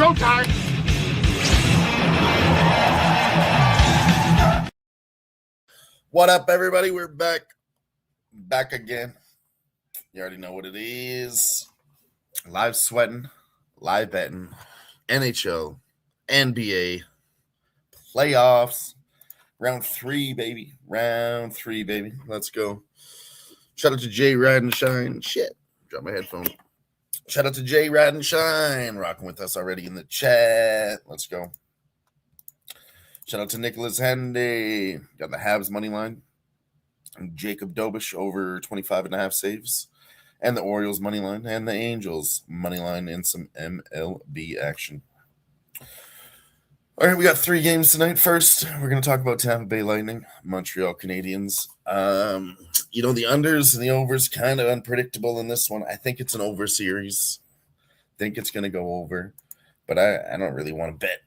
showtime. What up, everybody? We're back again. You already know what it is. Live sweating, live betting, NHL, NBA, playoffs, round three, baby. Let's go. Shout out to Jay Ride and Shine. Shit, drop my headphone. Shout out to Jay Ride and Shine, rocking with us already in the chat. Let's go. Shout out to Nicholas Handy. Got the Habs money line. And Jacob Dobish over 25.5 saves. And the Orioles money line. And the Angels money line and some MLB action. All right, we got 3 games tonight. First, we're going to talk about Tampa Bay Lightning, Montreal Canadiens. The unders and the overs kind of unpredictable in this one. I think it's an over series. I think it's going to go over. But I don't really want to bet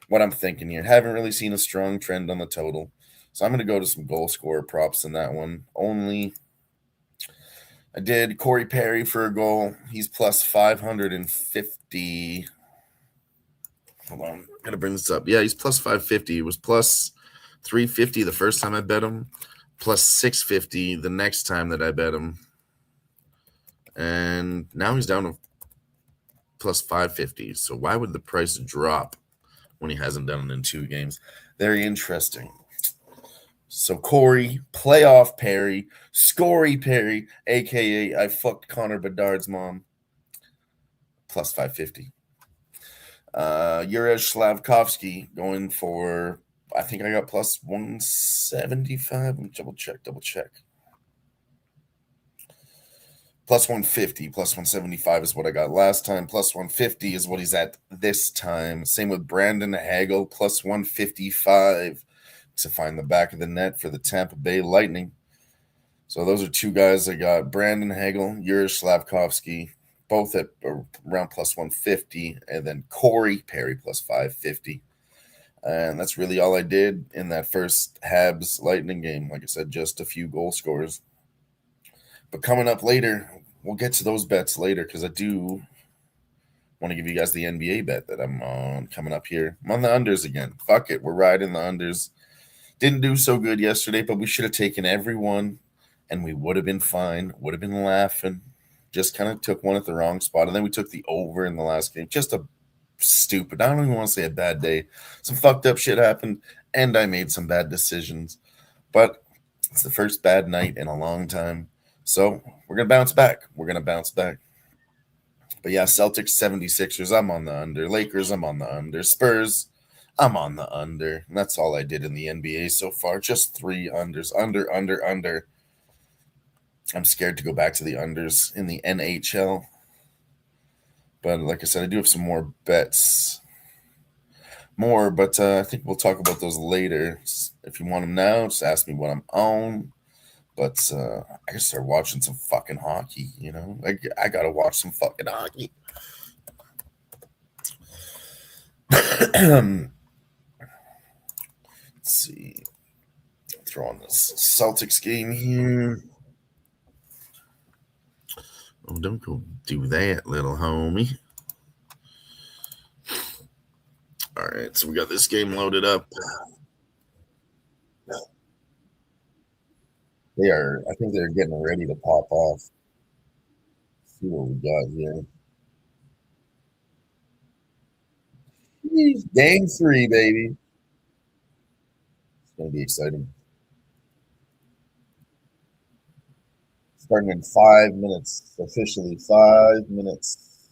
what I'm thinking here. Haven't really seen a strong trend on the total. So I'm going to go to some goal scorer props in that one. Only I did Corey Perry for a goal. He's plus 550. Hold on. Got to bring this up. Yeah, he's plus 550. He was plus 350 the first time I bet him. Plus 650 the next time that I bet him. And now he's down to plus 550. So why would the price drop when he hasn't done it in 2 games? Very interesting. So Corey, playoff Perry, Scory Perry, a.k.a. I fucked Connor Bedard's mom, plus 550. Juraj Slavkovsky going for, I think I got plus 175. Let me double check. Plus 150, plus 175 is what I got last time. Plus 150 is what he's at this time. Same with Brandon Hagel, plus 155 to find the back of the net for the Tampa Bay Lightning. So those are 2 guys I got. Brandon Hagel, Juraj Slavkovsky, both at around plus 150. And then Corey Perry, plus 550. And that's really all I did in that first Habs Lightning game. Like I said, just a few goal scorers. But coming up later, we'll get to those bets later because I do want to give you guys the NBA bet that I'm on coming up here. I'm on the unders again. Fuck it. We're riding the unders. Didn't do so good yesterday, but we should have taken every one, and we would have been fine. Would have been laughing. Just kind of took one at the wrong spot, and then we took the over in the last game. Just a stupid, I don't even want to say a bad day. Some fucked up shit happened, and I made some bad decisions. But it's the first bad night in a long time. So we're going to bounce back. But yeah, Celtics, 76ers, I'm on the under. Lakers, I'm on the under. Spurs, I'm on the under. And that's all I did in the NBA so far. Just 3 unders. Under. I'm scared to go back to the unders in the NHL. But like I said, I do have some more bets. But I think we'll talk about those later. If you want them now, just ask me what I'm on. But I gotta start watching some fucking hockey, I gotta watch some fucking hockey. Let's see. Throw on this Celtics game here. Oh, don't go do that, little homie. All right, so we got this game loaded up. I think they're getting ready to pop off. Let's see what we got here. Game 3, baby. It's going to be exciting. Starting in 5 minutes. Officially 5 minutes.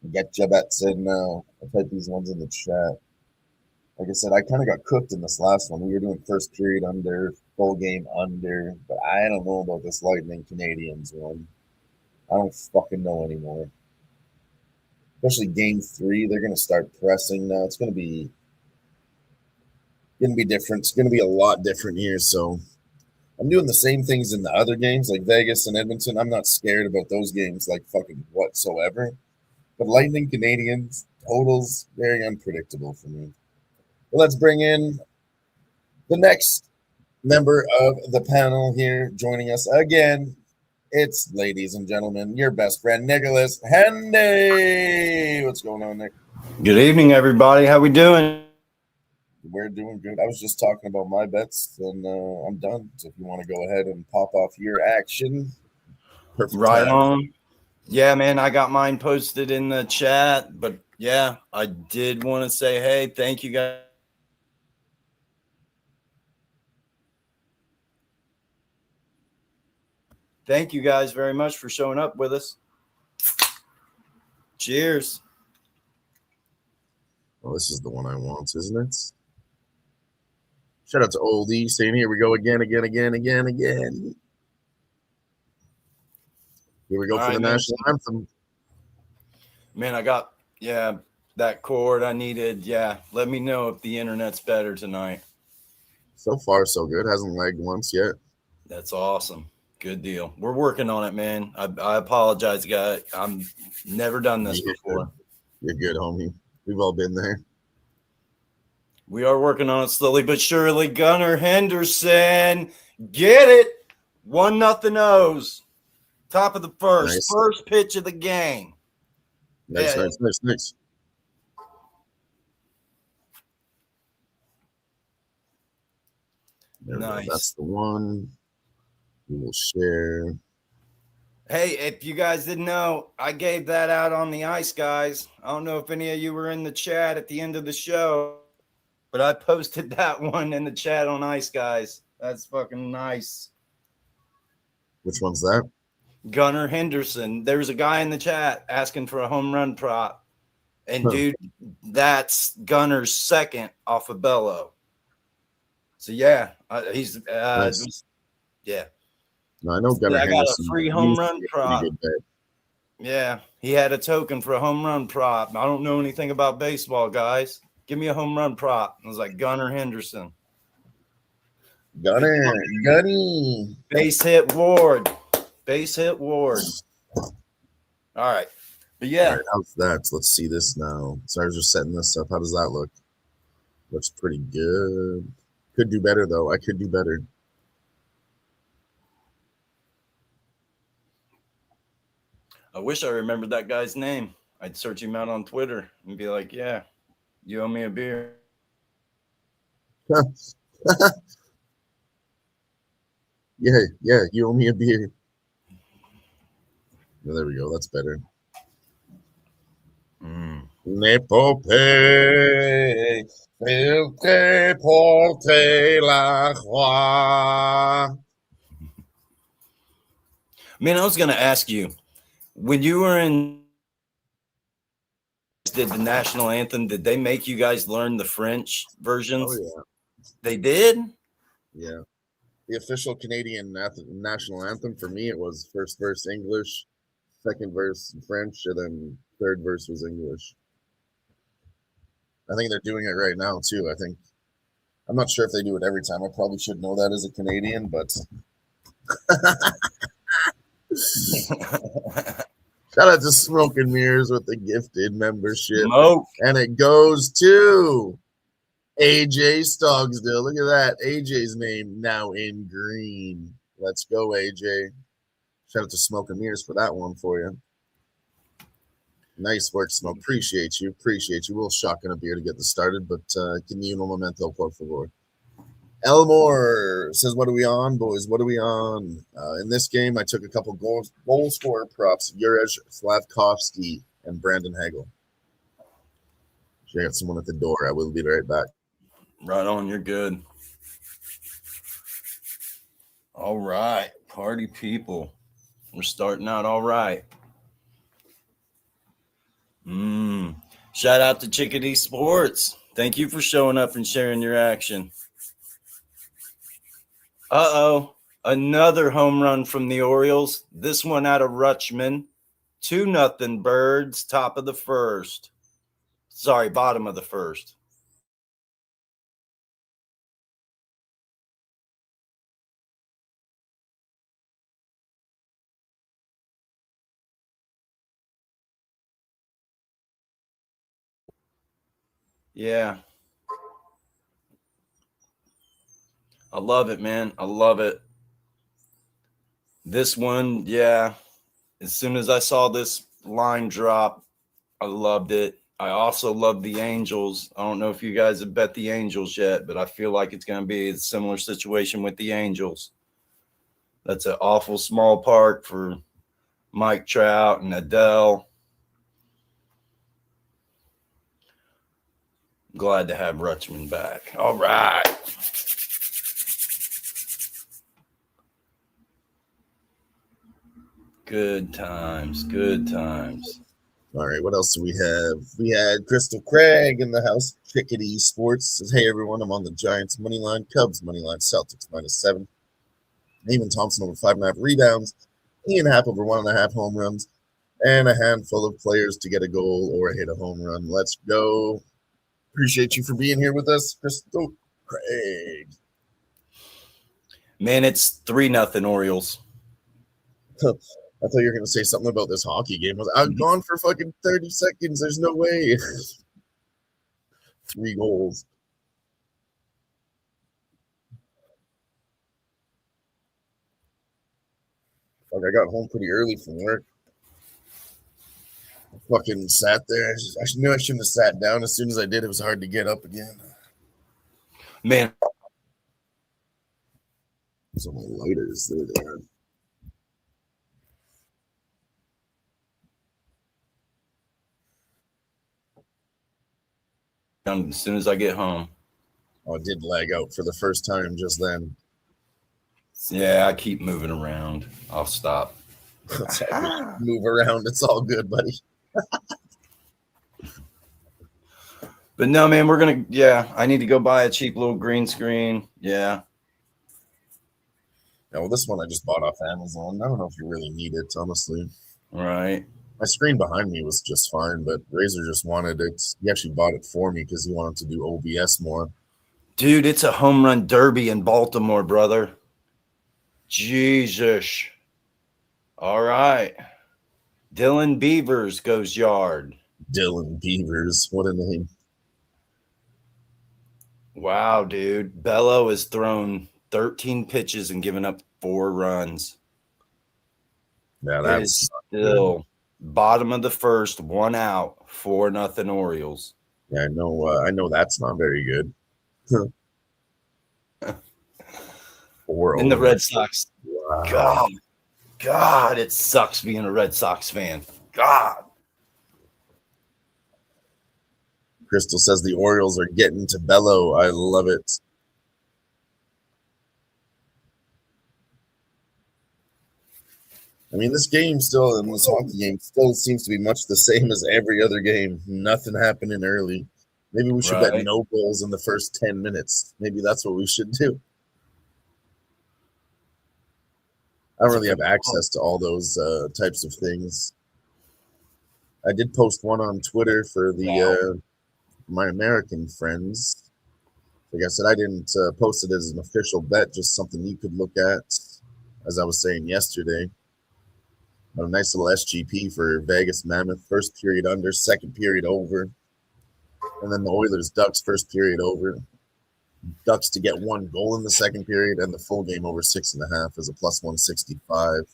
Get your bets in now. I'll type these ones in the chat. Like I said, I kind of got cooked in this last one. We were doing first period under, full game under, but I don't know about this Lightning Canadiens one. I don't fucking know anymore. Especially game 3, they're going to start pressing now. It's going to be different. It's going to be a lot different here. So I'm doing the same things in the other games, like Vegas and Edmonton. I'm not scared about those games, like fucking whatsoever. But Lightning Canadiens totals very unpredictable for me. Let's bring in the next member of the panel here joining us again. It's, ladies and gentlemen, your best friend, Nicholas Henday. What's going on, Nick? Good evening, everybody. How we doing? We're doing good. I was just talking about my bets, and I'm done. So if you want to go ahead and pop off your action, perfect Right time. on. Yeah, man, I got mine posted in the chat, but yeah, I did want to say, hey, thank you guys. Thank you guys very much for showing up with us. Cheers. Well, this is the one I want, isn't it? Shout out to Oldie saying, here we go again. Here we go All for right, the man. national anthem. Man, I got, that cord I needed. Yeah, let me know if the internet's better tonight. So far, so good. Hasn't lagged once yet. That's awesome. Good deal. We're working on it, man. I apologize, guys. I'm never done this before. You're good, homie. We've all been there. We are working on it slowly but surely. Gunnar Henderson, get it. 1-0 O's. Top of the first. Nice. First pitch of the game. Nice. Nice. That's the one. We will share. Hey, if you guys didn't know, I gave that out on the ice, guys. I don't know if any of you were in the chat at the end of the show, but I posted that one in the chat on ice, guys. That's fucking nice. Which one's that? Gunnar Henderson. There's a guy in the chat asking for a home run prop. And, dude, that's Gunner's second off of Bello. So, yeah, he's nice. Yeah. No, I know Gunnar I Henderson. got a free home run prop. Yeah, he had a token for a home run prop. I don't know anything about baseball, guys. Give me a home run prop. I was like, Gunnar Henderson. Gunny. Base hit Ward. All right. But yeah. All right, how's that? Let's see this now. So I was just setting this up. How does that look? Looks pretty good. Could do better, though. I could do better. I wish I remembered that guy's name. I'd search him out on Twitter and be like, yeah, you owe me a beer. Yeah, you owe me a beer. Oh, there we go. That's better. N'épopée, filtre porter la croix. Man, I was going to ask you, when you were did the national anthem, did they make you guys learn the French versions? Oh, yeah. They did? Yeah. The official Canadian national anthem, for me, it was first verse English, second verse French, and then third verse was English. I think they're doing it right now, too. I'm not sure if they do it every time. I probably should know that as a Canadian, but shout out to Smoke and Mirrors with the gifted membership. Smoke. And it goes to AJ Stogsdill. Look at that. AJ's name now in green. Let's go, AJ. Shout out to Smoke and Mirrors for that one for you. Nice work, Smoke. Appreciate you. We'll shotgun a beer to get this started, but give me un momento, por favor. Elmore says, what are we on, boys? What are we on? In this game, I took a couple goal scorer props, Juraj Slavkovsky and Brandon Hagel. I got someone at the door. I will be right back. Right on. You're good. All right. Party people. We're starting out all right. Shout out to Chickadee Sports. Thank you for showing up and sharing your action. Another home run from the Orioles. This one out of Rutschman. 2-0 Birds, top of the first. Sorry, bottom of the first. Yeah. I love it, man. I love it. This one, yeah. As soon as I saw this line drop, I loved it. I also love the Angels. I don't know if you guys have bet the Angels yet, but I feel like it's going to be a similar situation with the Angels. That's an awful small park for Mike Trout and Adele. Glad to have Rutschman back. All right. Good times. Good times. All right, what else do we have? We had Crystal Craig in the house. Chickadee Sports says, "Hey everyone, I'm on the Giants money line, Cubs money line, Celtics -7. Eamon Thompson over 5.5 rebounds, Ian Happ over 1.5 home runs, and a handful of players to get a goal or hit a home run. Let's go. Appreciate you for being here with us, Crystal Craig." Man, it's 3-0 Orioles. I thought you were going to say something about this hockey game. I was gone for fucking 30 seconds. There's no way. 3 goals. Fuck, I got home pretty early from work. I fucking sat there. I knew I shouldn't have sat down. As soon as I did, it was hard to get up again. Man. So many lighters. There they are. As soon as I get home. Oh, it did lag out for the first time just then. Yeah, I keep moving around. I'll stop. Move around. It's all good, buddy. But no, man, we're going to, I need to go buy a cheap little green screen. Yeah. Yeah, well, this one I just bought off Amazon. I don't know if you really need it, honestly. Right. My screen behind me was just fine, but Razor just wanted it. He actually bought it for me because he wanted to do OBS more. Dude, it's a home run derby in Baltimore, brother. Jesus. All right. Dylan Beavers goes yard. Dylan Beavers. What a name. Wow, dude. Bello has thrown 13 pitches and given up 4 runs. Yeah, that's still bottom of the first, 1 out, 4-0 Orioles. Yeah, I know that's not very good. And the Red Sox. Wow. God, it sucks being a Red Sox fan. God. Crystal says the Orioles are getting to Bello. I love it. I mean, this hockey game still seems to be much the same as every other game. Nothing happening early. Maybe we should bet no goals in the first 10 minutes. Maybe that's what we should do. I don't really have access to all those types of things. I did post one on Twitter for my American friends. Like I said, I didn't post it as an official bet, just something you could look at, as I was saying yesterday. A nice little SGP for Vegas Mammoth. First period under, second period over. And then the Oilers Ducks first period over. Ducks to get 1 goal in the second period, and the full game over 6.5 is a +165.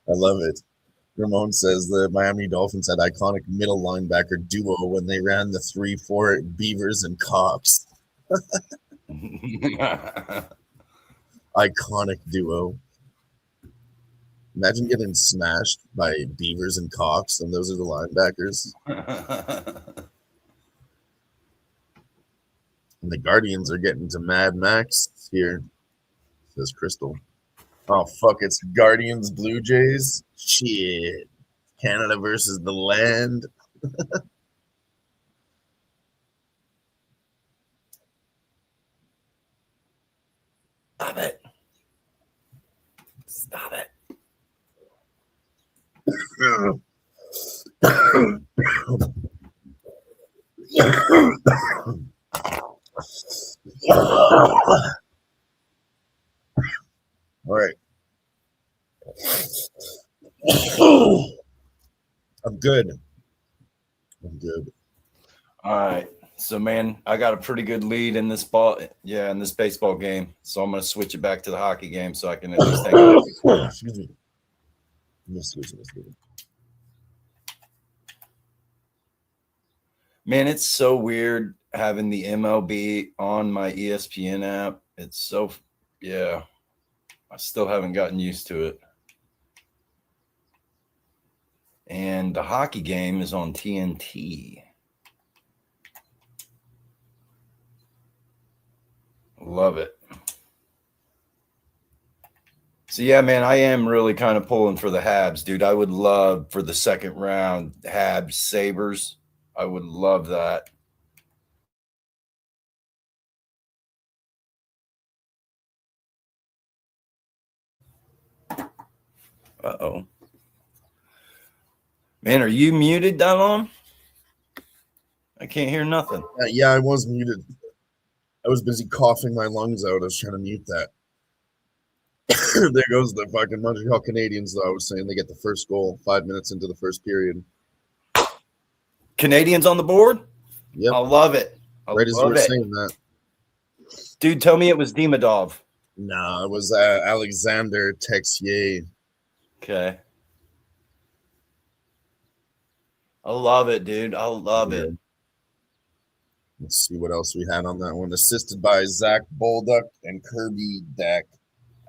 I love it. Ramon says the Miami Dolphins had iconic middle linebacker duo when they ran the 3-4 Beavers and Cox. Iconic duo. Imagine getting smashed by Beavers and Cox, and those are the linebackers. And the Guardians are getting to Mad Max here, says Crystal. Oh, fuck, it's Guardians Blue Jays? Shit. Canada versus the land. Stop it. Stop it. All right. I'm good. I'm good. All right. So, man, I got a pretty good lead in this in this baseball game. So I'm going to switch it back to the hockey game so I can at least hang out. Excuse me. Excuse me. Man, it's so weird having the MLB on my ESPN app. It's so, yeah. I still haven't gotten used to it. And the hockey game is on TNT. Love it. So, yeah, man, I am really kind of pulling for the Habs, dude. I would love for the second round Habs Sabres. I would love that. Uh-oh. Man, are you muted, Dallon? I can't hear nothing. Yeah, I was muted. I was busy coughing my lungs out. I was trying to mute that. There goes the fucking Montreal Canadiens, though. I was saying they get the first goal 5 minutes into the first period. Canadiens on the board? Yep. I love it. Right as you were saying that. Dude, tell me it was Demidov. No, it was Alexander Texier. Okay. I love it, dude. I love it. Let's see what else we had on that one. Assisted by Zach Bolduc and Kirby Dack.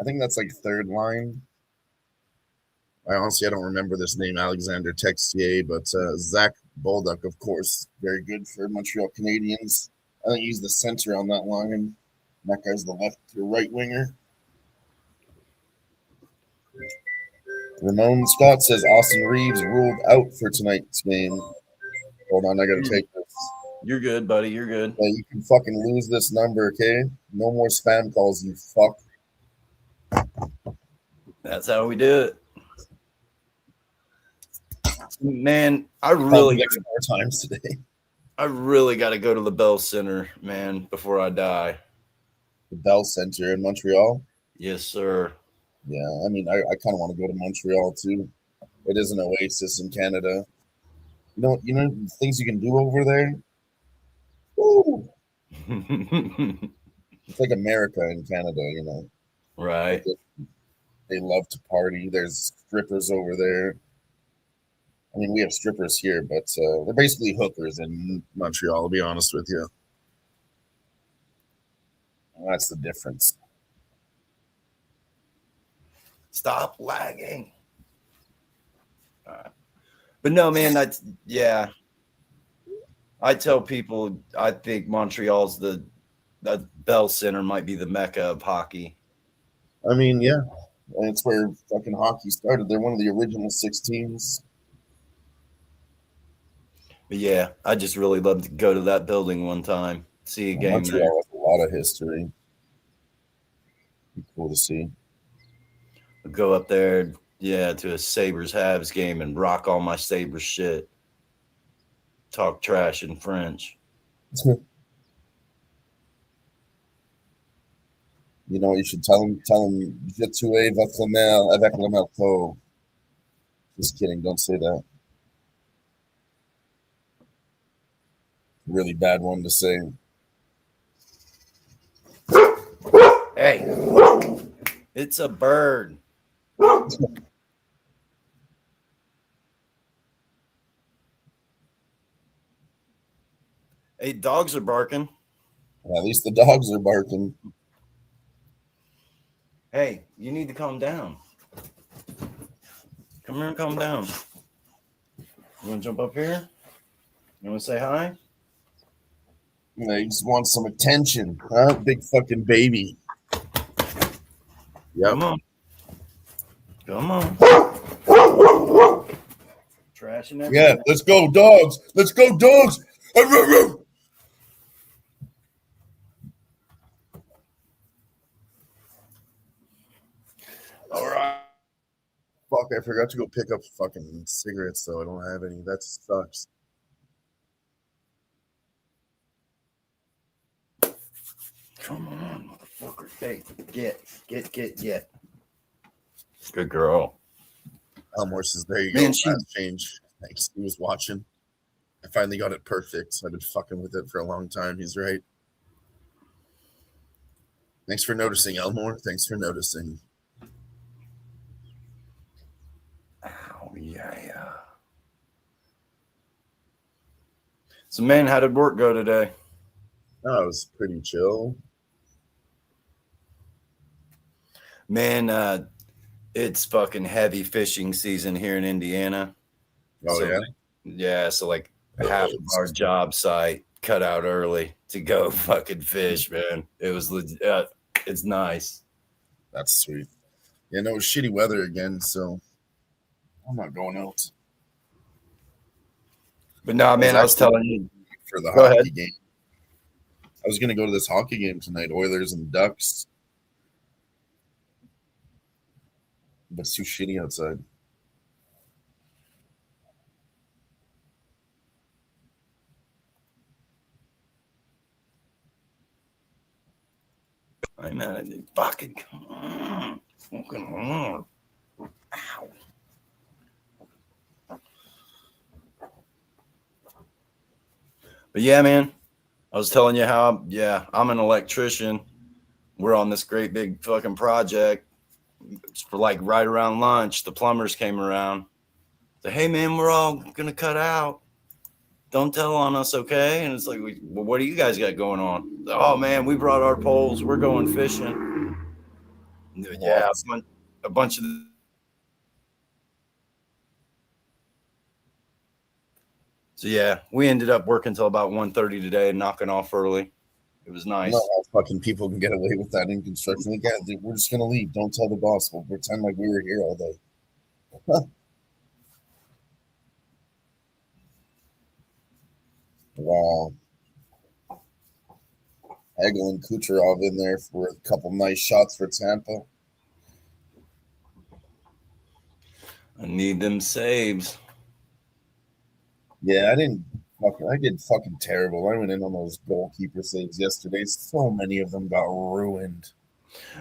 I think that's like third line. I don't remember this name, Alexander Texier, but Zach Bolduc, of course, very good for Montreal Canadiens. I think he's the center on that line. That guy's the left or right winger. Ramon Scott says Austin Reeves ruled out for tonight's game. Hold on, I got to take this. You're good, buddy. You're good. Yeah, you can fucking lose this number, okay? No more spam calls, you fuck. That's how we do it. Man, I really got more times today. I really got to go to the Bell Center, man, before I die. The Bell Center in Montreal? Yes, sir. Yeah, I mean, I kind of want to go to Montreal too. It is an oasis in Canada. You know things you can do over there? Woo! It's like America in Canada, you know. Right. They love to party. There's strippers over there. I mean, we have strippers here, but they're basically hookers in Montreal, to be honest with you. And that's the difference. Stop lagging. All right. But no, man, I tell people I think Montreal's the Bell Center might be the mecca of hockey. I mean, yeah. And it's where fucking hockey started. They're one of the original 6 teams. But yeah, I just really love to go to that building one time, see a game Montreal there. has a lot of history. Be cool to see. Go up there, to a Sabres Habs game and rock all my Sabres shit. Talk trash in French. You know, you should tell him, je tué votre mère avec le marteau. Just kidding, don't say that. Really bad one to say. Hey, it's a bird. Hey, dogs are barking. At least the dogs are barking. Hey, you need to calm down. Come here and calm down. You want to jump up here? You want to say hi? They just want some attention, huh? Big fucking baby. Yep. Come on. Trash and everything. Yeah, let's go, dogs. Let's go, dogs. All right. Fuck, I forgot to go pick up fucking cigarettes, though. I don't have any. That sucks. Come on, motherfucker. Hey, get. Good girl. Elmore says, there you Man, go. Fast change. Thanks. He was watching. I finally got it perfect. I've been fucking with it for a long time. He's right. Thanks for noticing, Elmore. Thanks for noticing. Oh, yeah. So, man, how did work go today? Oh, it was pretty chill. Man, it's fucking heavy fishing season here in Indiana. Oh, So, yeah? so like half of our job site cut out early to go fucking fish, man. It was legit. It's nice. That's sweet. Yeah, no, it was shitty weather again, so I'm not going out. But no, man, I was telling you. For the Go hockey ahead. game. I was going to go to this hockey game tonight, Oilers and Ducks. But it's too shitty outside. I mean, fucking Ow. But yeah, man, I was telling you how, I'm an electrician. We're on this great big fucking project. It's for like right around lunch. The plumbers came around. Said, hey, man, we're all going to cut out. Don't tell on us, okay? And it's like, well, what do you guys got going on? Oh, man, we brought our poles. We're going fishing. Yeah, a bunch of. So, yeah, we ended up working until about 1:30 today and knocking off early. It was nice. Not how fucking people can get away with that in construction. Like, yeah, dude, we're just going to leave. Don't tell the boss. We'll pretend like we were here all day. Wow. Hagel and Kucherov in there for a couple nice shots for Tampa. I need them saves. Yeah, I did fucking terrible. I went in on those goalkeeper saves yesterday. So many of them got ruined.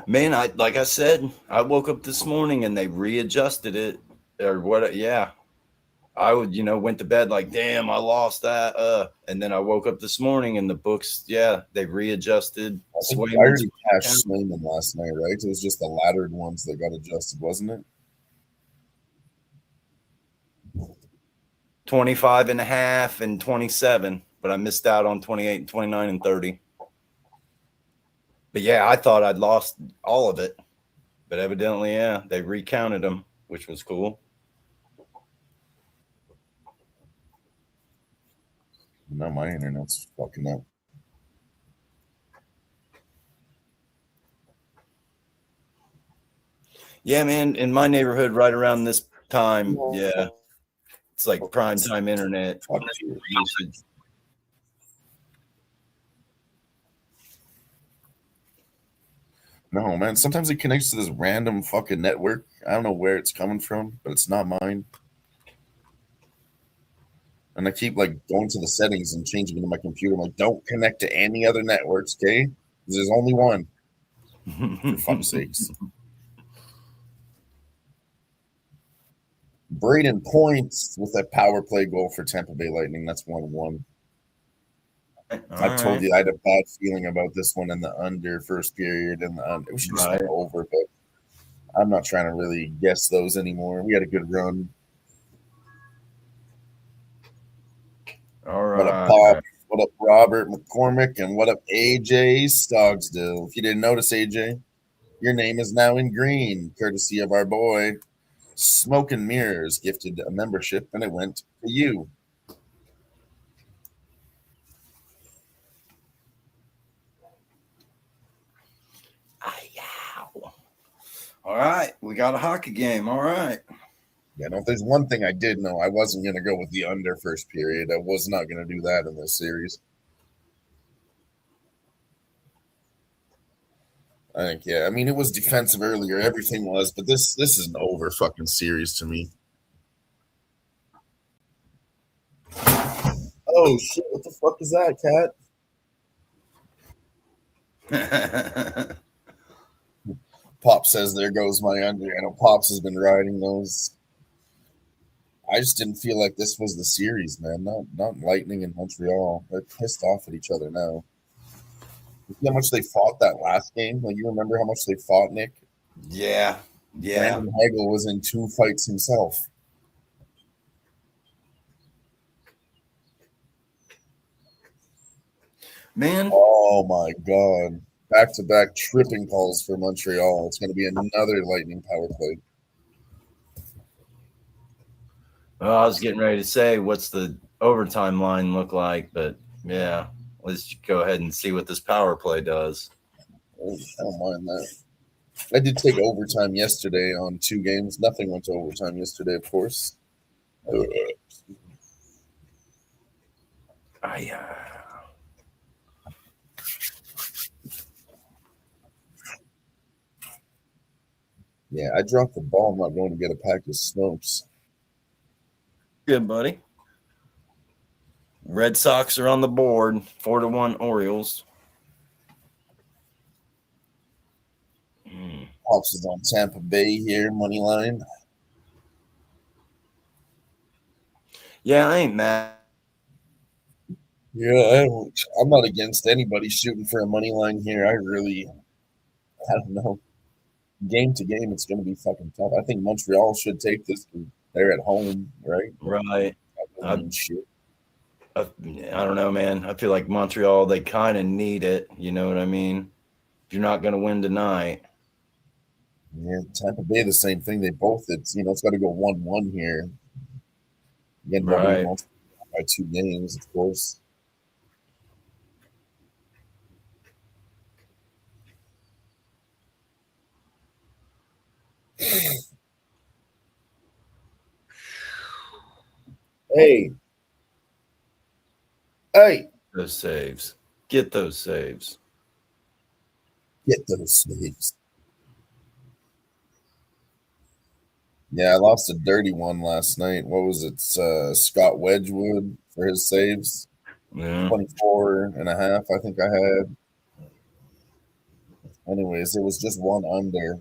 Man, like I said, I woke up this morning and they readjusted it or what? Yeah, I went to bed like, damn, I lost that. And then I woke up this morning and the books, they readjusted. I already cashed Swayman last night, right? It was just the laddered ones that got adjusted, wasn't it? 25.5 and 27, but I missed out on 28 and 29 and 30. But yeah, I thought I'd lost all of it. But evidently, they recounted them, which was cool. No, my internet's fucking up. Yeah, man, in my neighborhood right around this time, it's like prime time internet usage. No, man. Sometimes it connects to this random fucking network. I don't know where it's coming from, but it's not mine. And I keep like going to the settings and changing it on my computer. I'm like, don't connect to any other networks, okay? There's only one. For fuck's sakes. Braden points with a power play goal for Tampa Bay Lightning. That's 1-1. I told you I had a bad feeling about this one in the under first period, and it was just over. But I'm not trying to really guess those anymore. We had a good run. All right. What up, Pop? What up, Robert McCormick? And what up, AJ Stogsdill? If you didn't notice, AJ, your name is now in green, courtesy of our boy Smoke and Mirrors gifted a membership, and it went to you. All right, we got a hockey game. All right. Yeah, no, if there's one thing I did know, I wasn't going to go with the under first period. I was not going to do that in this series. I think, I mean, it was defensive earlier. Everything was, but this is an over fucking series to me. Oh, shit. What the fuck is that, Cat? Pop says, there goes my under. I know Pops has been riding those. I just didn't feel like this was the series, man. Not Lightning and Montreal. They're pissed off at each other now. You see how much they fought that last game? Like, you remember how much they fought, Nick? Yeah. Brandon Hagel was in 2 fights himself. Man. Oh my God. Back-to-back tripping calls for Montreal. It's going to be another Lightning power play. Well, I was getting ready to say, what's the overtime line look like? But yeah, let's go ahead and see what this power play does. Oh, I don't mind that. I did take overtime yesterday on 2 games. Nothing went to overtime yesterday, of course. Yeah, I dropped the ball. I'm not going to get a pack of smokes. Good, buddy. Red Sox are on the board, 4-1 Orioles. Pops is on Tampa Bay here, money line. Yeah, I ain't mad. Yeah, I'm not against anybody shooting for a money line here. I don't know. Game to game, it's going to be fucking tough. I think Montreal should take this. They're at home, right? Right. Shit. I don't know, man. I feel like Montreal, they kind of need it. You know what I mean? If you're not going to win tonight. Yeah, Tampa Bay, the same thing. They both, it's got to go 1-1 here. Again, nobody Right. wants to by 2 games, of course. Hey. Those saves. Get those saves. Get those saves. Yeah, I lost a dirty one last night. What was it? Scott Wedgwood for his saves. Yeah. 24.5, I think I had. Anyways, it was just one under.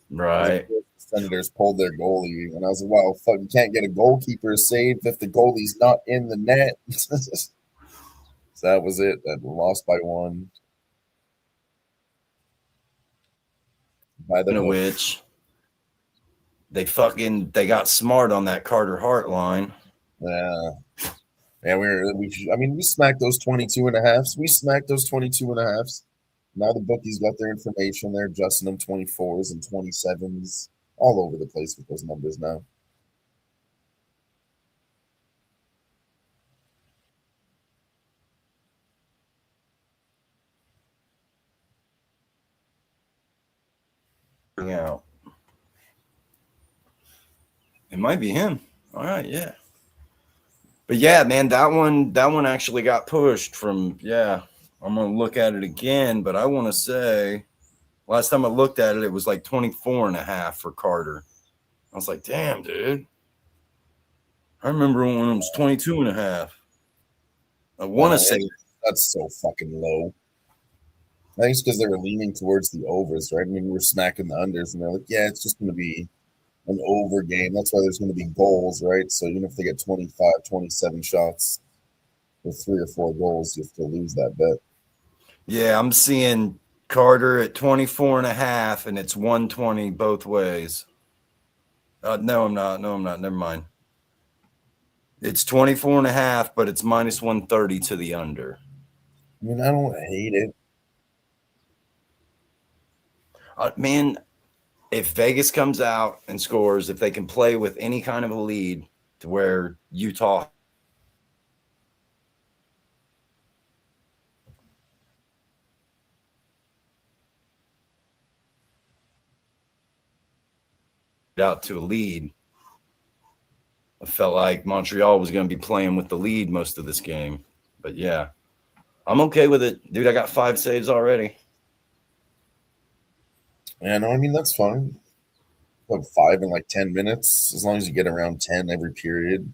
Right. The Senators pulled their goalie, and I was like, "Wow, fuck! You can't get a goalkeeper save if the goalie's not in the net." So that was it. That lost by 1. By the hook. Which they got smart on that Carter Hart line. Yeah. Yeah, we smacked those 22.5s. We smacked those 22.5s. Now the bookies got their information. They're adjusting them 24s and 27s all over the place with those numbers now. Out. It might be him. All right, yeah. But yeah, man, that one actually got pushed from, yeah. I'm gonna look at it again, but I want to say last time I looked at it, it was like 24.5 for Carter. I was like, damn, dude. I remember when it was 22.5. I want to say that's so fucking low. I think it's because they were leaning towards the overs, right? I mean, we were smacking the unders, and they're like, yeah, it's just going to be an over game. That's why there's going to be goals, right? So even if they get 25, 27 shots with 3 or 4 goals, you have to lose that bet. Yeah, I'm seeing Carter at 24.5, and it's 120 both ways. No, I'm not. Never mind. It's 24.5, but it's minus 130 to the under. I mean, I don't hate it. Man, if Vegas comes out and scores, if they can play with any kind of a lead to where Utah out to a lead, I felt like Montreal was going to be playing with the lead most of this game. But yeah, I'm okay with it. Dude, I got 5 saves already. Yeah, no, I mean, that's fine. Put 5 in like 10 minutes, as long as you get around 10 every period.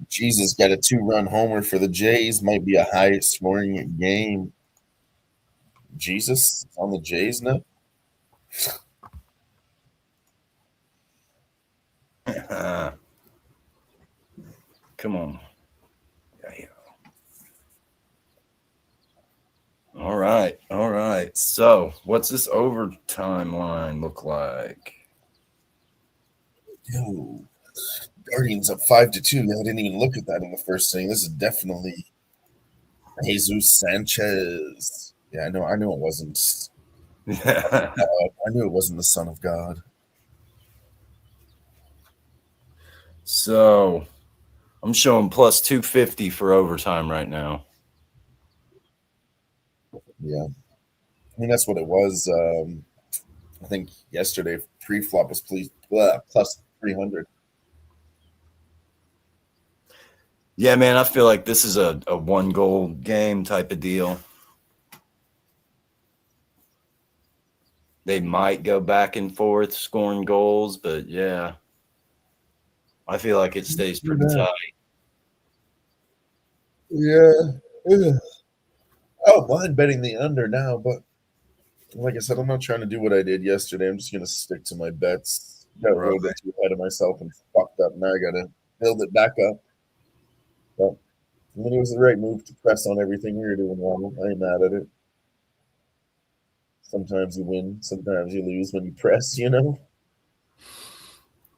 Jesus, got a 2-run homer for the Jays. Might be a high scoring game. Jesus on the Jays now. Come on. Yeah. All right. All right. So, what's this overtime line look like? Yo, Guardians up 5-2. I didn't even look at that in the first thing. This is definitely Jesus Sanchez. Yeah, I knew it wasn't. I knew it wasn't the Son of God. So, I'm showing plus 250 for overtime right now. Yeah, I mean that's what it was. I think yesterday pre-flop was plus 300. Yeah, man, I feel like this is a one goal game type of deal. They might go back and forth scoring goals, but yeah, I feel like it stays pretty tight. Yeah. I don't mind betting the under now, but like I said, I'm not trying to do what I did yesterday. I'm just going to stick to my bets. Got a little bit too ahead of myself and fucked up. Now I got to build it back up. But I mean, it was the right move to press on everything we were doing wrong. I ain't mad at it. Sometimes you win, sometimes you lose when you press, you know?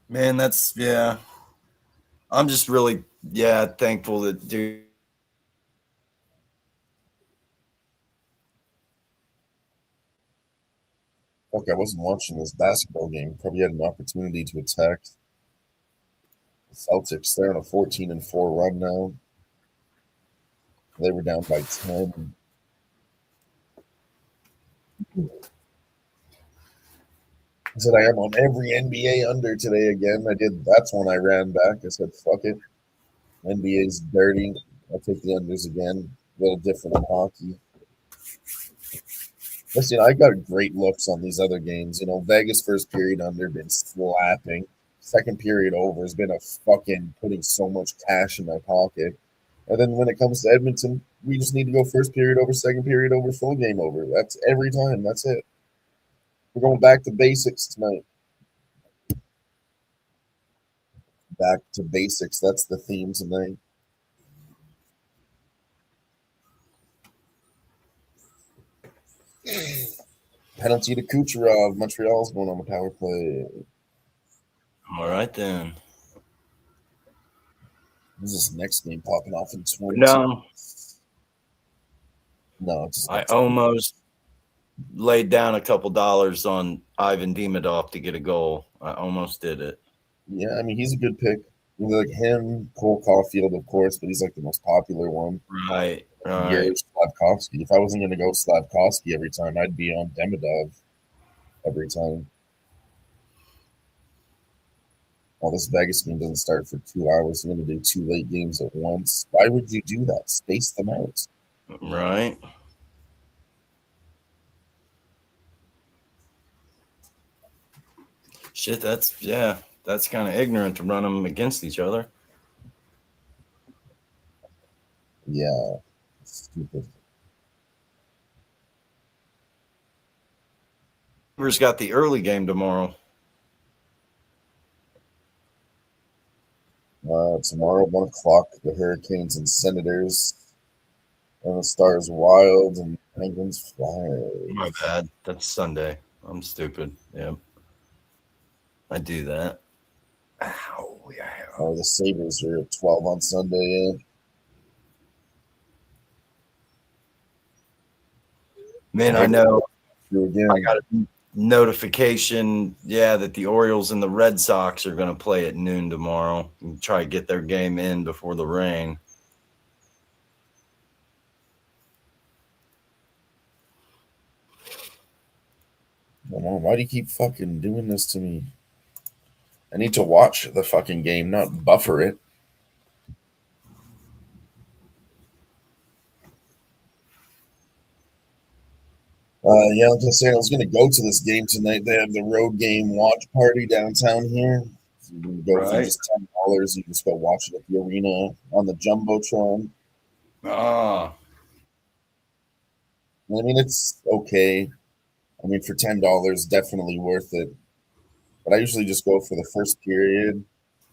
Man, that's yeah. I'm just really thankful that dude. Fuck, I wasn't watching this basketball game. Probably had an opportunity to attack the Celtics. They're on a 14-4 run now. They were down by 10. I said I am on every NBA under today again. That's when I ran back. I said, fuck it. NBA's dirty. I'll take the unders again. A little different in hockey. Listen, I got great looks on these other games. You know, Vegas first period under been slapping. Second period over has been a fucking putting so much cash in my pocket. And then when it comes to Edmonton, we just need to go first period over, second period over, full game over. That's every time. That's it. We're going back to basics tonight. Back to basics. That's the theme tonight. Penalty to Kucherov. Montreal's going on the power play. All right then. This is next game popping off in 20. No, It's I almost laid down a couple dollars on Ivan Demidov to get a goal. I almost did it. Yeah, I mean he's a good pick. Like him, Cole Caulfield, of course, but he's like the most popular one. Right. Slavkovsky. If I wasn't going to go Slavkovsky every time, I'd be on Demidov every time. Well, this Vegas game doesn't start for 2 hours. You're going to do 2 late games at once. Why would you do that? Space them out. Right. Shit, that's kind of ignorant to run them against each other. Yeah, stupid. Denver's got the early game tomorrow. Tomorrow, 1 o'clock, the Hurricanes and Senators. And the Stars Wild and Penguins Flyers. My bad. That's Sunday. I'm stupid. Yeah. I do that. Ow, yeah. Oh, the Sabres are at 12 on Sunday. Man, I know. Again. I got a notification, that the Orioles and the Red Sox are going to play at noon tomorrow and try to get their game in before the rain. Why do you keep fucking doing this to me? I need to watch the fucking game, not buffer it. Like I said, I was going to go to this game tonight. They have the road game watch party downtown here. So you can go for just $10. You can just go watch it at the arena on the Jumbotron. Ah. I mean, it's okay. I mean, for $10, definitely worth it. But I usually just go for the first period,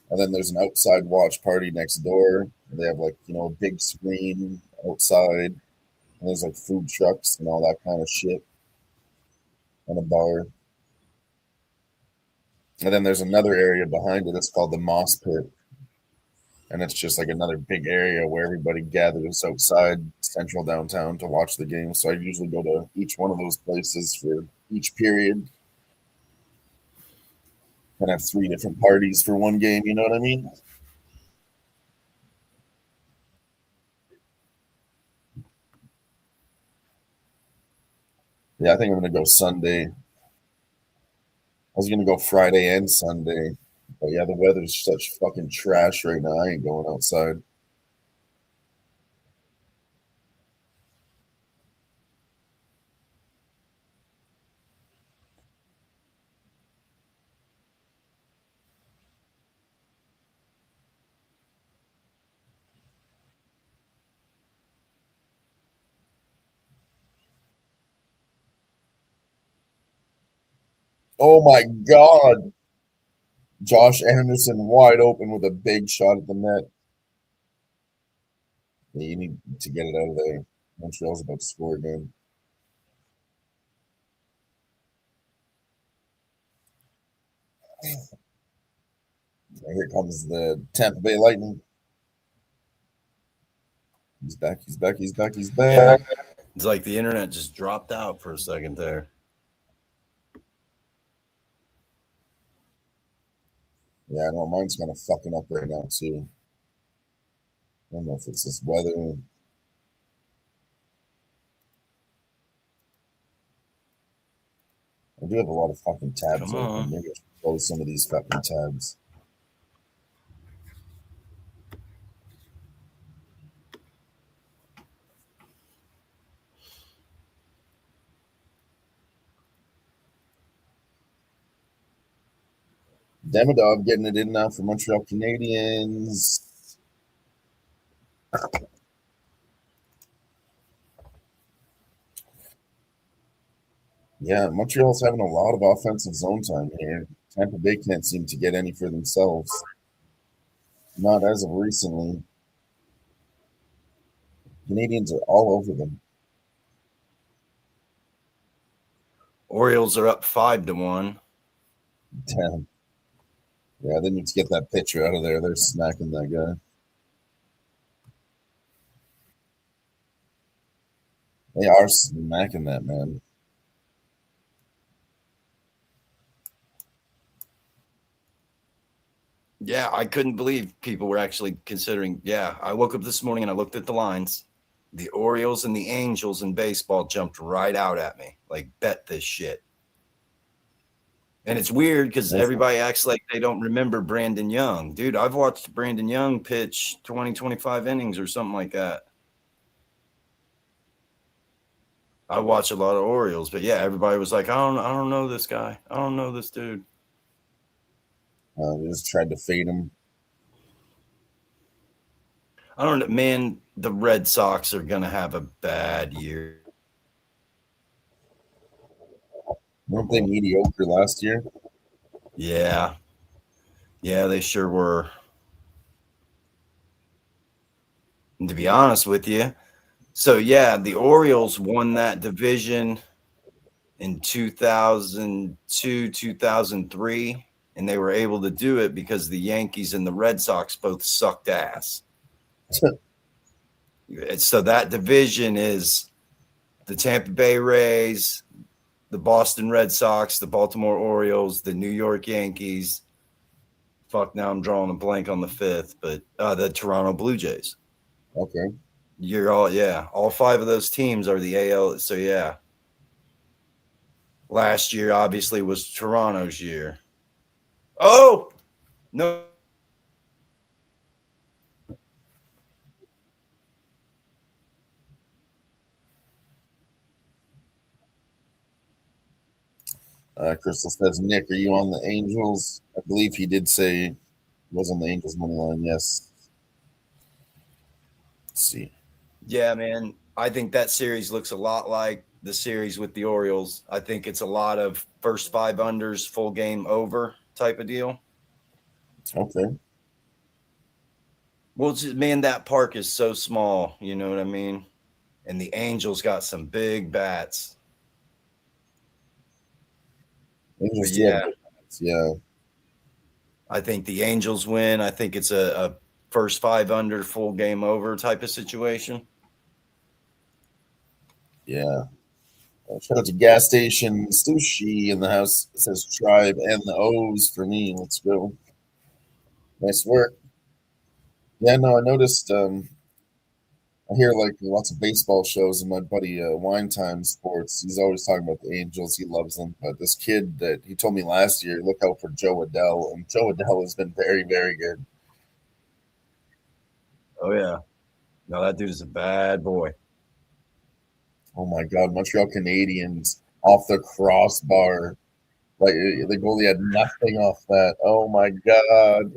and then there's an outside watch party next door. They have like a big screen outside, and there's like food trucks and all that kind of shit, and a bar. And then there's another area behind it that's called the Moss Pit, and it's just like another big area where everybody gathers outside central downtown to watch the game. So I usually go to each one of those places for each period and have three different parties for one game. You know what I mean? Yeah, I think I'm gonna go Sunday. I was gonna go Friday and Sunday, but yeah, the weather's such fucking trash right now. I ain't going outside. Oh my god, Josh Anderson wide open with a big shot at the net. Yeah, you need to get it out of there. Montreal's about to score again. Here comes the Tampa Bay Lightning. He's back. He's back. He's back. He's back. It's like the internet just dropped out for a second there. Yeah, I know mine's kind of fucking up right now too. I don't know if it's this weather. I do have a lot of fucking tabs Come open. on. Maybe I should close some of these fucking tabs. Demidov getting it in now for Montreal Canadiens. Yeah, Montreal's having a lot of offensive zone time here. Tampa Bay can't seem to get any for themselves. Not as of recently. Canadians are all over them. Orioles are up 5-1. Damn. Yeah, they need to get that pitcher out of there. They're smacking that guy. They are smacking that man. Yeah, I couldn't believe people were actually considering. Yeah, I woke up this morning and I looked at the lines. The Orioles and the Angels in baseball jumped right out at me. Like, bet this shit. And it's weird because everybody acts like they don't remember Brandon Young. Dude, I've watched Brandon Young pitch 20, 25 innings or something like that. I watch a lot of Orioles, but yeah, everybody was like, I don't know this guy. I don't know this dude. They just tried to fade him. I don't know, man. The Red Sox are gonna have a bad year. Weren't they mediocre last year? Yeah, they sure were. And to be honest with you, so yeah, the Orioles won that division in 2002, 2003, and they were able to do it because the Yankees and the Red Sox both sucked ass. So that division is the Tampa Bay Rays, the Boston Red Sox, the Baltimore Orioles, the New York Yankees. Fuck, now I'm drawing a blank on the fifth, but the Toronto Blue Jays. Okay. You're all five of those teams are the AL. So yeah, last year obviously was Toronto's year. Oh no. Crystal says, Nick, are you on the Angels? I believe he did say he was on the Angels money line. Yes. Let's see. Yeah, man. I think that series looks a lot like the series with the Orioles. I think it's a lot of first 5 unders, full game over type of deal. Okay. Well, just, man, that park is so small. You know what I mean? And the Angels got some big bats. But Angels do have yeah, good bats, yeah. I think the Angels win. I think it's a first 5 under, full game over type of situation. Yeah. Shout out to gas station sushi in the house. It says tribe and the O's for me. Let's go. Nice work. Yeah, no, I noticed. I hear like lots of baseball shows, and my buddy Wine Time Sports. He's always talking about the Angels. He loves them. But this kid that he told me last year, look out for Joe Adell, and Joe Adell has been very, very good. Oh yeah, no, that dude is a bad boy. Oh my God, Montreal Canadiens off the crossbar. Like the goalie had nothing off that. Oh my God.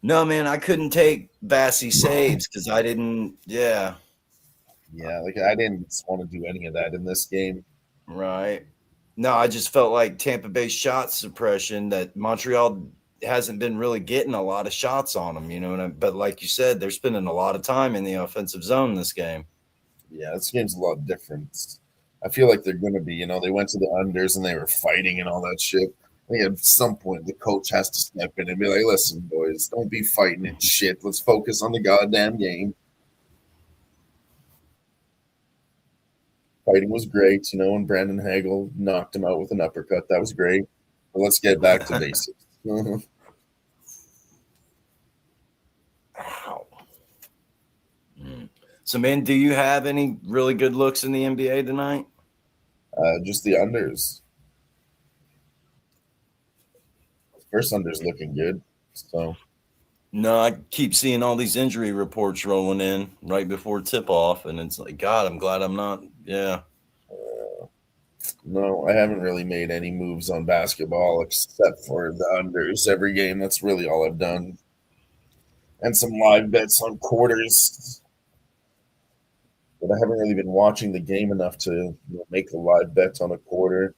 No, man, I couldn't take Bassey saves because I didn't. Yeah, Yeah, like I didn't want to do any of that in this game. right. No, I just felt like Tampa Bay shot suppression that Montreal hasn't been really getting a lot of shots on them, you know. But like you said, they're spending a lot of time in the offensive zone this game. Yeah, this game's a lot different. I feel like they're going to be, they went to the unders and they were fighting and all that shit. I think at some point the coach has to step in and be like, listen, boys, don't be fighting and shit. Let's focus on the goddamn game. Fighting was great, and Brandon Hagel knocked him out with an uppercut. That was great. But let's get back to basics. Ow. So, man, do you have any really good looks in the NBA tonight? Just the unders. First under's looking good. So No, I keep seeing all these injury reports rolling in right before tip off, and it's like, God, I'm glad I'm not. Yeah. no, I haven't really made any moves on basketball except for the unders every game. That's really all I've done. And some live bets on quarters. But I haven't really been watching the game enough to make a live bet on a quarter.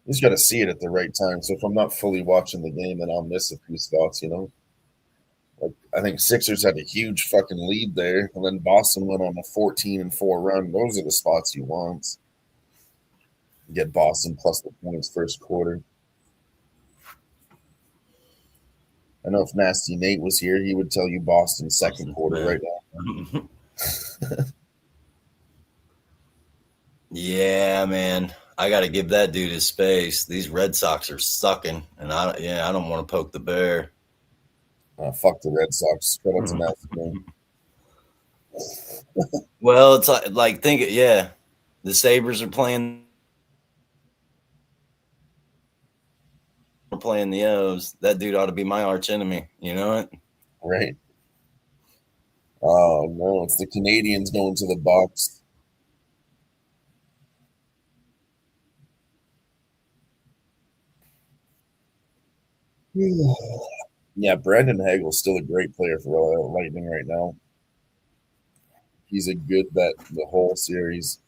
You just got to see it at the right time. So if I'm not fully watching the game, then I'll miss a few spots. Like I think Sixers had a huge fucking lead there, and then Boston went on a 14-4 run. Those are the spots you want. Get Boston plus the points first quarter. I know if Nasty Nate was here, he would tell you Boston second quarter right now. Yeah, man. I got to give that dude his space. These Red Sox are sucking, and I don't want to poke the bear. Fuck the Red Sox. Shout out to Nasty Nate. Well, it's like think it. Yeah, the Sabres are playing the O's. That dude ought to be my arch enemy. You know what? Right. Oh no, it's the Canadiens going to the Bucks. Yeah, Brandon Hagel's still a great player for Lightning right now. He's a good bet the whole series.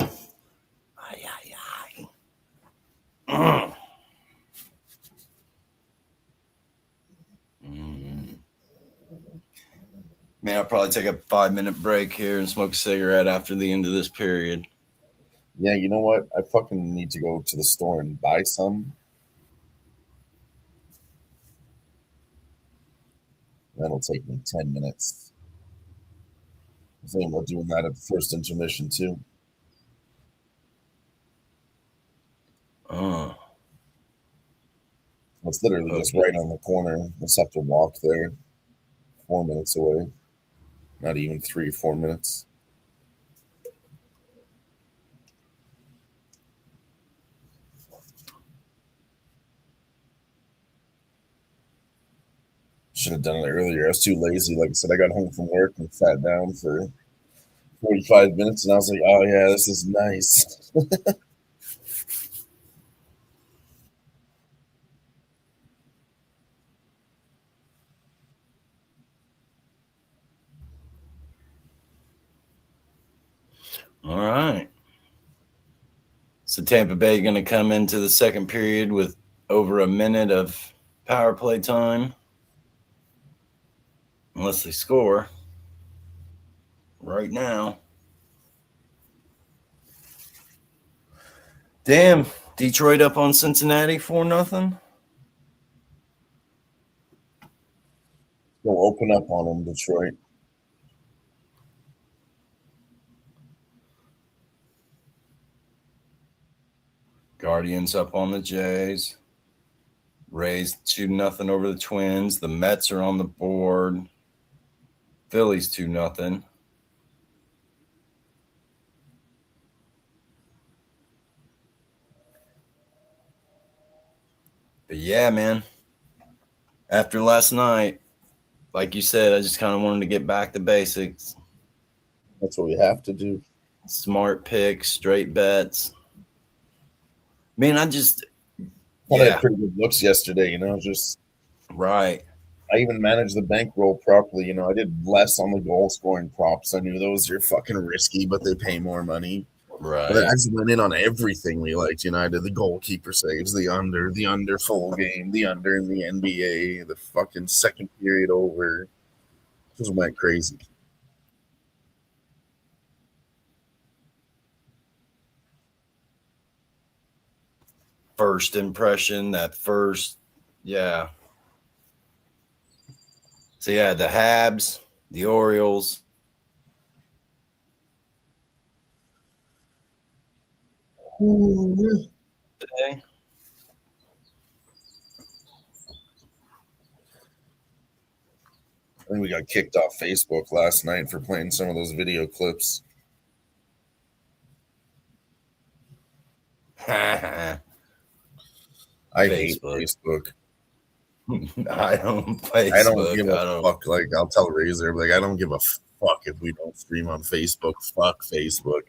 Ay, ay, ay. Man, I'll probably take a 5-minute break here and smoke a cigarette after the end of this period. Yeah, you know what? I fucking need to go to the store and buy some. That'll take me 10 minutes. I was thinking about doing that at the first intermission too. Oh, It's literally just okay. right on the corner. Just have to walk there. 4 minutes away. Not even 3 or 4 minutes. Should have done it earlier. I was too lazy. Like I said, I got home from work and sat down for 45 minutes and I was like, oh yeah, this is nice. Tampa Bay going to come into the second period with over a minute of power play time? Unless they score right now. Damn, Detroit up on Cincinnati 4-0. Go open up on them, Detroit. Guardians up on the Jays. Rays 2-0 over the Twins. The Mets are on the board. Phillies 2-0. But yeah, man. After last night, like you said, I just kind of wanted to get back to basics. That's what we have to do. Smart picks, straight bets. Man, I had pretty good looks yesterday, just right. I even managed the bankroll properly. I did less on the goal scoring props. I knew those are fucking risky, but they pay more money. Right. But I just went in on everything we liked. I did the goalkeeper saves, the under full game, the under in the NBA, the fucking second period over. Just went crazy. First impression, yeah. So yeah, the Habs, the Orioles. Today. I think we got kicked off Facebook last night for playing some of those video clips. I hate Facebook. I don't Facebook. I don't give a fuck. Like, I'll tell Razor, like, I don't give a fuck if we don't stream on Facebook. Fuck Facebook.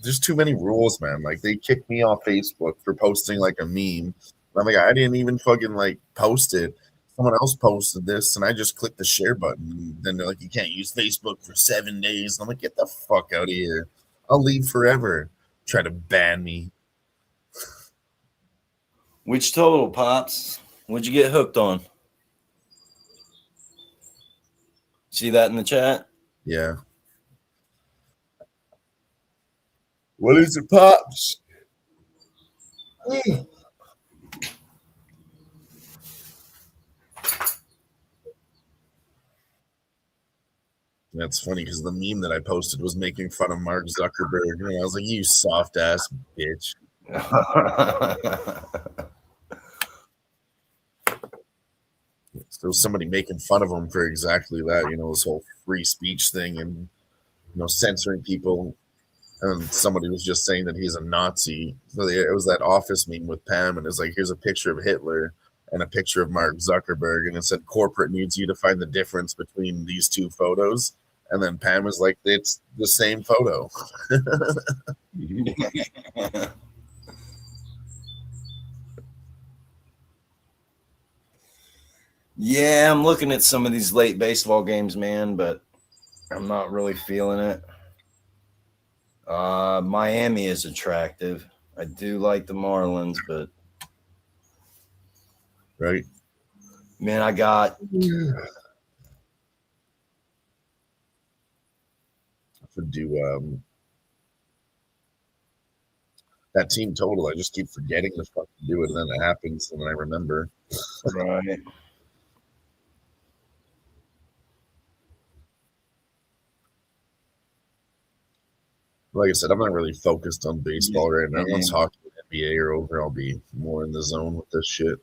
There's too many rules, man. Like, they kicked me off Facebook for posting like a meme. I'm like, I didn't even fucking like post it. Someone else posted this, and I just clicked the share button. And then they're like, you can't use Facebook for 7 days. And I'm like, get the fuck out of here. I'll leave forever. Try to ban me. Which total, Pops? What'd you get hooked on? See that in the chat? Yeah. What is it, Pops? That's funny because the meme that I posted was making fun of Mark Zuckerberg. And I was like, you soft ass bitch. There was somebody making fun of him for exactly that, this whole free speech thing and, censoring people. And somebody was just saying that he's a Nazi. So it was that Office meme with Pam, and it's like, here's a picture of Hitler and a picture of Mark Zuckerberg. And it said, corporate needs you to find the difference between these two photos. And then Pam was like, it's the same photo. Yeah, I'm looking at some of these late baseball games, man, but I'm not really feeling it. Miami is attractive. I do like the Marlins, but right, man, I got to do that team total. I just keep forgetting to fucking do it, and then it happens, and then I remember. Right. Like I said, I'm not really focused on baseball right now. Once hockey and NBA are over, I'll be more in the zone with this shit.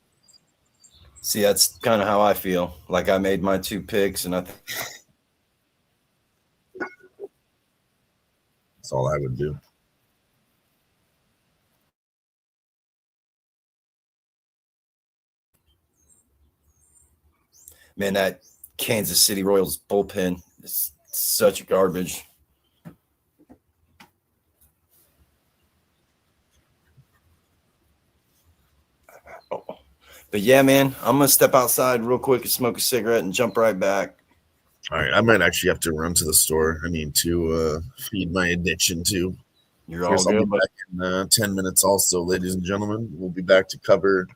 See, that's kind of how I feel. Like I made my 2 picks, and that's all I would do. Man, that Kansas City Royals bullpen is such garbage. But yeah, man, I'm going to step outside real quick and smoke a cigarette and jump right back. All right. I might actually have to run to the store. I need to feed my addiction too. You're all Chris, I'll be good, but back in 10 minutes also, ladies and gentlemen. We'll be back to cover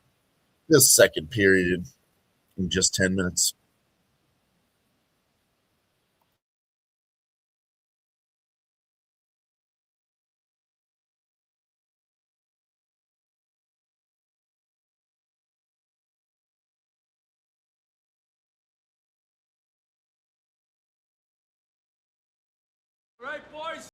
this second period in just 10 minutes. right, boys.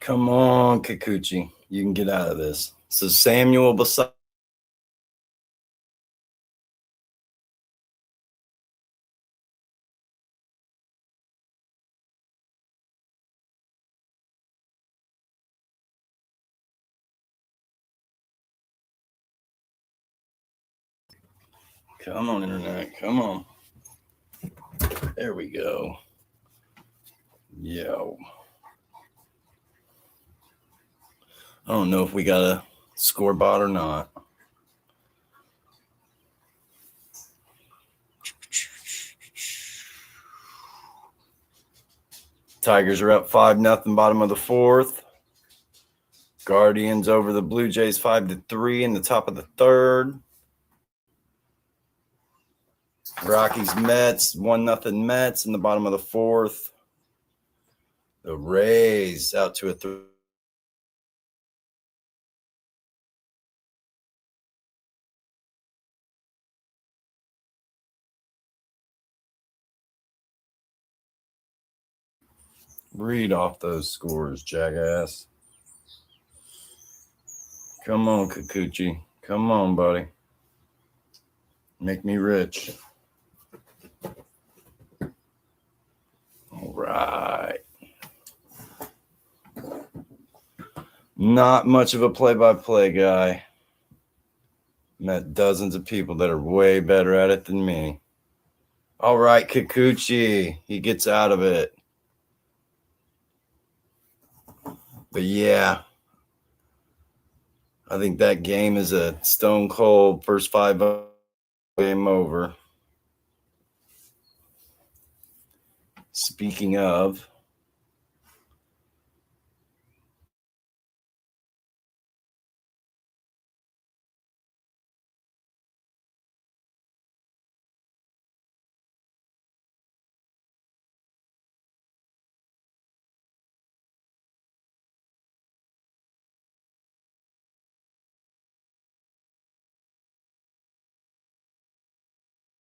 Come on, Kikuchi. You can get out of this. So Samuel beside. Come on, internet. Come on. There we go. Yo. I don't know if we got a scoreboard or not. Tigers are up 5-0, bottom of the fourth. Guardians over the Blue Jays 5-3 in the top of the third. Rockies Mets 1-0 Mets in the bottom of the fourth. The Rays out to a 3. Read off those scores, jackass. Come on, Kikuchi. Come on, buddy. Make me rich. All right. Not much of a play-by-play guy. Met dozens of people that are way better at it than me. All right, Kikuchi. He gets out of it. But yeah, I think that game is a stone cold first 5 game over. Speaking of,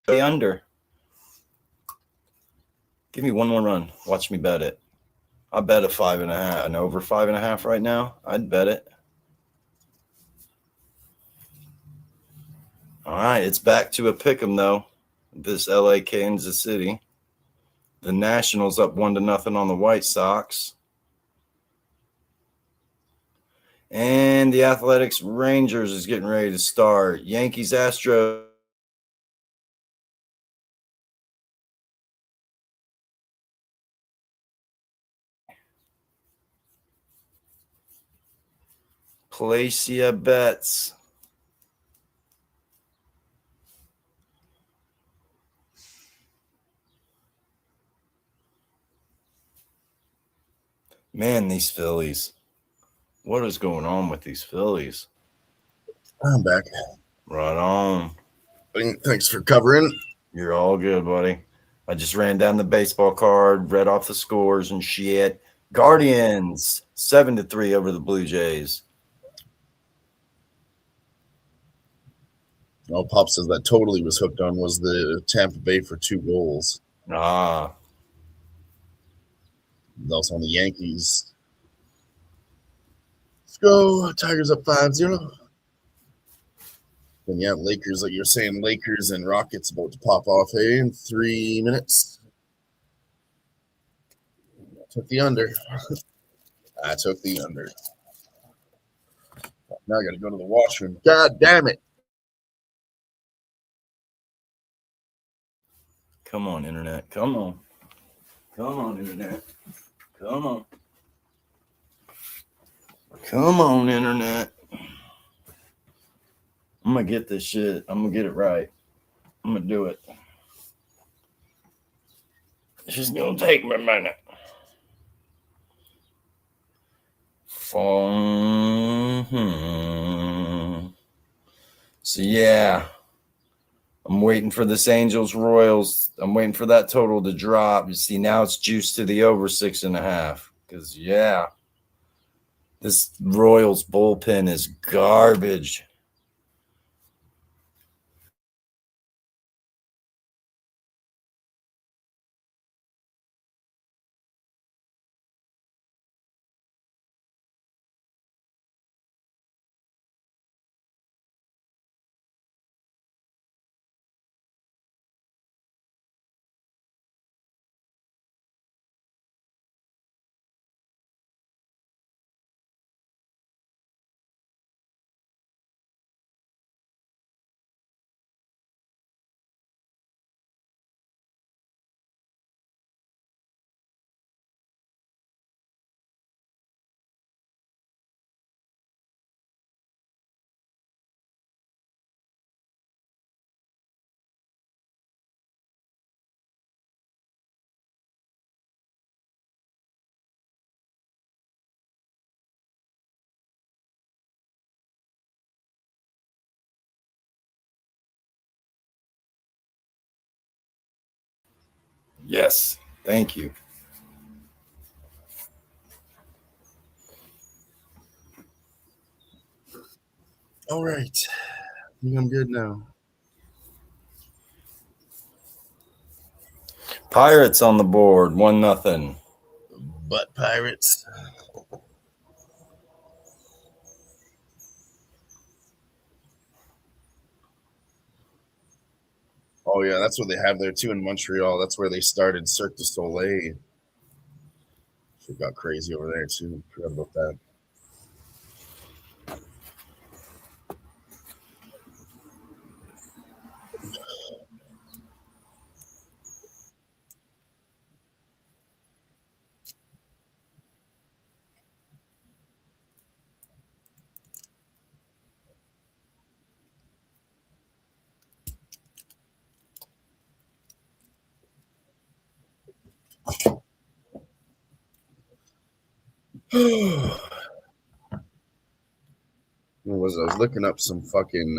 the under. Give me one more run. Watch me bet it. I bet a 5.5, an over 5.5 right now. I'd bet it. All right, it's back to a pick 'em though. This LA Kansas City. The Nationals up 1-0 on the White Sox. And the Athletics Rangers is getting ready to start. Yankees Astros. Place your bets. Man, these Phillies. What is going on with these Phillies? I'm back. Right on. Thanks for covering. You're all good, buddy. I just ran down the baseball card, read off the scores and shit. Guardians 7-3 over the Blue Jays. All Pop says that totally was hooked on was the Tampa Bay for 2 goals. Ah, Also on the Yankees. Let's go. Tigers up 5-0. And yeah, Lakers, like you're saying, Lakers and Rockets about to pop off, in 3 minutes. Took the under. I took the under. Now I got to go to the washroom. God damn it. come on, internet. Come on. Come on, internet. Come on. Come on, internet. I'm going to get this shit. I'm going to get it right. I'm going to do it. It's just going to take me a minute. So, yeah. I'm waiting for this Angels Royals. I'm waiting for that total to drop. You see, now it's juiced to the over 6.5. Because, yeah, this Royals bullpen is garbage. Yes. Thank you. All right. I think I'm good now. Pirates on the board, 1-0. But Pirates. Oh, yeah, that's what they have there, too, in Montreal. That's where they started Cirque du Soleil. It got crazy over there, too. Forgot about that. What was I was looking up some fucking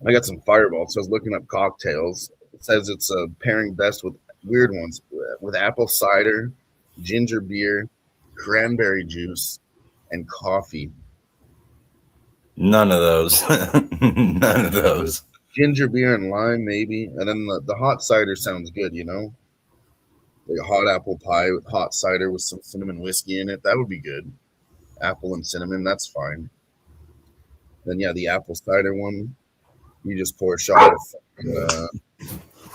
I got some Fireball, so I was looking up cocktails. It says it's pairing best with weird ones with apple cider, ginger beer, cranberry juice, and coffee. None of those. None of those. Ginger beer and lime, maybe, and then the hot cider sounds good. Like a hot apple pie with hot cider with some cinnamon whiskey in it. That would be good. Apple and cinnamon, that's fine. Then yeah, the apple cider one, you just pour a shot of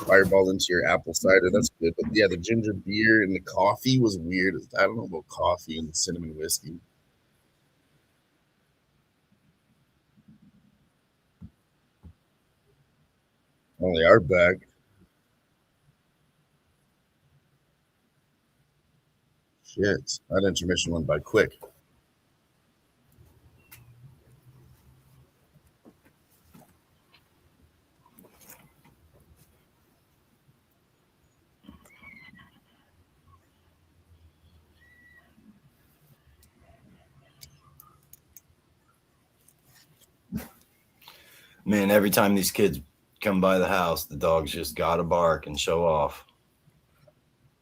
Fireball into your apple cider. That's good. But yeah, the ginger beer and the coffee was weird. I don't know about coffee and the cinnamon whiskey. Oh, they are back. Shit, that intermission went by quick. Man, every time these kids come by the house, the dogs just gotta bark and show off.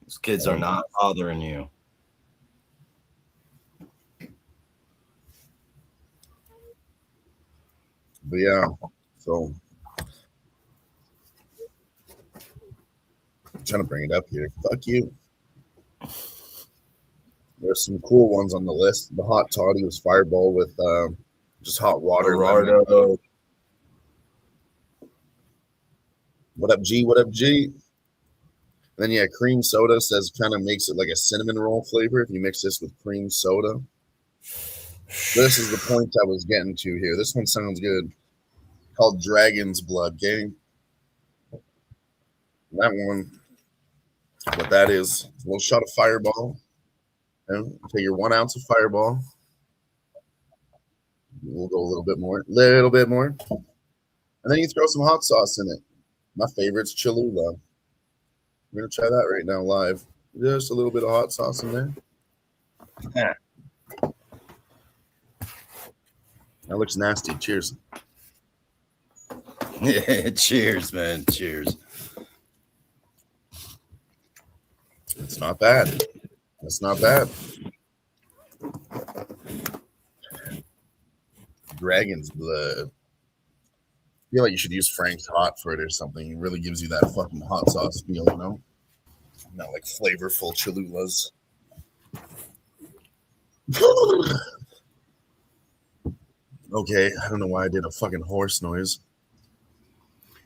These kids are not bothering you. But yeah, so I'm trying to bring it up here. Fuck you. There's some cool ones on the list. The hot toddy was Fireball with just hot water. Gerardo. What up, G? What up, G? And then yeah, cream soda says kind of makes it like a cinnamon roll flavor if you mix this with cream soda. This is the point I was getting to here. This one sounds good. Called Dragon's Blood, gang. That one, what that is, a little shot of Fireball. Take your 1 ounce of Fireball. We'll go a little bit more. And then you throw some hot sauce in it. My favorite's Cholula. We're going to try that right now live. Just a little bit of hot sauce in there. Yeah. That looks nasty. Cheers. Yeah, cheers, man. Cheers. It's not bad. It's not bad. Dragon's Blood. I feel like you should use Frank's Hot for it or something. It really gives you that fucking hot sauce feel, Not like flavorful Cholulas. Okay, I don't know why I did a fucking horse noise.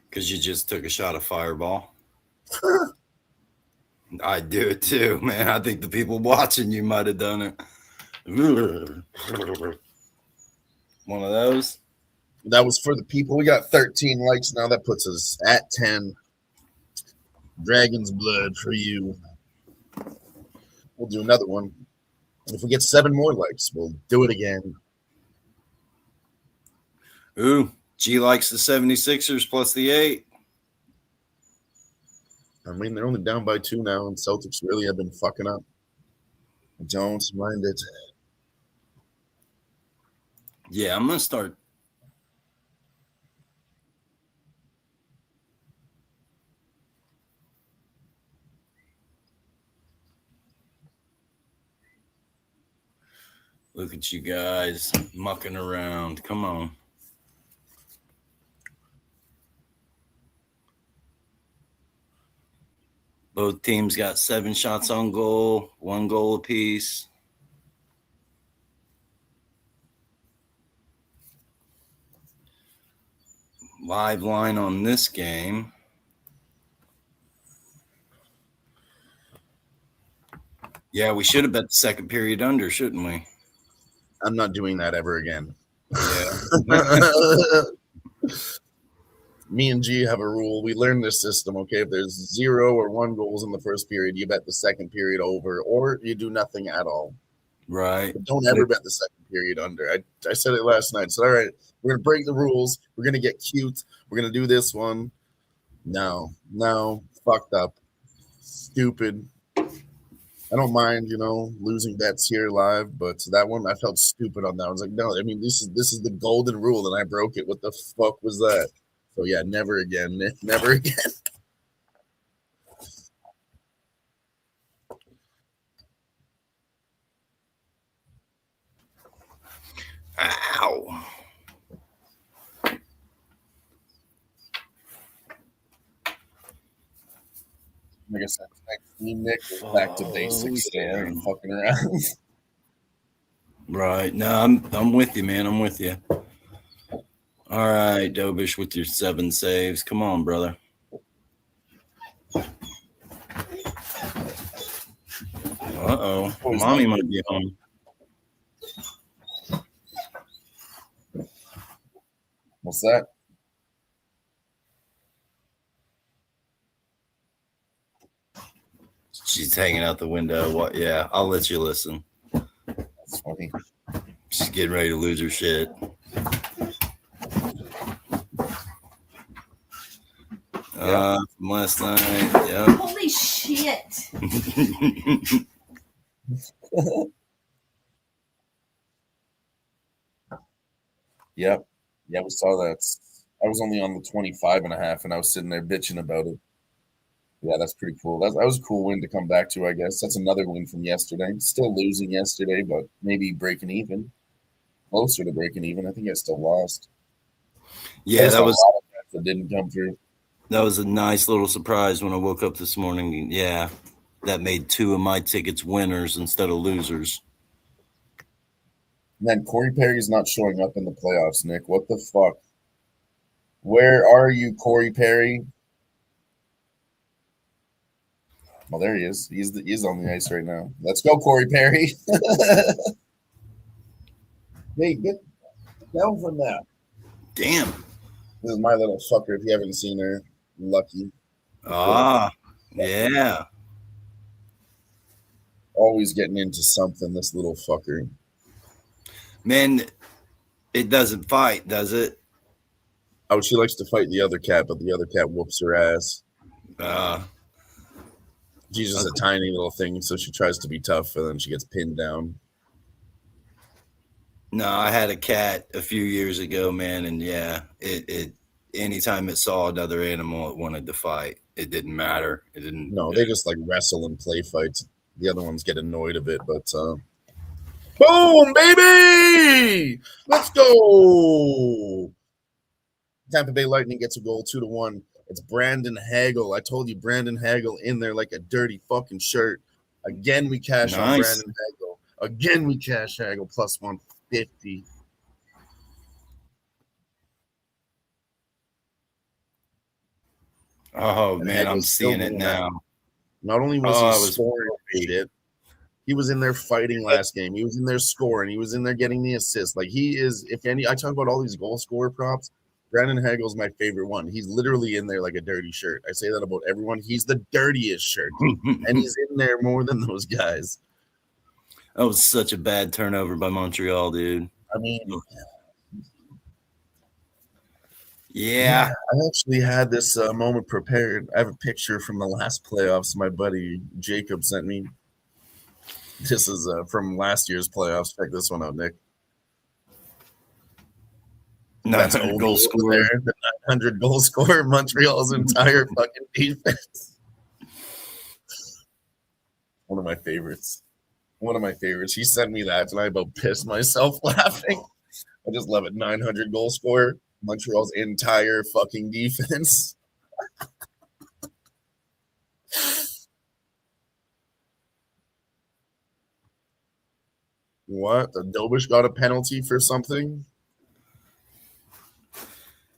Because you just took a shot of Fireball. I do it too, man. I think the people watching you might have done it. One of those. That was for the people. We got 13 likes now. That puts us at 10. Dragon's Blood for you. We'll do another one. If we get 7 more likes, we'll do it again. Ooh, G likes the 76ers plus the 8. I mean, they're only down by 2 now, and Celtics really have been fucking up. Don't mind it. Yeah, I'm going to start. Look at you guys mucking around. Come on. Both teams got 7 shots on goal, 1 goal apiece. Live line on this game. Yeah, we should have bet the second period under, shouldn't we? I'm not doing that ever again. Yeah. Me and G have a rule. We learned this system, okay? If there's 0 or 1 goals in the first period, you bet the second period over, or you do nothing at all. Right. But don't ever bet the second period under. I said it last night. So, all right, we're going to break the rules. We're going to get cute. We're going to do this one. No, fucked up. Stupid. I don't mind, losing bets here live, but that one, I felt stupid on that. I was like, no, I mean, this is the golden rule, and I broke it. What the fuck was that? So, yeah, never again. Never again. Ow. Like I said, Nick is back to basics there and fucking around. Right. No, I'm with you, man. I'm with you. All right, Dobish with your 7 saves. Come on, brother. Uh-oh. Mommy might be home. What's that? She's hanging out the window. What? Yeah, I'll let you listen. That's funny. She's getting ready to lose her shit. From last night. Yeah. Holy shit. Yep. Yeah, we saw that. I was only on the 25.5, and I was sitting there bitching about it. Yeah, that's pretty cool. That was a cool win to come back to, I guess. That's another win from yesterday. Still losing yesterday, but maybe breaking even. Closer to breaking even. I think I still lost. Yeah, that was a lot of that didn't come through. That was a nice little surprise when I woke up this morning. Yeah, that made 2 of my tickets winners instead of losers. And then Corey Perry's not showing up in the playoffs, Nick. What the fuck? Where are you, Corey Perry? Well, there he is. He's on the ice right now. Let's go, Corey Perry. Hey, get down from that. Damn. This is my little fucker. If you haven't seen her, Lucky. Yeah. Always getting into something, this little fucker. Man, it doesn't fight, does it? Oh, she likes to fight the other cat, but the other cat whoops her ass. She's just a tiny little thing, so she tries to be tough, and then she gets pinned down. No, I had a cat a few years ago, man, and yeah, it anytime it saw another animal, it wanted to fight. It didn't matter. It didn't. No, they just like wrestle and play fights. The other ones get annoyed of it, but boom, baby! Let's go! Tampa Bay Lightning gets a goal, 2-1. It's Brandon Hagel. I told you, Brandon Hagel in there like a dirty fucking shirt. Again, we cash on Brandon Hagel. Again, we cash Hagel plus 150. Oh, and man, I'm seeing it now. Not only was he scoring shit, he was in there fighting last game. He was in there scoring. He was in there getting the assist. Like, he is, if any, I talk about all these goal scorer props. Brandon Hagel's my favorite one. He's literally in there like a dirty shirt. I say that about everyone. He's the dirtiest shirt, and he's in there more than those guys. That was such a bad turnover by Montreal, dude. I mean, yeah. I actually had this moment prepared. I have a picture from the last playoffs my buddy Jacob sent me. This is from last year's playoffs. Check this one out, Nick. That's a goal scorer. The 900 goal scorer, Montreal's entire fucking defense. One of my favorites. One of my favorites. He sent me that, and I about pissed myself laughing. I just love it. 900 goal scorer. Montreal's entire fucking defense. What? The Dobish got a penalty for something?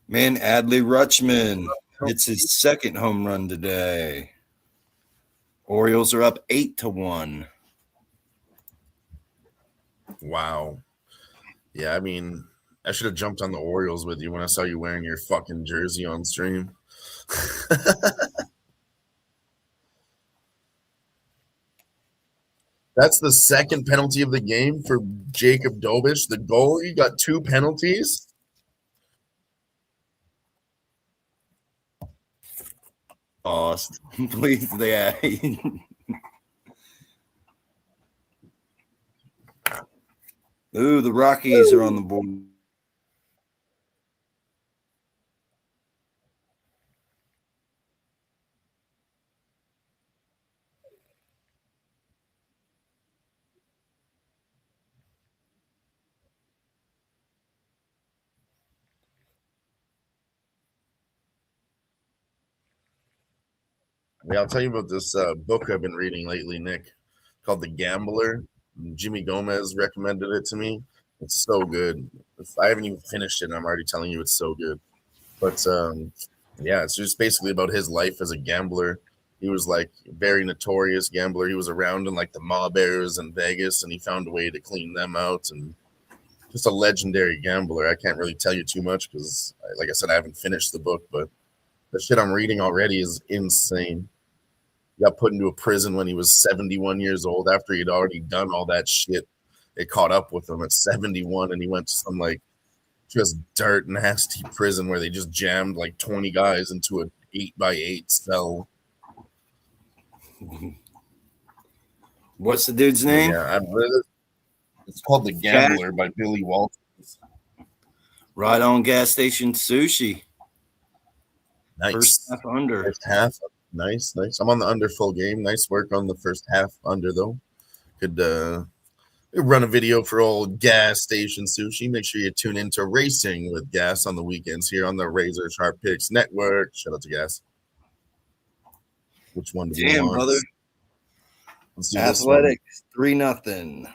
Man, Adley Rutschman. It's his second home run today. Orioles are up 8-1. Wow. Yeah, I mean, I should have jumped on the Orioles with you when I saw you wearing your fucking jersey on stream. That's the second penalty of the game for Jacob Dobish. The goalie got 2 penalties. Lost. Please, yeah. Ooh, the Rockies are on the board. Yeah, I'll tell you about this book I've been reading lately, Nick, called The Gambler. Jimmy Gomez recommended it to me. It's so good. I haven't even finished it, and I'm already telling you it's so good. But yeah, it's just basically about his life as a gambler. He was like a very notorious gambler. He was around in like the mob areas in Vegas, and he found a way to clean them out. And just a legendary gambler. I can't really tell you too much because, like I said, I haven't finished the book, but the shit I'm reading already is insane. He got put into a prison when he was 71 years old after he'd already done all that shit. It caught up with him at 71, and he went to some like just dirt nasty prison where they just jammed like 20 guys into an 8x8 cell. What's the dude's name? Yeah, it's called The Gambler by Billy Walters. Right on Gas Station Sushi. Nice. First half under. First half. Nice. I'm on the under full game. Nice work on the first half under, though. Could run a video for old Gas Station Sushi. Make sure you tune into Racing with Gas on the weekends here on the Razor Sharp Picks Network. Shout out to Gas. Which one do we want? Brother. Let's do Athletics 3-0.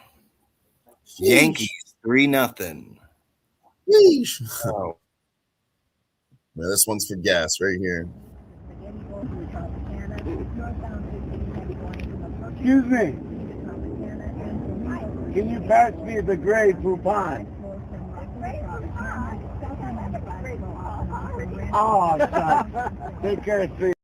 Yankees 3-0. Oh. Yeah, this one's for Gas right here. Excuse me. Can you pass me the gray Poupon? Oh, son. Take care, sweet.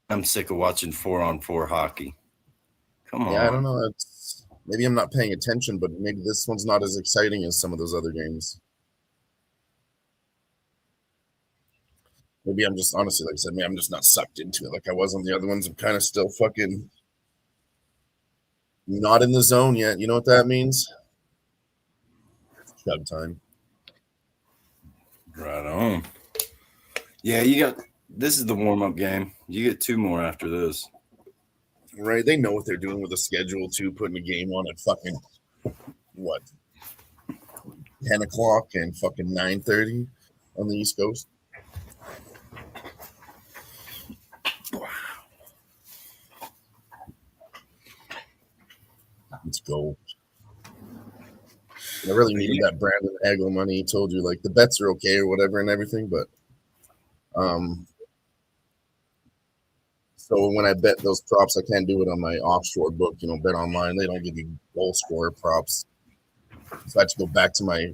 I'm sick of watching 4-on-4 hockey. Come on. Yeah, I don't know. Maybe I'm not paying attention, but maybe this one's not as exciting as some of those other games. Maybe I'm just, honestly, like I said, I'm just not sucked into it like I was on the other ones. I'm kind of still fucking not in the zone yet. You know what that means? Chug time. Right on. Yeah, this is the warm-up game. You get 2 more after this. Right, they know what they're doing with the schedule too, putting a game on at fucking, 10 o'clock and fucking 9:30 on the East Coast. Let's go. I really needed that Brandon Hagel money. He told you like the bets are okay or whatever and everything, but so when I bet those props, I can't do it on my offshore book, Bet online. They don't give you goal scorer props. So I had to go back to my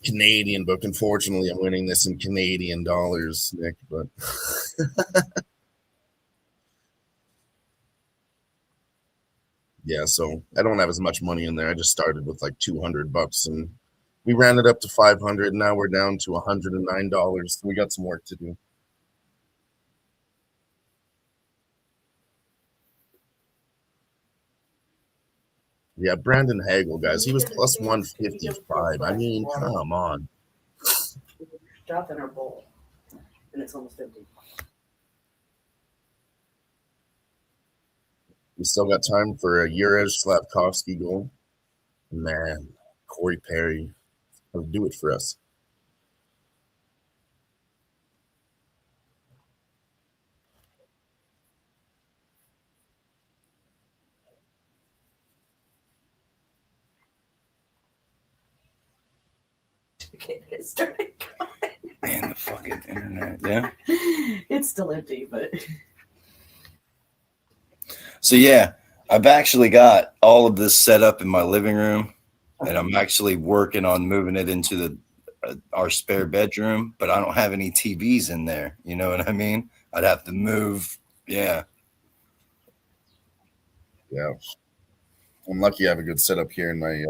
Canadian book. Unfortunately, I'm winning this in Canadian dollars, Nick, but yeah, so I don't have as much money in there. I just started with like $200 and we ran it up to 500. Now we're down to $109. So we got some work to do. Yeah, Brandon Hagel, guys. He was plus 155. I mean, come on. Drop in our bowl, and it's almost empty. We still got time for a Juraj Slafkovsky goal. Man, Corey Perry will do it for us. Okay, it started going. Man, the fucking internet. Yeah. It's still empty, but So yeah, I've actually got all of this set up in my living room, and I'm actually working on moving it into the our spare bedroom, but I don't have any TVs in there. You know what I mean? I'd have to move. Yeah. Yeah. I'm lucky I have a good setup here in my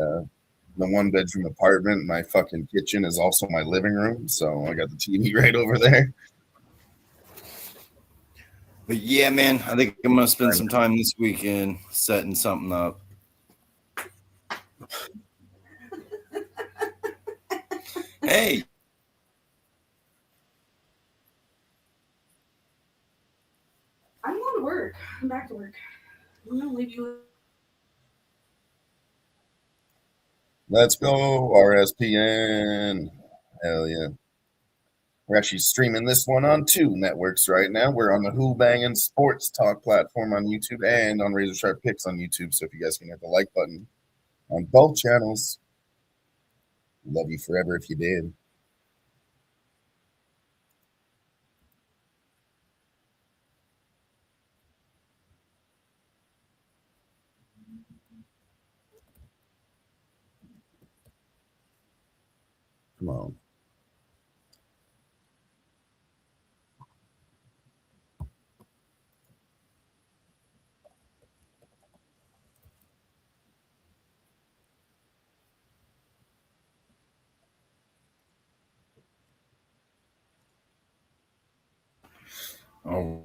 the one bedroom apartment. My fucking kitchen is also my living room, so I got the TV right over there. But yeah, man, I think I'm gonna spend some time this weekend setting something up. Hey, I'm going to work. I'm back to work. I'm gonna leave you. Let's go, RSPN. Hell yeah. We're actually streaming this one on 2 networks right now. We're on the Who-Bangin Sports Talk platform on YouTube and on Razor Sharp Picks on YouTube. So if you guys can hit the like button on both channels, love you forever if you did. Come on. oh,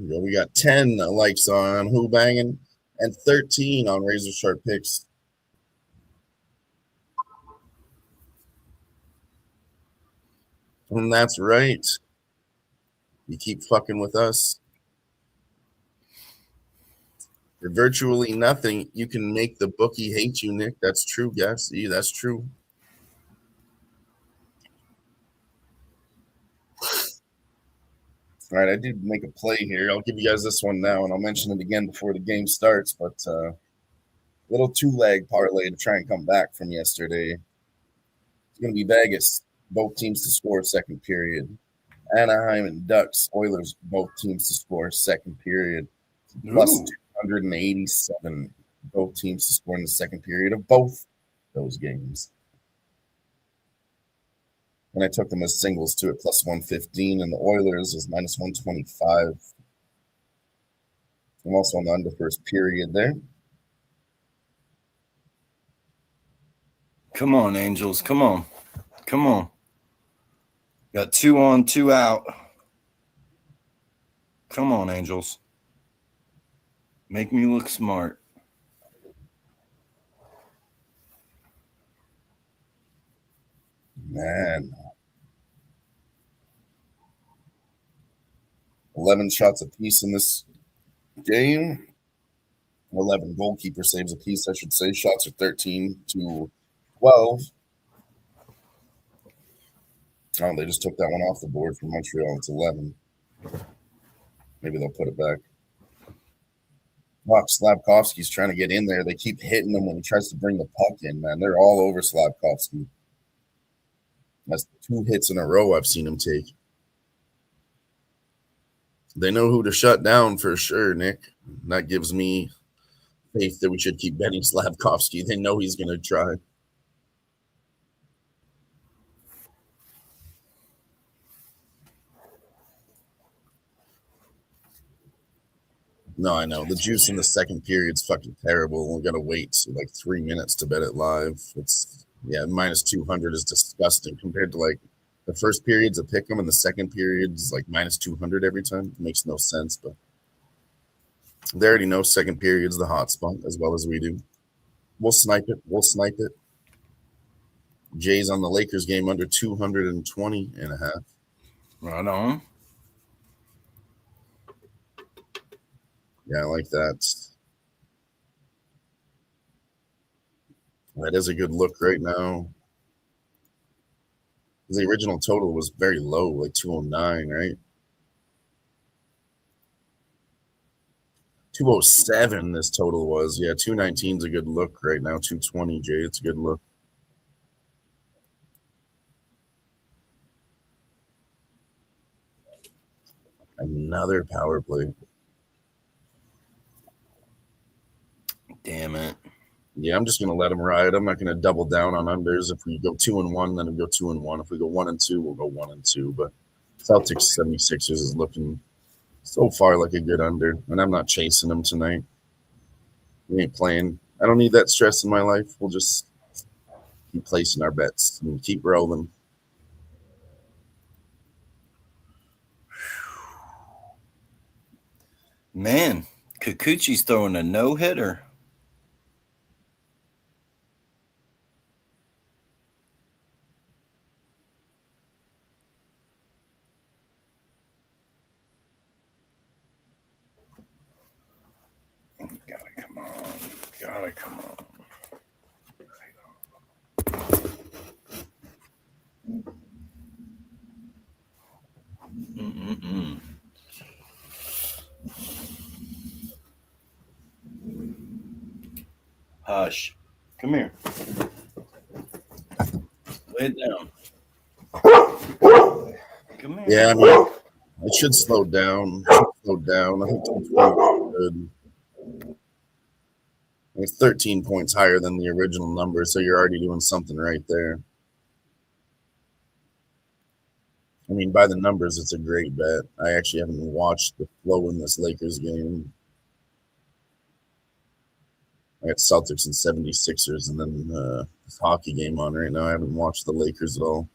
We got 10 likes on Who-Bangin and 13 on Razor Sharp Picks. And that's right. You keep fucking with us. For virtually nothing, you can make the bookie hate you, Nick. That's true, guys. See, that's true. All right, I did make a play here. I'll give you guys this one now, and I'll mention it again before the game starts. But little 2-leg parlay to try and come back from yesterday. It's going to be Vegas, both teams to score second period. Anaheim and Ducks, Oilers, both teams to score second period. Plus 287, both teams to score in the second period of both those games. And I took them as singles too at plus 115, and the Oilers is minus 125. I'm also on the under first period there. come on, Angels. Come on. Come on. Got 2 on, 2 out. Come on, Angels. Make me look smart. Man. 11 shots apiece in this game. 11 goalkeeper saves apiece, I should say. Shots are 13 to 12. Oh, they just took that one off the board from Montreal. It's 11. Maybe they'll put it back. Fuck, Slafkovsky's trying to get in there. They keep hitting him when he tries to bring the puck in, man. They're all over Slafkovsky. That's 2 hits in a row I've seen him take. They know who to shut down for sure, Nick. That gives me faith that we should keep betting Slavkovsky. They know he's going to try. No, I know. The juice in the second period's fucking terrible. We got to wait like 3 minutes to bet it live. It's, yeah, minus 200 is disgusting compared to like the first period's a pick 'em and the second period's like minus 200 every time. It makes no sense, but they already know second period's the hot spot as well as we do. We'll snipe it. We'll snipe it. Jay's on the Lakers game under 220 and a half. Right on. Yeah, I like that. That is a good look right now. The original total was very low, like 209, right? 207 this total was. Yeah, 219 is a good look right now. 220, Jay, it's a good look. Another power play. Damn it. Yeah, I'm just going to let him ride. I'm not going to double down on unders. If we go 2-1, then we'll go 2-1. If we go 1-2, we'll go 1-2. But Celtics 76ers is looking so far like a good under, and I'm not chasing them tonight. We ain't playing. I don't need that stress in my life. We'll just keep placing our bets and keep rolling. Man, Kikuchi's throwing a no-hitter. Gotta come on. Hush. Come here. Lay it down. Come here. Yeah, I mean, it should slow down. I think it's good. It's 13 points higher than the original number, so you're already doing something right there. I mean, by the numbers, it's a great bet. I actually haven't watched the flow in this Lakers game. I got Celtics and 76ers, and then this hockey game on right now. I haven't watched the Lakers at all.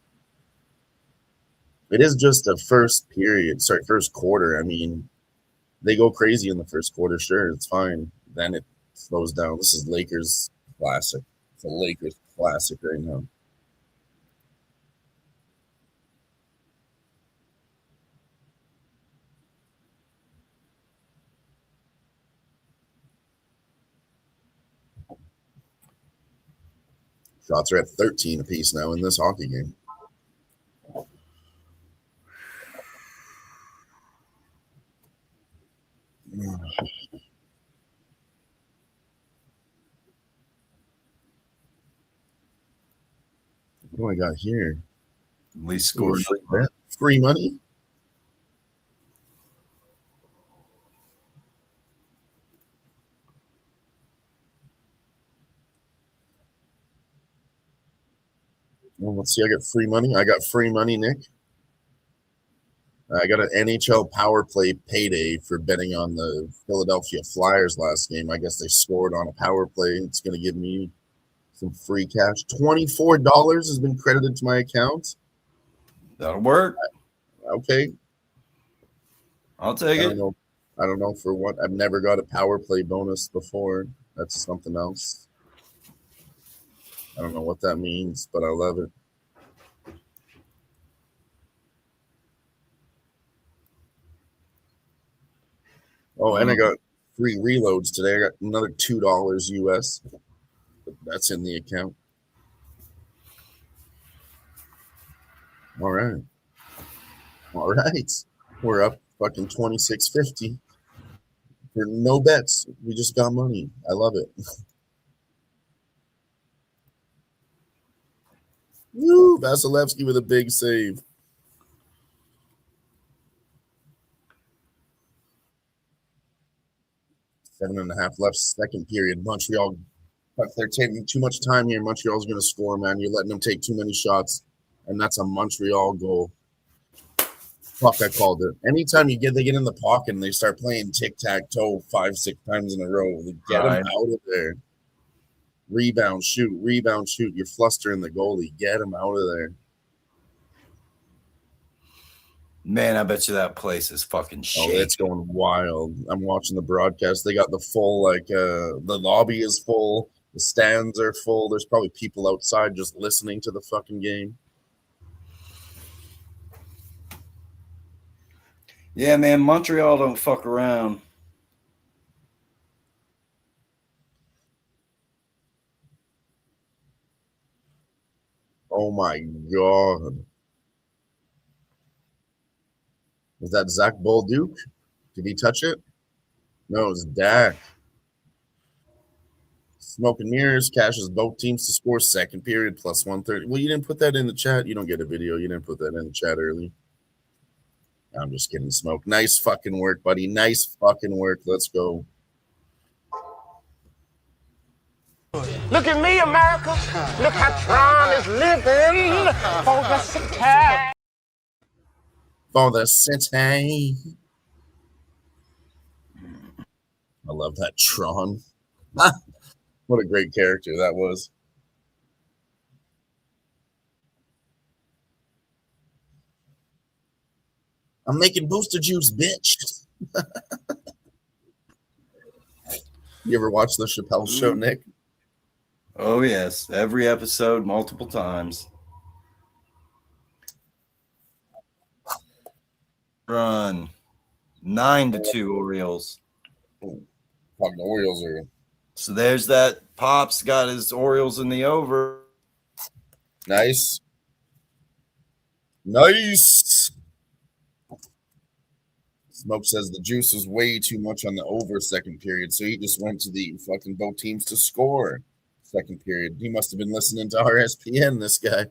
It is just a first quarter. I mean, they go crazy in the first quarter. Sure, it's fine. Then it slows down. This is Lakers classic. It's a Lakers classic right now. Shots are at 13 apiece now in this hockey game. What do I got here? At least scored. Free money? Well, let's see. I got free money. Nick. I got an NHL power play payday for betting on the Philadelphia Flyers last game. I guess they scored on a power play. It's going to give me some free cash. $24 has been credited to my account. That'll work. Okay. I'll take it. I don't know for what. I've never got a power play bonus before. That's something else. I don't know what that means, but I love it. Oh, and I got free reloads today. I got another $2 US. That's in the account. All right. We're up fucking $26.50 for no bets. We just got money. I love it. Woo! Vasilevsky with a big save. 7.5 left, second period. Montreal, they're taking too much time here. Montreal's going to score, man. You're letting them take too many shots, and that's a Montreal goal. Fuck, I called it. Anytime they get in the pocket and they start playing tic-tac-toe 5-6 times in a row, get them out of there. Rebound, shoot. You're flustering the goalie. Get him out of there. Man, I bet you that place is fucking shaking. Oh, it's going wild. I'm watching the broadcast. They got the full, the lobby is full. The stands are full. There's probably people outside just listening to the fucking game. Yeah, man, Montreal don't fuck around. Oh my God. Was that Zach Bolduc? Did he touch it? No, it was Dak. Smoke and mirrors cashes both teams to score second period plus 130. Well, you didn't put that in the chat. You don't get a video. You didn't put that in the chat early. I'm just kidding, Smoke. Nice fucking work, buddy. Nice fucking work. Let's go. Look at me, America. Look how Tron is living for the city. For the city. I love that Tron. What a great character that was. I'm making booster juice, bitch. You ever watch the Chappelle Show, Nick? Oh, yes. Every episode, multiple times. Run. 9-2 Orioles. Oh, fucking Orioles are. So there's that. Pop's got his Orioles in the over. Nice. Nice. Smoke says the juice was way too much on the over second period, so he just went to the fucking both teams to score second period. He must have been listening to RSPN, this guy.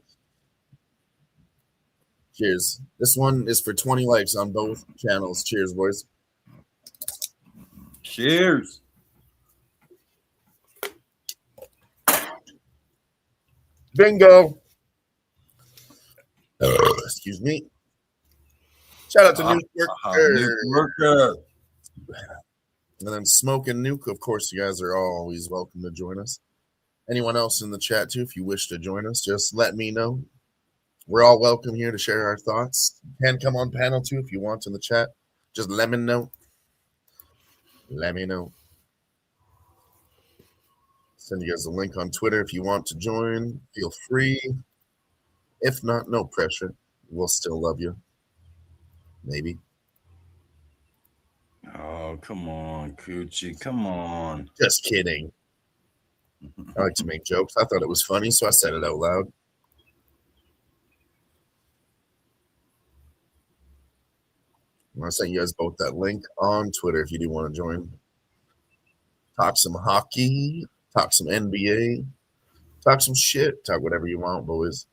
Cheers. This one is for 20 likes on both channels. Cheers, boys. Cheers. Bingo. Excuse me. Shout out to Nuke Worker. And then Smoke and Nuke, of course, you guys are always welcome to join us. Anyone else in the chat, too, if you wish to join us, just let me know. We're all welcome here to share our thoughts. You can come on panel, too, if you want in the chat. Just let me know. Let me know. Send you guys a link on Twitter if you want to join. Feel free. If not, no pressure. We'll still love you. Maybe. Oh, come on, Coochie. Come on. Just kidding. I like to make jokes. I thought it was funny, so I said it out loud. I sent you guys both that link on Twitter if you do want to join. Talk some hockey. Talk some NBA. Talk some shit. Talk whatever you want, boys.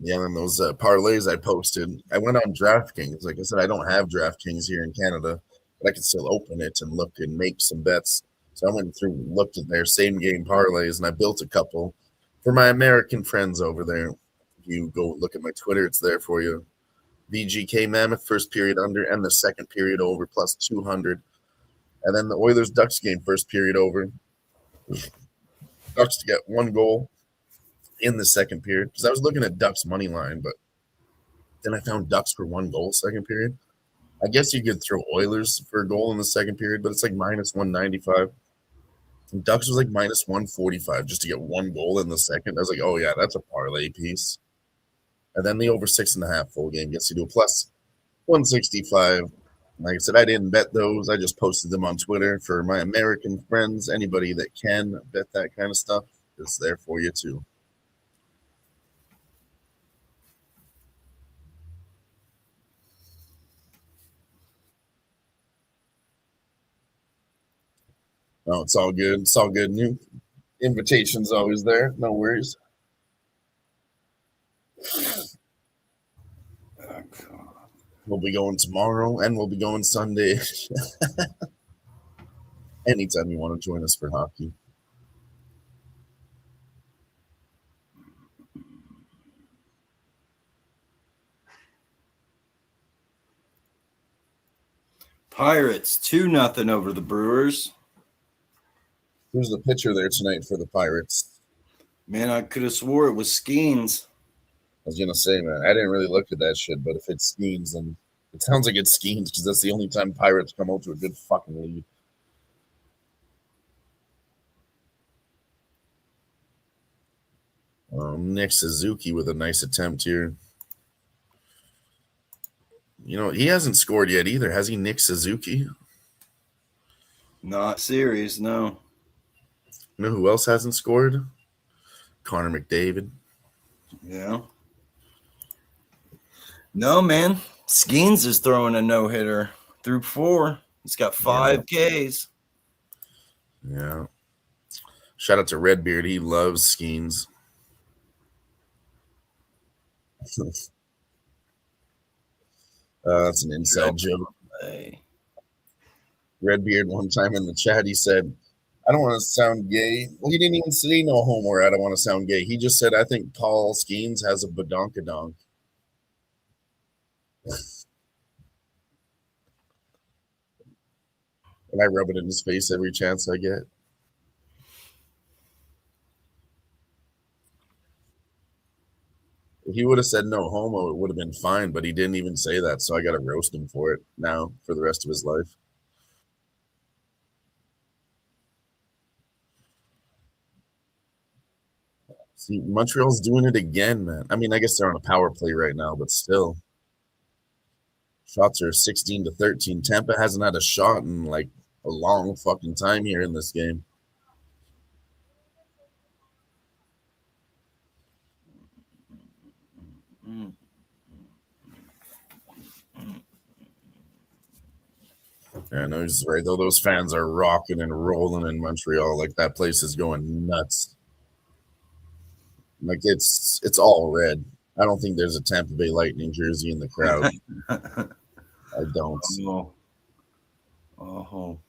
Yeah, and those parlays I posted, I went on DraftKings. Like I said, I don't have DraftKings here in Canada, but I can still open it and look and make some bets. So I went through, looked at their same game parlays, and I built a couple for my American friends over there. If you go look at my Twitter, it's there for you. VGK Mammoth, first period under, and the second period over, plus 200. And then the Oilers-Ducks game, first period over. Ducks to get 1 goal in the second period, because I was looking at Ducks money line, but then I found Ducks for 1 goal second period. I guess you could throw Oilers for a goal in the second period, but it's like minus 195. And Ducks was like minus 145 just to get 1 goal in the second. I was like, oh yeah, that's a parlay piece. And then the over 6.5 full game gets you to a plus 165. Like I said, I didn't bet those. I just posted them on Twitter for my American friends. Anybody that can bet that kind of stuff, it's there for you too. Oh, it's all good. It's all good. New invitation's always there. No worries. We'll be going tomorrow, and we'll be going Sunday. Anytime you want to join us for hockey. Pirates 2-0 over the Brewers. Who's the pitcher there tonight for the Pirates? Man, I could have swore it was Skeens. I was gonna say, man, I didn't really look at that shit, but if it's Skeens, then it sounds like it's Skeens because that's the only time Pirates come out to a good fucking lead. Nick Suzuki with a nice attempt here. You know, he hasn't scored yet either, has he, Nick Suzuki? Not serious, no. You know who else hasn't scored? Connor McDavid. Yeah. No, man. Skeens is throwing a no-hitter through 4. He's got 5 Ks. Yeah. Shout out to Redbeard. He loves Skeens. That's an inside joke. Hey. Redbeard one time in the chat, he said, I don't want to sound gay. Well, he didn't even say no homo or I don't want to sound gay. He just said, I think Paul Skeens has a badonkadonk. And I rub it in his face every chance I get. If he would have said no homo, it would have been fine, but he didn't even say that, so I got to roast him for it now for the rest of his life. See, Montreal's doing it again, man. I mean, I guess they're on a power play right now, but still. Shots are 16-13. Tampa hasn't had a shot in like a long fucking time here in this game. Yeah, no, he's right though. Those fans are rocking and rolling in Montreal. Like that place is going nuts. Like it's all red. I don't think there's a Tampa Bay Lightning jersey in the crowd. I don't. Oh.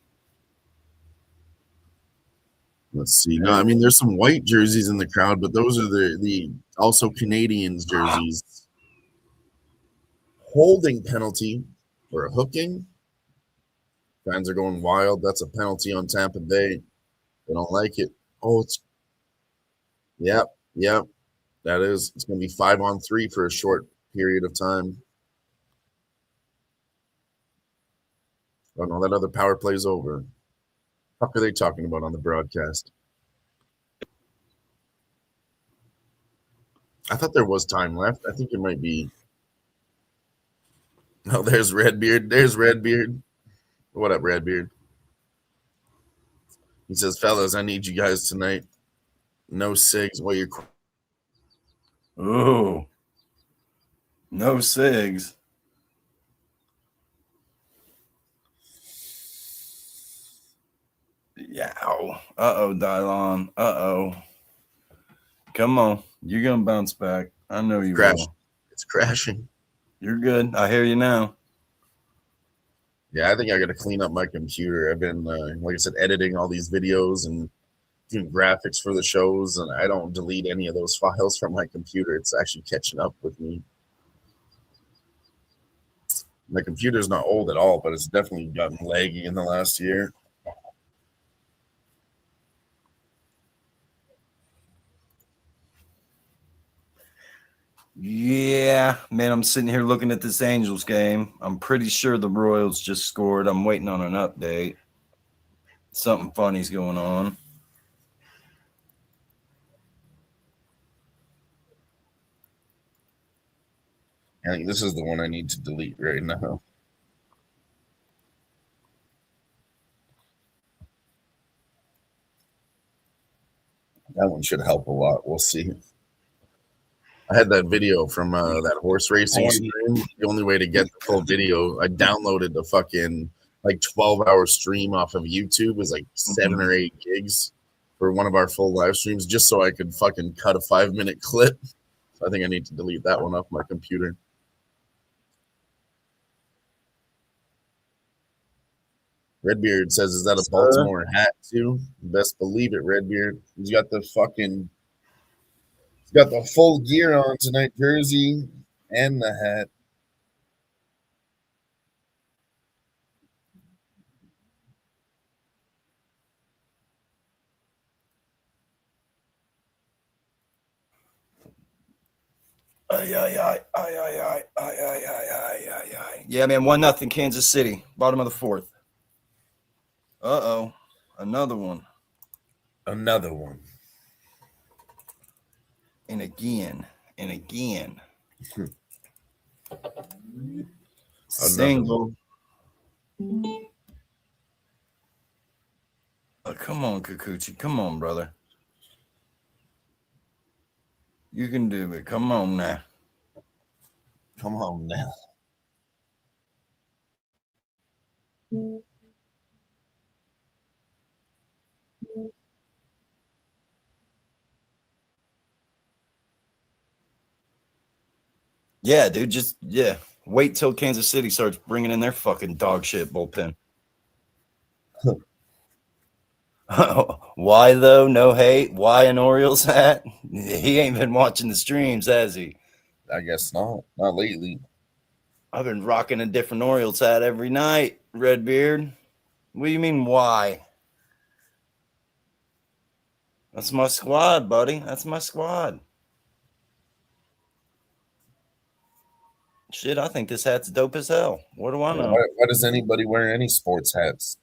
Let's see. No, I mean there's some white jerseys in the crowd, but those are the also Canadiens jerseys. Holding penalty or a hooking. Fans are going wild. That's a penalty on Tampa Bay. They don't like it. Oh, it's yep. That is. It's going to be 5-on-3 for a short period of time. Oh no, that other power play's over. What are they talking about on the broadcast? I thought there was time left. I think it might be. Oh, there's Redbeard. There's Redbeard. What up, Redbeard? He says, fellas, I need you guys tonight. No cigs. Well, you're. Oh. No cigs. Yeah. Uh-oh, Dylon. Uh-oh. Come on. You're going to bounce back. I know you will. It's crashing. You're good. I hear you now. Yeah, I think I got to clean up my computer. I've been, like I said, editing all these videos and doing graphics for the shows, and I don't delete any of those files from my computer. It's actually catching up with me. My computer's not old at all, but it's definitely gotten laggy in the last year. Yeah, man, I'm sitting here looking at this Angels game. I'm pretty sure the Royals just scored. I'm waiting on an update. Something funny's going on. I think this is the one I need to delete right now. That one should help a lot. We'll see. I had that video from that horse racing stream. The only way to get the full video, I downloaded the fucking like 12-hour stream off of YouTube. It was like 7 or 8 gigs for one of our full live streams, just so I could fucking cut a 5-minute clip. So I think I need to delete that one off my computer. Redbeard says, "Is that a Sir? Baltimore hat too?" Best believe it, Redbeard. He's got the full gear on tonight, jersey and the hat. Yeah, man, 1-0 Kansas City, bottom of the fourth. Uh-oh, another one. Another one. And again. Single. Oh, come on, Kikuchi. Come on, brother. You can do it. Come on now. Come on now. Yeah, dude, just wait till Kansas City starts bringing in their fucking dog shit bullpen. Why though? No hate. Why an Orioles hat? He ain't been watching the streams, has he? I guess not. Not lately. I've been rocking a different Orioles hat every night, Redbeard. What do you mean, why? That's my squad, buddy. That's my squad. Shit, I think this hat's dope as hell. What do I know? Why does anybody wear any sports hats?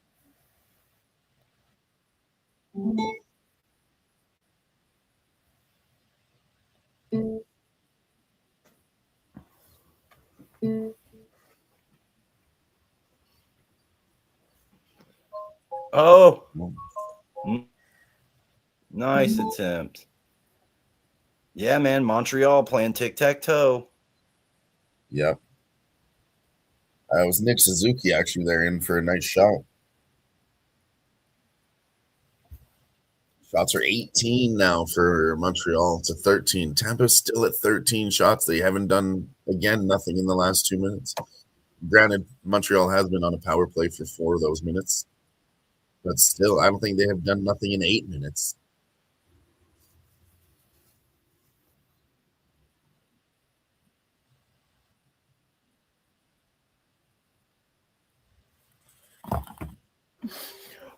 Oh, nice attempt. Yeah, man, Montreal playing tic-tac-toe. Yep. It was Nick Suzuki actually there in for a nice shot. Shots are 18 now for Montreal to 13. Tampa's still at 13 shots. They haven't done, again, nothing in the last 2 minutes. Granted, Montreal has been on a power play for 4 of those minutes. But still, I don't think they have done nothing in 8 minutes.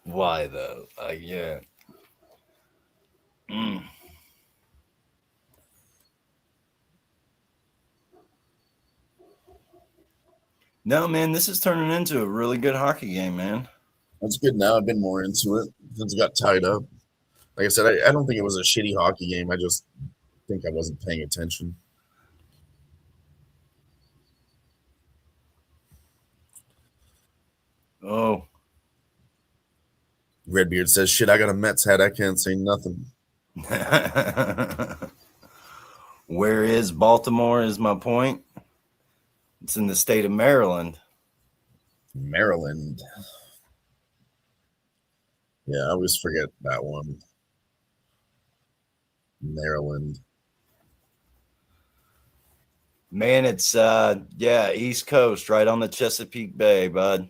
Why though? Yeah. No, man, this is turning into a really good hockey game, man. That's good now. I've been more into it since it got tied up. Like I said, I don't think it was a shitty hockey game. I just think I wasn't paying attention. Oh. Redbeard says, shit, I got a Mets hat. I can't say nothing. Where is Baltimore is my point. It's in the state of Maryland. Maryland. Yeah, I always forget that one. Maryland. Man, it's East Coast, right on the Chesapeake Bay, bud.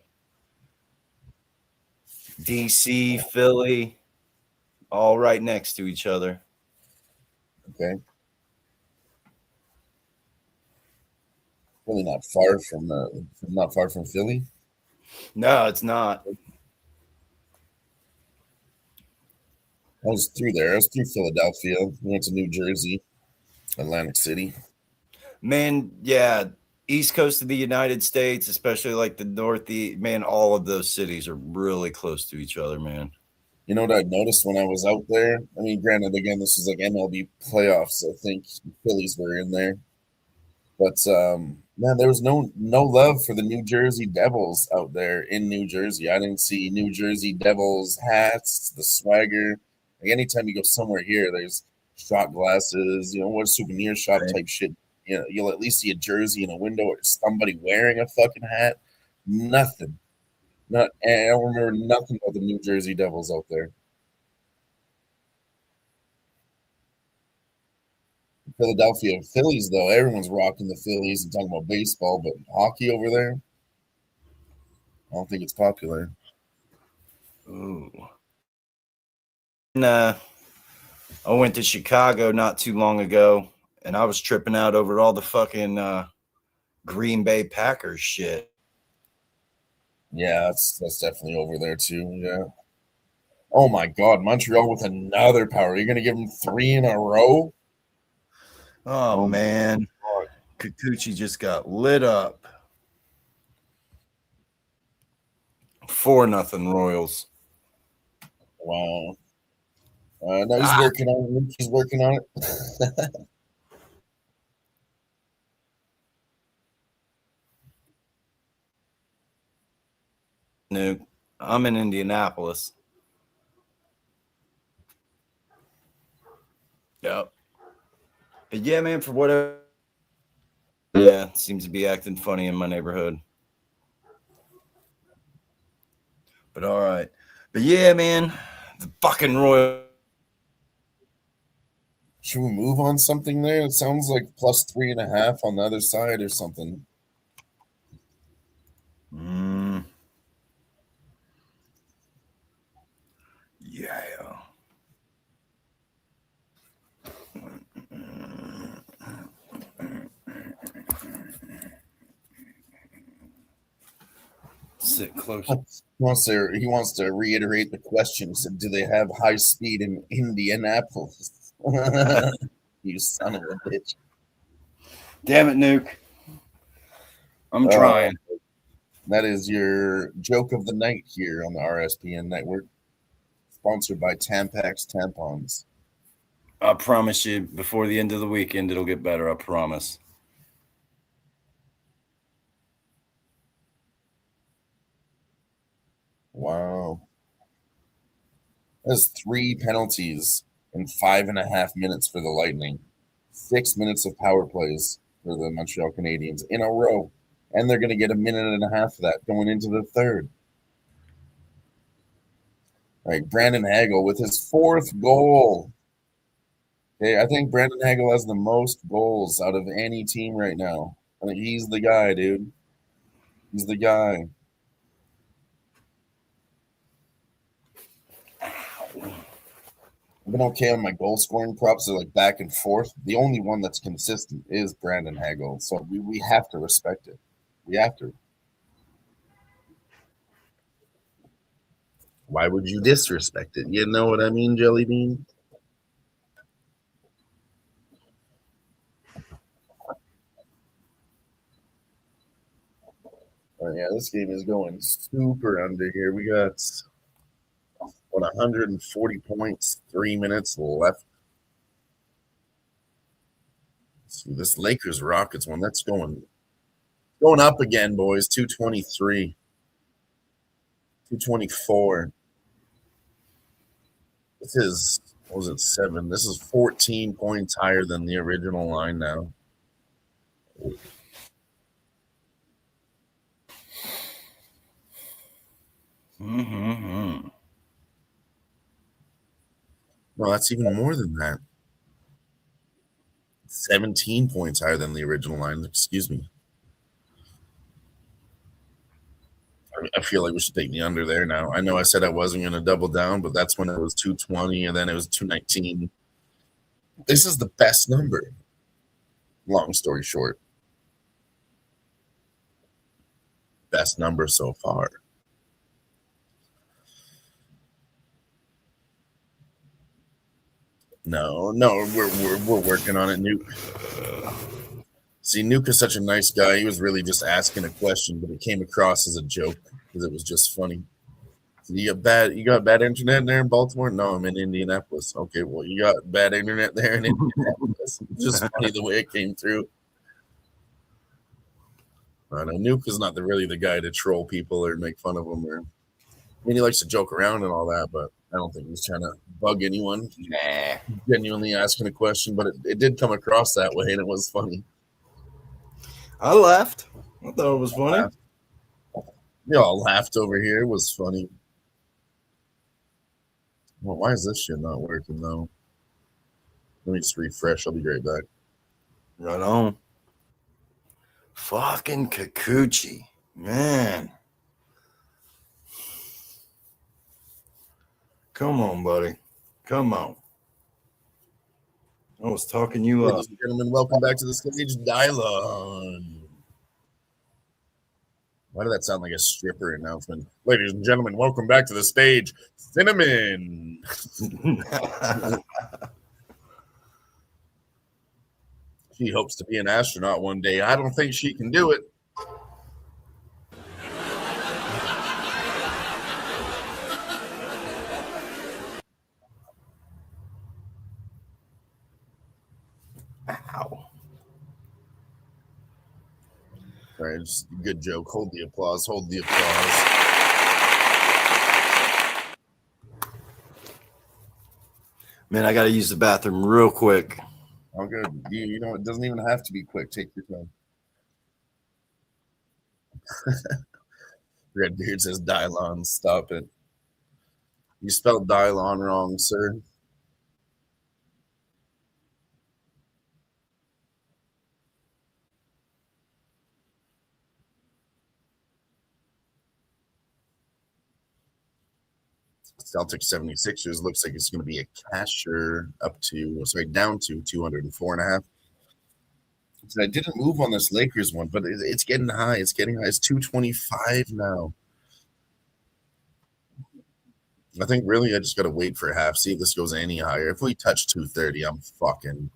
DC, Philly, all right next to each other. Okay. Really not far from Philly. No, it's not. I was through there. I was through Philadelphia. Went to New Jersey, Atlantic City. Man, yeah, East Coast of the United States, especially like the Northeast, man, all of those cities are really close to each other, man. You know what I noticed when I was out there? I mean, granted, again, this is like MLB playoffs. I think the Phillies were in there. But man, there was no love for the New Jersey Devils out there in New Jersey. I didn't see New Jersey Devils hats, the swagger. Like anytime you go somewhere here, there's shot glasses, what souvenir shop type shit. You'll at least see a jersey in a window or somebody wearing a fucking hat. Nothing. I don't remember nothing about the New Jersey Devils out there. Philadelphia Phillies, though, everyone's rocking the Phillies and talking about baseball, but hockey over there, I don't think it's popular. Ooh. And, I went to Chicago not too long ago, and I was tripping out over all the fucking Green Bay Packers shit. Yeah, that's definitely over there too. Yeah. Oh my God, Montreal with another power. You're gonna give them 3 in a row? Oh man, Kikuchi just got lit up. 4-0 Royals. Wow. No, he's working on it. He's working on it. No, I'm in Indianapolis. Yep. But yeah, man, for whatever. Yeah, seems to be acting funny in my neighborhood. But all right. But yeah, man, the fucking Royal. Should we move on something there? It sounds like plus 3.5 on the other side or something. Yeah. Sit close. He wants to reiterate the question. He said, do they have high speed in Indianapolis? You son of a bitch. Damn it, Nuke. I'm trying. That is your joke of the night here on the RSPN network. Sponsored by Tampax Tampons. I promise you, before the end of the weekend, it'll get better. I promise. Wow. That's 3 penalties in 5.5 minutes for the Lightning. 6 minutes of power plays for the Montreal Canadiens in a row. And they're going to get 1.5 minutes of that going into the third. All right, Brandon Hagel with his 4th goal. Okay, I think Brandon Hagel has the most goals out of any team right now. I think he's the guy, dude. He's the guy. I've been okay on my goal scoring props. They're like back and forth. The only one that's consistent is Brandon Hagel. So we have to respect it. We have to. Why would you disrespect it? You know what I mean, Jelly Bean? Oh, yeah, this game is going super under here. We got 140 points, 3 minutes left. See, this Lakers Rockets one, that's going up again, boys. 223, 224. This is, what was it, 7? This is 14 points higher than the original line now. Mm-hmm. No, that's even more than that. 17 points higher than the original line. Excuse me. I feel like we should take the under there now. I know I said I wasn't going to double down, but that's when it was 220 and then it was 219. This is the best number. Long story short. Best number so far. No, we're working on it, Nuke. See, Nuke is such a nice guy. He was really just asking a question, but it came across as a joke because it was just funny. You got bad internet there in Baltimore? No, I'm in Indianapolis. Okay, well, you got bad internet there in Indianapolis. It's just funny the way it came through. I know Nuke is not really the guy to troll people or make fun of them. I mean, he likes to joke around and all that, but I don't think he's trying to bug anyone. Nah. Genuinely asking a question, but it did come across that way, and it was funny. I laughed. I thought it was funny. We all laughed over here. It was funny. Well, why is this shit not working, though? Let me just refresh. I'll be right back. Right on. Fucking Kikuchi. Man. Come on, buddy. Come on. I was talking you up. Ladies and gentlemen, welcome back to the stage, Dylon. Why did that sound like a stripper announcement? Ladies and gentlemen, welcome back to the stage, Cinnamon. She hopes to be an astronaut one day. I don't think she can do it. Ow. All right, just a good joke. Hold the applause. Hold the applause. Man, I got to use the bathroom real quick. Oh, good. You know, it doesn't even have to be quick. Take your time. Redbeard says Dylon. Stop it. You spelled Dylon wrong, sir. Celtics 76ers looks like it's going to be a casher down to 204.5. So I didn't move on this Lakers one, but it's getting high. It's getting high. It's 225 now. I think really I just got to wait for half. See if this goes any higher. If we touch 230, I'm fucking.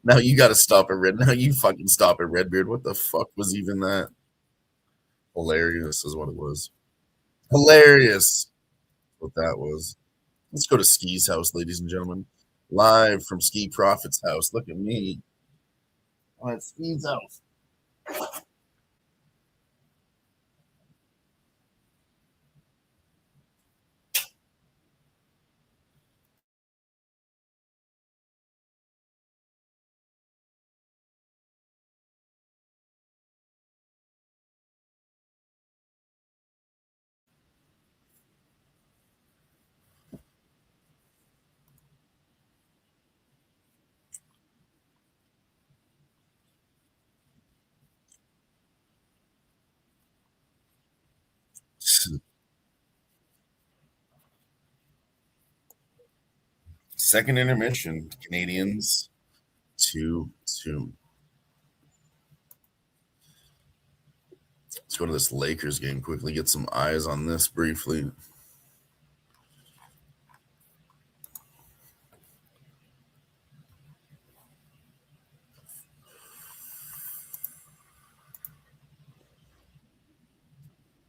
Now you got to stop it, Red. Now you fucking stop it, Redbeard. What the fuck was even that? Hilarious is what it was. Hilarious. What that was. Let's go to Ski's house, ladies and gentlemen. Live from Ski Profit's house. Look at me. I'm at Ski's house. Second intermission. Canadiens 2-2. Let's go to this Lakers game quickly. Get some eyes on this briefly.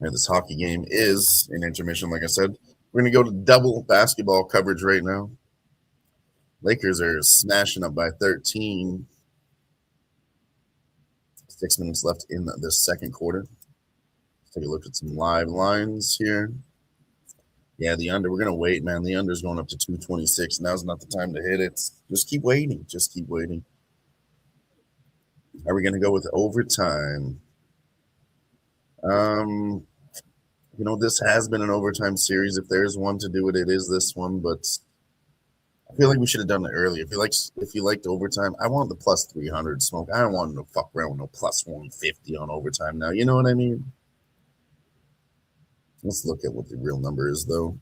And this hockey game is an intermission, like I said. We're going to go to double basketball coverage right now. Lakers are smashing up by 13. 6 minutes left in the second quarter. Let's take a look at some live lines here. Yeah, the under. We're going to wait, man. The under's going up to 226. Now's not the time to hit it. Just keep waiting. Just keep waiting. Are we going to go with overtime? You know, this has been an overtime series. If there's one to do it, it is this one. But I feel like we should have done it earlier. If you liked overtime, I want the plus 300 smoke. I don't want no fuck around with no plus 150 on overtime now. You know what I mean? Let's look at what the real number is, though.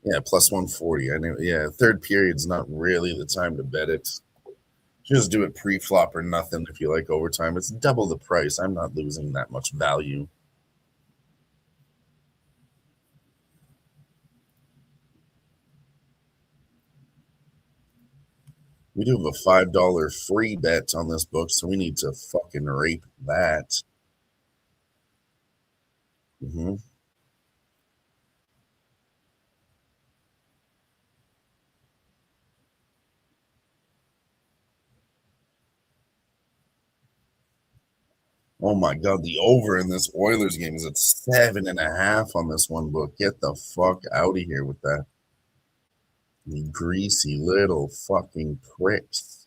Yeah, plus 140. I know. Yeah, third period's not really the time to bet it. Just do it pre-flop or nothing if you like overtime. It's double the price. I'm not losing that much value. We do have a $5 free bet on this book, so we need to fucking rape that. Oh my god, the over in this Oilers game is at 7.5 on this one book. Get the fuck out of here with that. You greasy little fucking pricks.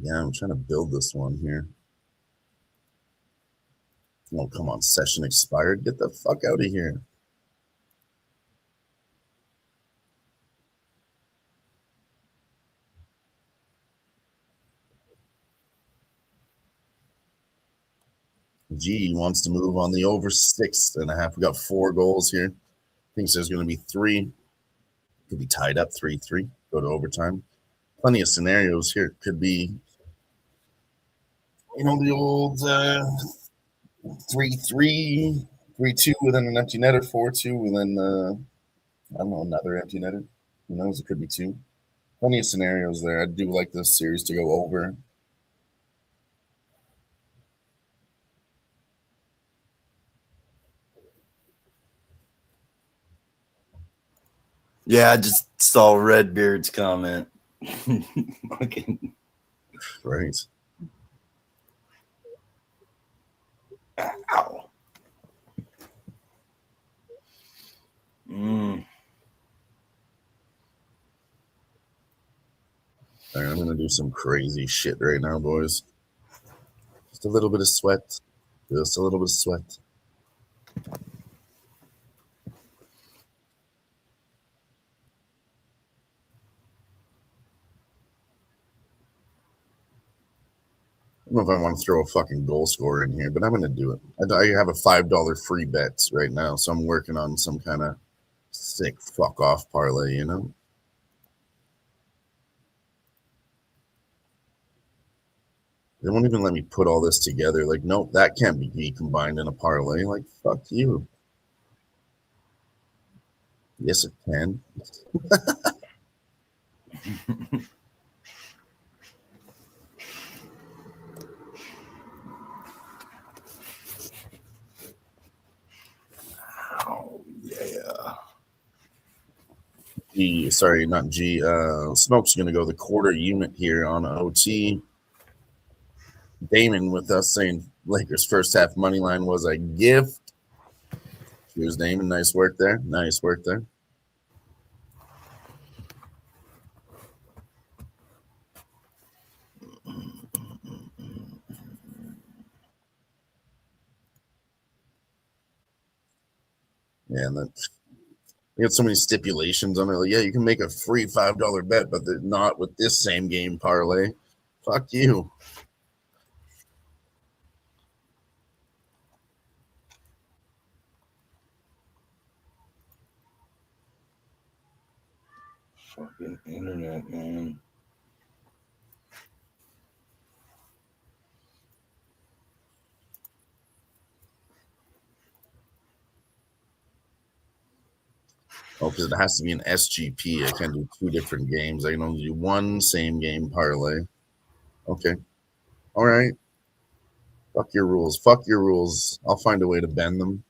Yeah, I'm trying to build this one here. Oh, come on. Session expired. Get the fuck out of here. G wants to move on the over 6.5. We got 4 goals here. Thinks there's going to be 3. Could be tied up 3-3. Go to overtime. Plenty of scenarios here. Could be, the old 3-3, 3-2 within an empty netter, 4-2 within, I don't know, another empty netter. Who knows? It could be 2. Plenty of scenarios there. I do like this series to go over. Yeah, I just saw Redbeard's comment. Fucking Right. ow. All right, I'm going to do some crazy shit right now, boys. Just a little bit of sweat. Just a little bit of sweat. I don't know if I want to throw a fucking goal scorer in here, but I'm going to do it. I have a $5 free bets right now, so I'm working on some kind of sick fuck off parlay, They won't even let me put all this together. Like, nope, that can't be combined in a parlay. Like, fuck you. Yes, it can. Oh, yeah. G, sorry, not G. Smoke's going to go the quarter unit here on OT. Damon with us saying Lakers first half money line was a gift. Cheers, Damon. Nice work there. Nice work there. Yeah, and that's, you got so many stipulations on it. Like, yeah, you can make a free $5 bet, but they're not with this same game parlay. Fuck you. Fucking internet, man. Oh, because it has to be an SGP. I can't do 2 different games. I can only do 1 same game parlay. Okay. All right. Fuck your rules. Fuck your rules. I'll find a way to bend them.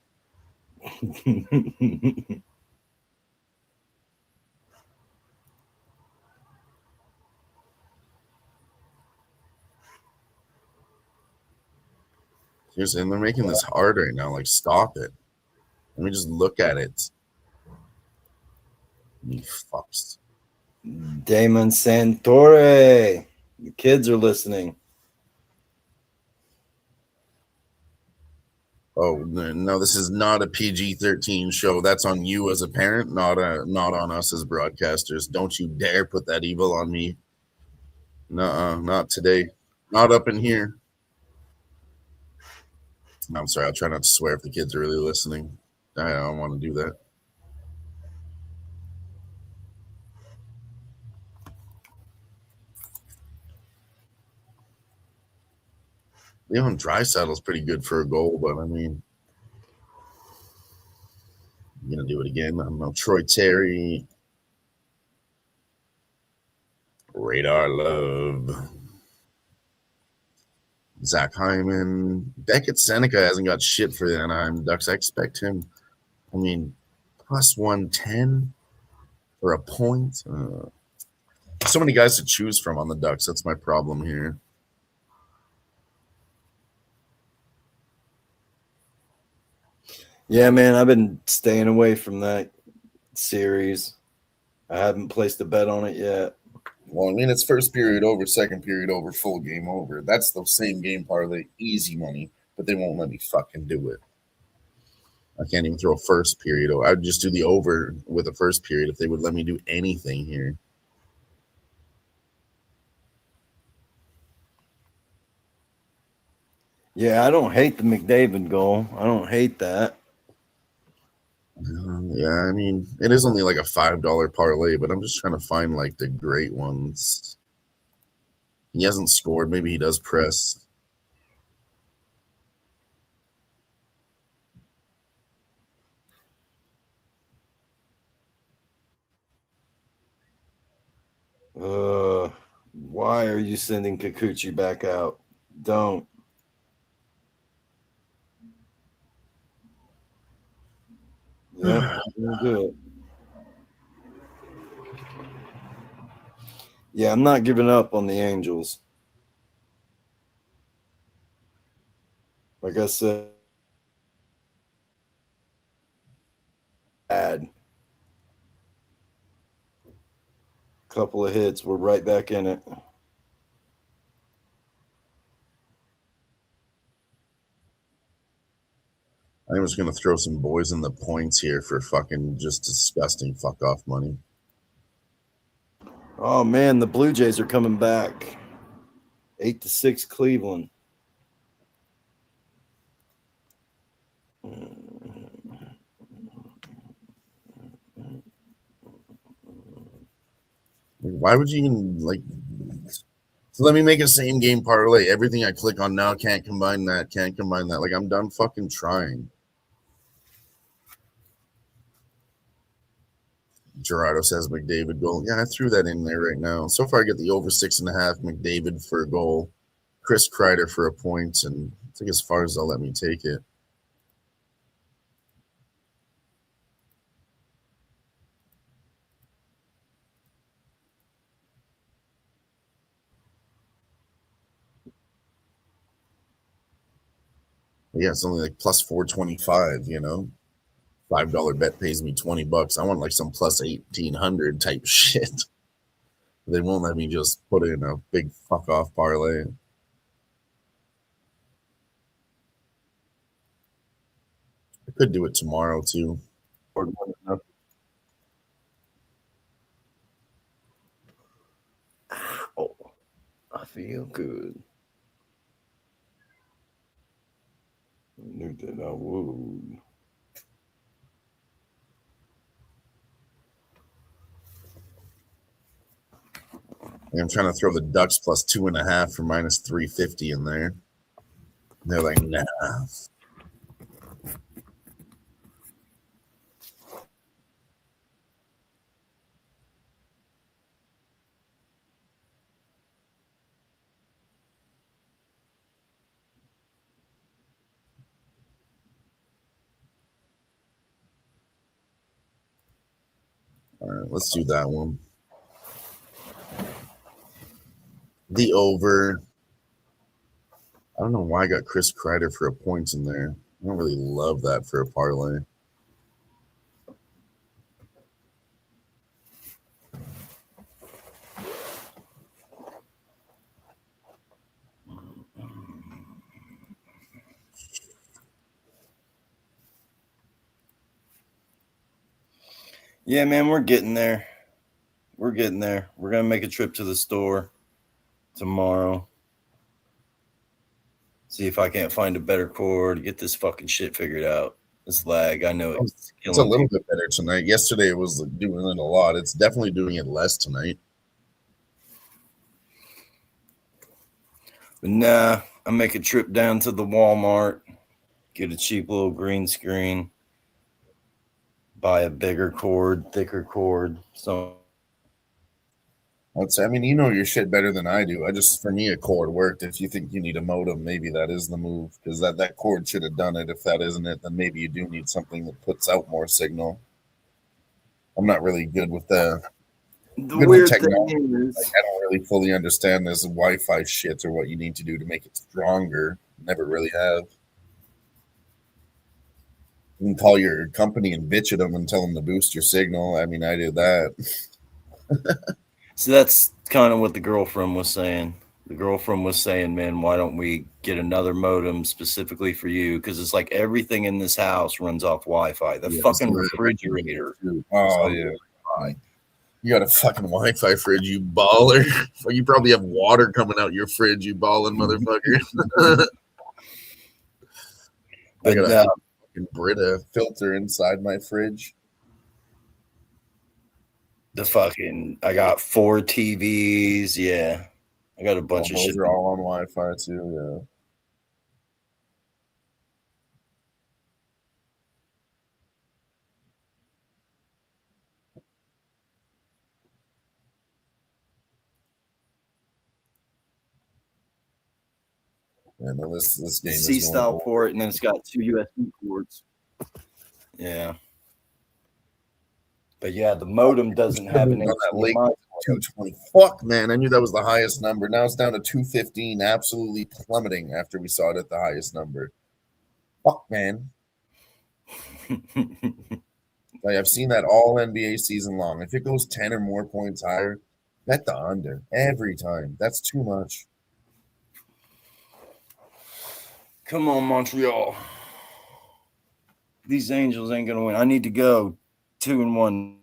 Seriously, and they're making this hard right now. Like, stop it. Let me just look at it. You fucks. Damon Santore. The kids are listening. Oh no, this is not a PG-13 show. That's on you as a parent, not on us as broadcasters. Don't you dare put that evil on me. Nuh-uh, not today. Not up in here. I'm sorry, I'll try not to swear if the kids are really listening. I don't want to do that. Leon Draisaitl's pretty good for a goal, but I mean, I'm gonna do it again. I don't know. Troy Terry, Radar Love, Zach Hyman, Beckett Seneca hasn't got shit for the Anaheim Ducks. I expect him. I mean, plus 110 for a point. So many guys to choose from on the Ducks. That's my problem here. Yeah, man, I've been staying away from that series. I haven't placed a bet on it yet. Well, I mean, it's first period over, second period over, full game over. That's the same game parlay, easy money, but they won't let me fucking do it. I can't even throw a first period. I would just do the over with a first period if they would let me do anything here. Yeah, I don't hate the McDavid goal. I don't hate that. Yeah, I mean, it is only like a $5 parlay, but I'm just trying to find like the great ones. He hasn't scored. Maybe he does press. Why are you sending Kikuchi back out? Don't. Yeah, we'll do it. Yeah, I'm not giving up on the Angels. Like I said, bad. Couple of hits, we're right back in it. I'm just going to throw some boys in the points here for fucking just disgusting fuck off money. Oh, man, the Blue Jays are coming back. 8-6 Cleveland. Why would you even like? So let me make a same game parlay. Everything I click on now can't combine that. Can't combine that. Like I'm done fucking trying. Gerardo says McDavid goal. Yeah, I threw that in there right now. So far, I get the over 6.5. McDavid for a goal. Chris Kreider for a point, and I think as far as they'll let me take it. Yeah, it's only like plus 425, you know. $5 bet pays me $20. I want like some plus 1,800 type shit. They won't let me just put in a big fuck off parlay. I could do it tomorrow too. Oh, I feel good. I knew that I would. I'm trying to throw the Ducks plus 2.5 for minus 350 in there. And they're like, nah. All right, let's do that one. The over. I don't know why I got Chris Kreider for a point in there. I don't really love that for a parlay. Yeah, man, we're getting there. We're getting there. We're going to make a trip to the store tomorrow. See if I can't find a better cord. Get this fucking shit figured out. This lag, I know it's killing It's a little people. bit better tonight. Yesterday it was doing it a lot. It's definitely doing it less tonight. But nah, I make a trip down to the Walmart, get a cheap little green screen, buy a bigger cord, thicker cord. So I'd say, I mean, you know your shit better than I do. For me, a cord worked. If you think you need a modem, maybe that is the move because that cord should have done it. If that isn't it, then maybe you do need something that puts out more signal. I'm not really good with the good weird with thing technology. is, Like, I don't really fully understand this Wi-Fi shit or what you need to do to make it stronger. Never really have. You can call your company and bitch at them and tell them to boost your signal. I mean, I did that. so that's kind of what the girlfriend was saying. The girlfriend was saying, man, why don't we get another modem specifically for you? Because it's like everything in this house runs off Wi-Fi. The fucking refrigerator. Oh, yeah. You got a fucking Wi-Fi fridge, you baller. You probably have water coming out your fridge, you balling motherfucker. I got a fucking Brita filter inside my fridge. I got 4 TVs. Yeah. I got a bunch of those shit. Those are all on Wi-Fi too, yeah. Yeah, no, this game is C-style port, and then it's got 2 USB ports. Yeah. But yeah, the modem doesn't have an HDMI. 220. Fuck, man. I knew that was the highest number. Now it's down to 215, absolutely plummeting after we saw it at the highest number. Fuck, man. Like, I've seen that all NBA season long. If it goes 10 or more points higher, bet the under every time. That's too much. Come on, Montreal. These Angels ain't gonna win. I need to go 2-1.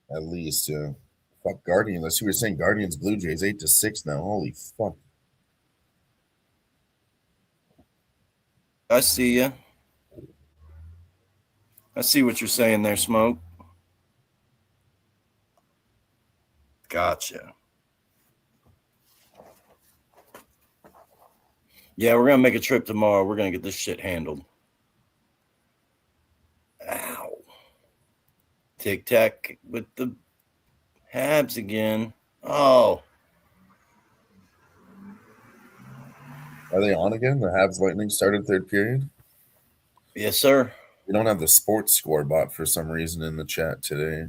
At least, yeah. Fuck Guardians. I see we were saying Guardians Blue Jays 8-6 now. Holy fuck. I see ya. I see what you're saying there, Smoke. Gotcha. Yeah, we're going to make a trip tomorrow. We're going to get this shit handled. Ow. Tic-tac with the Habs again. Oh. Are they on again? The Habs Lightning started third period? Yes, sir. We don't have the sports score bot for some reason in the chat today.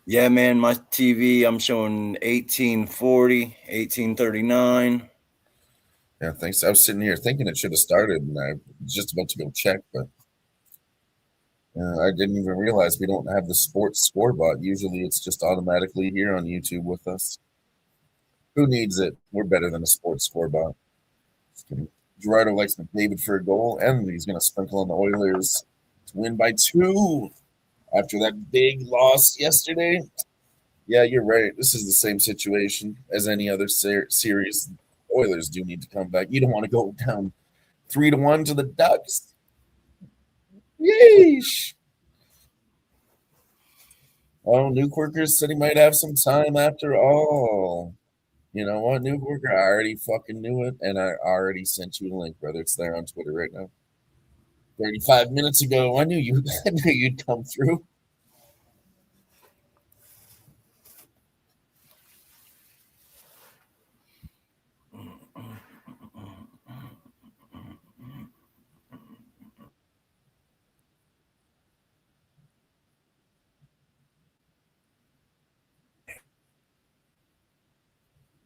Yeah, man, my TV, I'm showing 1840, 1839. Yeah, thanks. I was sitting here thinking it should have started, and I was just about to go check, but I didn't even realize we don't have the sports score bot. Usually it's just automatically here on YouTube with us. Who needs it? We're better than a sports score bot. Gerardo likes McDavid for a goal, and he's going to sprinkle on the Oilers to win by 2 after that big loss yesterday. Yeah, you're right. This is the same situation as any other series. Oilers do need to come back. You don't want to go down 3-1 to the Ducks. Yeesh. Oh, Newkirker said he might have some time after all. You know what, Newkirker? I already fucking knew it, and I already sent you a link, brother. It's there on Twitter right now. 35 minutes ago, I knew you'd come through.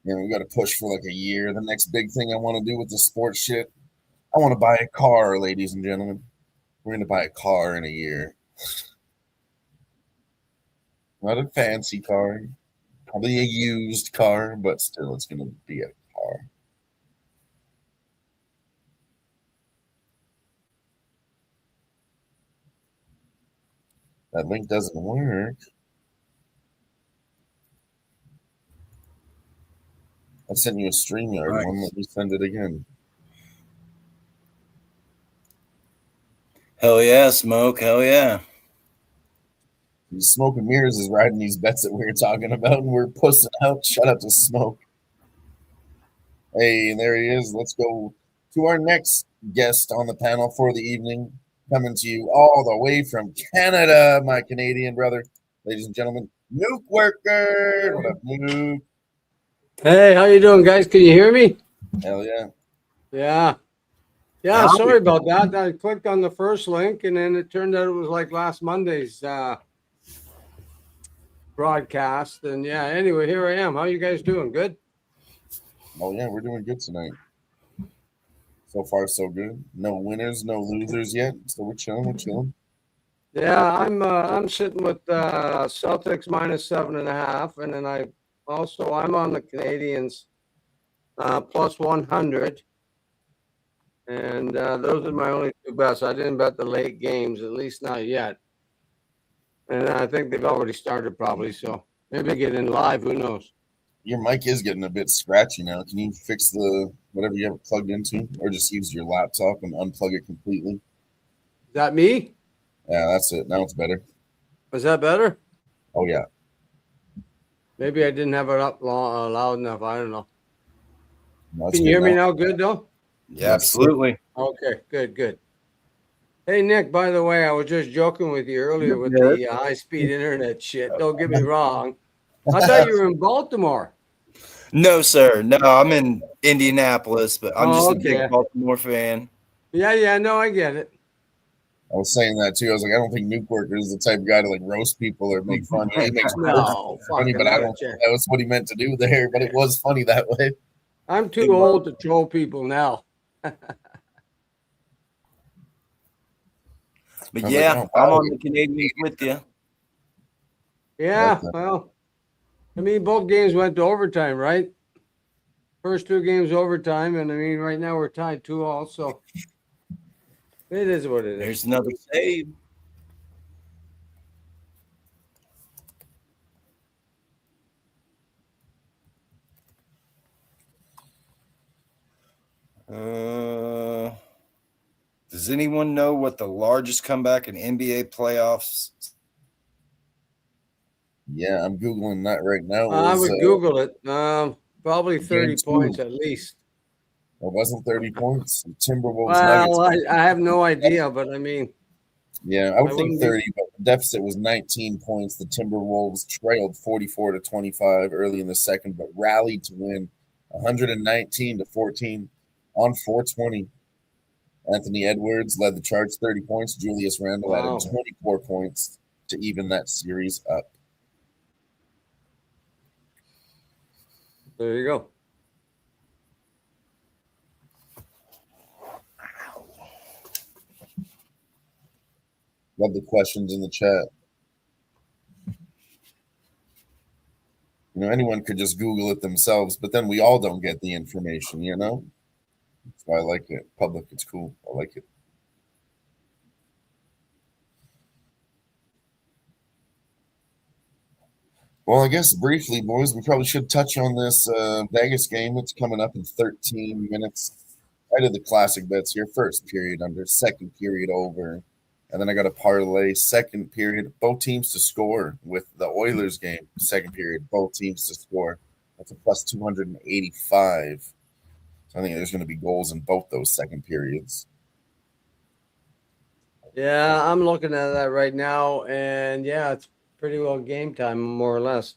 We got to push for like a year. The next big thing I want to do with the sports shit, I want to buy a car, ladies and gentlemen. We're going to buy a car in a year. Not a fancy car, probably a used car, but still it's going to be a car. That link doesn't work. I sent you a StreamYard one. Let me send it again. Hell yeah, Smoke. Hell yeah. Smoke and Mirrors is riding these bets that we were talking about, and we're pussing out. Shut up to Smoke. Hey, there he is. Let's go to our next guest on the panel for the evening. Coming to you all the way from Canada, my Canadian brother. Ladies and gentlemen, Nuke Worker. What up, Nuke? Hey, how you doing, guys? Can you hear me? Hell yeah. Yeah, sorry about that. I clicked on the first link, and then it turned out it was like last Monday's broadcast. And yeah, anyway, here I am. How you guys doing? Good? Oh, yeah, we're doing good tonight. So far, so good. No winners, no losers yet. So we're chilling. Yeah, I'm sitting with Celtics minus 7.5, and then I'm on the Canadiens plus 100, and those are my only two bets. I didn't bet the late games, at least not yet, and I think they've already started probably. So maybe get in live. Who knows? Your mic is getting a bit scratchy now. Can you fix the whatever you have it plugged into, or just use your laptop and unplug it completely? Is that me? Yeah, that's it. Now it's better. Was that better? Oh yeah. Maybe I didn't have it up loud enough. I don't know. No, it's Can you good hear me now? Good though. Yeah, absolutely. Okay, good. Hey, Nick, by the way, I was just joking with you earlier with Good. the high-speed internet shit. Don't get me wrong. I thought you were in Baltimore. No, sir. No, I'm in Indianapolis, but I'm just a Okay. big Baltimore fan. Yeah, no, I get it. I was saying that too. I was like, I don't think Nuke Worker is the type of guy to like roast people or make fun. Yeah, he makes No, funny, fucking but I not a don't think chance. that was what he meant to do there. But it was funny that way. I'm too old to troll people now. But I was yeah, like, oh, I'm wow. on the Canadians with you. Yeah, Okay. well, I mean, both games went to overtime, right? First two games overtime, and I mean, right now we're tied 2-2, so it is what it is. There's another save. Does anyone know what the largest comeback in NBA playoffs? Yeah, I'm googling that right now. I Was would Google it. Probably game 30 two. points at least. It wasn't 30 points. The Timberwolves Well, Nuggets. I have no idea, but I mean, Yeah, I would I think wouldn't be- 30, but the deficit was 19 points. The Timberwolves trailed 44-25 early in the second, but rallied to win 119-14 on 420. Anthony Edwards led the charge 30 points. Julius Randle Wow. added 24 points to even that series up. There you go. Love the questions in the chat. You know, anyone could just Google it themselves, but then we all don't get the information, you know? That's why I like it. Public, it's cool. I like it. Well, I guess briefly, boys, we probably should touch on this Vegas game. It's coming up in 13 minutes. I did the classic bets here. First period under, second period over. And then I got a parlay, second period, both teams to score with the Oilers game. Second period, both teams to score. That's a plus 285. So I think there's going to be goals in both those second periods. Yeah, I'm looking at that right now, and yeah, it's pretty well game time, more or less.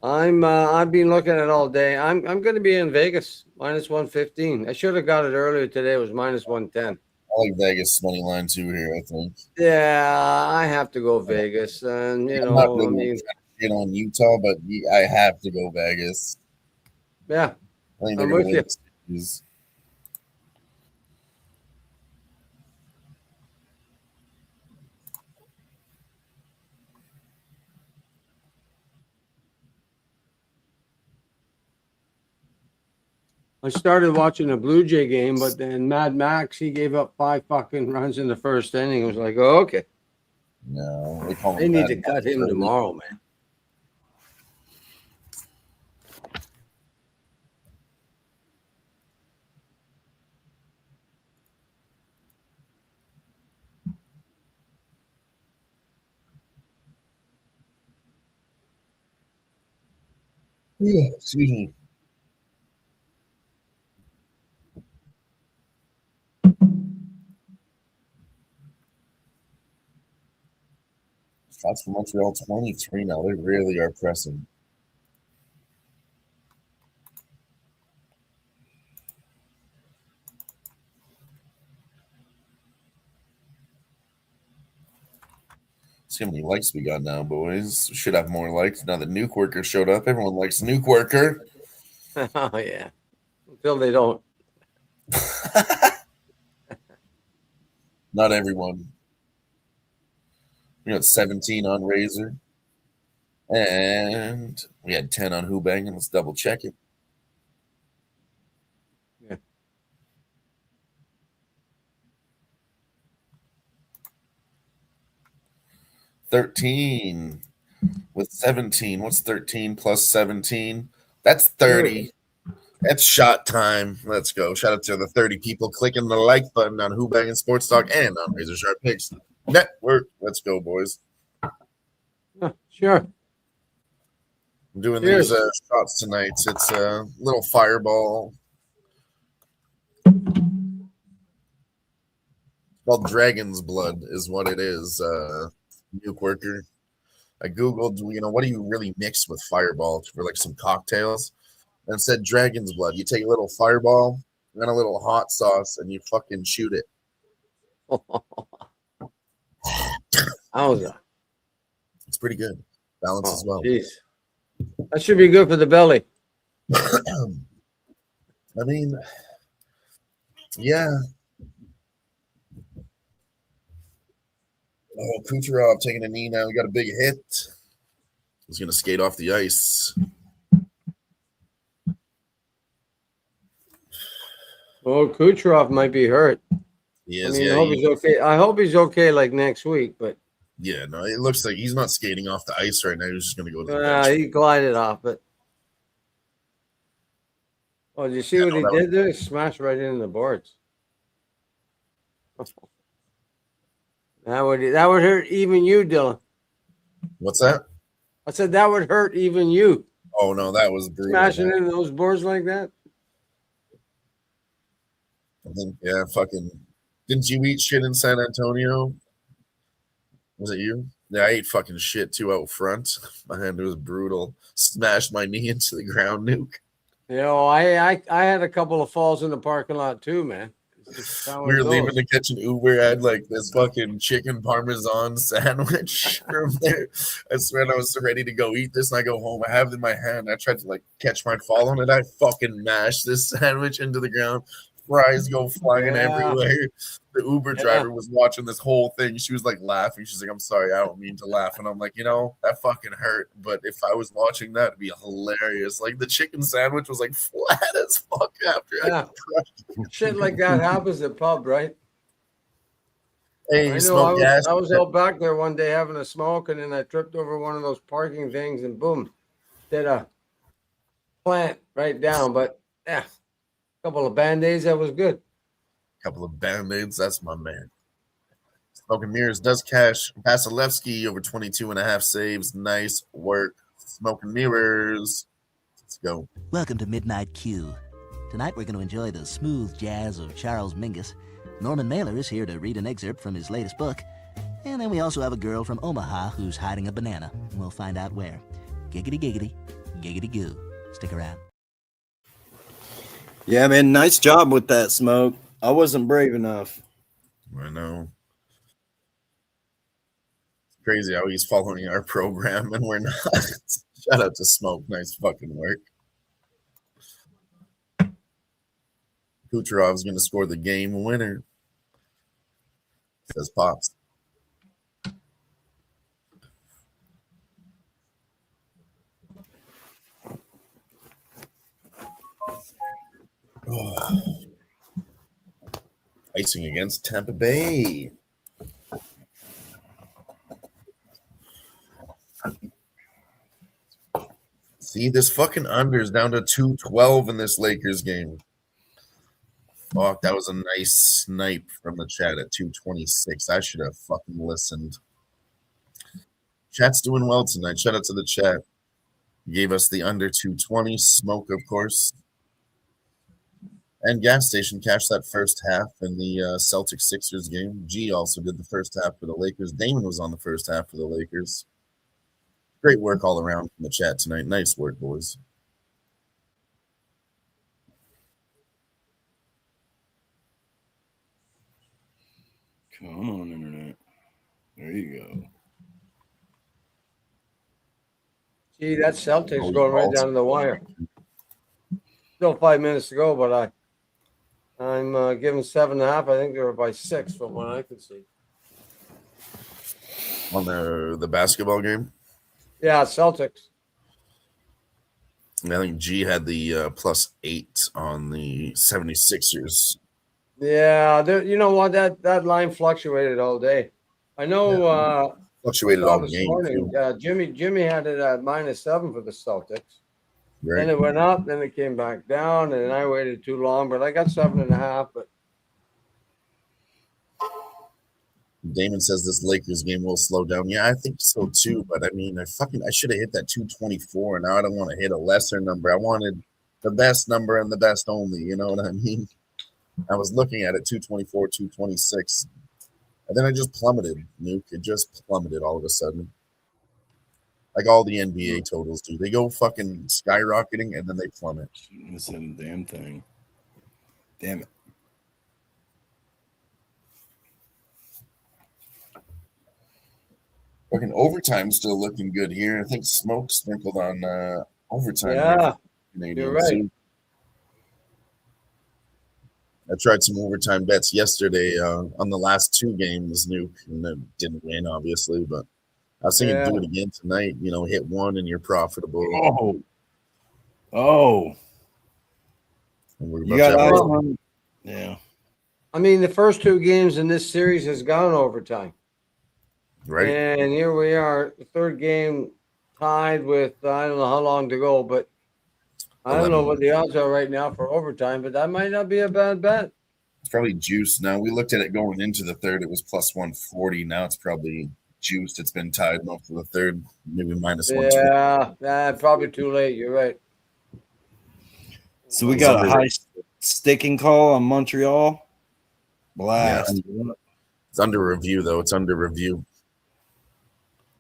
I've been looking at it all day. I'm going to be in Vegas minus 115. I should have got it earlier today. It was minus 110. I like Vegas money line too here, I think. Yeah, I have to go Vegas, and I'm not really shit on Utah, but I have to go Vegas. Yeah, I think they're I'm going with to win you. this series. I started watching a Blue Jay game, but then Mad Max, he gave up 5 fucking runs in the first inning. It was like, oh, okay. No, they call They him need Mad to cut Max him early. tomorrow, man. Yeah, excuse me. Shots from Montreal 23 now. They really are pressing. See how many likes we got now, boys. Should have more likes now that Nuke Worker showed up. Everyone likes Nuke Worker. Oh, yeah. Until they don't. Not everyone. We got 17 on Razor. And we had 10 on Who-Bangin. Let's double check it. Yeah. $13 with 17. What's 13 plus 17? That's 30. That's shot time. Let's go. Shout out to the 30 people clicking the like button on Who-Bangin Sports Talk and on Razor Sharp Picks Network. Let's go, boys. Sure. I'm doing Cheers. these shots tonight. It's a little fireball. Called Dragon's Blood is what it is. Nuke worker. I googled, what do you really mix with fireball for like some cocktails? And it said Dragon's Blood. You take a little fireball and a little hot sauce and you fucking shoot it. How's It's pretty good. Balance as well. Jeez. That should be good for the belly. I mean, yeah. Oh, Kucherov taking a knee now. We got a big hit. He's going to skate off the ice. Oh, Kucherov might be hurt. He is, I mean, I hope he's okay. I hope he's okay like next week, but yeah, no, it looks like he's not skating off the ice right now. He's just going to go to the bench. he glided off it. Oh, did you see what he did there? He smashed right into the boards. That would hurt even you, Dylan. What's that? I said that would hurt even you. Oh, no, that was brutal. Smashing into those boards like that. I think, yeah, fucking. Didn't you eat shit in San Antonio? Was it you? Yeah, I ate fucking shit too out front. My hand was brutal. Smashed my knee into the ground, nuke. I had a couple of falls in the parking lot too, man. We were leaving to catch an Uber. I had like this fucking chicken parmesan sandwich from there. I swear I was ready to go eat this, and I go home. I have it in my hand. I tried to like catch my fall on it. I fucking mashed this sandwich into the ground. Fries go flying everywhere. The Uber driver was watching this whole thing. She was like laughing. She's like, "I'm sorry, I don't mean to laugh." And I'm like, that fucking hurt. But if I was watching that, it'd be hilarious. Like the chicken sandwich was like flat as fuck after. Shit like that happens at pub, right? Hey, I know. I was out back there one day having a smoke, and then I tripped over one of those parking things, and boom, did a plant right down. But yeah. Couple of Band-Aids, that was good. Couple of Band-Aids, that's my man. Smoking Mirrors does cash. Vasilevsky over 22.5 saves. Nice work. Smoking Mirrors. Let's go. Welcome to Midnight Q. Tonight we're going to enjoy the smooth jazz of Charles Mingus. Norman Mailer is here to read an excerpt from his latest book. And then we also have a girl from Omaha who's hiding a banana. We'll find out where. Giggity giggity, giggity goo. Stick around. Yeah, man, nice job with that, Smoke. I wasn't brave enough. I know. It's crazy how he's following our program and we're not. Shout out to Smoke. Nice fucking work. Kucherov's going to score the game winner. Says Pops. Oh. Icing against Tampa Bay. See, this fucking under is down to 212 in this Lakers game. Fuck, that was a nice snipe from the chat at 226. I should have fucking listened. Chat's doing well tonight. Shout out to the chat. Gave us the under 220. Smoke, of course. And Gas Station cashed that first half in the Celtics Sixers game. G also did the first half for the Lakers. Damon was on the first half for the Lakers. Great work all around from the chat tonight. Nice work, boys. Come on, Internet. There you go. Gee, that Celtics going right down to the wire. Still 5 minutes to go, but I'm giving 7.5. I think they were by 6 from what I can see. On the basketball game. Yeah, Celtics. I think G had the +8 on the 76ers. Yeah, you know what? That line fluctuated all day. I know. Fluctuated Saw all this game morning. too. Jimmy had it at -7 for the Celtics. Right. Then it went up, then it came back down, and I waited too long, but I got 7.5. But Damon says this Lakers game will slow down. Yeah, I think so too. But I mean, I should have hit that 224. Now I don't want to hit a lesser number. I wanted the best number and the best only. You know what I mean? I was looking at it 224, 226, and then I just plummeted. Nuke. It just plummeted all of a sudden. Like all the NBA totals do. They go fucking skyrocketing and then they plummet. This damn thing. Damn it. Fucking overtime still looking good here. I think smoke sprinkled on overtime. yeah, Canadiens you're right. too. I tried some overtime bets yesterday on the last 2 games, Nuke, and then didn't win, obviously. But I was thinking do it again tonight. You know, hit 1 and you're profitable. Oh. And we're You about got to have eyes a- on. Yeah. I mean, the first 2 games in this series has gone overtime. right. And here we are, the third game tied with, I don't know how long to go, but I don't know 11. what the odds are right now for overtime, but that might not be a bad bet. It's probably juiced now. We looked at it going into the third. It was +140. Now it's probably juiced. It's been tied most of the third, maybe -120. Yeah, probably too late. You're right. So we got a high sticking call on Montreal. Blast. Yeah. It's under review, though. It's under review.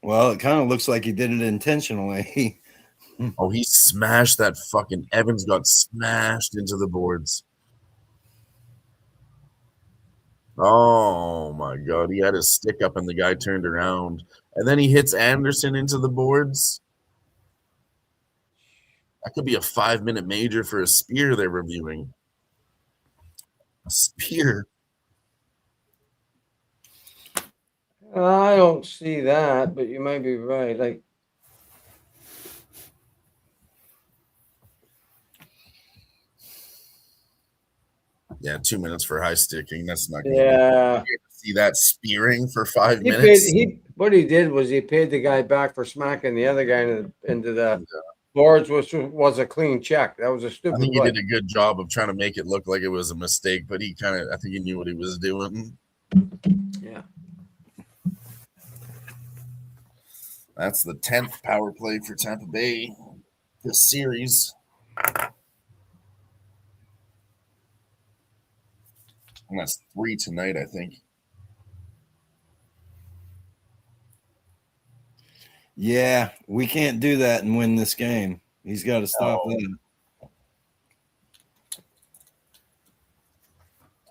Well, it kind of looks like he did it intentionally. Oh, he smashed that fucking Evans got smashed into the boards. Oh my god, he had his stick up and the guy turned around. And then he hits Anderson into the boards. That could be a 5-minute major for a spear they're reviewing. A spear. I don't see that, but you might be right. Like, Yeah, 2 minutes for high sticking. That's not good. yeah. See that spearing for 5 He minutes? paid. What he did was he paid the guy back for smacking the other guy into the boards, which was a clean check. That was a I stupid think he play. did a good job of trying to make it look like it was a mistake, but I think he knew what he was doing. Yeah. That's the 10th power play for Tampa Bay this series. And that's 3 tonight, I think. Yeah, we can't do that and win this game. He's got to stop that.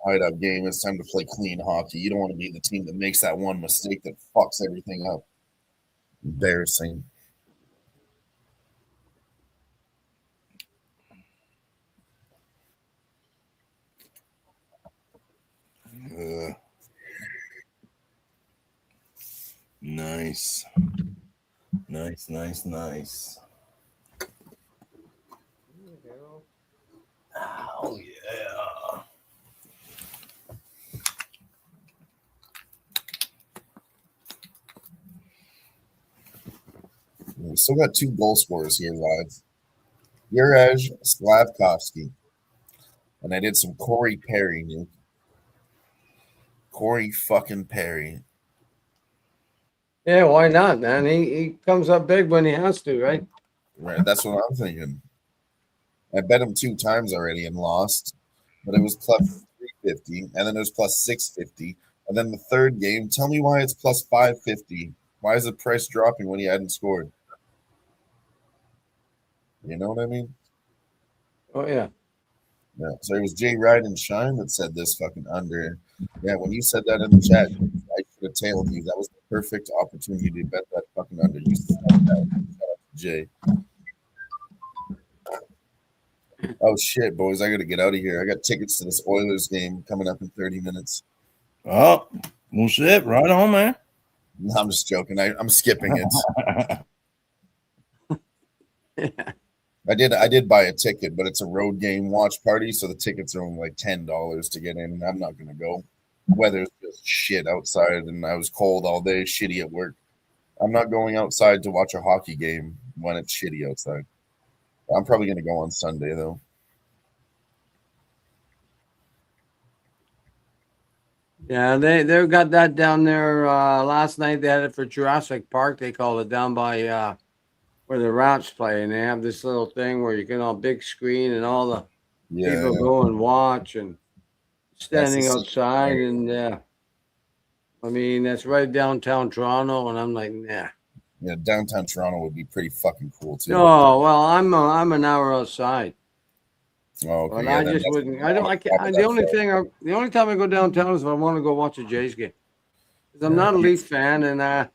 Tied up game. It's time to play clean hockey. You don't want to be the team that makes that one mistake that fucks everything up. Embarrassing. Nice. Nice. Oh, yeah. We still got 2 goal scorers here live. Juraj Slavkovsky. And I did some Corey Perry. Nuke. Corey fucking Perry. Yeah, why not, man? He comes up big when he has to, right? Right, that's what I'm thinking. I bet him 2 times already and lost, but it was +350, and then it was +650, and then the third game. Tell me why it's +550. Why is the price dropping when he hadn't scored? You know what I mean? Oh yeah. Yeah. So it was Jay Ride and Shine that said this fucking under. Yeah, when you said that in the chat, I should have tailed you. That was the perfect opportunity to bet that fucking under. You said that. Shout out to Jay. Oh shit, boys! I gotta get out of here. I got tickets to this Oilers game coming up in 30 minutes. Oh, well, shit. Right on, man. No, I'm just joking. I'm skipping it. Yeah. I did buy a ticket, but it's a road game watch party, so the tickets are only like $10 to get in, and I'm not gonna go. Weather's just shit outside, and I was cold all day, shitty at work. I'm not going outside to watch a hockey game when it's shitty outside. I'm probably gonna go on Sunday though. Yeah, they've got that down there. Last night they had it for Jurassic Park. They call it down by where the Raps play, and they have this little thing where you get on big screen and all the Yeah, people go and watch and standing That's the outside, same. and I mean that's right downtown Toronto, and I'm like, nah. Yeah, downtown Toronto would be pretty fucking cool too. No, well, I'm an hour outside. Oh, okay, But yeah, I then just that's wouldn't. I don't. I can't. top of The that the only time I go downtown is if I want to go watch a Jays game. 'Cause I'm not a Leaf fan and not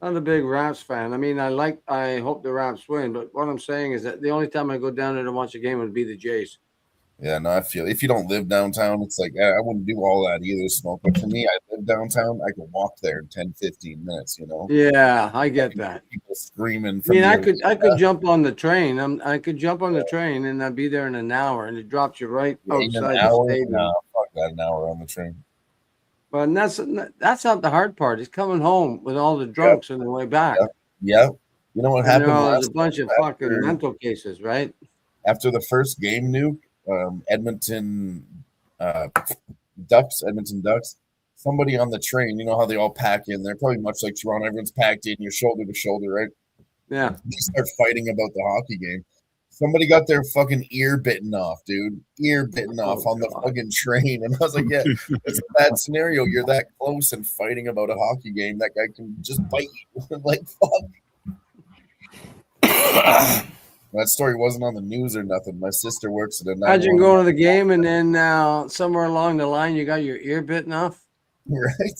a big Raps fan. I mean, I hope the Raps win, but what I'm saying is that the only time I go down there to watch a game would be the Jays. Yeah, no, I feel if you don't live downtown, it's like I wouldn't do all that either, Smoke. But for me, I live downtown. I could walk there in 10, 15 minutes, you know? Yeah, I get that. People screaming I from mean, the I could jump on the train. I could jump on the train and I'd be there in an hour, and it drops you right in an outside the hour. stadium. No, fuck that, an hour on the train. But that's not the hard part. It's coming home with all the drunks on the way back. Yeah. You know what And happened there's last a bunch of fucking mental cases, right? after the first game, Nuke, Edmonton Edmonton Ducks, somebody on the train, you know how they all pack in there, probably much like Toronto, everyone's packed in, you're shoulder to shoulder, right? Yeah. They start fighting about the hockey game. Somebody got their fucking ear bitten off, dude. Ear bitten off on the fucking train. And I was like, yeah, it's a bad scenario. You're that close and fighting about a hockey game. That guy can just bite you. Like, fuck. That story wasn't on the news or nothing. My sister works at a Imagine going to the game and then somewhere along the line you got your ear bitten off. Right?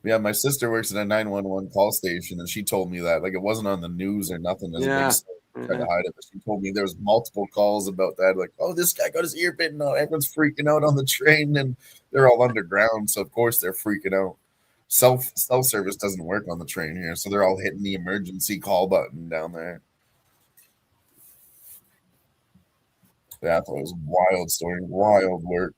Yeah, my sister works at a 911 call station, and she told me that. Like, it wasn't on the news or nothing. As a big story. Tried to hide it, but she told me there was multiple calls about that. Like, oh, this guy got his ear bitten off. Everyone's freaking out on the train, and they're all underground, so of course they're freaking out. Cell service doesn't work on the train here, so they're all hitting the emergency call button down there. Yeah, I thought it was a wild story, wild work.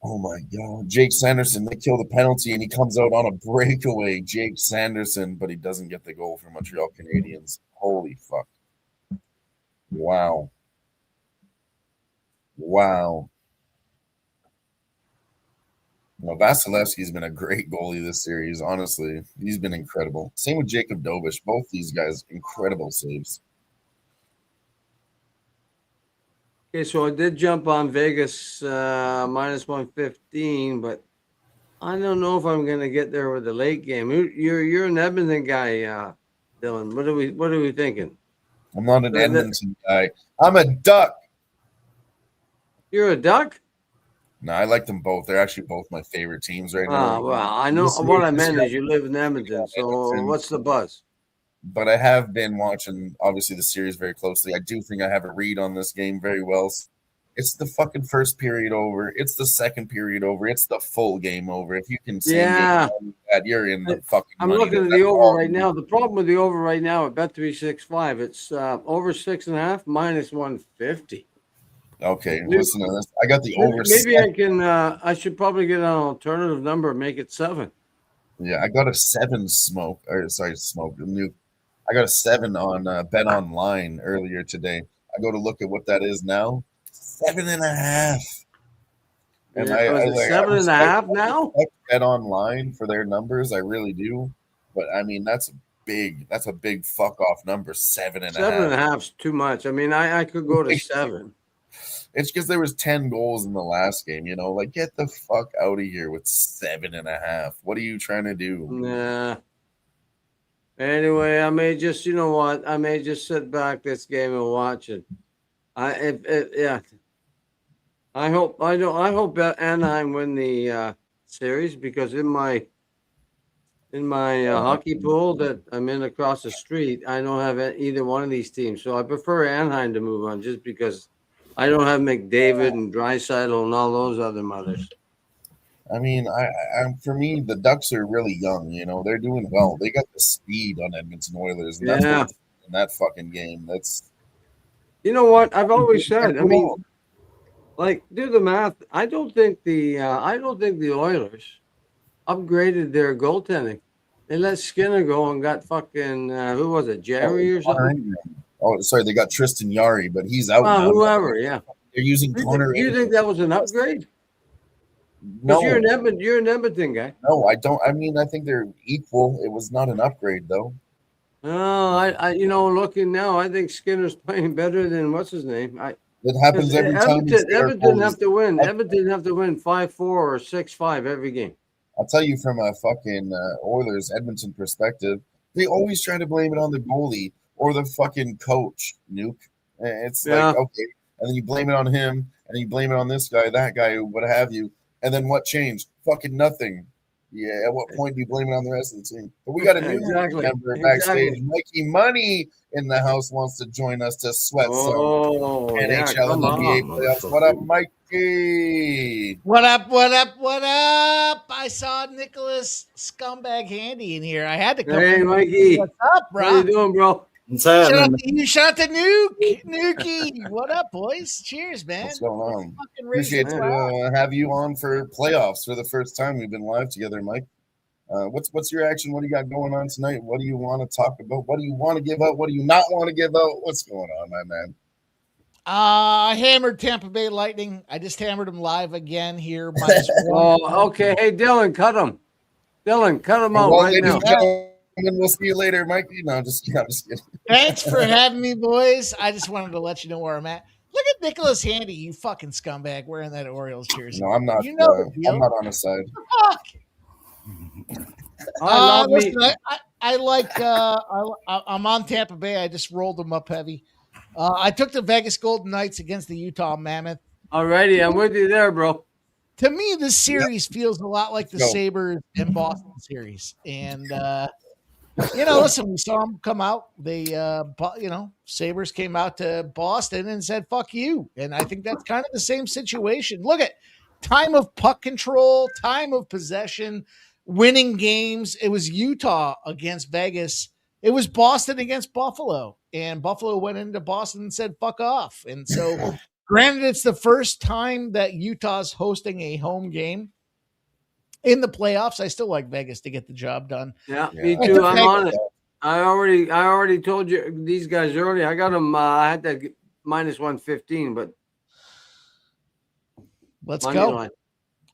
Oh my God. Jake Sanderson, they kill the penalty and he comes out on a breakaway. Jake Sanderson, but he doesn't get the goal for Montreal Canadiens. Holy fuck. Wow. Wow. Well, Vasilevsky's been a great goalie this series, honestly. He's been incredible. Same with Jacob Dobish. Both these guys, incredible saves. Okay, so I did jump on Vegas minus 115, but I don't know if I'm gonna get there with the late game. You're an Edmonton guy, Dylan. What are we thinking? I'm not an Edmonton guy. I'm a Duck. You're a Duck? No, I like them both. They're actually both my favorite teams right now. Well, I know what I meant is you live in Edmonton. So what's the buzz? But I have been watching, obviously, the series very closely. I do think I have a read on this game very well. It's the fucking first period over. It's the second period over. It's the full game over. If you can say that, you're in the fucking I'm money. looking at the over right now. The problem with the over right now at Bet365, it's over 6.5 minus 150. Okay, listen to this. I got the over. Maybe I can. I should probably get an alternative number and make it 7. Yeah, I got a 7 smoke. Or sorry, smoke. I got a 7 on Bet Online earlier today. I go to look at what that is now. 7.5. And I was 7.5 now. Bet Online for their numbers, I really do. But I mean, that's a big fuck off number. 7.5. 7.5's too much. I mean, I could go to 7. It's because there was 10 goals in the last game, you know, like get the fuck out of here with 7.5. What are you trying to do? Nah. Anyway, I may just, you know what? I may just sit back this game and watch it. Yeah. I hope Anaheim win the series because in my hockey pool that I'm in across the street, I don't have either one of these teams. So I prefer Anaheim to move on just because I don't have McDavid and Draisaitl and all those other mothers. I mean, for me, the Ducks are really young. You know, they're doing well. They got the speed on Edmonton Oilers, and that's Yeah. what in that fucking game. That's You know what? I've always said. I Come mean, on. like, do the math. I don't think the Oilers upgraded their goaltending. They let Skinner go and got fucking who was it, Jerry or something? Oh, sorry, they got Tristan Yari, but he's out Well, now. whoever, yeah. They're using Connor. Do you think that was an upgrade? No, Because you're an Edmonton guy. no, I don't. I mean, I think they're equal. It was not an upgrade, though. Oh, I looking now, I think Skinner's playing better than what's his name. It happens every time. Edmonton have to win. Edmonton have to win 5-4 or 6-5 every game. I'll tell you from a fucking Oilers Edmonton perspective, they always try to blame it on the goalie or the fucking coach, Nuke. It's like, okay, and then you blame it on him, and you blame it on this guy, that guy, what have you. And then what changed? Fucking nothing. Yeah, at what point do you blame it on the rest of the team? But we got a new member backstage. Mikey Money in the house wants to join us to sweat some NHL and NBA playoffs. What up, Mikey? What up, what up, what up? I saw Nicholas Scumbag Handy in here. I had to come Hey, in. Mikey. What's up, bro? How you doing, bro? Shout out to you. Shout out to Nuki. What up, boys? Cheers, man. What's going on? Appreciate to have you on for playoffs for the first time. We've been live together, Mike. What's your action? What do you got going on tonight? What do you want to talk about? What do you want to give out? What do you not want to give out? What's going on, my man? I hammered Tampa Bay Lightning. I just hammered them live again here. Oh, okay. Hey, Dylan, cut him. Dylan, cut him out right now. And we'll see you later, Mike. No, just kidding. Thanks for having me, boys. I just wanted to let you know where I'm at. Look at Nicholas Handy, you fucking scumbag, wearing that Orioles jersey. No, I'm not. You know I'm not on his side. I'm on Tampa Bay. I just rolled them up heavy. I took the Vegas Golden Knights against the Utah Mammoth. Alrighty, I'm with you there, bro. To me, this series feels a lot like the Sabres and Boston series. And, listen, we saw them come out. They, Sabres came out to Boston and said, fuck you. And I think that's kind of the same situation. Look at time of puck control, time of possession, winning games. It was Utah against Vegas. It was Boston against Buffalo. And Buffalo went into Boston and said, fuck off. And so, granted, it's the first time that Utah's hosting a home game in the playoffs. I still like Vegas to get the job done. Yeah, me too. I'm on it. I already told you these guys earlier. I got them. I had that minus 115, but let's go. Line.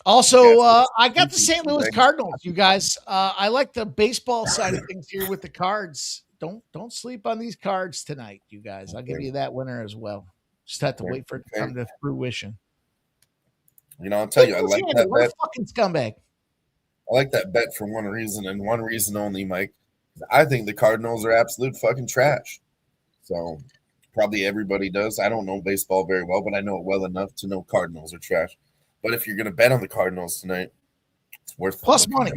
Also, I got the St. Louis Cardinals. You guys, I like the baseball side of things here with the Cards. Don't sleep on these Cards tonight, you guys. I'll give you that winner as well. Just have to wait for it to come to fruition. You know, I'll tell you, I like that bet. Fucking scumbag. I like that bet for one reason and one reason only, Mike. I think the Cardinals are absolute fucking trash. So probably everybody does. I don't know baseball very well, but I know it well enough to know Cardinals are trash. But if you're going to bet on the Cardinals tonight, it's worth plus money.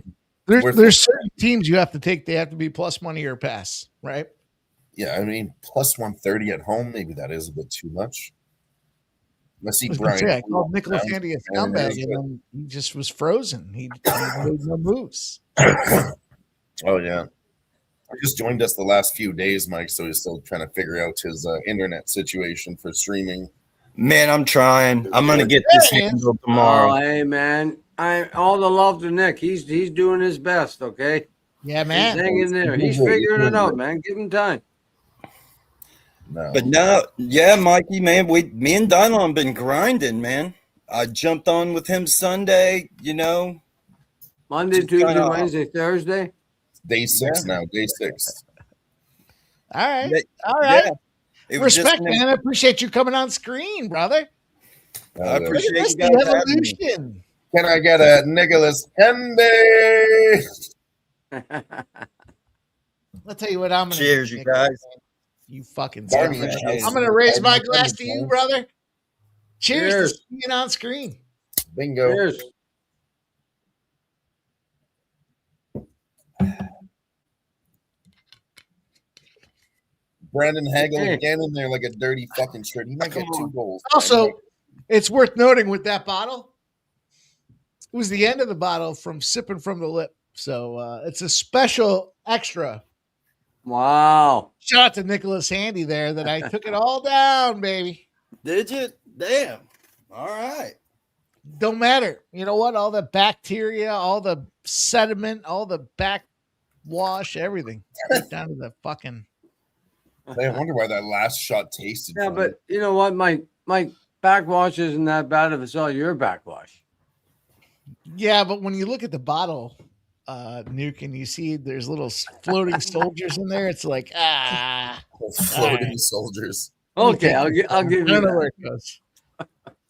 There's certain teams you have to take. They have to be plus money or pass, right? Yeah, I mean, plus 130 at home, maybe that is a bit too much. Let's see, Brian. I called Nicholas Handy a scumbag, and then he just was frozen. He made no moves. Oh, yeah. He just joined us the last few days, Mike, so he's still trying to figure out his internet situation for streaming. Man, I'm trying. I'm going to get this handled tomorrow. Oh, hey, man. All the love to Nick. He's doing his best, okay? Yeah, man. He's hanging there. He's figuring it out, man. Give him time. No. But no, yeah, Mikey, man, me and Dylan have been grinding, man. I jumped on with him Sunday, Monday, Tuesday, Wednesday, Thursday. Day 6 now, day 6. All right. All right. Yeah. Respect, man. I appreciate you coming on screen, brother. I appreciate you guys having me. Can I get a Nicholas Hendy? I'll tell you what I'm going to Cheers, you guys. You fucking scumbag. I'm going to raise my glass to you, brother. Cheers to being on screen. Bingo. Cheers. Brandon Hagel again in there like a dirty fucking shirt. He might get 2 goals. Also, it's worth noting with that bottle, It was the end of the bottle from sipping from the lip. So it's a special extra. Wow. Shout out to Nicholas Handy there that I took it all down, baby. Did you? Damn. All right. Don't matter. You know what? All the bacteria, all the sediment, all the backwash, everything. Right down to the fucking. I wonder why that last shot tasted. Yeah, funny. but you know what? My backwash isn't that bad if it's all your backwash. Yeah, but when you look at the bottle, Nuke, and you see there's little floating soldiers in there, it's like, floating right. soldiers. Okay, I'll give I you don't know where that. it goes.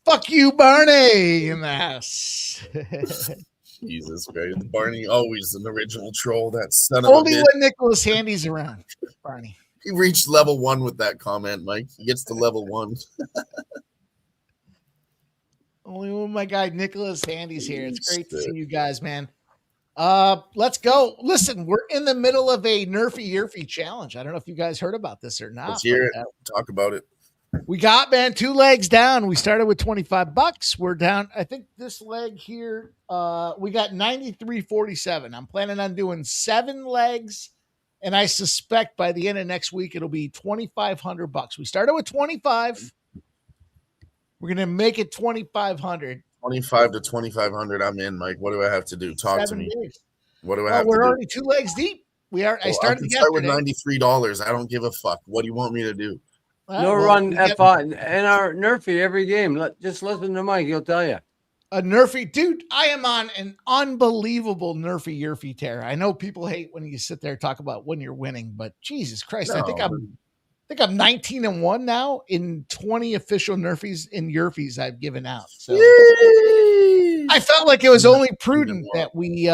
Fuck you, Barney, in the house. Jesus Christ. Barney, always an original troll. That son of Only a bitch. when Nicholas Handy's around, Barney. He reached level 1 with that comment, Mike. He gets to level 1. Only when my guy Nicholas Handy's here. It's great to see you guys, man. Let's go. Listen, we're in the middle of a Nerfy Yerfy challenge. I don't know if you guys heard about this or not. Let's hear it. Talk about it. We got, man, 2 legs down. We started with $25. We're down. I think this leg here, we got 93.47. I'm planning on doing 7 legs, and I suspect by the end of next week it'll be $2,500. We started with 25. We're gonna make it 2,500. 25 to 2,500. I'm in, Mike. What do I have to do? Talk to 7 me. days. What do I Well, have we're to do? already 2 legs deep. We are. I Well, started can start with yesterday. $93. I don't give a fuck. What do you want me to do? No run F5 and our Nerfy every game. Just listen to Mike. He'll tell you. A Nerfy, dude. I am on an unbelievable Nerfy Yerfy tear. I know people hate when you sit there and talk about when you're winning, but Jesus Christ, I think I'm 19-1 now in 20 official Nerfies and Yerfies I've given out. So I felt like it was only prudent that we,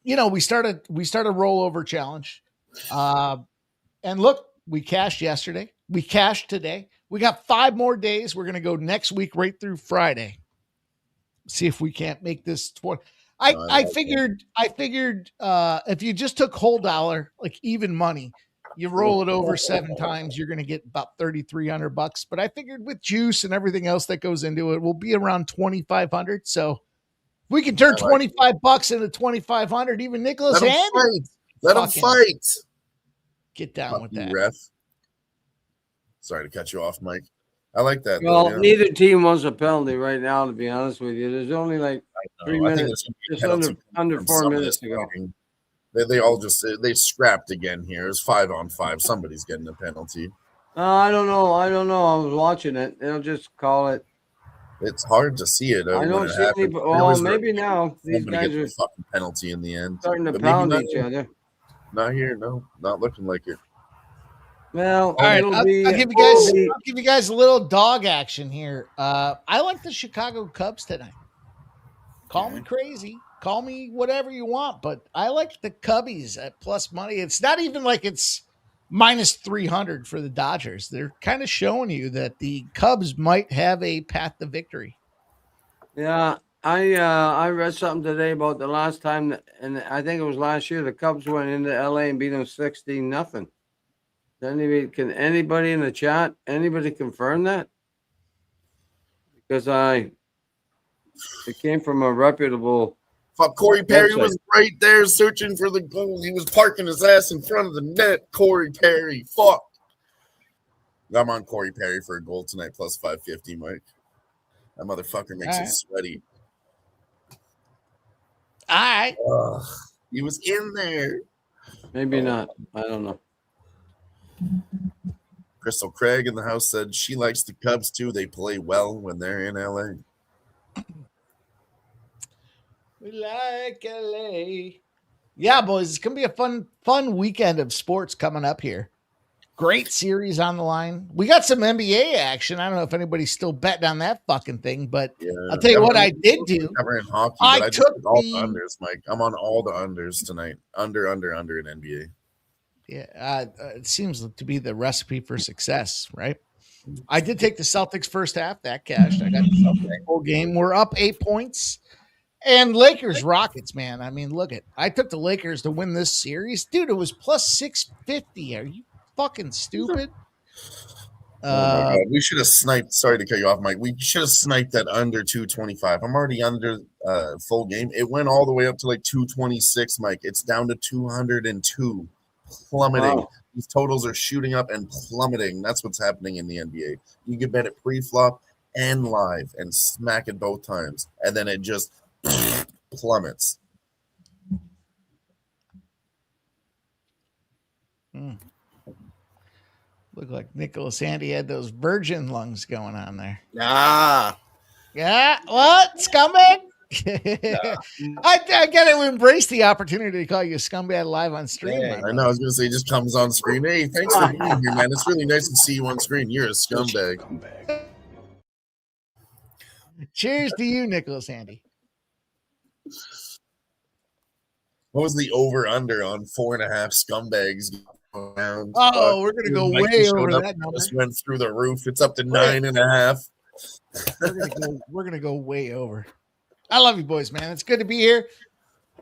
we started a rollover challenge. And look, we cashed yesterday. We cashed today. We got 5 more days. We're going to go next week right through Friday. See if we can't make this 20. I figured if you just took whole dollar, like even money, you roll it over 7 times, you're going to get about $3,300. But I figured with juice and everything else that goes into it, we'll be around 2,500. So if we can turn $25 into 2,500, even Nicholas Handy. Let him fight. Get down with that. Ref. Sorry to cut you off, Mike. I like that. Well, neither team wants a penalty right now, to be honest with you. There's only like 3 minutes, just under 4 minutes to go. They all just they scrapped again here. It's 5-on-5. Somebody's getting a penalty. I don't know. I was watching it. They'll just call it. It's hard to see it. I don't see any. Well, maybe now these guys are fucking penalty in the end. starting to pound each other. Not here, no, not looking like it. All Well, right, I'll give you guys a little dog action here. I like the Chicago Cubs tonight. Call me crazy, call me whatever you want, but I like the Cubbies at plus money. It's not even like it's minus 300 for the Dodgers. They're kind of showing you that the Cubs might have a path to victory. Yeah, I read something today about the last time, and I think it was last year, the Cubs went into LA and beat them 16-0. Can anybody in the chat, anybody confirm that? Because it came from a reputable. Fuck, Corey Perry was right there searching for the goal. He was parking his ass in front of the net. Corey Perry, fuck. I'm on Corey Perry for a goal tonight, plus 550, Mike. That motherfucker makes it sweaty. All right. He was in there. Maybe not. I don't know. Crystal Craig in the house said she likes the Cubs too. They play well when they're in LA. We like LA. Yeah, boys, it's gonna be a fun weekend of sports coming up here. Great series on the line. We got some NBA action. I don't know if anybody's still betting on that fucking thing, but I'll tell you what I did do. Never in hockey, I took all the unders, Mike. I'm on all the unders tonight. Under in NBA. Yeah, it seems to be the recipe for success, right? I did take the Celtics first half. That cashed. I got the Celtics whole game. We're up 8 points. And Lakers Rockets, man. I mean, look I took the Lakers to win this series. Dude, it was plus 650. Are you fucking stupid? Oh my god, we should have sniped. Sorry to cut you off, Mike. We should have sniped that under 225. I'm already under full game. It went all the way up to like 226, Mike. It's down to 202, plummeting. Wow. These totals are shooting up and plummeting. That's what's happening in the NBA. You can bet it pre-flop and live and smack it both times, and then it just plummets. Look like Nicholas Andy had those virgin lungs going on there. Nah. Yeah, what? Scumbag? I got to embrace the opportunity to call you a scumbag live on stream. Yeah, I know. I was going to say, it just comes on screen. Hey, thanks for being here, man. It's really nice to see you on screen. You're a scumbag. Cheers to you, Nicholas Andy. What was the over-under on 4.5 scumbags around? Oh, we're gonna go Mikey way showed over up that and number. just went through the roof. It's up to 9.5. We're gonna go way over. I love you, boys, man. It's good to be here.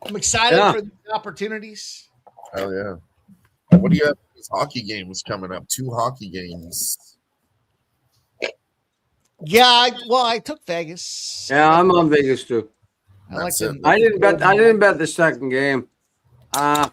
I'm excited for these opportunities. Hell yeah! What do you have? These hockey games coming up. 2 hockey games. Yeah, I took Vegas. Yeah, I'm on Vegas too. I didn't bet the second game. If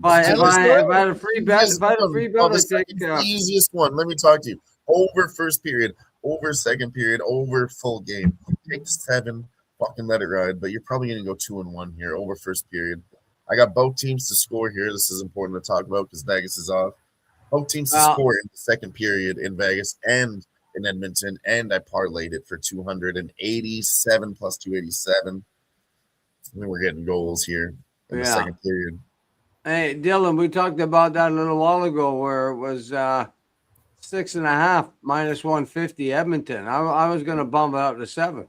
I had a free bet, I take the easiest one. Let me talk to you. Over first period, over second period, over full game. Take 7. Fucking let it ride. But you're probably going to go 2-1 here over first period. I got both teams to score here. This is important to talk about because Vegas is off. Both teams to score in the second period in Vegas and in Edmonton, and I parlayed it for 287 plus 287. I think we're getting goals here in the second period. Hey, Dylan, we talked about that a little while ago where it was 6.5 minus 150 Edmonton. I was going to bump it up to 7.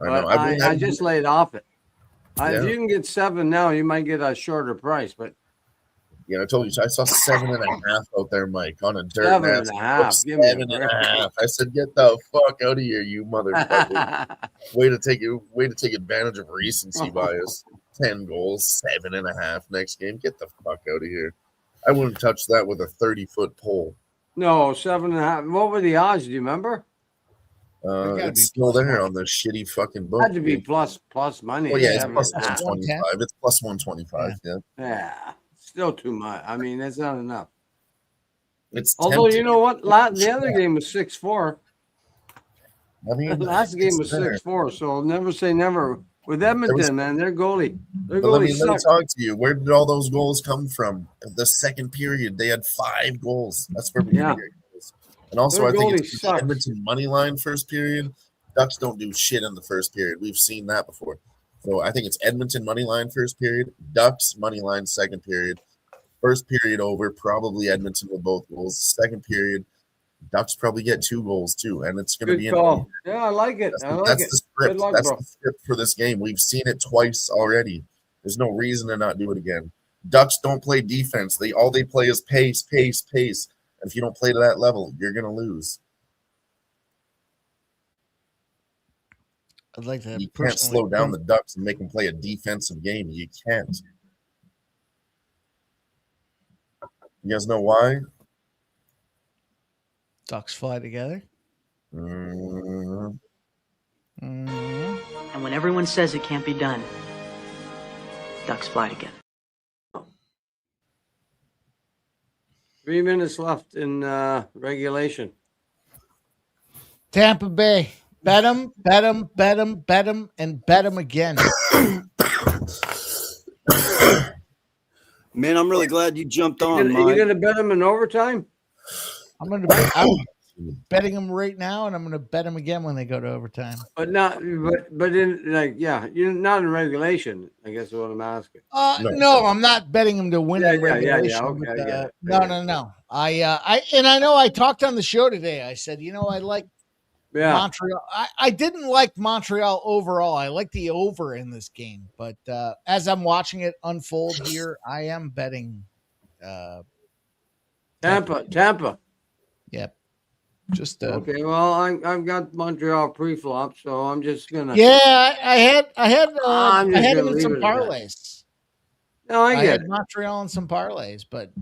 I know. I just laid off it. If you can get 7 now, you might get a shorter price, but I told you. I saw 7.5 out there, Mike, on a dirt 7.5. Give me 7.5. I said, "Get the fuck out of here, you motherfucker!" way to take advantage of recency bias. 10 goals, 7.5 next game. Get the fuck out of here. I wouldn't touch that with a 30-foot pole. No, 7.5. What were the odds? Do you remember? It's still there on the shitty fucking book. Had to be plus money. Well, yeah, it's plus 125. It's plus 125. Yeah. Still too much. I mean, that's not enough. Although you know what, the other game was 6-4. I mean, the last game was 6-4. So never say never. With Edmonton, man, their goalie let me talk to you. Where did all those goals come from? The second period, they had 5 goals. That's where we get goals. And also, I think it's Edmonton money line first period. Ducks don't do shit in the first period. We've seen that before. So I think it's Edmonton money line first period, Ducks money line second period, first period over, probably Edmonton with both goals. Second period, Ducks probably get 2 goals too, and it's going to be call. Yeah, I like it. That's the script. That's the script for this game. We've seen it twice already. There's no reason to not do it again. Ducks don't play defense. All they play is pace, pace, pace. And if you don't play to that level, you're going to lose. I'd like to. You can't slow down the Ducks and make them play a defensive game. You can't. You guys know why? Ducks fly together. And when everyone says it can't be done, Ducks fly together. 3 minutes left in regulation. Tampa Bay. Bet them, bet them, bet them, bet them, and bet them again. Man, I'm really glad you jumped on. Are you going to bet them in overtime? I'm betting them right now, and I'm going to bet them again when they go to overtime. But in you're not in regulation. I guess is what I'm asking. No, I'm not betting them to win in regulation. Okay, no. I know I talked on the show today. I said, I like Montreal. I didn't like Montreal overall. I like the over in this game, but as I'm watching it unfold here, I am betting Tampa. Yep. Just okay. Well, I've got Montreal pre-flop, so I'm just gonna. Yeah, I had them in some parlays. No, I had get Montreal in some parlays, but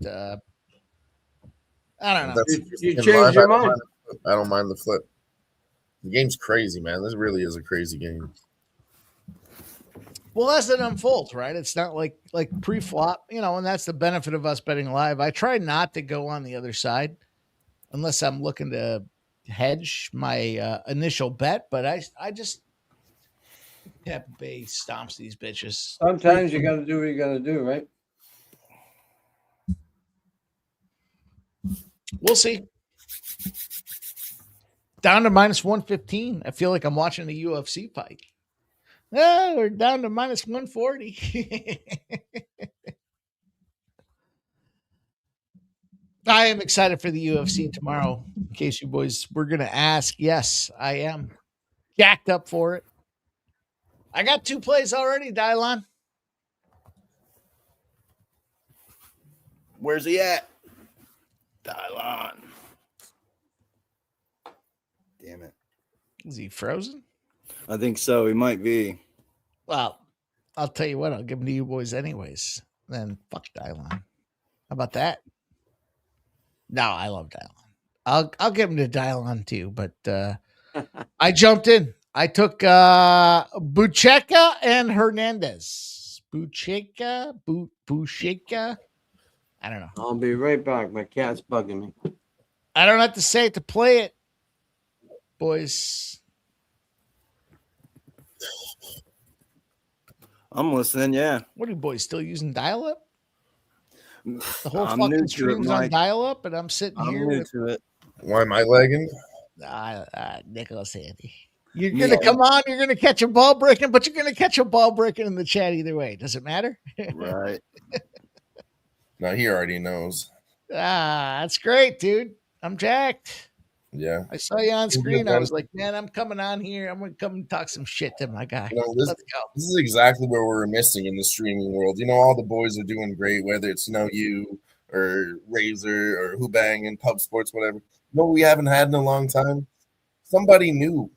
I don't know. That's You in changed live, your mind. I don't mind the flip. The game's crazy, man. This really is a crazy game. Well, as it unfolds, right? It's not like pre-flop, and that's the benefit of us betting live. I try not to go on the other side unless I'm looking to hedge my initial bet, but I just Tampa Bay stomps these bitches. Sometimes you got to do what you got to do, right? We'll see. Down to minus 115. I feel like I'm watching a UFC fight. Oh, we're down to minus 140. I am excited for the UFC tomorrow. In case you boys were going to ask, yes, I am jacked up for it. I got 2 plays already, Dylon. Where's he at? Dylon. Damn it. Is he frozen? I think so. He might be. Well, I'll tell you what. I'll give him to you boys anyways. Then fuck Dylon. How about that? No, I love Dylon. I'll give him to Dylon too. But I jumped in. I took Bucheca and Hernandez. Bucheca. I don't know. I'll be right back. My cat's bugging me. I don't have to say it to play it, boys. I'm listening, yeah. What are you boys still using dial-up? The whole I'm new fucking to it, stream's on Mike. dial-up, and I'm sitting I'm here new with to it. Why am I lagging? Nicholas Andy. You're going to come on, you're going to catch a ball breaking, but you're going to catch a ball breaking in the chat either way. Does it matter? Right. No, he already knows. That's great, dude. I'm jacked. Yeah. I saw you on screen. I was like, man, I'm coming on here. I'm going to come and talk some shit to my guy. Let's go. This is exactly where we're missing in the streaming world. All the boys are doing great, whether it's, you or Razor or Who-Bangin, Pub Sports, whatever. We haven't had in a long time? Somebody new.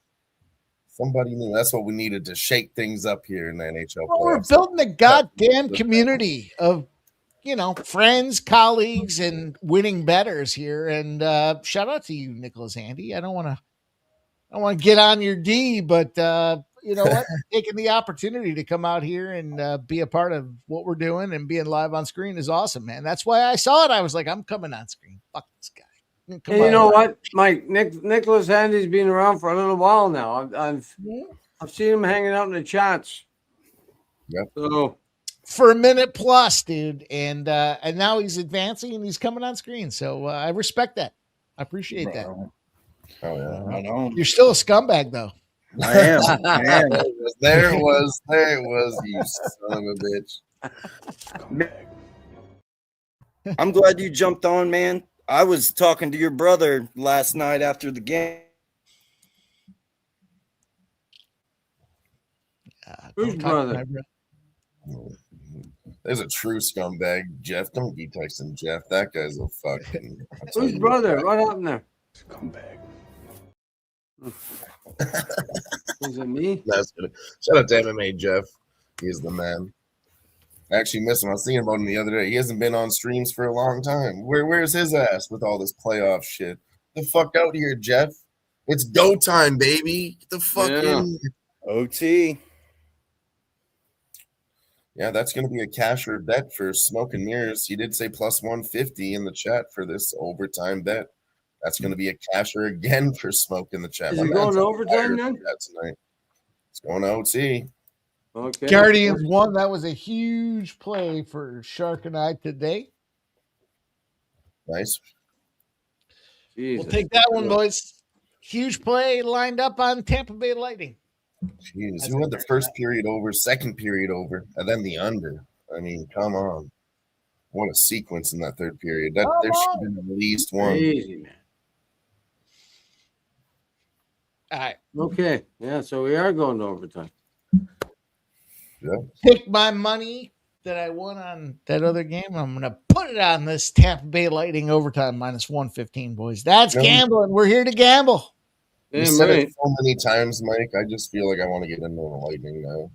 That's what we needed to shake things up here in the NHL. Well, we're building a goddamn community of, friends, colleagues, and winning bettors here. And shout out to you, Nicholas Andy. I don't want to get on your D, but you know what? Taking the opportunity to come out here and be a part of what we're doing and being live on screen is awesome, man. That's why I saw it. I was like, I'm coming on screen. Fuck this guy. And you know what, Mike? Nicholas Andy's been around for a little while now. I've seen him hanging out in the chats. Yep. So for a minute plus, dude, and now he's advancing and he's coming on screen. So I respect that. I appreciate that. Oh yeah, I know. You're still a scumbag, though. I am. There it was. You son of a bitch. I'm glad you jumped on, man. I was talking to your brother last night after the game. Whose brother? There's a true scumbag, Jeff. Don't be texting Jeff. That guy's a fucking. Whose brother? What happened there? Scumbag. Was it me? That's good. Shout out to MMA Jeff. He is the man. I actually miss him. I was thinking about him the other day. He hasn't been on streams for a long time. Where's his ass with all this playoff shit? Get the fuck out here, Jeff. It's go time, baby. Get the fuck in. OT. Yeah, that's going to be a cash or bet for Smoke and Mirrors. He did say plus 150 in the chat for this overtime bet. That's going to be a casher again for Smoke in the chat. Is it going to overtime then? Tonight. It's going to OT. Okay. Guardians won. That was a huge play for Shark and I today. Nice. Jesus. We'll take that one, boys. Huge play lined up on Tampa Bay Lightning. Jeez, who had the first period over, second period over, and then the under? I mean, come on. What a sequence in that third period. There should have been at least one. Easy, man. All right. Okay. Yeah, so we are going to overtime. Yeah. Take my money that I won on that other game. I'm going to put it on this Tampa Bay Lightning overtime minus 115, boys. That's gambling. We're here to gamble. You said it so many times, Mike. I just feel like I want to get into the Lightning now.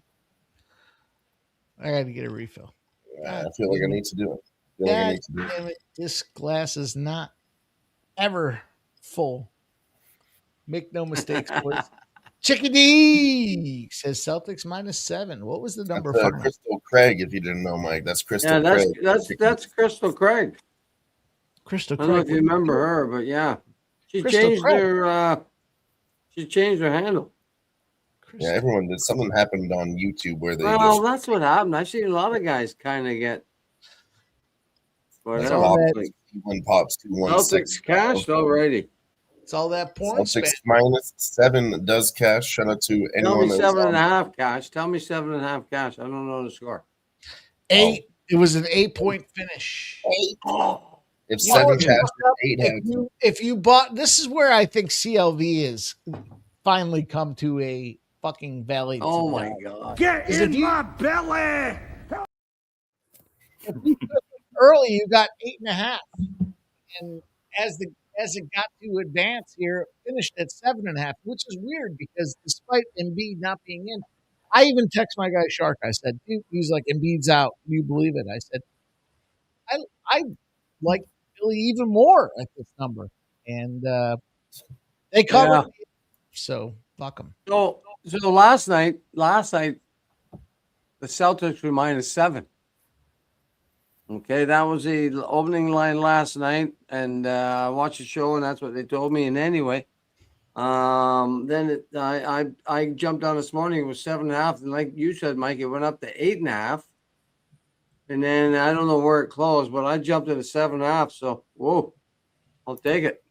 I got to get a refill. Yeah, I feel like I need to do it. God damn it. This glass is not ever full. Make no mistakes, boys. Chickadee says Celtics -7. What was the number? That's Final? Crystal Craig, if you didn't know, Mike. That's Crystal Yeah, that's Craig. that's Crystal Craig. Crystal I don't know Craig. if you remember her, but yeah, she Crystal changed Craig. her. She changed her handle. Yeah, everyone did. Something happened on YouTube where they Well, that's what happened. I've seen a lot of guys kind of get That's whatever. all that- Pops, one pops, 216. Celtics cashed already. It's all that porn Celtics spent. -7 does cash. Shout out to Tell anyone me that's 7.5 cash. Tell me 7.5 cash. I don't know the score. 8. It was an 8-point finish. Oh, If You know 7 what's cash, fucked up? 8 had If you bought, this is where I think CLV is finally come to a fucking valley. oh my god! Get Is if in you- my belly! Early, you got 8.5, and as it got to advance here, it finished at 7.5, which is weird because despite Embiid not being in, I even text my guy Shark. I said, dude, he's like, Embiid's out. Do you believe it? I said, I like Philly even more at this number, and they covered. So fuck them. So last night, the Celtics were -7. Okay, that was the opening line last night, and I watched the show, and that's what they told me. And anyway, then I jumped on this morning. It was 7.5, and like you said, Mike, it went up to 8.5, and then I don't know where it closed, but I jumped at 7.5. So whoa, I'll take it.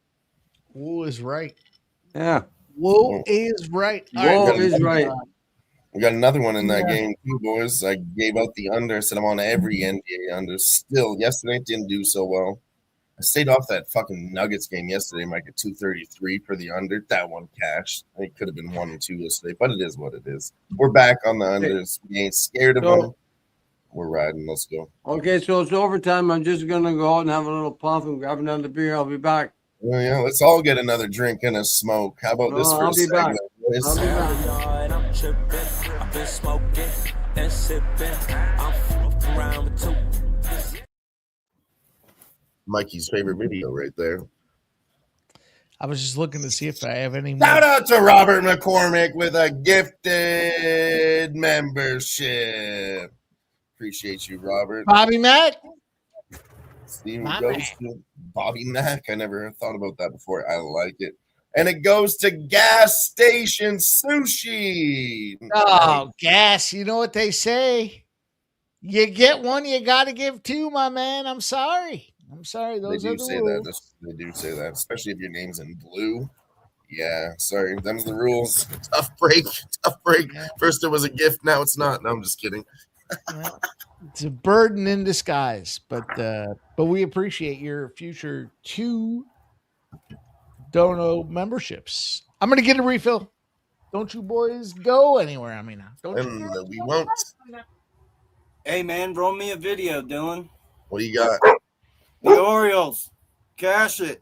Whoa is right. Yeah, Whoa is right. All whoa right, is right. We got another one in that game too, boys. I gave out the under. I said I'm on every NBA under. Still, yesterday didn't do so well. I stayed off that fucking Nuggets game yesterday, Mike, at 233 for the under. That one cashed. It could have been 1 and 2 yesterday, but it is what it is. We're back on the unders. We ain't scared of them. We're riding. Let's go. Okay, so it's overtime. I'm just gonna go out and have a little puff and grab another beer. I'll be back. Well, yeah, let's all get another drink and a smoke. How about this for I'll a be back. segment, boys? I'll be back. I'm tripping, I've been smoking and sipping. I'm around with 2. Mikey's favorite video right there. I was just looking to see if I have any more. Shout out to Robert McCormick with a gifted membership. Appreciate you, Robert. Bobby Mack. Steve My goes man. to Bobby Mack. I never thought about that before. I like it. And it goes to Gas Station Sushi. Oh, gas. You know what they say? You get one, you got to give two, my man. I'm sorry. They Those do are the say rules. that. They do say that, especially if your name's in blue. Yeah, sorry. Them's the rules. Tough break. Yeah. First it was a gift, now it's not. No, I'm just kidding. Well, it's a burden in disguise, but we appreciate your future 2 Dono memberships. I'm gonna get a refill. Don't you boys go anywhere on me now. Don't you? And we won't. Hey, man, roll me a video, Dylan. What do you got? The Orioles. Cash it.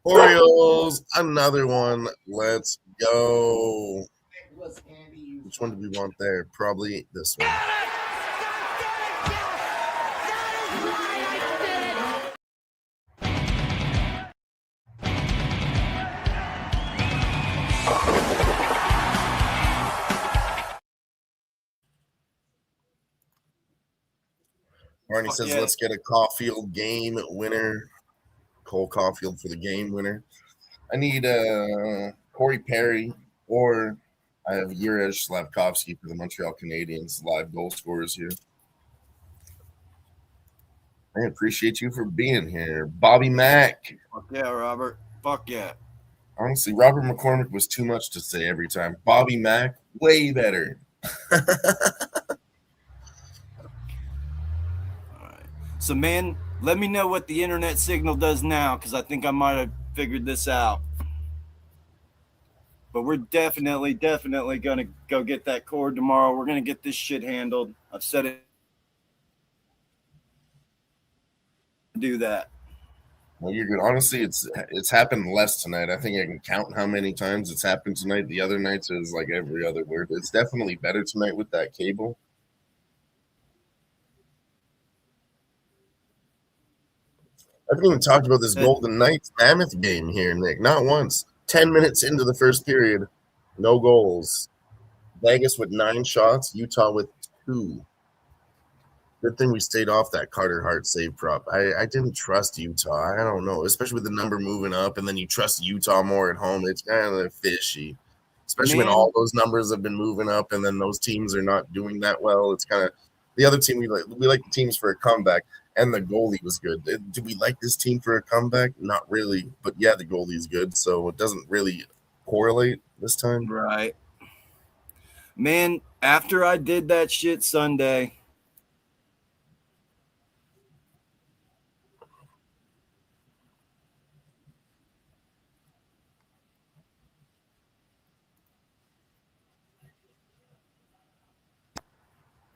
Orioles, another one. Let's go. Which one do we want there? Probably this one. Barney says, yeah. let's get a Caulfield game winner. Cole Caulfield for the game winner. I need Corey Perry, or I have Juraj Slavkovsky for the Montreal Canadiens live goal scorers here. I appreciate you for being here. Bobby Mack. Fuck yeah, Robert. Fuck yeah. Honestly, Robert McCormick was too much to say every time. Bobby Mack, way better. So, man, let me know what the internet signal does now, because I think I might have figured this out. But we're definitely going to go get that cord tomorrow. We're going to get this shit handled. I've said it. Do that. Well, you're good. Honestly, it's happened less tonight. I think I can count how many times it's happened tonight. The other nights it was like every other word. It's definitely better tonight with that cable. haven't even talked about this Golden Knights Mammoth game here, Nick. Not once. 10 minutes into the first period, no goals. Vegas with 9 shots, Utah with 2. Good thing we stayed off that Carter Hart save prop. I didn't trust Utah. I don't know, especially with the number moving up, and then you trust Utah more at home. It's kind of fishy, especially when all those numbers have been moving up, and then those teams are not doing that well. It's kind of the other team we like the teams for a comeback, and the goalie was good. Do we like this team for a comeback? Not really, but yeah, the goalie's good, so it doesn't really correlate this time. Right. Man, after I did that shit Sunday,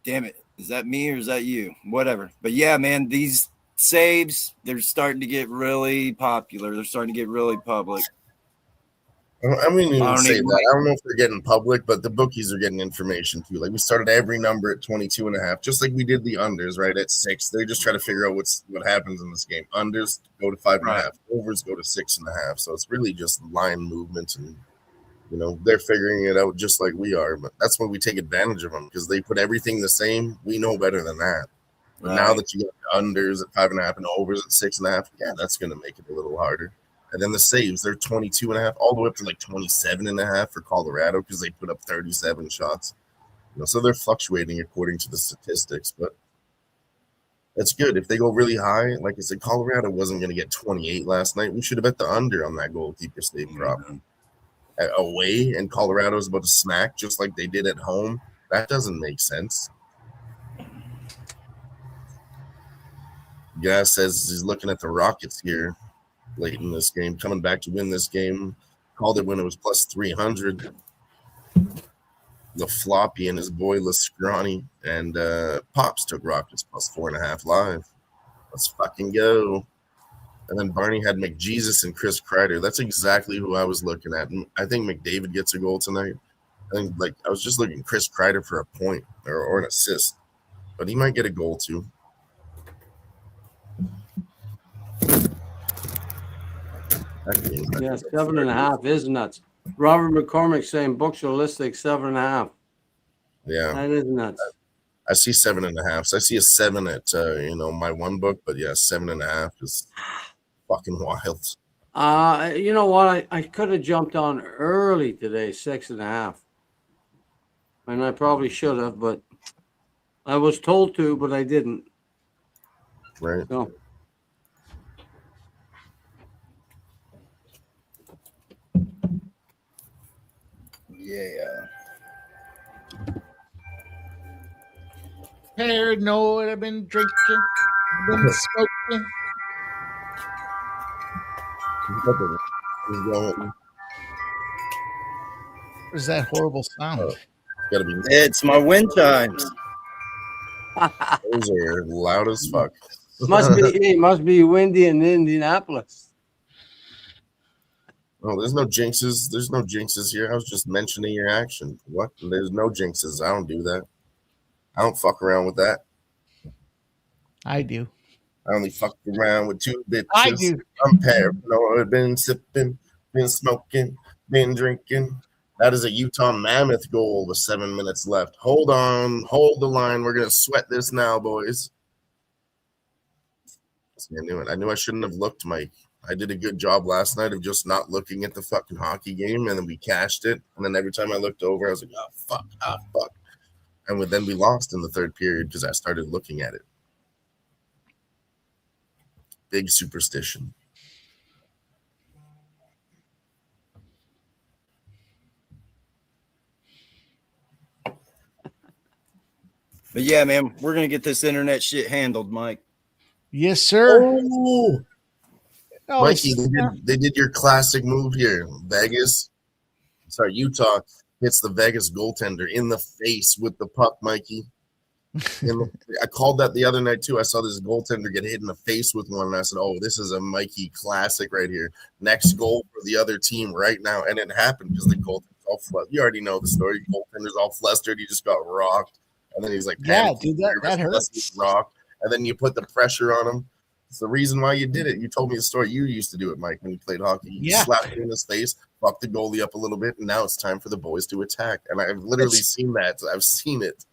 damn it. Is that me or is that you? Whatever. But yeah, man, these saves, they're starting to get really popular. They're starting to get really public. I wouldn't even say that. I don't know if they're getting public, but the bookies are getting information too. Like we started every number at 22.5, just like we did the unders, right? At 6. They just try to figure out what happens in this game. Unders go to 5.5, overs go to 6.5. So it's really just line movement, and they're figuring it out just like we are. But that's when we take advantage of them, because they put everything the same. We know better than that. But now that you got unders at 5.5 and overs at 6.5, yeah, that's going to make it a little harder. And then the saves, they're 22.5, all the way up to like 27.5 for Colorado, because they put up 37 shots. So they're fluctuating according to the statistics, but that's good. If they go really high, like I said, Colorado wasn't going to get 28 last night. We should have bet the under on that goalkeeper save prop. Away, and Colorado's about to smack just like they did at home. That doesn't make sense. Guy says he's looking at the Rockets here late in this game, coming back to win this game. Called it when it was plus 300. The Floppy and his boy Lascrani and Pops took Rockets plus 4.5 live. Let's fucking go. And then Barney had McJesus and Chris Kreider. That's exactly who I was looking at. And I think McDavid gets a goal tonight. I was just looking at Chris Kreider for a point or an assist, but he might get a goal too. Yeah, 7.5 is nuts. Robert McCormick saying books-realistic 7.5. Yeah, that is nuts. I see 7.5. So I see a 7 at my one book, but yeah, 7.5 is fucking wild. You know what? I could have jumped on early today, 6.5, and I probably should have, but I was told to, but I didn't. Right. So. Yeah. Paranoid, I've been drinking, I've been smoking. What is that horrible sound? Gotta be. It's my wind chimes. Those are loud as fuck. Must be windy in Indianapolis. Oh, there's no jinxes. There's no jinxes here. I was just mentioning your action. What? There's no jinxes. I don't do that. I don't fuck around with that. I do. I only fuck around with 2 bitches. I do. I'm paranoid. Been sipping, been smoking, been drinking. That is a Utah Mammoth goal with 7 minutes left. Hold on. Hold the line. We're going to sweat this now, boys. I knew it. I knew I shouldn't have looked, Mike. I did a good job last night of just not looking at the fucking hockey game, and then we cashed it. And then every time I looked over, I was like, oh, fuck. And then we lost in the third period because I started looking at it. Big superstition. But yeah, man, we're going to get this internet shit handled, Mike. Yes, sir. Oh. Mikey, they did your classic move here. Utah hits the Vegas goaltender in the face with the puck, Mikey. I called that the other night, too. I saw this goaltender get hit in the face with one, and I said, oh, this is a Mikey classic right here. Next goal for the other team right now. And it happened because the goaltender's all flustered. You already know the story. The goaltender's all flustered. He just got rocked. And then he's like, yeah, dude, that hurts. Rocked. And then you put the pressure on him. It's the reason why you did it. You told me the story. You used to do it, Mike, when you played hockey. You Yeah. slapped him in his face, fucked the goalie up a little bit, and now it's time for the boys to attack. And I've literally seen that. I've seen it.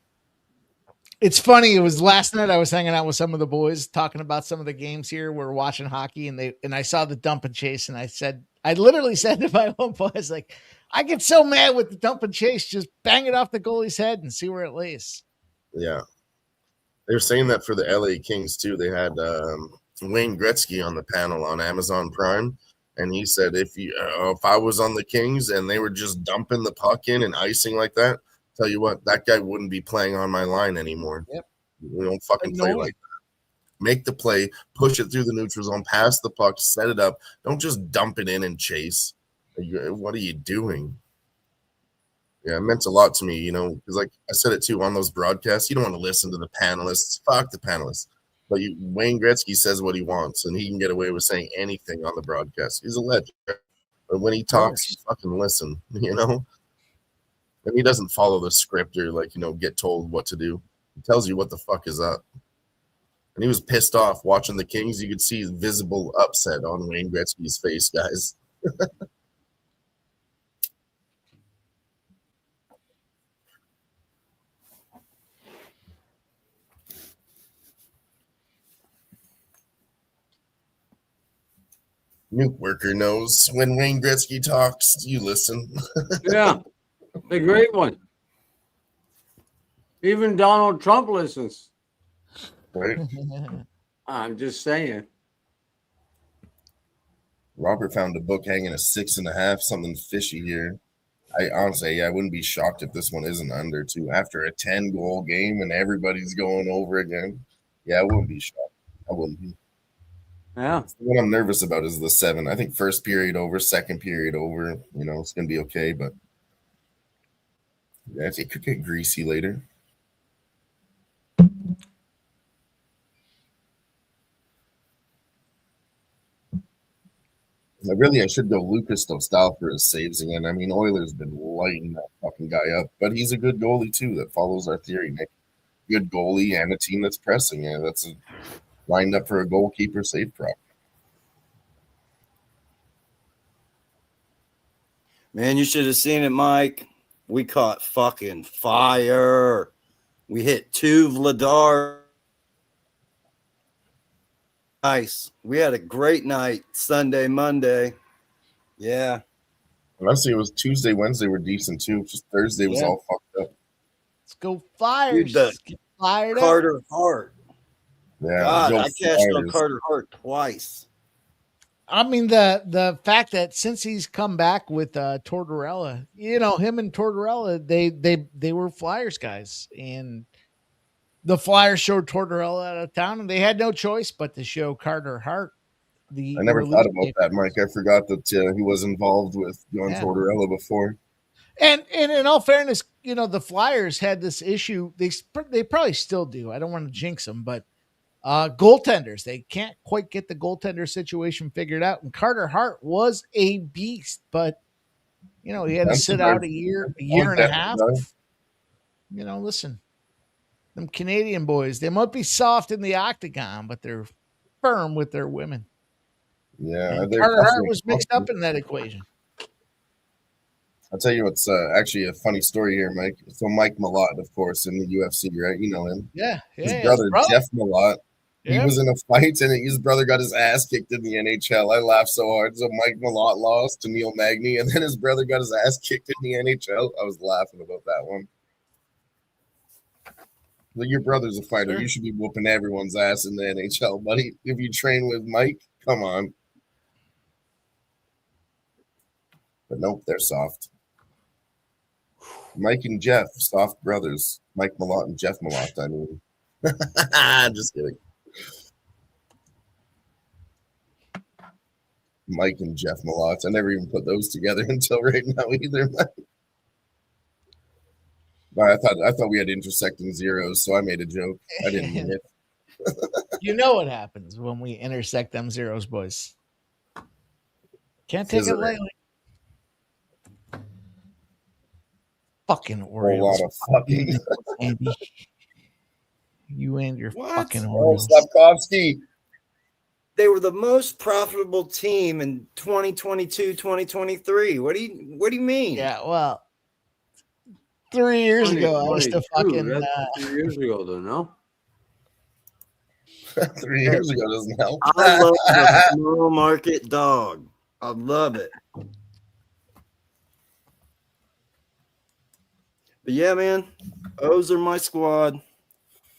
It's funny. It was last night. I was hanging out with some of the boys talking about some of the games here. We're watching hockey, and I saw the dump and chase, and I literally said to my own boys, like, I get so mad with the dump and chase. Just bang it off the goalie's head and see where it lays. Yeah. They were saying that for the LA Kings, too. They had Wayne Gretzky on the panel on Amazon Prime, and he said if I was on the Kings and they were just dumping the puck in and icing like that, tell you what, that guy wouldn't be playing on my line anymore. Yep. We don't fucking play like that. Make the play, push it through the neutral zone, pass the puck, set it up. Don't just dump it in and chase. What are you doing? Yeah, it meant a lot to me, because like I said it too on those broadcasts, you don't want to listen to the panelists. Fuck the panelists. But Wayne Gretzky says what he wants, and he can get away with saying anything on the broadcast. He's a legend. But when he talks, you fucking listen, And he doesn't follow the script or get told what to do. He tells you what the fuck is up. And he was pissed off watching the Kings. You could see visible upset on Wayne Gretzky's face, guys. Nuke Worker knows when Wayne Gretzky talks, you listen. Yeah, a great one. Even Donald Trump listens. Right? I'm just saying. Robert found a book hanging a 6.5, something fishy here. I honestly, I wouldn't be shocked if this one isn't under too. After a 10-goal game and everybody's going over again. Yeah, I wouldn't be shocked. I wouldn't be. Yeah. What I'm nervous about is the 7. I think first period over, second period over. It's going to be okay, but yeah, it could get greasy later. I should go Lucas Dostal for his saves again. I mean, Oilers been lighting that fucking guy up, but he's a good goalie too. That follows our theory, Nick. Good goalie and a team that's pressing. Yeah, that's lined up for a goalkeeper save prop. Man, you should have seen it, Mike. We caught fucking fire. We hit 2 Vladar. Nice. We had a great night Sunday, Monday. Yeah. Honestly, it was Tuesday, Wednesday were decent too. Just Thursday was all fucked up. Let's go Flyers. Dude, Carter Hart. Yeah. God, I cashed on Carter Hart twice. I mean, the fact that since he's come back with Tortorella, him and Tortorella, they were Flyers guys, and the Flyers showed Tortorella out of town, and they had no choice but to show Carter Hart. I never thought about that, Mike. I forgot that he was involved with Tortorella before. And in all fairness, the Flyers had this issue. They probably still do. I don't want to jinx them, but goaltenders, they can't quite get the goaltender situation figured out. And Carter Hart was a beast, but he had to sit out a year and a half. Listen, them Canadian boys, they might be soft in the octagon, but they're firm with their women. Yeah, Carter Hart was mixed up in that equation. I'll tell you what's actually a funny story here, Mike. So Mike Malott, of course, in the UFC, right? You know him. Yeah. His brother, Jeff Malott, he was in a fight, and his brother got his ass kicked in the NHL. I laughed so hard. So Mike Malott lost to Neil Magny, and then his brother got his ass kicked in the NHL. I was laughing about that one. Like, your brother's a fighter. Sure. You should be whooping everyone's ass in the NHL, buddy. If you train with Mike, come on. But nope, they're soft. Mike and Jeff, soft brothers. Mike Malott and Jeff Malott, I mean. Just kidding. Mike and Jeff Malott. I never even put those together until right now either. I thought we had intersecting zeros, so I made a joke. I didn't mean it. You know what happens when we intersect them zeros, boys. Can't take it lightly. Fucking Orioles. A lot of fucking. Andy. You and your what? fucking Orioles. Slavkovsky. they were the most profitable team in 2022, 2023. What do you mean? Yeah, well, 3 years ago, I used to 2022, fucking. that's 2 years ago, though, no? 3 years ago doesn't help. I love the small market dog. I love it. But yeah, man, O's are my squad.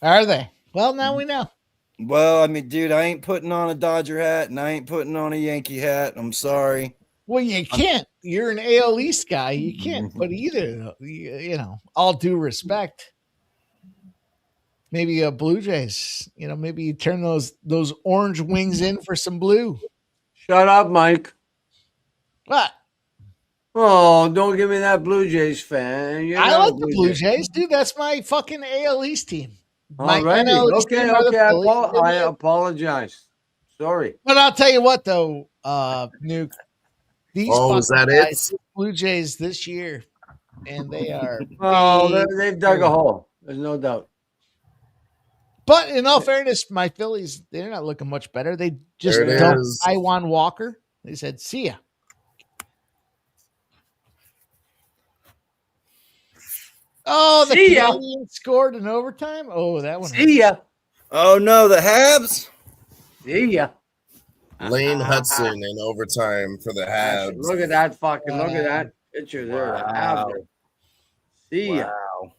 Are they? Well, now we know. Well, I mean, dude, I ain't putting on a Dodger hat and I ain't putting on a Yankee hat. I'm sorry. Well, you can't. You're an AL East guy. You can't put either. You know, all due respect. Maybe a Blue Jays. You know, maybe you turn those orange wings in for some blue. Shut up, Mike. What? Oh, don't give me that Blue Jays fan. I like the Blue Jays, dude. That's my fucking AL East team. My All right. NL East team are the Okay. Phillies. I apologize. Sorry. But I'll tell you what, though, Nuke. These is that guys, it? Blue Jays this year, and they are. Oh, they've dug a hole. There's no doubt. But in all fairness, my Phillies, they're not looking much better. They just There it dumped is. Taiwan Walker. They said, see ya. Oh, the See ya. Canadiens scored in overtime. Oh, that one. See ya. Oh no, the Habs. See ya. Lane Hudson in overtime for the Habs. Look at that fucking. Look at that picture there. Wow. Habs. See ya. Wow.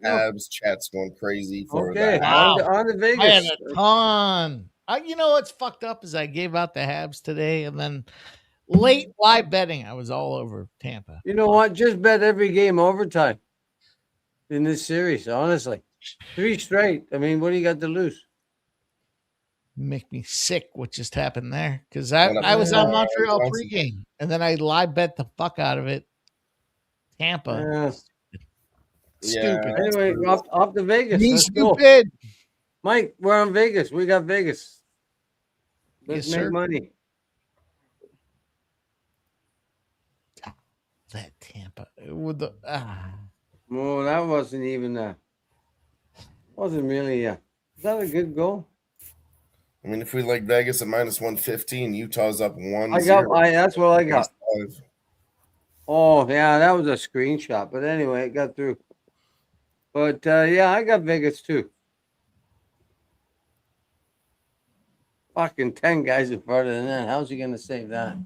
Habs. Chat's going crazy for Okay. that. Wow. On to Vegas. I had a ton. You know what's fucked up is I gave out the Habs today, and then late live betting, I was all over Tampa. You know what? Just bet every game overtime in this series, honestly. 3 straight. I mean, what do you got to lose? Make me sick what just happened there, because I was on Montreal pregame, and then I live bet the fuck out of it. Tampa. Stupid. Anyway, off to Vegas. Me Let's go. stupid. Mike, we're on Vegas. We got Vegas. Let's Yes, make sir. money. That Tampa with the Well, that wasn't even wasn't really is that a good goal? I mean, if we like Vegas at minus 115, Utah's up 1. That's what I got. Oh yeah, that was a screenshot. But anyway, it got through. But yeah, I got Vegas too. Fucking 10 guys in front of the net. How's he gonna save that?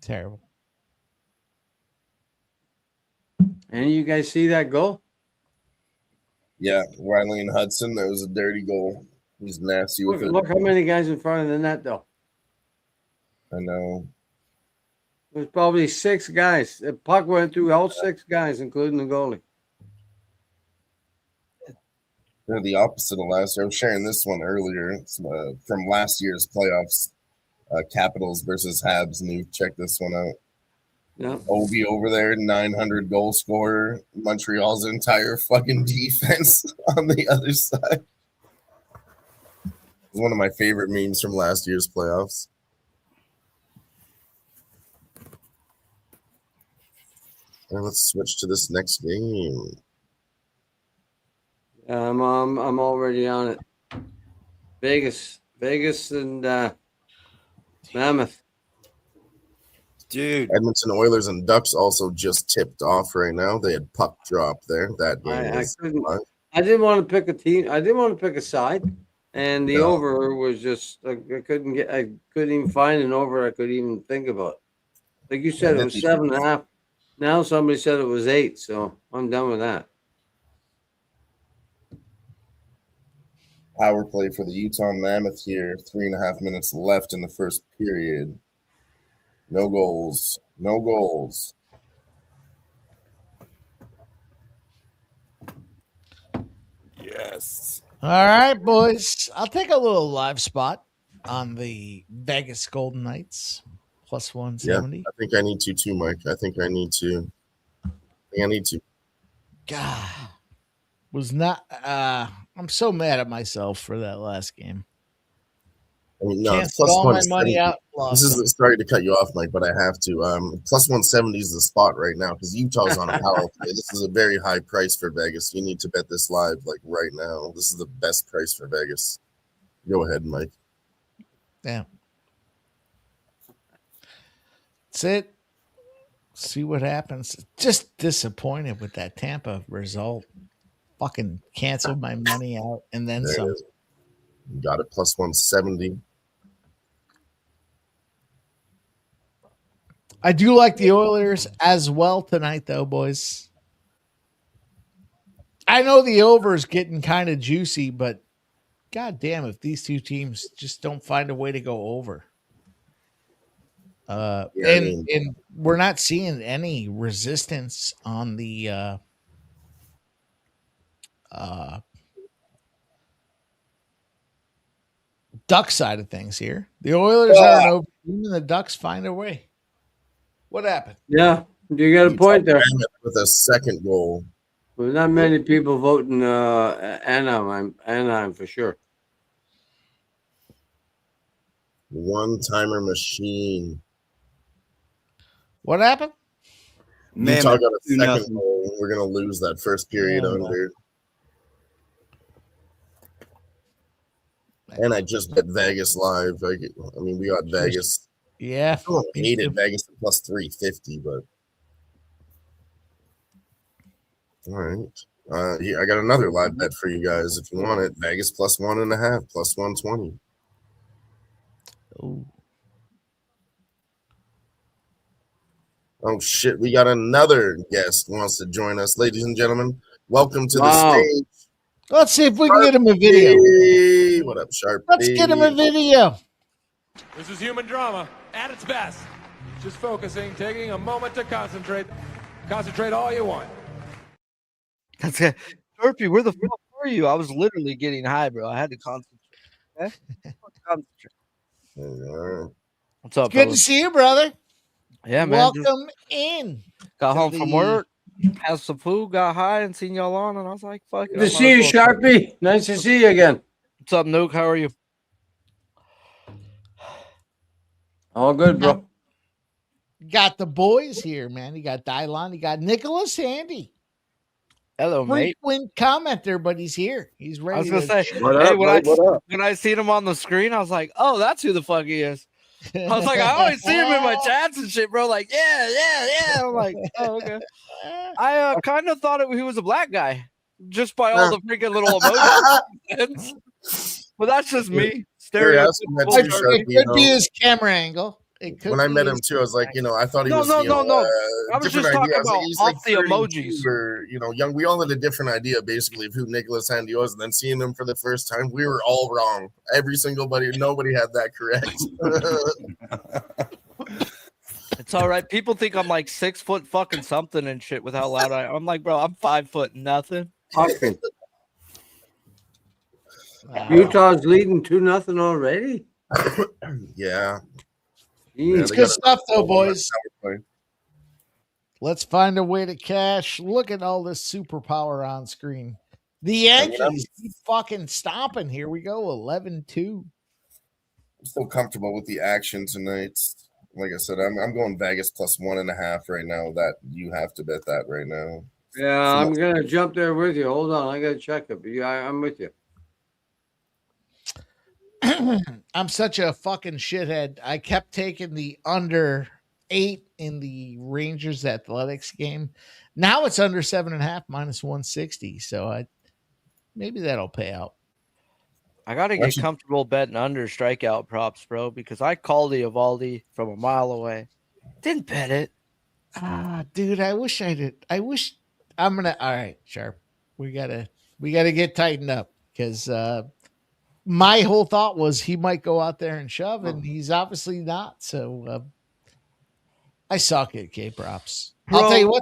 terrible. Any of you guys see that goal? Yeah, Riley and Hudson. That was a dirty goal. He's nasty with it. Look how many guys in front of the net, though. I know. There's probably 6 guys. The puck went through all 6 guys, including the goalie. They're the opposite of last year. I was sharing this one earlier. It's from last year's playoffs. Capitals versus Habs. And you check this one out. Yeah. Ovi over there, 900 goal scorer. Montreal's entire fucking defense on the other side. It's one of my favorite memes from last year's playoffs. And let's switch to this next game. I'm already on it. Vegas and Mammoth. Dude, Edmonton Oilers and Ducks also just tipped off right now. They had puck drop there. That game I didn't want to pick a team. I didn't want to pick a side, and the over was just I couldn't even find an over I could even think about. Like you said, it was 7.5. Now somebody said it was 8, so I'm done with that. Power play for the Utah Mammoth here. 3.5 minutes left in the first period. No goals. No goals. yes. All right, boys. I'll take a little live spot on the Vegas Golden Knights plus 170. Yeah, I think I need to too, Mike. I think I need to. God, was not. I'm so mad at myself for that last game. I mean, no, Canceled plus all my 170. money out. This Lost is sorry to cut you off, Mike, but I have to. Plus 170 is the spot right now because Utah's on a power play. This is a very high price for Vegas. You need to bet this live, like right now. This is the best price for Vegas. Go ahead, Mike. Yeah. That's it. See what happens. Just disappointed with that Tampa result. Fucking canceled my money out and then There it some. is. You got it plus 170. I do like the Oilers as well tonight, though, boys. I know the over is getting kind of juicy, but god damn if these two teams just don't find a way to go over. And we're not seeing any resistance on the Duck side of things here. The Oilers are an over team and the Ducks find a way. What happened? Yeah, you got a point there. With a second goal. There's not many people voting Anaheim for sure. One-timer machine. What happened? Utah got a second goal. We're going to lose that first period under. And I just bet Vegas live. I mean, we got Vegas. Yeah. I don't hate it. Vegas plus 350, but. All right. Yeah, I got another live bet for you guys if you want it. Vegas plus 1.5, plus 120. Ooh. Oh, shit. We got another guest who wants to join us. Ladies and gentlemen, welcome to the stage. Let's see if we can get him a video. What up, Sharpie? Let's get him a video. This is human drama at its best. Just focusing, taking a moment to concentrate. Concentrate all you want. That's it. Sharpie, where the fuck were you? I was literally getting high, bro. I had to concentrate. Okay? What's up, Good fellas? to see you, brother. Yeah, man. Welcome in. Got home from work, had some food, got high, and seen y'all on, and I was like, fuck it. Good to see you, Sharpie. Nice to see you again. What's up, Nuke? How are you? All good, bro. Got the boys here, man. You got Dylon. You got Nicholas Handy. Hello, mate. Frequent commenter, but he's here. He's ready. I was gonna say, What up, bro? when I seen him on the screen, I was like, oh, that's who the fuck he is. I was like, I always see him in my chats and shit, bro. Like, yeah. I'm like, oh, okay. I kind of thought he was a black guy just by all the freaking little emojis. But that's just me. It could be his camera angle. When I met him too, I was like, I thought he was. No. I was just talking about off the emojis. Or, young. We all had a different idea, basically, of who Nicholas Handy was, and then seeing him for the first time, we were all wrong. Nobody had that correct. It's all right. People think I'm like 6 foot fucking something and shit with how loud I'm like, bro, I'm 5 foot nothing. Utah's leading 2-0 already. Yeah. It's good stuff, though, boys. Let's find a way to cash. Look at all this superpower on screen. The Yankees keep fucking stomping. Here we go, 11-2. I'm still comfortable with the action tonight. Like I said, I'm going Vegas plus 1.5 right now. That you have to bet that right now. Yeah, I'm gonna jump there with you. Hold on, I gotta check it. But yeah, I'm with you. I'm such a fucking shithead. I kept taking the under 8 in the Rangers Athletics game. Now it's under 7.5 minus 160. So maybe that'll pay out. I gotta get comfortable betting under strikeout props, bro, because I called the Evaldi from a mile away. Didn't bet it. Dude, I wish I did. All right, Sharp. We gotta get tightened up because my whole thought was he might go out there and shove, and he's obviously not. So I suck at K props. Bro, I'll tell you what.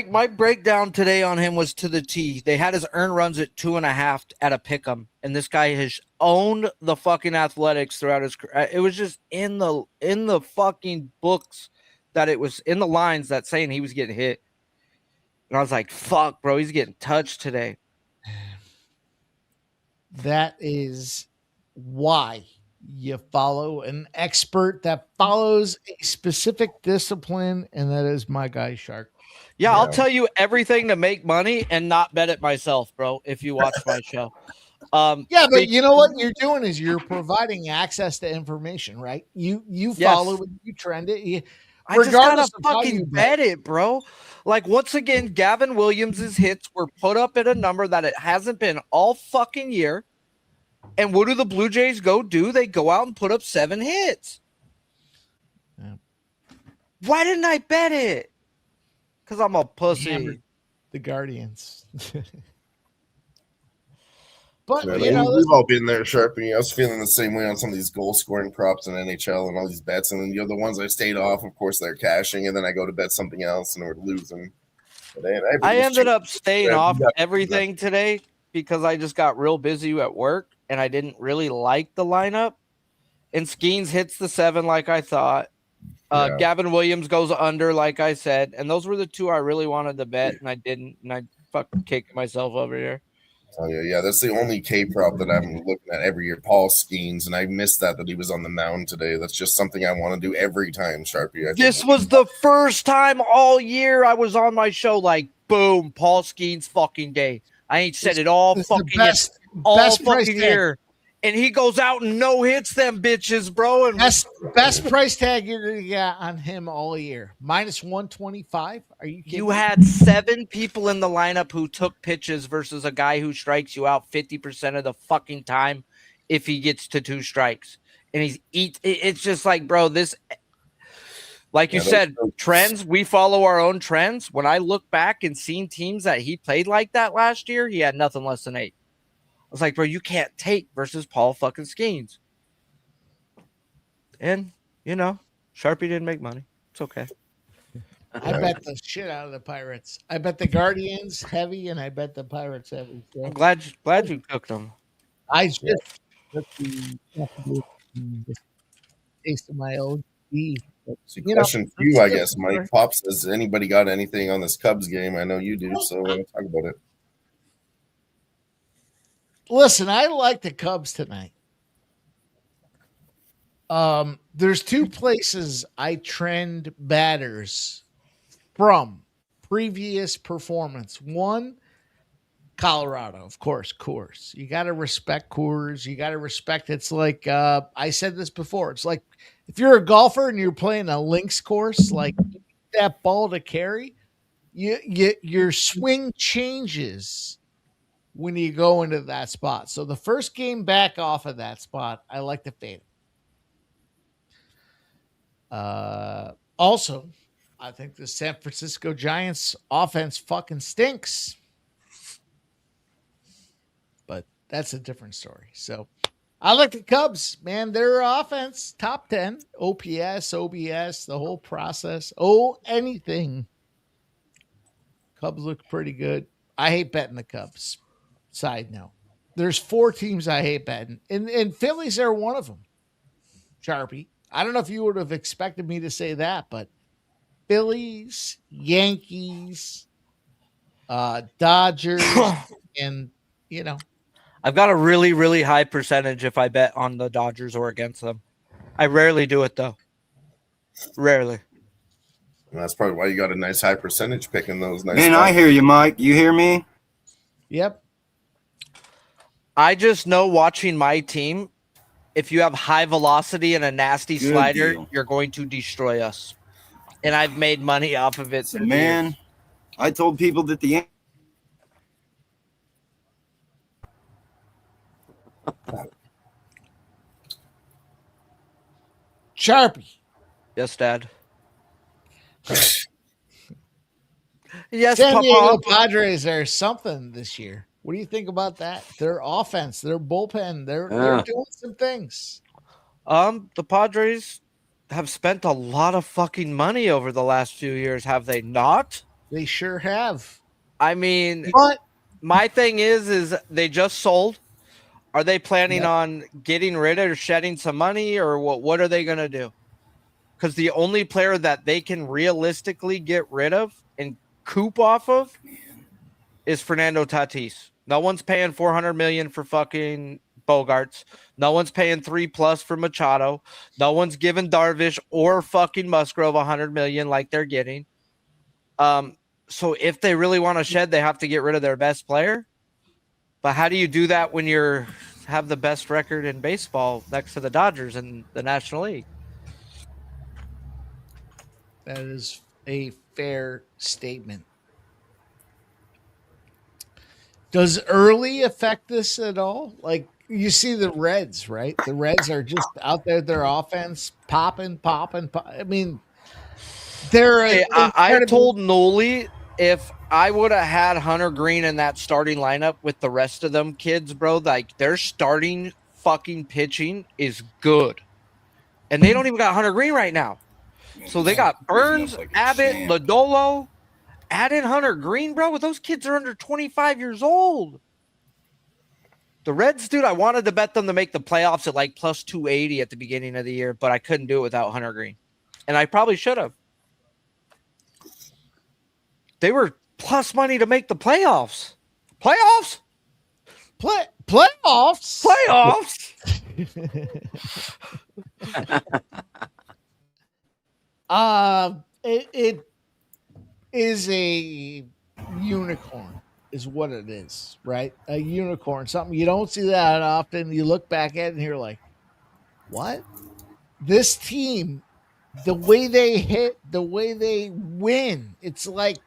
My breakdown today on him was to the T. They had his earned runs at 2.5 at a pick'em, and this guy has owned the fucking Athletics throughout his career. It was just in the fucking books that it was in the lines that saying he was getting hit, and I was like, "Fuck, bro, he's getting touched today." That is why you follow an expert that follows a specific discipline, and that is my guy Shark. Yeah, I'll tell you everything to make money and not bet it myself, bro. If you watch my show. Yeah, but you know what you're doing is you're providing access to information, right? You follow it, you trend it. I just gotta fucking bet it, bro. Like, once again, Gavin Williams's hits were put up at a number that it hasn't been all fucking year. And what do the Blue Jays go do? They go out and put up 7 hits. Yeah. Why didn't I bet it? Because I'm a pussy. The Guardians. But Yeah, you know, we've all been there, Sharpie. I was feeling the same way on some of these goal scoring props in NHL and all these bets, and then the ones I stayed off. Of course, they're cashing, and then I go to bet something else, and we're losing. I ended up staying off everything today because I just got real busy at work, and I didn't really like the lineup. And Skeens hits the 7 like I thought. Gavin Williams goes under, like I said, and those were the 2 I really wanted to bet, and I didn't, and I fucking kicked myself over here. Oh yeah, that's the only K prop that I'm looking at every year. Paul Skeens, and I missed that he was on the mound today. That's just something I want to do every time, Sharpie. This was the first time all year I was on my show. Like, boom, Paul Skeens fucking day. I ain't said it all fucking all fucking year. And he goes out and no hits them bitches, bro. And best price tag you're gonna get on him all year. -125. Are you kidding? You had 7 people in the lineup who took pitches versus a guy who strikes you out 50% of the fucking time if he gets to 2 strikes. And it's just like, bro, this, like you said, trends, we follow our own trends. When I look back and seen teams that he played like that last year, he had nothing less than 8. I was like, bro, you can't take versus Paul fucking Skeens. And, you know, Sharpie didn't make money. It's okay. I bet the shit out of the Pirates. I bet the Guardians heavy, and I bet the Pirates heavy. So. I'm glad you cooked them. I just taste of my OG. So question for you, I guess, Mike. Pops, has anybody got anything on this Cubs game? I know you do, so we'll talk about it. Listen, I like the Cubs tonight. There's 2 places I trend batters from previous performance. One, Colorado, of course, Coors. You got to respect Coors. You got to respect. It's like I said this before. It's like if you're a golfer and you're playing a links course, like that ball to carry, your swing changes when you go into that spot. So the first game back off of that spot, I like to fade it. Also, I think the San Francisco Giants offense fucking stinks. But that's a different story. So I like the Cubs, man. Their offense, top 10, OPS, OBS, the whole process. Anything. Cubs look pretty good. I hate betting the Cubs. Side note, there's 4 teams I hate betting, and Phillies are one of them. Sharpie, I don't know if you would have expected me to say that, but Phillies, Yankees, Dodgers, and you know, I've got a really, really high percentage if I bet on the Dodgers or against them. I rarely do it though. Rarely. And that's probably why you got a nice high percentage picking those. Nice. Man, I hear you, Mike. You hear me? Yep. I just know watching my team, if you have high velocity and a nasty slider, you're going to destroy us. And I've made money off of it. Man, I told people that the Sharpie. Yes, Dad. Yes, San Diego Papa. Padres are something this year. What do you think about that? Their offense, their bullpen, they're doing some things. The Padres have spent a lot of fucking money over the last few years, have they not? They sure have. I mean, but my thing is they just sold. Are they planning on getting rid of or shedding some money, or what are they going to do? Because the only player that they can realistically get rid of and coop off of is Fernando Tatis. No one's paying $400 million for fucking Bogarts. No one's paying 3+ for Machado. No one's giving Darvish or fucking Musgrove $100 million like they're getting. So if they really want to shed, they have to get rid of their best player. But how do you do that when you're have the best record in baseball next to the Dodgers in the National League? That is a fair statement. Does early affect this at all? Like, you see the Reds, right? The Reds are just out there, their offense popping. I mean, they're. Hey, I told Noli if I would have had Hunter Green in that starting lineup with the rest of them kids, bro, like their starting fucking pitching is good. And they don't even got Hunter Green right now. So they got Burns, Abbott, Lodolo. Add in Hunter Green, bro. Those kids are under 25 years old. The Reds, dude, I wanted to bet them to make the playoffs at like plus 280 at the beginning of the year, but I couldn't do it without Hunter Green. And I probably should have. They were plus money to make the playoffs. Playoffs? Playoffs? Playoffs? It is a unicorn, is what it is, right? A unicorn, something you don't see that often. You look back at it and you're like, what? This team, the way they hit, the way they win, it's like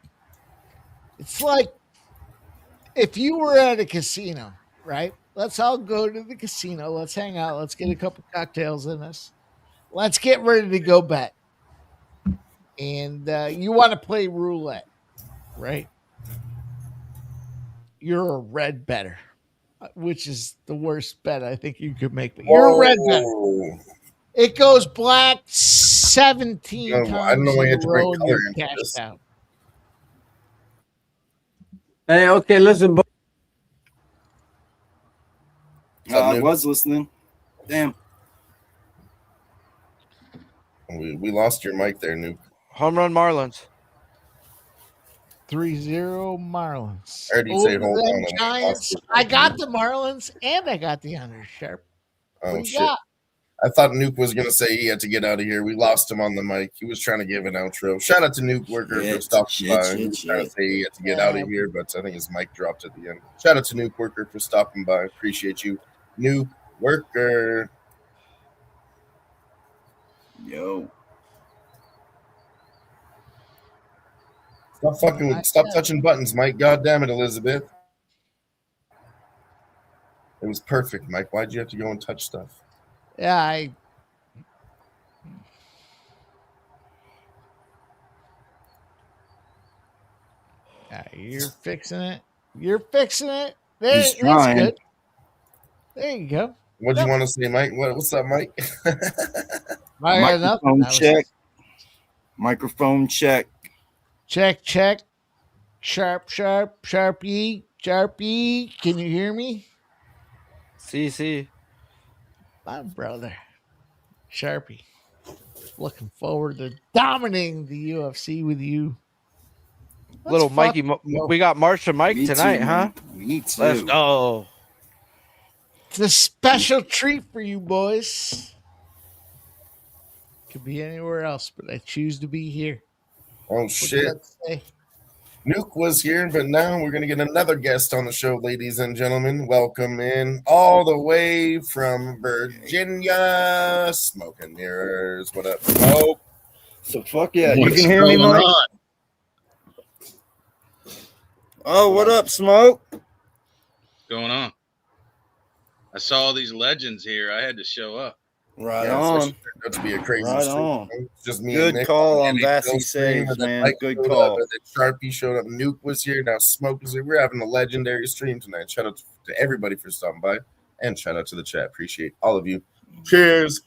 if you were at a casino, right? Let's all go to the casino. Let's hang out. Let's get a couple cocktails in us. Let's get ready to go bet. And you want to play roulette, right? You're a red better, which is the worst bet I think you could make. But you're a red better. It goes black 17 times I don't know why you have to bring and color you're into cashed this. out. Hey, okay, listen. I was listening. Damn. We lost your mic there, Nuke. Home run Marlins. 3-0 Marlins. I heard you say hold on. Giants. I got the Marlins and I got the under, Sharp. Oh, What shit. got? I thought Nuke was going to say he had to get out of here. We lost him on the mic. He was trying to give an outro. Shout out to Nuke Worker for stopping by. He was trying to say he had to get out of here, but I think his mic dropped at the end. Shout out to Nuke Worker for stopping by. Appreciate you. Nuke Worker. Yo. Stop touching buttons, Mike. God damn it, Elizabeth. It was perfect, Mike. Why'd you have to go and touch stuff? Yeah, you're fixing it. You're fixing it. There, He's that's trying. good. There you go. What'd you want to say, Mike? What's up, Mike? I got nothing. Microphone check. Microphone check. Check. Sharpie. Can you hear me? CC. My brother. Sharpie. Looking forward to dominating the UFC with you. Little Mikey. We got Marsha Mike Me tonight, too, huh? man. Me too. Let's go. It's a special treat for you boys. Could be anywhere else, but I choose to be here. Oh, shit. Say? Nuke was here, but now we're going to get another guest on the show, ladies and gentlemen. Welcome in all the way from Virginia, Smoke and Mirrors. What up, Smoke? So fuck yeah. You can hear me, Mike? Oh, what up, Smoke? What's going on? I saw all these legends here. I had to show up. Right on. That's be a crazy Right stream. on. It's just me. Good and Nick call on NHL Vassy stream, saves, and then man. Mike Good showed call. up, and then Sharpie showed up. Nuke was here. Now Smoke is here. We're having a legendary stream tonight. Shout out to everybody for stopping by, and shout out to the chat. Appreciate all of you. Cheers.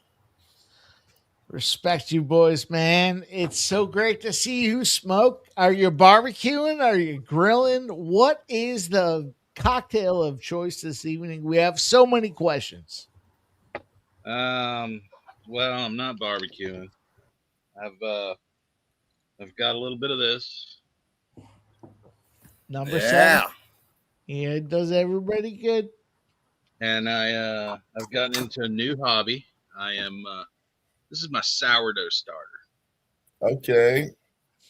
Respect you boys, man. It's so great to see you, Smoke. Are you barbecuing? Are you grilling? What is the cocktail of choice this evening? We have so many questions. Well, I'm not barbecuing. I've got a little bit of this. Number 7. Yeah, it does everybody good. and I've gotten into a new hobby. I am this is my sourdough starter. Okay.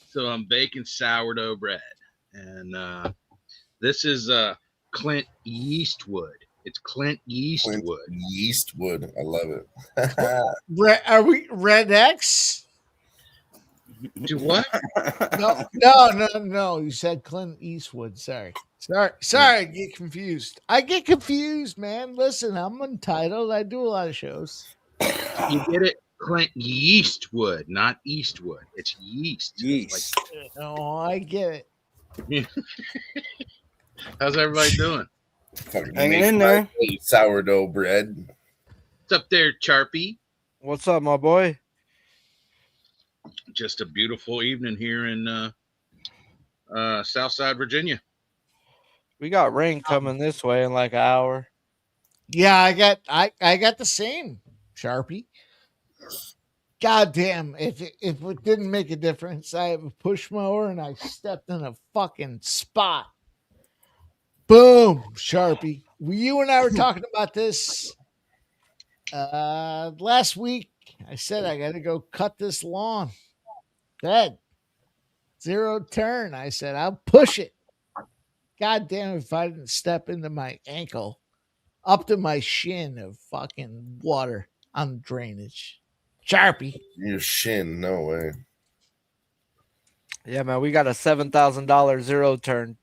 So I'm baking sourdough bread, and this is Clint Eastwood. It's Clint Eastwood. Eastwood. I love it. Are we Red X? Do what? No. You said Clint Eastwood. Sorry. I get confused. Man. Listen, I'm entitled. I do a lot of shows. You get it? Clint Eastwood, not Eastwood. It's yeast. Yeast. Oh, I get it. How's everybody doing? Hanging in there. Sourdough bread. What's up there, Charpy? What's up, my boy? Just a beautiful evening here in Southside Virginia. We got rain coming this way in like an hour. Yeah, I got the same, Sharpie. God damn, if it didn't make a difference, I have a push mower and I stepped in a fucking spot. Boom, Sharpie. You and I were talking about this last week. I said I got to go cut this lawn. Dead. Zero turn. I said I'll push it. God damn, if I didn't step into my ankle up to my shin of fucking water on drainage. Sharpie. Your shin, no way. Yeah, man, we got a $7,000 zero turn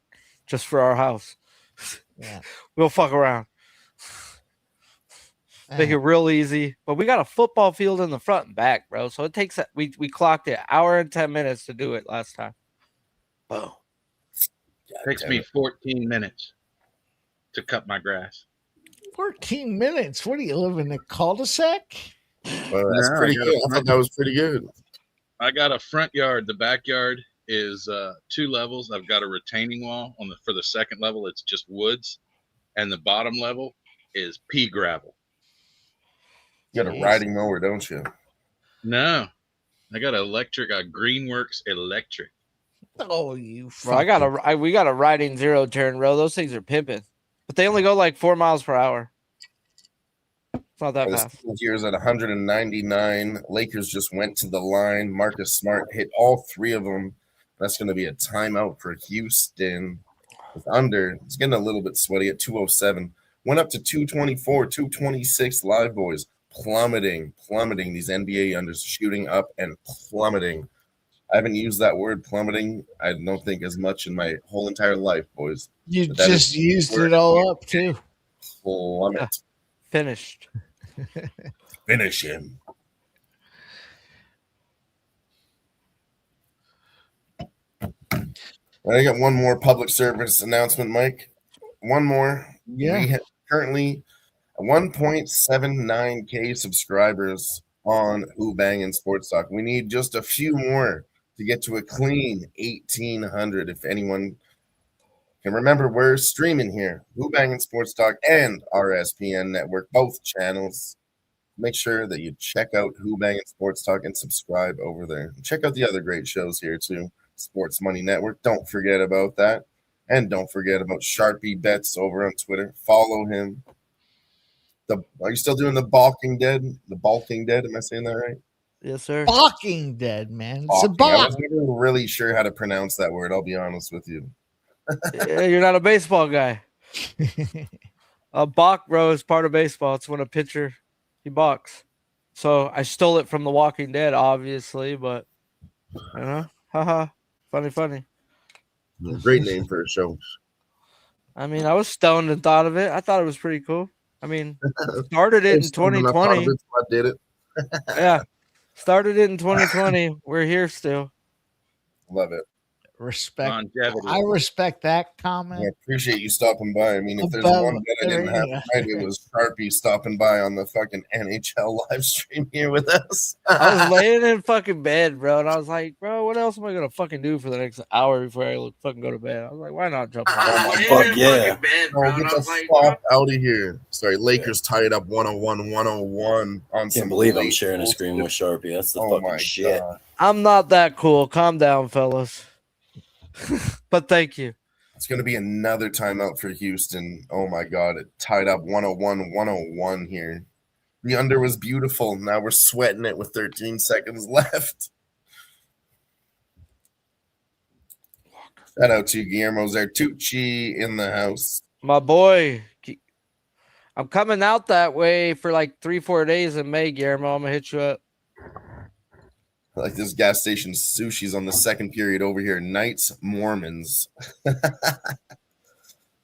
just for our house. Yeah. We'll fuck around. Make it real easy. But we got a football field in the front and back, bro. So it takes we clocked it hour and 10 minutes to do it last time. Boom. Takes me 14 minutes to cut my grass. 14 minutes? What do you live in a cul-de-sac? Well, that's pretty good. I thought that was pretty good. I got a front yard. The backyard is 2 levels. I've got a retaining wall for the second level. It's just woods, and the bottom level is pea gravel. You got a riding mower, don't you? No, I got electric. Greenworks Electric. Oh, you! Bro, we got a riding zero turn, bro. Those things are pimping, but they only go like 4 miles per hour. It's not that fast. Here's at 199. Lakers just went to the line. Marcus Smart hit all 3 of them. That's going to be a timeout for Houston. With under, it's getting a little bit sweaty at 207. Went up to 224, 226. Live boys plummeting. These NBA unders shooting up and plummeting. I haven't used that word plummeting, I don't think, as much in my whole entire life, boys. You just used it all up, too. Plummet. Finished. Finish him. I got one more public service announcement, Mike. One more. Yeah. We have currently 1.79K subscribers on Who-Bangin Sports Talk. We need just a few more to get to a clean 1,800. If anyone can remember, we're streaming here, Who-Bangin Sports Talk and RSPN Network, both channels. Make sure that you check out Who-Bangin Sports Talk and subscribe over there. Check out the other great shows here too. Sports Money Network. Don't forget about that. And don't forget about Sharpie Bets over on Twitter. Follow him. Are you still doing the Balking Dead? The Balking Dead? Am I saying that right? Yes, sir. Balking Dead, man. It's a I balk. was never really sure how to pronounce that word. I'll be honest with you. Yeah, you're not a baseball guy. A balk, bro, is part of baseball. It's when a pitcher he balks. So I stole it from The Walking Dead, obviously, but haha, funny. Great name for a show. I mean, I was stoned and thought of it. I thought it was pretty cool. I mean, started it in 2020. I did it. Yeah, started it in 2020. We're here still. Love it. Respect. Longevity. I respect that comment. I appreciate you stopping by. I mean, if there's one that I didn't have tonight, it was Sharpie stopping by on the fucking NHL live stream here with us. I was laying in fucking bed, bro, and I was like, bro, what else am I gonna fucking do for the next hour before I fucking go to bed? I was like, why not jump on? Fuck yeah. Oh, get the fuck out of here. Sorry, Lakers tied up 101-101 on some. Can't believe I'm sharing a screen with Sharpie. That's the fucking shit. God. I'm not that cool. Calm down, fellas. But thank you. It's going to be another timeout for Houston. Oh my God. It tied up 101 here. The under was beautiful. Now we're sweating it with 13 seconds left. Shout out to Guillermo Zertucci in the house. My boy. I'm coming out that way for like 3-4 days in May, Guillermo. I'm going to hit you up. Like this gas station sushi's on the second period over here. Knights, Mormons.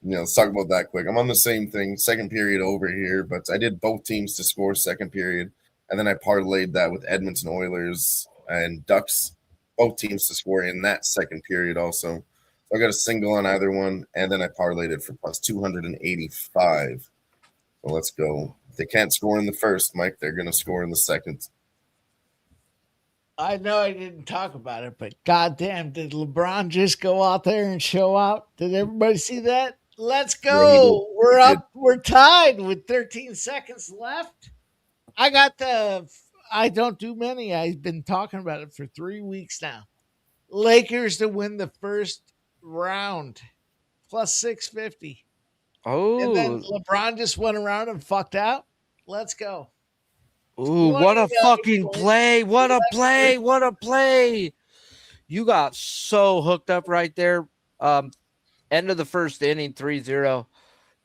Let's talk about that quick. I'm on the same thing, second period over here, but I did both teams to score second period, and then I parlayed that with Edmonton Oilers and Ducks, both teams to score in that second period also. So I got a single on either one, and then I parlayed it for plus 285. So let's go. If they can't score in the first, Mike, they're going to score in the second. I know I didn't talk about it, but goddamn, did LeBron just go out there and show out? Did everybody see that? Let's go. We're up. We're tied with 13 seconds left. I don't do many. I've been talking about it for 3 weeks now. Lakers to win the first round, plus 650. Oh. And then LeBron just went around and fucked out. Let's go. Ooh, what a fucking play. What a play. What a play. You got so hooked up right there. End of the first inning, 3-0.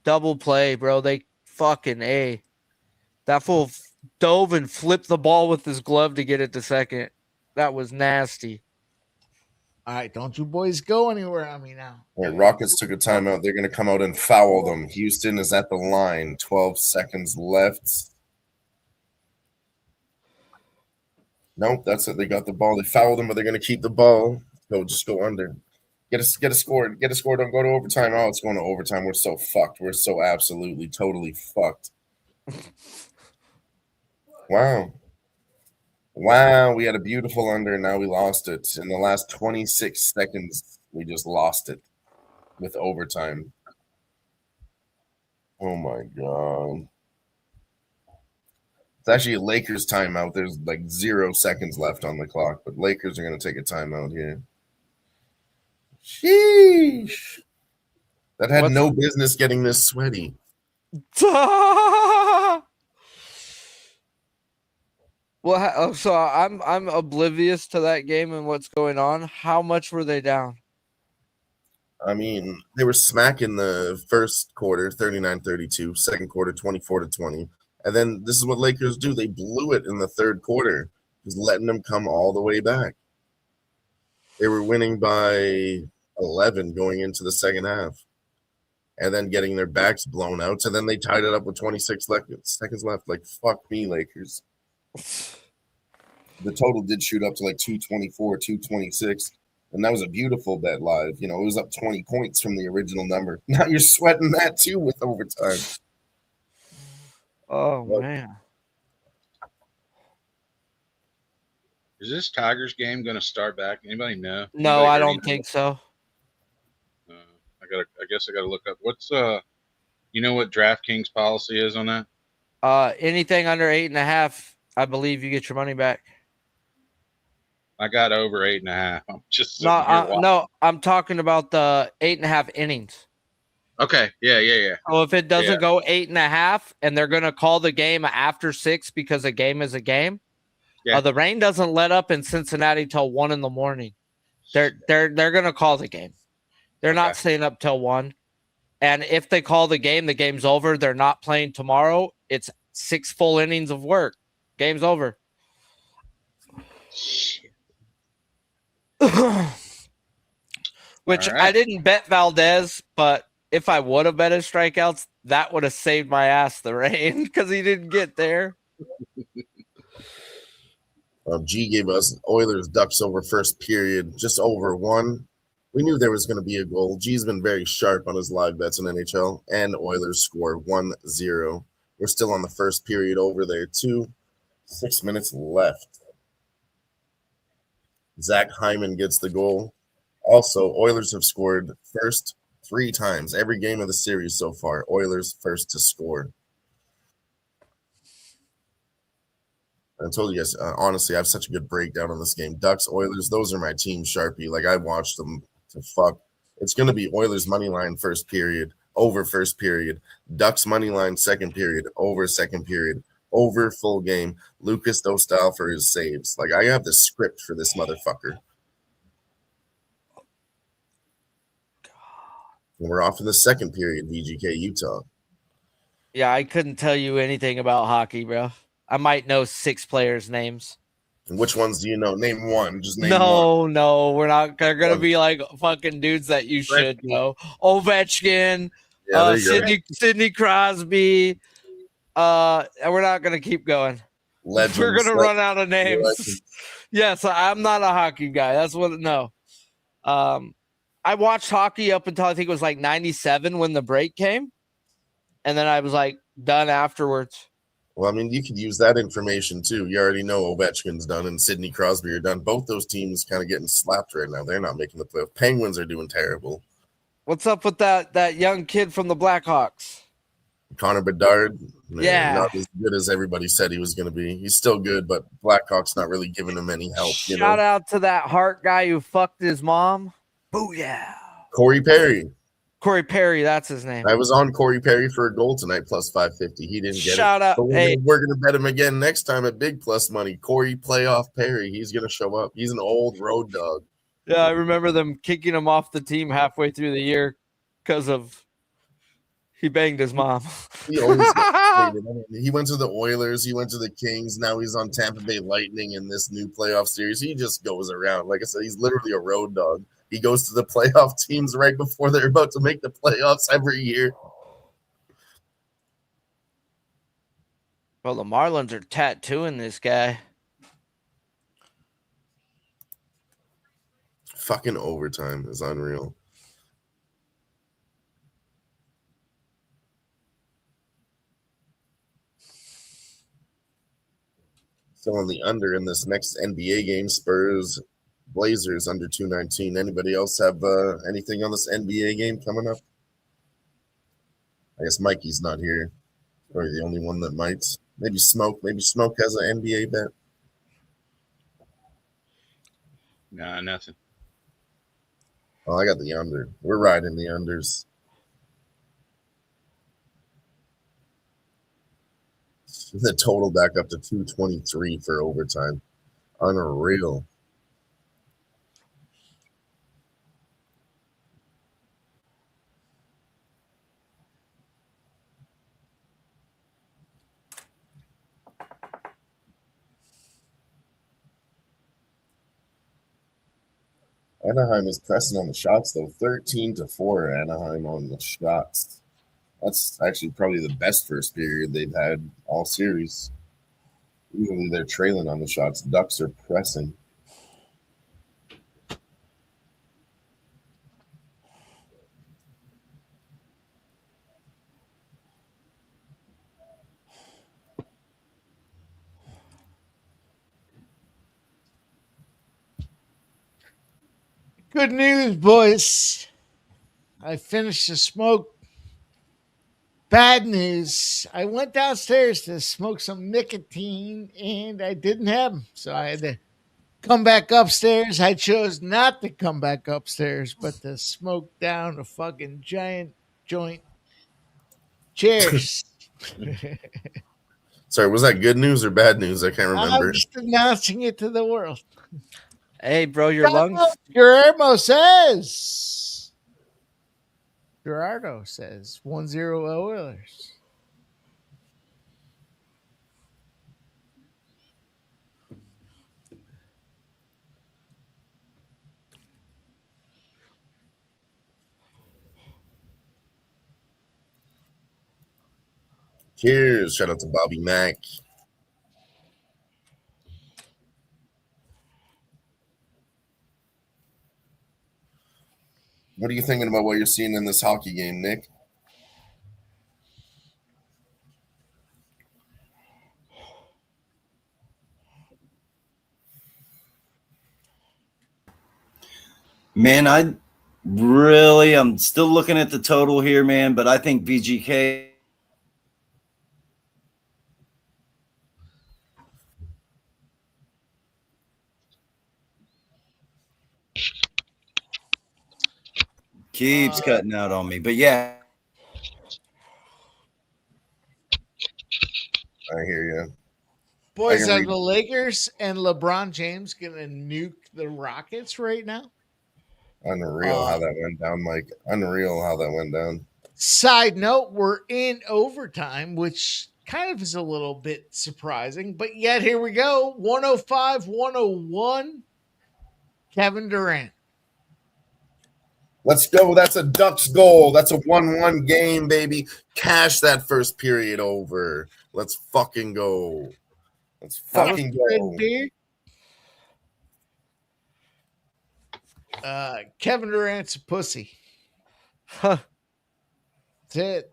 Double play, bro. They fucking A. That fool dove and flipped the ball with his glove to get it to second. That was nasty. All right, don't you boys go anywhere on me now. All right, Rockets took a timeout. They're going to come out and foul them. Houston is at the line. 12 seconds left. Nope, that's it. They got the ball. They fouled them, but they're going to keep the ball. So just go under. Get a score. Get a score. Don't go to overtime. Oh, it's going to overtime. We're so fucked. We're so absolutely, totally fucked. Wow. We had a beautiful under. Now we lost it. In the last 26 seconds, we just lost it with overtime. Oh, my God. It's actually a Lakers timeout. There's like 0 seconds left on the clock, but Lakers are going to take a timeout here. Sheesh. That had no business getting this sweaty. Well, so I'm oblivious to that game and what's going on. How much were they down? I mean, they were smacking the first quarter, 39-32, second quarter, 24-20. And then this is what Lakers do. They blew it in the third quarter, just letting them come all the way back. They were winning by 11 going into the second half and then getting their backs blown out. So then they tied it up with 26 seconds left. Like, fuck me, Lakers. The total did shoot up to like 224, 226. And that was a beautiful bet live. It was up 20 points from the original number. Now you're sweating that too with overtime. Oh, man. Is this Tigers game going to start back? Anybody know? No, I don't think so. I guess I got to look up. What's you know what DraftKings policy is on that? Anything under 8.5, I believe you get your money back. I got over 8.5. I'm just no. I'm talking about the 8.5 innings. Okay. Yeah. So if it doesn't go 8.5, and they're gonna call the game after 6 because a game is a game. Yeah. The rain doesn't let up in Cincinnati till 1 a.m. They're gonna call the game. They're not staying up till 1. And if they call the game's over. They're not playing tomorrow. It's 6 full innings of work. Game's over. Which I didn't bet Valdez, but if I would have bet his strikeouts, that would have saved my ass the rain because he didn't get there. G gave us Oilers Ducks over first period, just over 1. We knew there was going to be a goal. G's been very sharp on his live bets in NHL, and Oilers score 1-0. We're still on the first period over there, too. 6 minutes left. Zach Hyman gets the goal. Also, Oilers have scored first 3 times. Every game of the series so far, Oilers first to score. I told you guys, honestly, I have such a good breakdown on this game. Ducks, Oilers, those are my team, Sharpie. Like, I watched them to fuck. It's going to be Oilers money line first period, over first period. Ducks money line second period, over second period, over full game. Lucas Dostal for his saves. Like, I have the script for this motherfucker. And we're off in the second period, VGK Utah. Yeah, I couldn't tell you anything about hockey, bro. I might know 6 players' names. And which ones do you know? Name one. Just name one. No, we're not. They're gonna be like fucking dudes that you should know. Ovechkin, Sidney Crosby. And we're not gonna keep going. Legends. We're gonna run out of names. Yes, I'm not a hockey guy. That's what. No. I watched hockey up until I think it was like 97 when the break came, and then I was like done afterwards. Well, I mean, you could use that information too. You already know Ovechkin's done and Sidney Crosby are done. Both those teams kind of getting slapped right now. They're not making the playoff. Penguins are doing terrible. What's up with that young kid from the Blackhawks? Connor Bedard. Yeah. Not as good as everybody said he was going to be. He's still good, but Blackhawks not really giving him any help. Shout out to that Hart guy who fucked his mom. Booyah. Corey Perry. Corey Perry, that's his name. I was on Corey Perry for a goal tonight, plus 550. He didn't get Shout out. But we're going to bet him again next time at big plus money. Corey playoff Perry. He's going to show up. He's an old road dog. Yeah, I remember them kicking him off the team halfway through the year because of he banged his mom. He always got traded. I mean, he went to the Oilers. He went to the Kings. Now he's on Tampa Bay Lightning in this new playoff series. He just goes around. Like I said, he's literally a road dog. He goes to the playoff teams right before they're about to make the playoffs every year. Well, the Marlins are tattooing this guy. Fucking overtime is unreal. So on the under in this next NBA game, Spurs Blazers under 219. Anybody else have anything on this NBA game coming up? I guess Mikey's not here. Probably the only one that might. Maybe Smoke. Maybe Smoke has an NBA bet. Nah, nothing. Oh, I got the under. We're riding the unders. The total back up to 223 for overtime. Unreal. Anaheim is pressing on the shots, though. 13-4 Anaheim on the shots. That's actually probably the best first period they've had all series. Usually they're trailing on the shots. Ducks are pressing. Good news, boys. I finished the smoke. Bad news. I went downstairs to smoke some nicotine and I didn't have them. So I had to come back upstairs. I chose not to come back upstairs, but to smoke down a fucking giant joint. Cheers. Sorry, was that good news or bad news? I can't remember. I'm just announcing it to the world. Hey, bro, your lungs. Gerardo says 1-0 Oilers. Cheers. Shout out to Bobby Mack. What are you thinking about what you're seeing in this hockey game, Nick? Man, I'm still looking at the total here, man, but I think VGK. Keeps cutting out on me. But yeah. I hear you. Boys, are the Lakers and LeBron James going to nuke the Rockets right now? Unreal how that went down, Mike. Unreal how that went down. Side note, we're in overtime, which kind of is a little bit surprising, but yet here we go. 105-101. Kevin Durant. Let's go. That's a Ducks goal. That's a 1-1 game, baby. Cash that first period over. Let's fucking go. Let's fucking go. Kevin Durant's a pussy. Huh. That's it.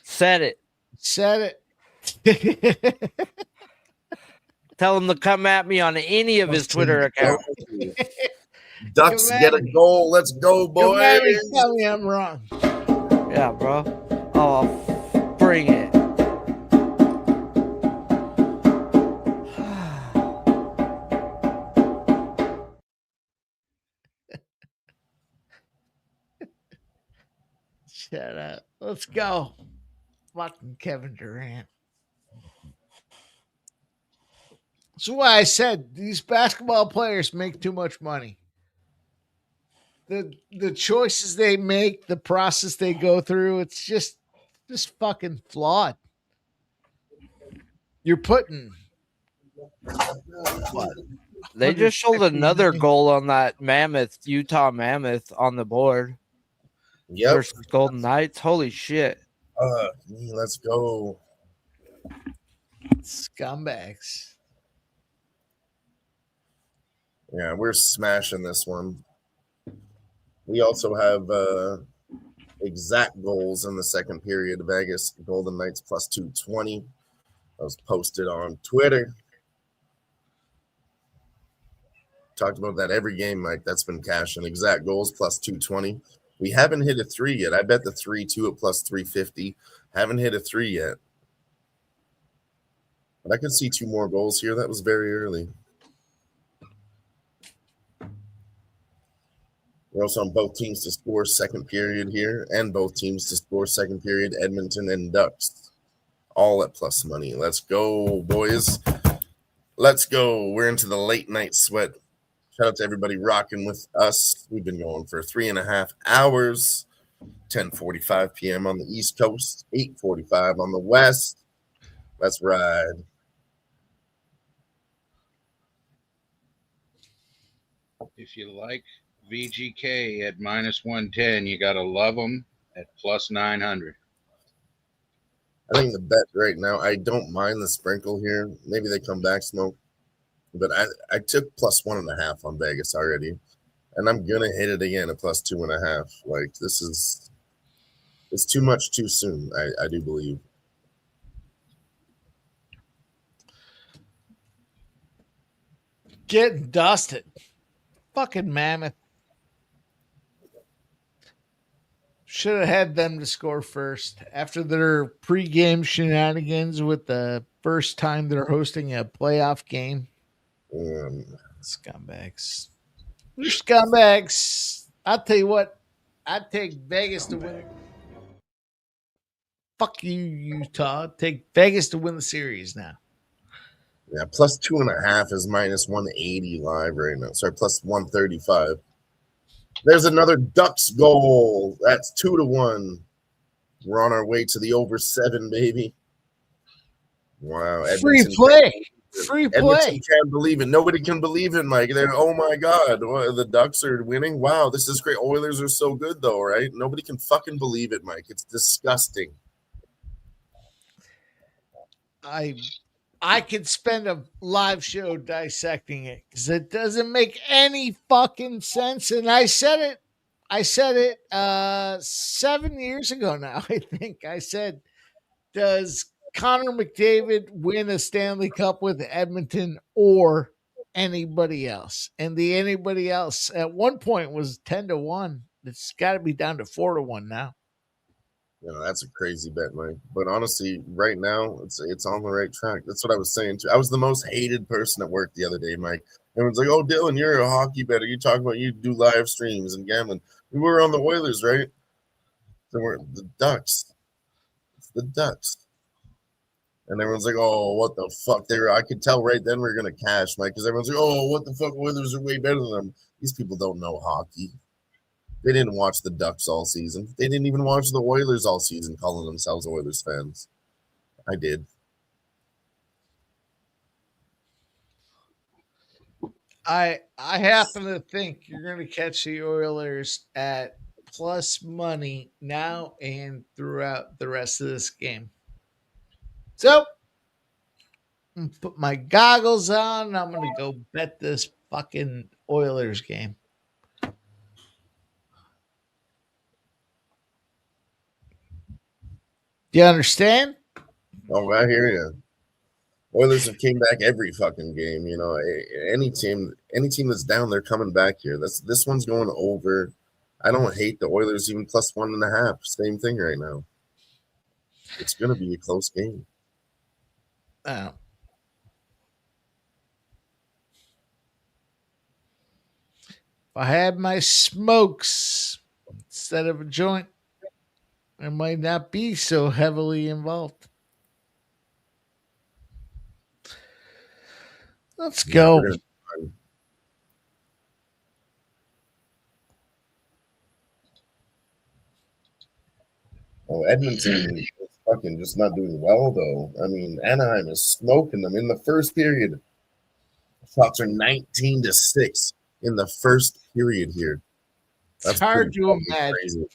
Said it. Said it. Tell him to come at me on any of his Twitter accounts. Ducks get a goal. Let's go, boys. Tell me I'm wrong. Yeah, bro. Oh, bring it. Shut up. Let's go. Fucking Kevin Durant. That's why I said these basketball players make too much money. The choices they make, the process they go through, it's just fucking flawed. You're putting what? They just showed another goal on that Mammoth, Utah Mammoth on the board. Yep. Versus Golden Knights. Holy shit. Let's go. Scumbags. Yeah, we're smashing this one. We also have exact goals in the second period. Vegas Golden Knights plus 220. That was posted on Twitter. Talked about that every game, Mike. That's been cashing. Exact goals plus 220. We haven't hit a 3 yet. I bet the 3-2 at plus 350. Haven't hit a 3 yet. But I could see 2 more goals here. That was very early. We're also on both teams to score second period here, and both teams to score second period, Edmonton and Ducks. All at plus money. Let's go, boys. Let's go. We're into the late night sweat. Shout out to everybody rocking with us. We've been going for 3.5 hours. 10:45 p.m. on the East Coast, 8:45 on the West. Let's ride. If you like VGK at minus 110, you got to love them at plus 900. I think the bet right now, I don't mind the sprinkle here. Maybe they come back, Smoke. But I took plus 1.5 on Vegas already. And I'm going to hit it again at plus 2.5. Like, it's too much too soon, I do believe. Getting dusted. Fucking Mammoth. Should have had them to score first after their pregame shenanigans with the first time they're hosting a playoff game. Scumbags. You're scumbags. I'll tell you what. I'd take Vegas to win. Fuck you, Utah. Take Vegas to win the series now. Yeah, plus 2.5 is minus 180 live right now. Sorry, plus 135. There's another Ducks goal. That's 2-1. We're on our way to the over 7, baby. Wow. Free play. Free play. Edmonton can't believe it. Nobody can believe it, Mike. They're, oh my God, the Ducks are winning. Wow, this is great. Oilers are so good, though, right? Nobody can fucking believe it, Mike. It's disgusting. I could spend a live show dissecting it because it doesn't make any fucking sense. And I said it 7 years ago now. I think I said, does Connor McDavid win a Stanley Cup with Edmonton or anybody else? And the anybody else at one point was 10-1. It's got to be down to 4-1 now. That's a crazy bet, Mike. But honestly, right now, it's on the right track. That's what I was saying too. I was the most hated person at work the other day, Mike. Everyone's like, "Oh, Dylan, you're a hockey bettor. You talk about you do live streams and gambling." We were on the Oilers, right? So we're the Ducks. It's the Ducks. And everyone's like, "Oh, what the fuck?" I could tell right then we are gonna cash, Mike, because everyone's like, "Oh, what the fuck? Oilers are way better than them." These people don't know hockey. They didn't watch the Ducks all season. They didn't even watch the Oilers all season, calling themselves Oilers fans. I did. I happen to think you're going to catch the Oilers at plus money now and throughout the rest of this game. So, I'm going to put my goggles on. I'm going to go bet this fucking Oilers game. Do you understand? Oh, I hear you. Oilers have came back every fucking game. Any team that's down, they're coming back here. This one's going over. I don't hate the Oilers even plus 1.5. Same thing right now. It's gonna be a close game. Oh. If I had my smokes instead of a joint, I might not be so heavily involved. Let's go. Oh, Edmonton is fucking just not doing well, though. I mean, Anaheim is smoking them in the first period. Shots are 19-6 in the first period here. That's hard to imagine. Crazy.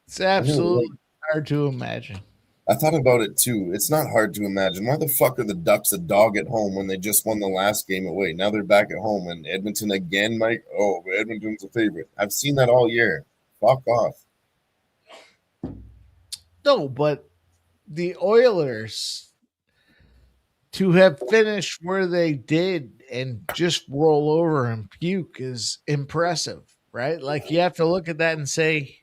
It's absolutely hard to imagine. I thought about it too. It's not hard to imagine. Why the fuck are the Ducks a dog at home when they just won the last game away? Now they're back at home and Edmonton again, Mike. Oh, Edmonton's a favorite. I've seen that all year. Fuck off. No, but the Oilers to have finished where they did and just roll over and puke is impressive, right? Like you have to look at that and say,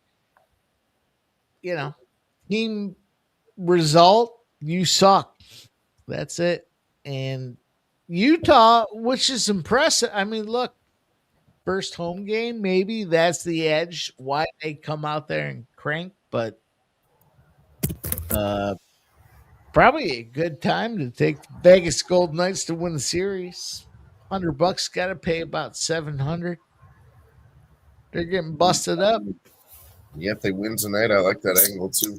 team result, you suck. That's it. And Utah, which is impressive. I mean, look, first home game, maybe that's the edge why they come out there and crank, but probably a good time to take the Vegas Golden Knights to win the series. $100 got to pay about $700. They're getting busted up. Yeah, if they win tonight, I like that angle too.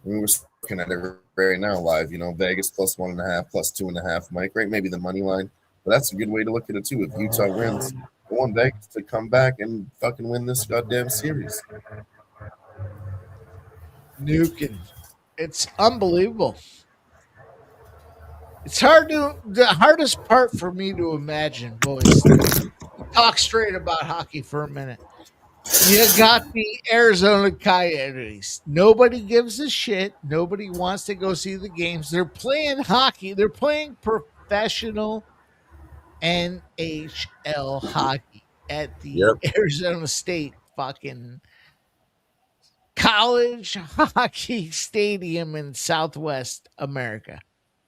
We're looking at it right now live, Vegas plus 1.5, plus 2.5, Mike, right? Maybe the money line. But that's a good way to look at it too. If Utah wins, I want Vegas to come back and fucking win this goddamn series. Nuking. It's unbelievable. It's the hardest part for me to imagine, boys. Talk straight about hockey for a minute. You got the Arizona Coyotes. Nobody gives a shit. Nobody wants to go see the games. They're playing hockey. They're playing professional NHL hockey at the Arizona State fucking college hockey stadium in Southwest America.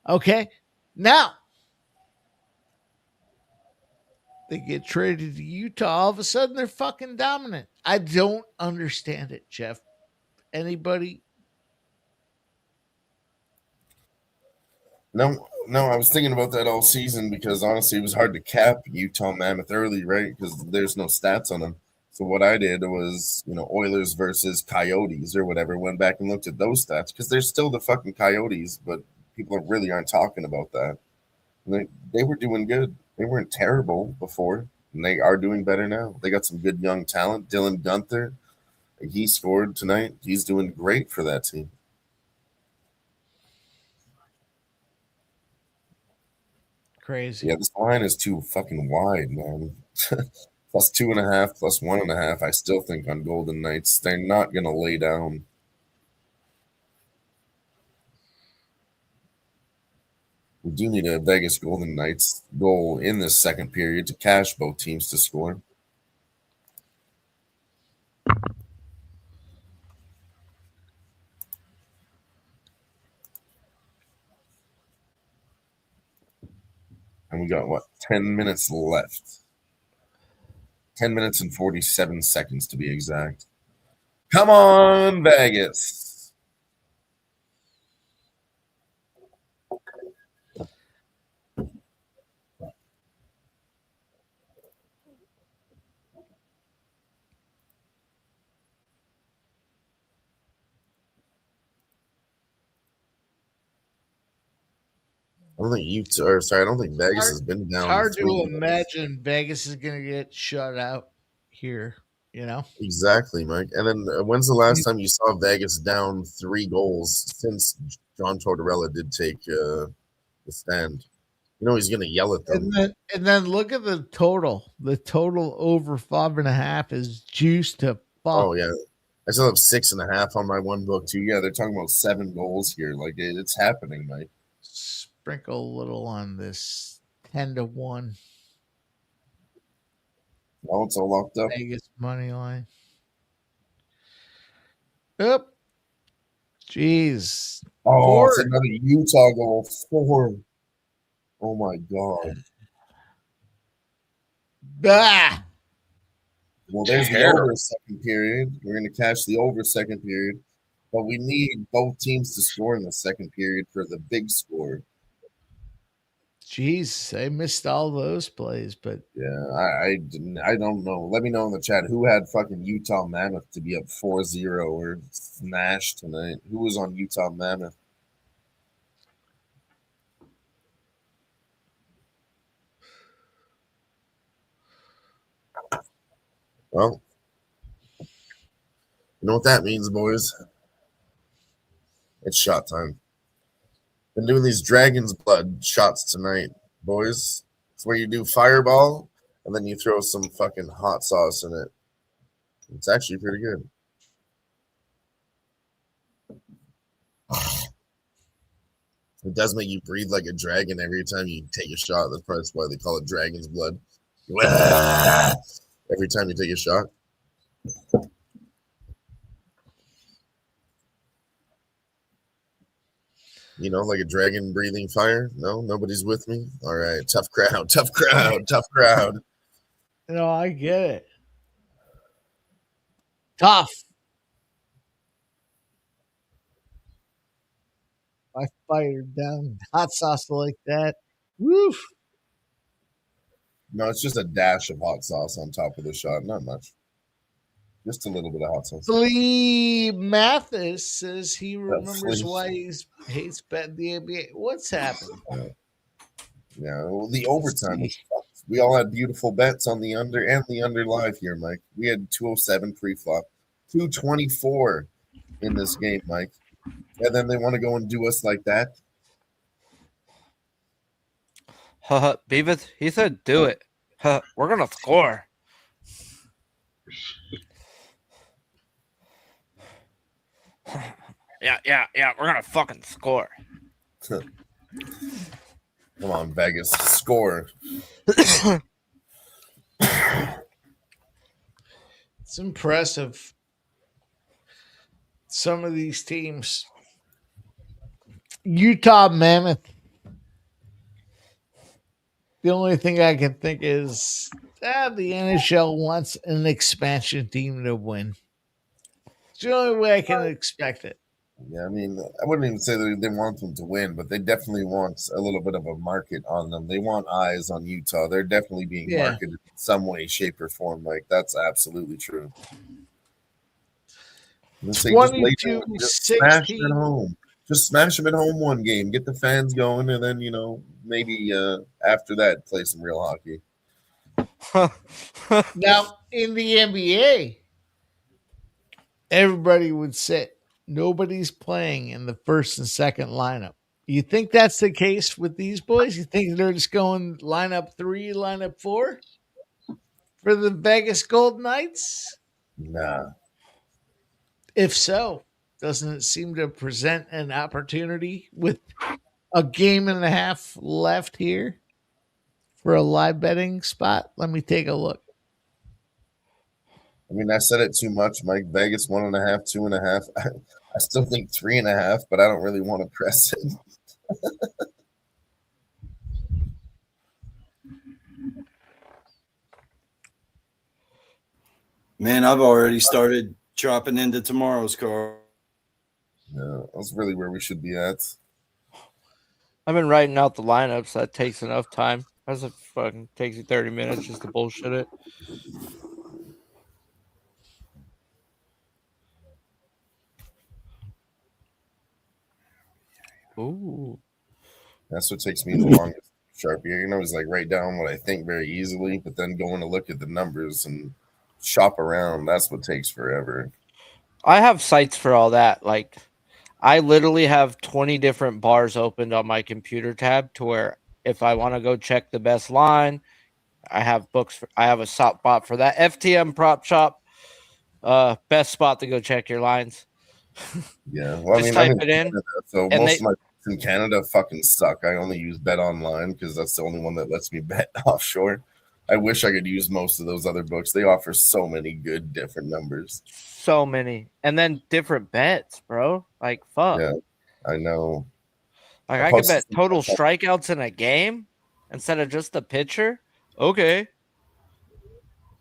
Okay? Now, they get traded to Utah. All of a sudden, they're fucking dominant. I don't understand it, Jeff. Anybody? No, I was thinking about that all season because honestly, it was hard to cap Utah Mammoth early, right? Because there's no stats on them. So what I did was, Oilers versus Coyotes or whatever. Went back and looked at those stats because they're still the fucking Coyotes, but people really aren't talking about that. They were doing good. They weren't terrible before, and they are doing better now. They got some good young talent. Dylan Gunther, he scored tonight. He's doing great for that team. Crazy. Yeah, this line is too fucking wide, man. Plus 2.5, plus 1.5. I still think on Golden Knights, they're not going to lay down. We do need a Vegas Golden Knights goal in this second period to cash both teams to score. And we got, what, 10 minutes left. 10 minutes and 47 seconds to be exact. Come on, Vegas. I don't think I don't think Vegas has been down. It's hard to 3 imagine Vegas is going to get shut out here, you know? Exactly, Mike. And then when's the last time you saw Vegas down 3 goals since John Tortorella did take the stand? You know he's going to yell at them. And then look at the total. The total over 5.5 is juiced to fuck. Oh, yeah. I still have 6.5 on my one book, too. Yeah, they're talking about 7 goals here. Like, it's happening, Mike. Sprinkle a little on this 10-1. Oh, it's all locked up. Vegas money line. Yep. Jeez. Oh, it's another Utah goal. 4. Oh, my God. Bah! Well, there's the over second period. We're going to catch the over second period. But we need both teams to score in the second period for the big score. Jeez, I missed all those plays, but yeah, I don't know. Let me know in the chat who had fucking Utah Mammoth to be up 4-0 or smashed tonight. Who was on Utah Mammoth? Well, you know what that means, boys? It's shot time. Been doing these Dragon's Blood shots tonight, boys. It's where you do fireball and then you throw some fucking hot sauce in it. It's actually pretty good. It does make you breathe like a dragon every time you take a shot. That's probably why they call it Dragon's Blood. Every time you take a shot. You know, like a dragon breathing fire? No, nobody's with me? All right. Tough crowd, tough crowd, tough crowd. No, I get it. Tough. I fired down hot sauce like that. Woof. No, it's just a dash of hot sauce on top of the shot. Not much. Just a little bit of hot sauce. Flea Mathis says he remembers why he hates betting the NBA. What's happened? Yeah, well, the overtime was fucked. We all had beautiful bets on the under and the under live here, Mike. We had 207 pre-flop, 224 in this game, Mike. And then they want to go and do us like that. Beavis, he said do it. We're going to score. Yeah. We're going to fucking score. Come on, Vegas. Score. It's impressive. Some of these teams. Utah Mammoth. The only thing I can think is the NHL wants an expansion team to win. It's the only way I can expect it. Yeah, I mean, I wouldn't even say that they want them to win, but they definitely want a little bit of a market on them. They want eyes on Utah. They're definitely being marketed in some way, shape, or form. Like, that's absolutely true. Just smash them at home. Just smash them at home one game. Get the fans going, and then, maybe after that, play some real hockey. Now, in the NBA, everybody would say nobody's playing in the first and second lineup. You think that's the case with these boys? You think they're just going lineup 3, lineup 4 for the Vegas Golden Knights? Nah. If so, doesn't it seem to present an opportunity with a game and a half left here for a live betting spot? Let me take a look. mean, I said it too much, Mike. Vegas 1.5, 2.5. I still think 3.5, but I don't really want to press it. Man, I've already started dropping into tomorrow's card. Yeah, that's really where we should be at. I've been writing out the lineups. That takes enough time. That's a fucking takes you 30 minutes just to bullshit it. Ooh. That's what takes me the longest. Sharpie, you know, is like write down what I think very easily, but then going to look at the numbers and shop around. That's what takes forever. I have sites for all that. Like, I literally have 20 different bars opened on my computer tab to where if I want to go check the best line, I have books. I have a spot for that. FTM Prop Shop, best spot to go check your lines. Yeah, well, Just I'm type it in. Canada, so most of my bets in Canada fucking suck. I only use Bet Online because that's the only one that lets me bet offshore. I wish I could use most of those other books. They offer so many good different numbers. So many. And then different bets, bro. Like, fuck. Yeah, I know. Like, I could bet total strikeouts in a game instead of just the pitcher. Okay.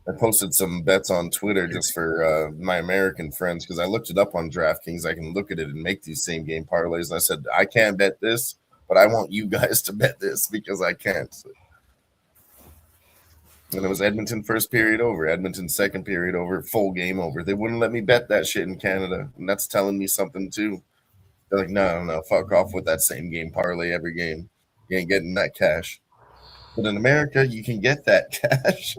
I posted some bets on Twitter just for my American friends because I looked it up on DraftKings. I can look at it and make these same game parlays. And I said, I can't bet this, but I want you guys to bet this because I can't. And it was Edmonton first period over, Edmonton second period over, full game over. They wouldn't let me bet that shit in Canada. And that's telling me something too. They're like, no, fuck off with that same game parlay every game. You ain't getting that cash. But in America, you can get that cash.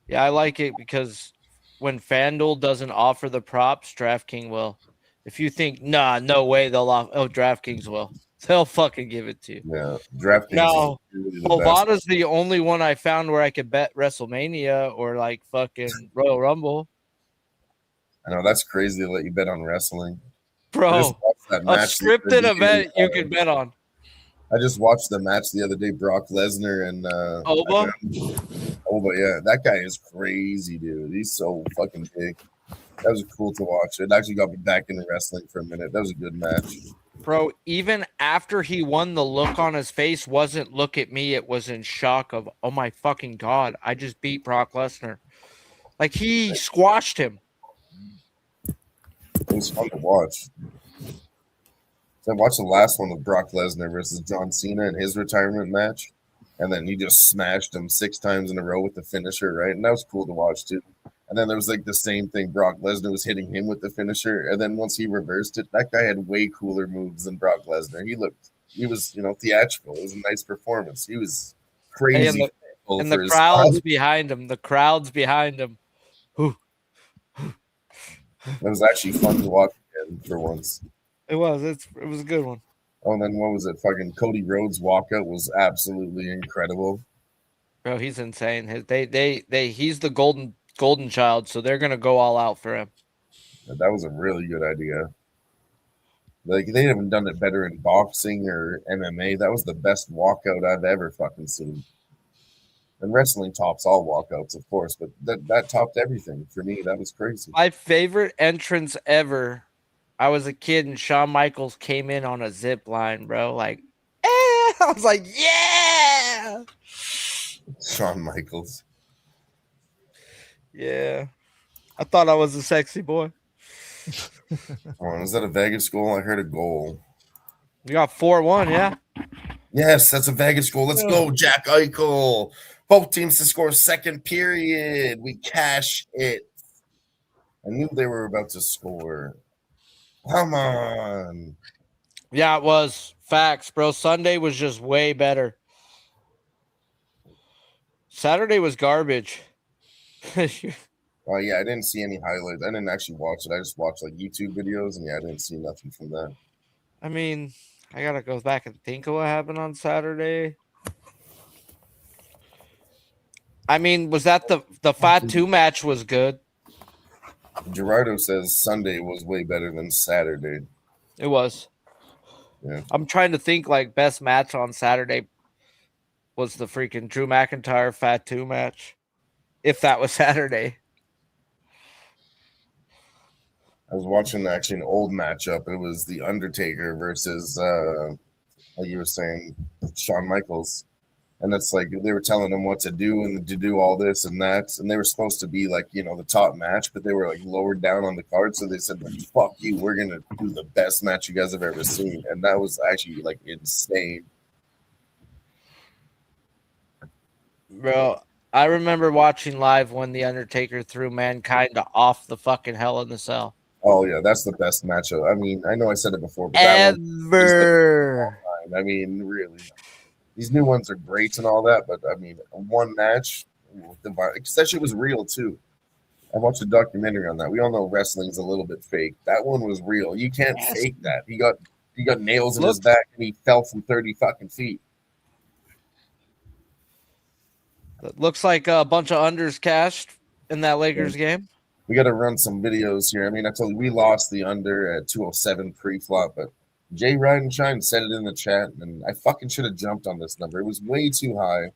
Yeah, I like it because when FanDuel doesn't offer the props, DraftKings will. If you think, nah, no way they'll offer, DraftKings will. They'll fucking give it to you. Yeah, DraftKings. Now, really Bovada's the only one I found where I could bet WrestleMania or like fucking Royal Rumble. I know that's crazy to let you bet on wrestling. Bro, a scripted event you could bet on. I just watched the match the other day, Brock Lesnar and Oba. Yeah, that guy is crazy, dude. He's so fucking big. That was cool to watch. It actually got me back into wrestling for a minute. That was a good match. Bro, even after he won, the look on his face wasn't look at me. It was in shock of, oh my fucking God, I just beat Brock Lesnar. Like, he squashed him. It was fun to watch. So I watched the last one with Brock Lesnar versus John Cena in his retirement match. And then he just smashed him 6 times in a row with the finisher, right? And that was cool to watch too. And then there was like the same thing. Brock Lesnar was hitting him with the finisher. And then once he reversed it, that guy had way cooler moves than Brock Lesnar. He was, theatrical. It was a nice performance. He was crazy. Hey, and the crowd's behind him. The crowd's behind him. It was actually fun to watch again for once. It was. It was a good one. Oh, and then what was it? Fucking Cody Rhodes' walkout was absolutely incredible. Bro, he's insane. He's the golden child, so they're gonna go all out for him. That was a really good idea. Like, they haven't done it better in boxing or MMA. That was the best walkout I've ever fucking seen. And wrestling tops all walkouts, of course, but that topped everything for me. That was crazy. My favorite entrance ever. I was a kid and Shawn Michaels came in on a zip line, bro. Like, I was like, yeah. Shawn Michaels. Yeah. I thought I was a sexy boy. Oh, was that a Vegas goal? I heard a goal. You got 4-1, yeah? Yes, that's a Vegas goal. Let's go, Jack Eichel. Both teams to score second period. We cash it. I knew they were about to score. Come on. Yeah, it was. Facts, bro. Sunday was just way better. Saturday was garbage. Oh, yeah, I didn't see any highlights. I didn't actually watch it. I just watched, like, YouTube videos, and, yeah, I didn't see nothing from that. I mean, I got to go back and think of what happened on Saturday. I mean, was that the Fat 2 match was good? Gerardo says Sunday was way better than Saturday. It was. Yeah. I'm trying to think, like, best match on Saturday was the freaking Drew McIntyre Fat 2 match. if that was Saturday. I was watching actually an old matchup. It was The Undertaker versus, like you were saying, Shawn Michaels. And it's like they were telling him what to do and to do all this and that. And they were supposed to be like, the top match, but they were like lowered down on the card. So they said, like, fuck you, we're going to do the best match you guys have ever seen. And that was actually like insane. Bro, I remember watching live when The Undertaker threw Mankind off the fucking Hell in the Cell. Oh, yeah, that's the best matchup. I mean, I know I said it before, but ever. I mean, really. These new ones are great and all that, but I mean, one match, because that shit was real too. I watched a documentary on that. We all know wrestling's a little bit fake. That one was real. You can't fake that. He got nails in his back and he fell from 30 fucking feet. It looks like a bunch of unders cashed in that Lakers game. We got to run some videos here. I mean, I told you we lost the under at 207 pre-flop, but Jay Ride and Shine said it in the chat, and I fucking should have jumped on this number. It was way too high.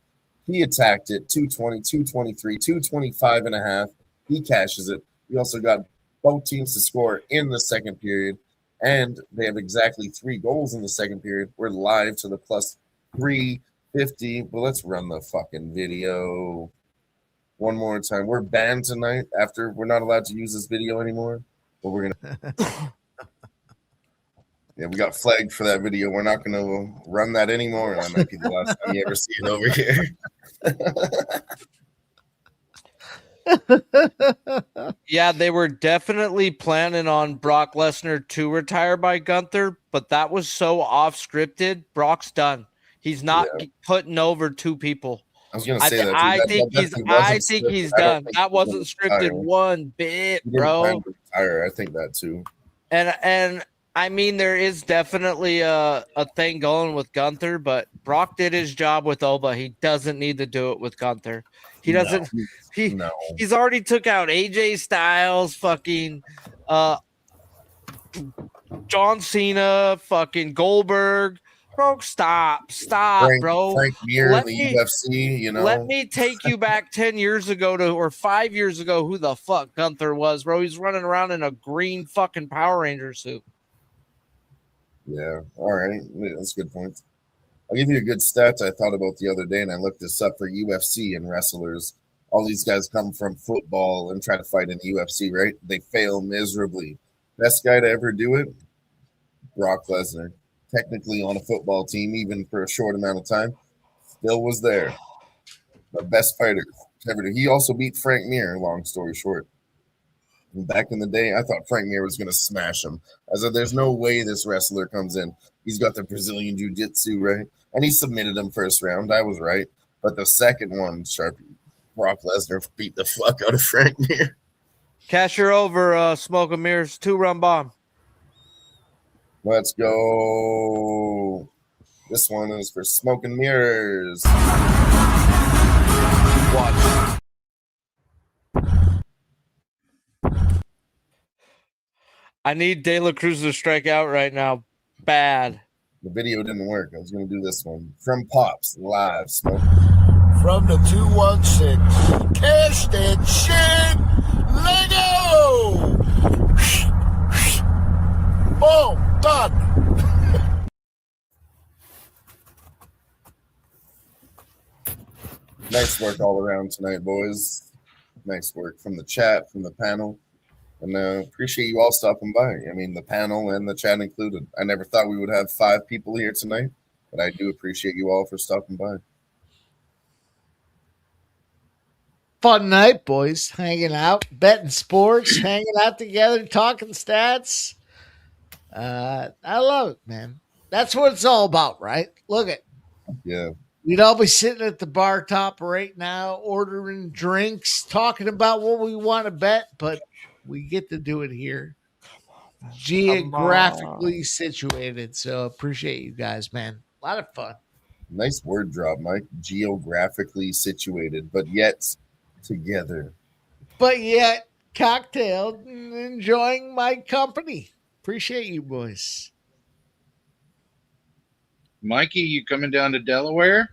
He attacked it, 220, 223, 225 and a half. He cashes it. We also got both teams to score in the second period, and they have exactly 3 goals in the second period. We're live to the plus 350, but let's run the fucking video one more time. We're banned tonight after we're not allowed to use this video anymore, but we're going to... Yeah, we got flagged for that video. We're not going to run that anymore. And that might be the last time you ever see it over here. Yeah, they were definitely planning on Brock Lesnar to retire by Gunther, but that was so off scripted. Brock's done. He's not putting over 2 people. I was going to say that. I think he's done. That wasn't scripted one bit, bro. I think that too. And I mean, there is definitely a thing going with Gunther, but Brock did his job with Oba. He doesn't need to do it with Gunther. He doesn't. He's already took out AJ Styles, fucking John Cena, fucking Goldberg. Bro, stop, bro. Frank Mir in the UFC, Let me take you back 10 years ago or 5 years ago. Who the fuck Gunther was, bro? He's running around in a green fucking Power Ranger suit. Yeah, all right. That's a good point. I'll give you a good stat I thought about the other day, and I looked this up for UFC and wrestlers. All these guys come from football and try to fight in the UFC, right? They fail miserably. Best guy to ever do it, Brock Lesnar. Technically on a football team, even for a short amount of time, still was there. The best fighter ever do. He also beat Frank Mir, long story short. Back in the day, I thought Frank Mir was going to smash him. I said, there's no way this wrestler comes in. He's got the Brazilian jiu-jitsu, right? And he submitted him first round. I was right. But the second one, Brock Lesnar beat the fuck out of Frank Mir. Casher over Smoke and Mirrors 2-run bomb. Let's go. This one is for Smoke and Mirrors. Watch. I need De La Cruz to strike out right now. Bad. The video didn't work. I was going to do this one. From Pops, live. Smoke. From the 216. Cash that shit. Lego. Boom. Done. Nice work all around tonight, boys. Nice work from the chat, from the panel. And appreciate you all stopping by. I mean, the panel and the chat included. I never thought we would have 5 people here tonight, but I do appreciate you all for stopping by. Fun night, boys. Hanging out, betting sports, hanging out together, talking stats. I love it, man. That's what it's all about, right? Look at. Yeah. We'd all be sitting at the bar top right now, ordering drinks, talking about what we want to bet, but we get to do it here, geographically situated. So appreciate you guys, man. A lot of fun. Nice word drop, Mike. Geographically situated, but yet together. But yet cocktailed and enjoying my company. Appreciate you, boys. Mikey, you coming down to Delaware?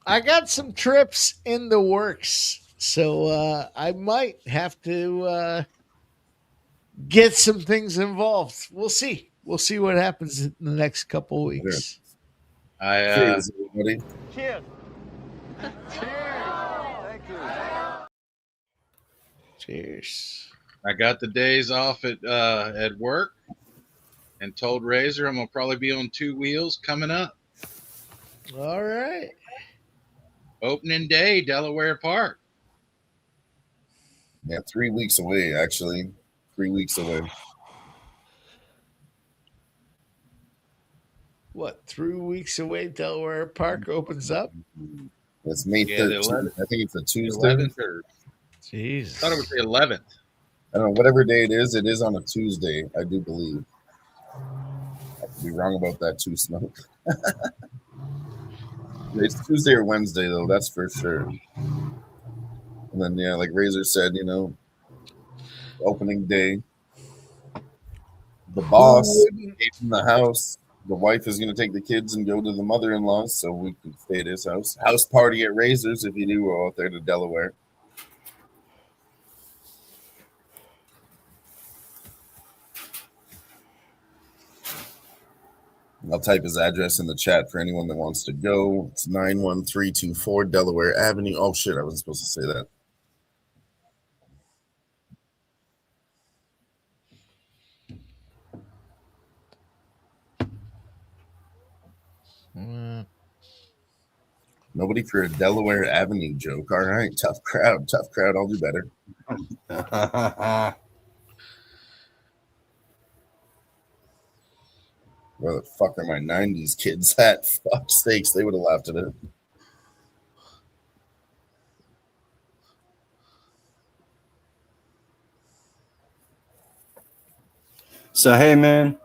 I got some trips in the works, so I might have to get some things involved. We'll see. We'll see what happens in the next couple weeks. Cheers, everybody. Cheers. Cheers. I got the days off at work and told Razor I'm gonna probably be on 2 wheels coming up. All right. Opening day, Delaware Park. Yeah, 3 weeks away, actually. 3 weeks away. What, 3 weeks away, Delaware Park opens up? It's May Yeah, the 13th. 11th. I think it's a Tuesday. 11th or Jeez. I thought it was the 11th. I don't know, whatever day it is on a Tuesday, I do believe. I could be wrong about that too, Smoke. It's Tuesday or Wednesday, though, that's for sure. And then, yeah, like Razor said, opening day. The boss gave him the house. The wife is going to take the kids and go to the mother-in-law, so we can stay at his house. House party at Razor's if you do go out there to Delaware. I'll type his address in the chat for anyone that wants to go. It's 91324 Delaware Avenue. Oh, shit, I wasn't supposed to say that. Nobody for a Delaware Avenue joke. All right, tough crowd. I'll do better. Where the fuck are my 90s kids at? Fuck's sakes, they would have laughed at it. So, hey, man,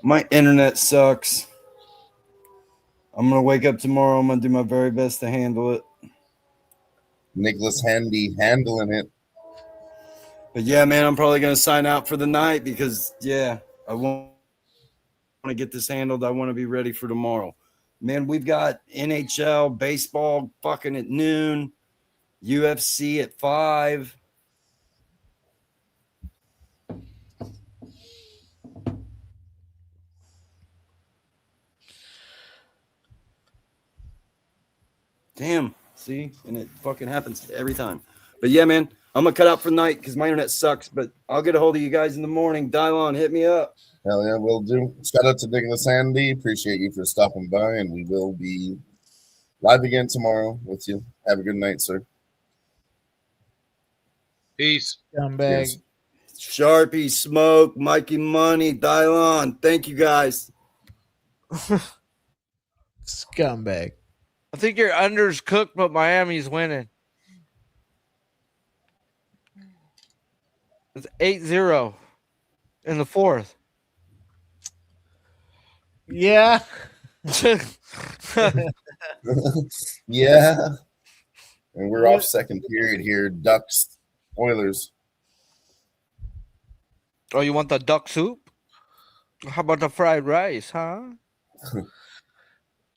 my internet sucks. I'm going to wake up tomorrow. I'm going to do my very best to handle it. Nicholas Handy handling it. But, yeah, man, I'm probably going to sign out for the night because, yeah, I want to get this handled. I want to be ready for tomorrow. Man, we've got NHL, baseball fucking at noon, UFC at 5. Damn, see? And it fucking happens every time. But yeah, man, I'm going to cut out for the night because my internet sucks, but I'll get a hold of you guys in the morning. Dial on, hit me up. Hell yeah, will do. Shout out to Nicholas Handy. Appreciate you for stopping by, and we will be live again tomorrow with you. Have a good night, sir. Peace. Scumbag. Sharpie, Smoke, Mikey Money, dial on. Thank you, guys. Scumbag. I think your under's cooked, but Miami's winning. It's 8-0 in the fourth. Yeah. Yeah. And we're off second period here. Ducks, Oilers. Oh, you want the duck soup? How about the fried rice, huh?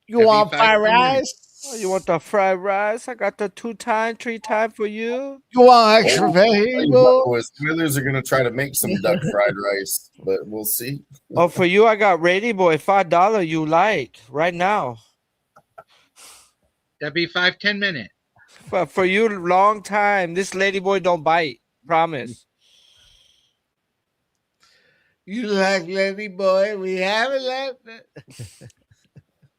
You want fried rice? Oh, you want the fried rice? I got the 2-time, 3-time for you. You want extra vegetable? Oilers are going to try to make some duck fried rice, but we'll see. Oh, for you, I got Lady Boy, $5 you like right now. That'd be 5-10 minutes. But for you, long time. This Lady Boy don't bite. Promise. You like Lady Boy? We haven't left it.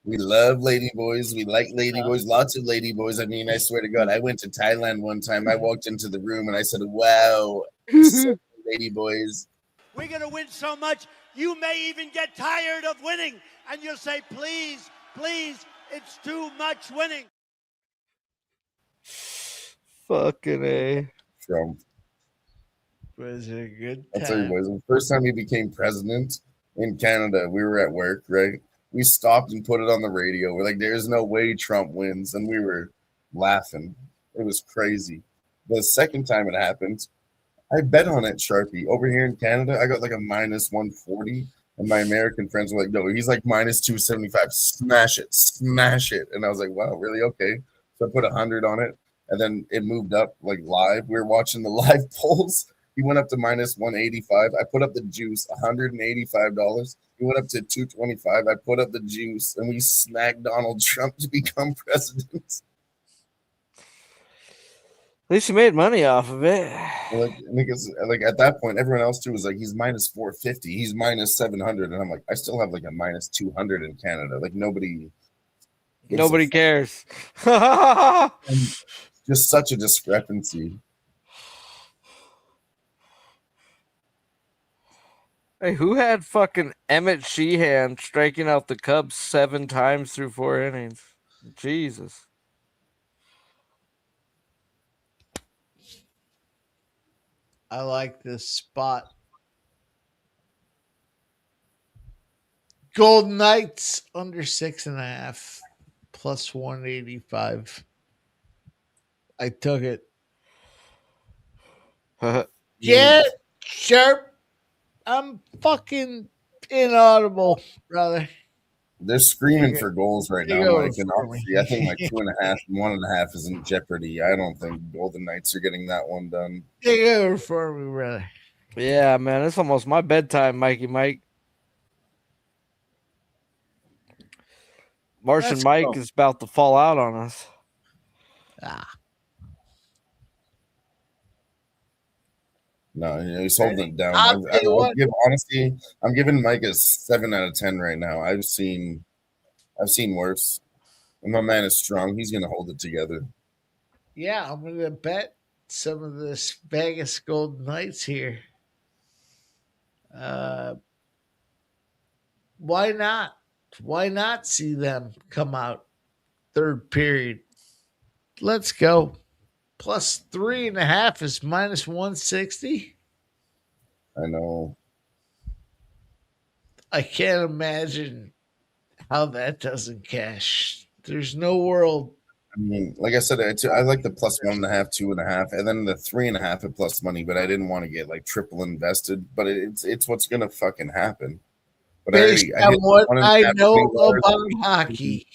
We love lady boys. We like lady boys. Lots of lady boys. I mean, I swear to God, I went to Thailand one time. I walked into the room and I said, wow, so lady boys. We're going to win so much, you may even get tired of winning. And you'll say, please, please, it's too much winning. Fucking A. Trump. Was it a good I'll tell you, boys, the first time he became president in Canada, we were at work, right? We stopped and put it on the radio. We're like, there's no way Trump wins. And we were laughing. It was crazy. The second time it happened, I bet on it, Sharpie. Over here in Canada, I got like a minus 140. And my American friends were like, no, he's like minus 275. Smash it. Smash it. And I was like, wow, really? Okay. So I put 100 on it, and then it moved up like live. We were watching the live polls. He went up to minus 185. I put up the juice, $185. He went up to 225. I put up the juice, and we snagged Donald Trump to become president. At least you made money off of it. Like at that point, everyone else too was like, he's minus 450, he's minus 700, and I'm like, I still have like a minus 200 in Canada. Like nobody cares. Just such a discrepancy. Hey, who had fucking Emmett Sheehan striking out the Cubs 7 times through 4 innings? Jesus. I like this spot. Golden Knights under 6.5 plus 185. I took it. Get sharp. I'm fucking inaudible, brother. They're screaming for goals right now, Mike. And obviously, I think like 2.5 and 1.5 is in jeopardy. I don't think Golden Knights are getting that one done. Take over for me, brother. Yeah, man, it's almost my bedtime, Mikey Mike. Martian Let's Mike go. is about to fall out on us. No, he's holding it down. I'll tell you what. Honestly, I'm giving Mike a 7 out of 10 right now. I've seen worse. And my man is strong. He's gonna hold it together. Yeah, I'm gonna bet some of this Vegas Golden Knights here. Why not? Why not see them come out third period? Let's go. Plus 3.5 is minus 160. I know. I can't imagine how that doesn't cash. There's no world. I mean, like I said, I like the plus 1.5, 2.5, and then the 3.5 at plus money, but I didn't want to get like triple invested. But it's what's gonna fucking happen. But Based on what I know $1.5 about hockey,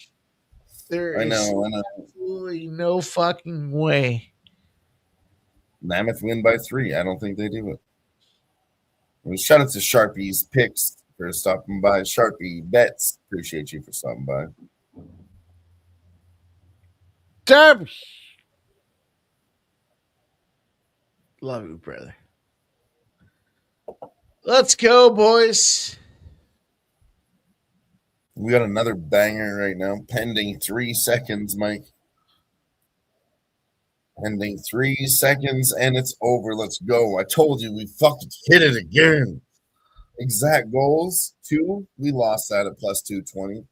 there I is know. absolutely no fucking way. Mammoth win by 3. I don't think they do it. Well, shout out to Sharpie's Picks for stopping by. Sharpie Bets, appreciate you for stopping by. Derby. Love you, brother. Let's go, boys. We got another banger right now, pending 3 seconds, Mike. Pending 3 seconds, and it's over. Let's go. I told you we fucking hit it again. Exact goals 2. We lost that at plus 220.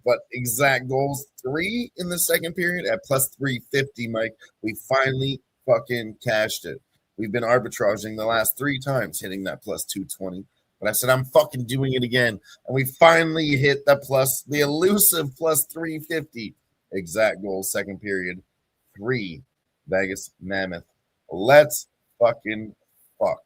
But exact goals 3 in the second period at plus 350, Mike. We finally fucking cashed it. We've been arbitraging the last 3 times, hitting that plus 220. But I said, I'm fucking doing it again. And we finally hit the elusive plus 350. Exact goals, second period. 3. Vegas Mammoth. Let's fucking fuck.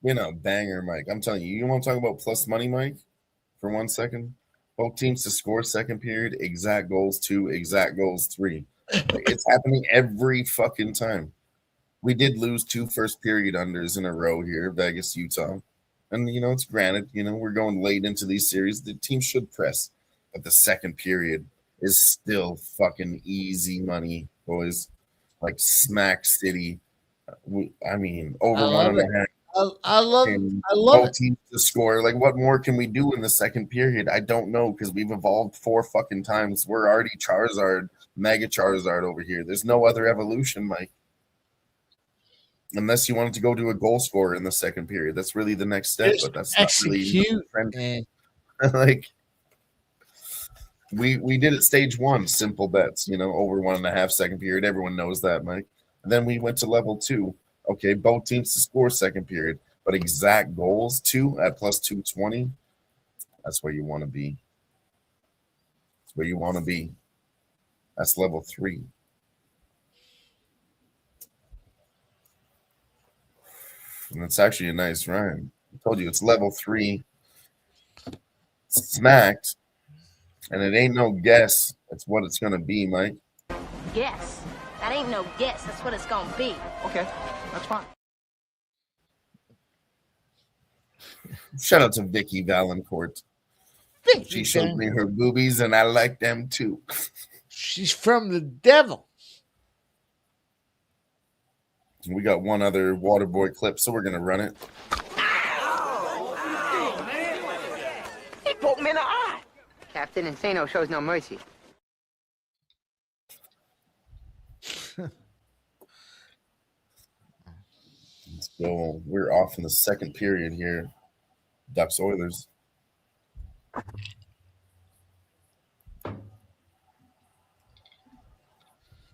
A banger, Mike. I'm telling you, you want to talk about plus money, Mike, for 1 second? Both teams to score second period, exact goals 2, exact goals 3. It's happening every fucking time. We did lose 2 first period unders in a row here, Vegas, Utah. And, it's granted, we're going late into these series. The team should press. But the second period is still fucking easy money, boys. Like Smack City. Over 1.5. I love both it. teams to score. Like, what more can we do in the second period? I don't know, because we've evolved 4 fucking times. We're already Charizard, Mega Charizard over here. There's no other evolution, Mike. Unless you wanted to go to a goal scorer in the second period. That's really the next step, but that's not really trend. Like, we did it stage 1, simple bets, over 1.5 second period. Everyone knows that, Mike. And then we went to level 2. Okay, both teams to score second period, but exact goals 2 at plus 220. That's where you want to be. That's where you want to be. That's level 3. And it's actually a nice rhyme. I told you it's level 3. Smacked. And it ain't no guess. It's what it's going to be, Mike. Guess. That ain't no guess. That's what it's gonna be. Okay, that's fine. Shout out to Vicky Valancourt. She showed me her boobies, and I like them too. She's from the devil. We got one other Waterboy clip, so we're going to run it. He poked me in the eye. Captain Insano shows no mercy. Let's go. We're off in the second period here. Ducks Oilers.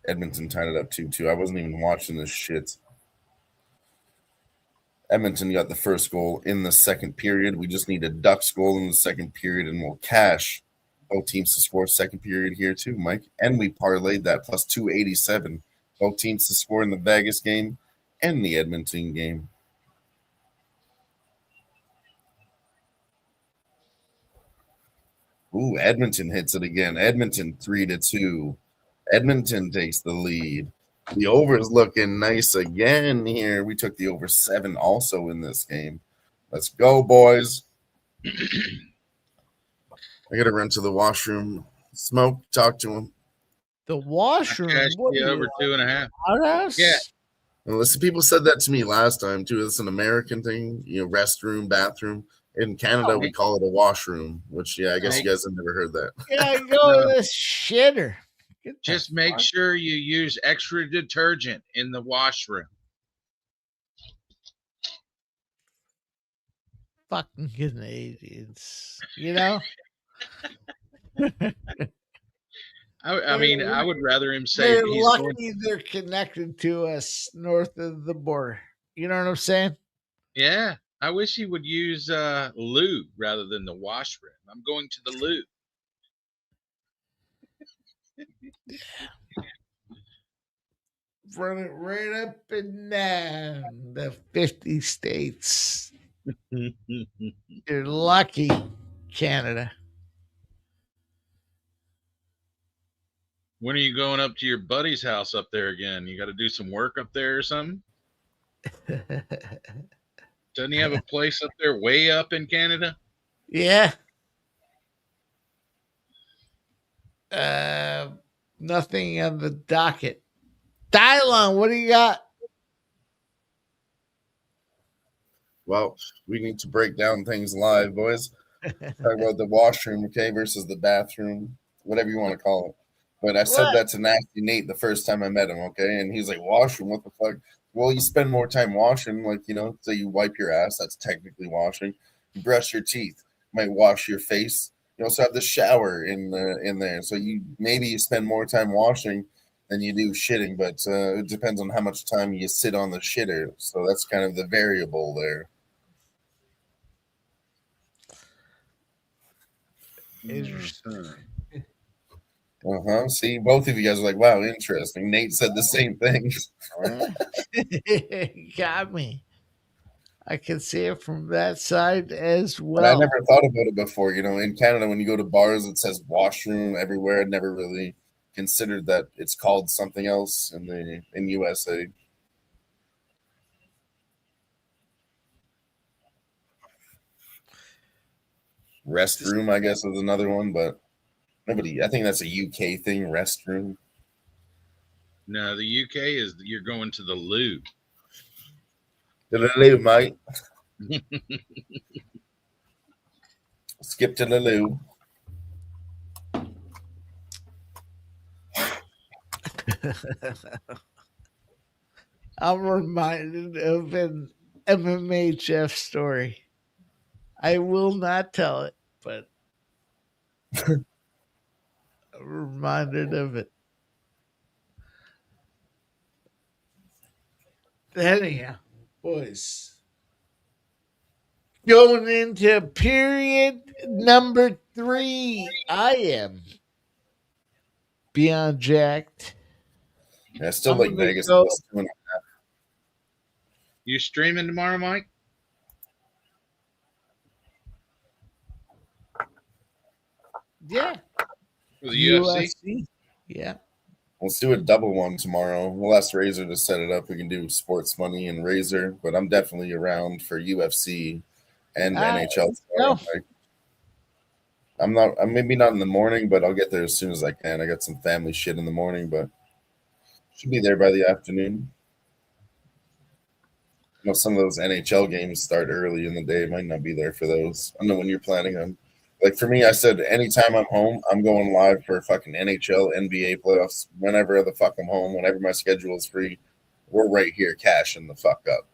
Edmonton tied it up 2-2. I wasn't even watching this shit. Edmonton got the first goal in the second period. We just need a Ducks goal in the second period, and we'll cash both teams to score second period here too, Mike. And we parlayed that plus 287. Both teams to score in the Vegas game and the Edmonton game. Ooh, Edmonton hits it again. Edmonton 3-2. Edmonton takes the lead. The over is looking nice again here. We took the over 7 also in this game. Let's go, boys. I got to run to the washroom. Smoke, talk to him. The washroom? The over 2.5. Yeah. And listen, people said that to me last time, too. It's an American thing, restroom, bathroom. In Canada, we call it a washroom, which, I guess you guys have never heard that. Yeah, go to the shitter. Just make sure you use extra detergent in the washroom. Fucking Canadians, I mean, I would rather him say they're he's lucky they're connected to us north of the border. You know what I'm saying? Yeah, I wish he would use lube rather than the washroom. I'm going to the lube. Run it right up and down the 50 states. You're lucky, Canada. When are you going up to your buddy's house up there again? You got to do some work up there or something? Doesn't he have a place up there way up in Canada? Yeah. Nothing on the docket. Dylon, what do you got? Well, we need to break down things live, boys. Talk about the washroom, versus the bathroom, whatever you want to call it. But I said that to Nasty Nate the first time I met him, okay? And he's like, washroom, what the fuck? Well, you spend more time washing, so you wipe your ass. That's technically washing. You brush your teeth. You might wash your face. You also have the shower in there. So you spend more time washing than you do shitting, but it depends on how much time you sit on the shitter. So that's kind of the variable there. Interesting. See, both of you guys are like, wow, interesting. Nate said the same thing. Got me. I can see it from that side as well. But I never thought about it before. In Canada, when you go to bars, it says washroom everywhere. I never really considered that it's called something else in USA. Restroom, I guess, is another one, but I think that's a UK thing, restroom. No, the UK is you're going to the loo. To the loo, mate. Skip to the loo. I'm reminded of an MMA chef story. I will not tell it, but I'm reminded of it. Anyhow, boys, going into period number 3, I am beyond jacked. Yeah, I still I'm like gonna Vegas go- plus 2.5. You streaming tomorrow, Mike? Yeah. For the UFC? Yeah. Let's do a double one tomorrow. We'll ask Razor to set it up. We can do sports money and Razor, but I'm definitely around for UFC and NHL. No. I'm maybe not in the morning, but I'll get there as soon as I can. I got some family shit in the morning, but should be there by the afternoon. You know, some of those NHL games start early in the day. Might not be there for those. I don't know when you're planning on. Like for me, I said anytime I'm home, I'm going live for fucking NHL, NBA playoffs. Whenever the fuck I'm home, whenever my schedule is free, we're right here cashing the fuck up.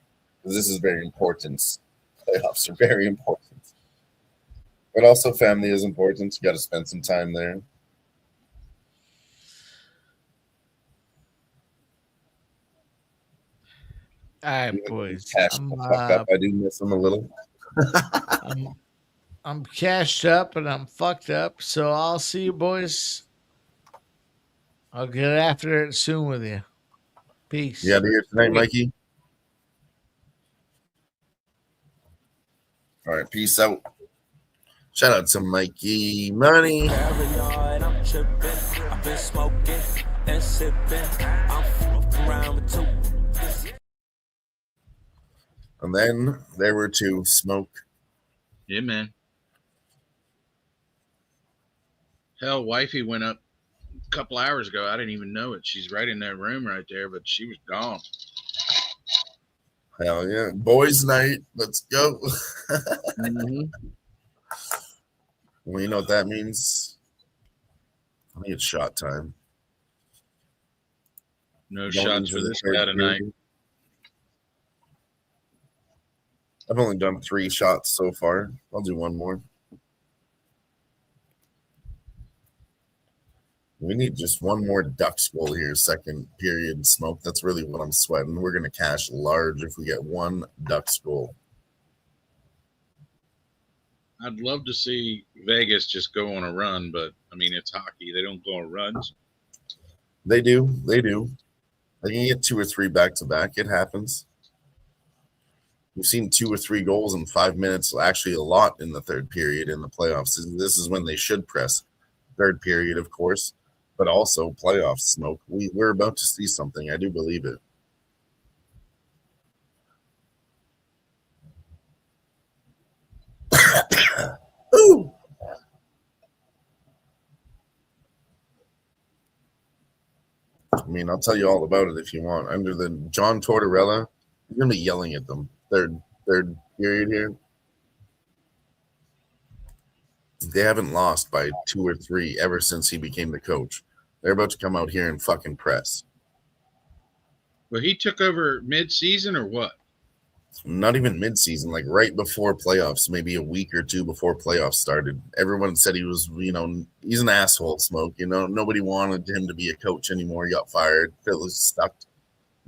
Because this is very important. Playoffs are very important. But also family is important. You got to spend some time there. All right, boys. Cash the fuck up. I do miss them a little. I'm cashed up and I'm fucked up. So I'll see you boys. I'll get after it soon with you. Peace. You out of here tonight, Mikey? All right, peace out. Shout out to Mikey Money. I'm tripping. I've been smoking and sipping. I'm around with two. And then there were two. Smoke. Yeah, man. Hell, wifey went up a couple hours ago. I didn't even know it. She's right in that room right there, but she was gone. Hell yeah. Boys' night. Let's go. Well, you know what that means? I think it's shot time. No Going shots into for the this third guy tonight. period. I've only done 3 shots so far. I'll do one more. We need just one more Ducks goal here, second period smoke. That's really what I'm sweating. We're going to cash large if we get one Ducks goal. I'd love to see Vegas just go on a run, but I mean, it's hockey. They don't go on runs. They do. They do. They can get 2 or 3 back-to-back. It happens. We've seen 2 or 3 goals in 5 minutes, actually a lot in the third period in the playoffs. This is when they should press. Third period, of course, but also playoff smoke. We're about to see something. I do believe it. Ooh. I mean, I'll tell you all about it if you want. Under the John Tortorella, you're going to be yelling at them. Third period here. They haven't lost by 2 or 3 ever since he became the coach. They're about to come out here and fucking press. Well, he took over mid-season or what? Not even mid-season, like right before playoffs, maybe a week or 2 before playoffs started. Everyone said he was, he's an asshole, Smoke. Nobody wanted him to be a coach anymore. He got fired. Phil was stuck.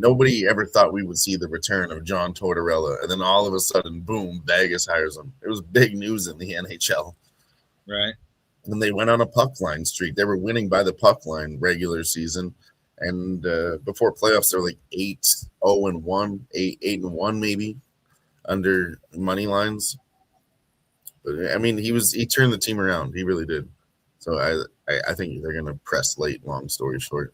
Nobody ever thought we would see the return of John Tortorella. And then all of a sudden, boom, Vegas hires him. It was big news in the NHL. Right. And they went on a puck line streak. They were winning by the puck line regular season. And before playoffs, they were like 8-0-1, 8-1 maybe under money lines. But I mean, he turned the team around. He really did. So I think they're gonna press late. Long story short.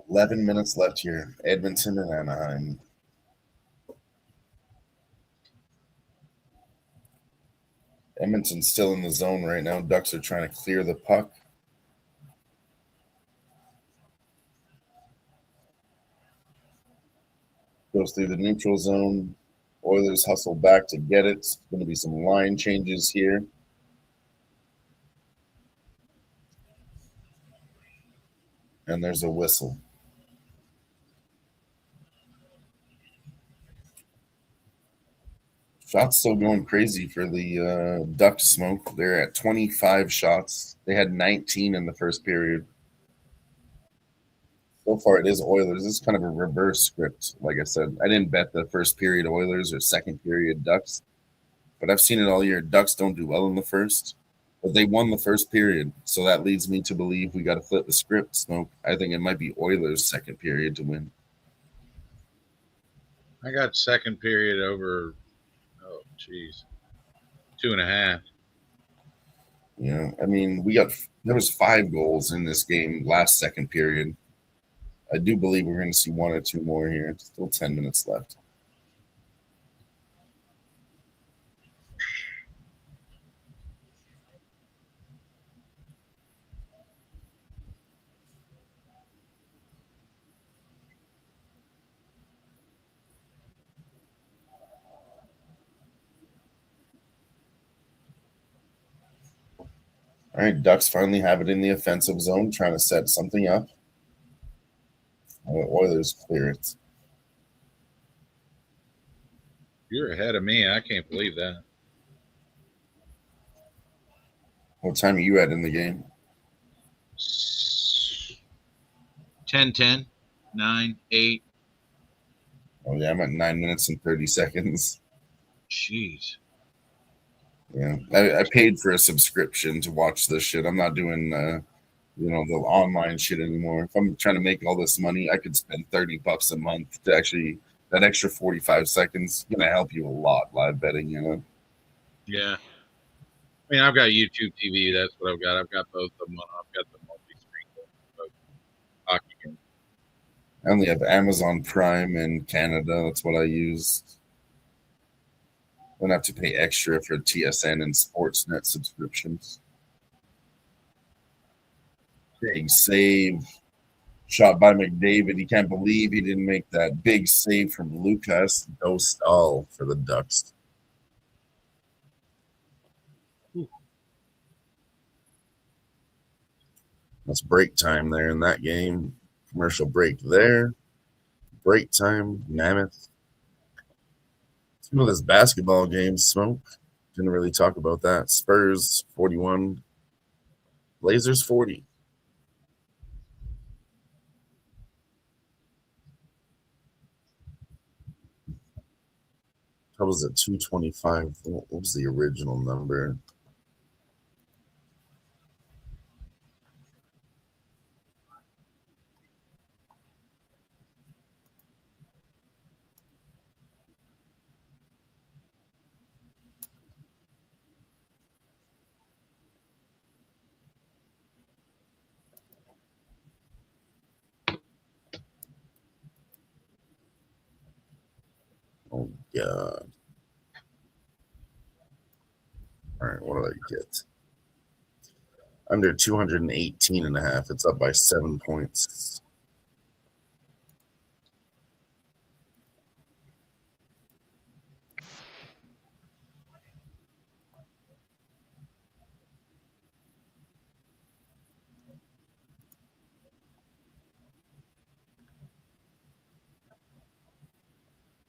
$11 minutes left here. Edmonton and Anaheim. Edmonton's still in the zone right now. Ducks are trying to clear the puck. Goes through the neutral zone. Oilers hustle back to get it. It's going to be some line changes here. And there's a whistle. Shots still going crazy for the Ducks, Smoke. They're at 25 shots. They had 19 in the first period. So far, it is Oilers. This is kind of a reverse script. Like I said, I didn't bet the first period Oilers or second period Ducks, but I've seen it all year. Ducks don't do well in the first, but they won the first period. So that leads me to believe we got to flip the script, Smoke. I think it might be Oilers' second period to win. I got second period over, 2.5. Yeah, I mean, there was 5 goals in this game last second period. I do believe we're going to see 1 or 2 more here. Still 10 minutes left. All right, Ducks finally have it in the offensive zone, trying to set something up. Oilers clear it. You're ahead of me. I can't believe that. What time are you at in the game? 10, 9, 8. Oh, yeah, I'm at 9 minutes and 30 seconds. Jeez. Yeah, I paid for a subscription to watch this shit. I'm not doing, the online shit anymore. If I'm trying to make all this money, I could spend $30 a month to actually, that extra 45 seconds is going to help you a lot, live betting, Yeah. I mean, I've got YouTube TV. That's what I've got. I've got both of them. I've got the multi-screen hockey game. I only have Amazon Prime in Canada. That's what I use. I don't have to pay extra for TSN and Sportsnet subscriptions. Big save. Shot by McDavid. He can't believe he didn't make that big save from Lucas Dostal for the Ducks. That's break time there in that game. Commercial break there. Break time, Mammoth. Some of this basketball game, Smoke. Didn't really talk about that. Spurs 41. Blazers 40. How was it? 225. What was the original number? Oh, God. All right, what did I get? Under 218 and a half. It's up by 7 points.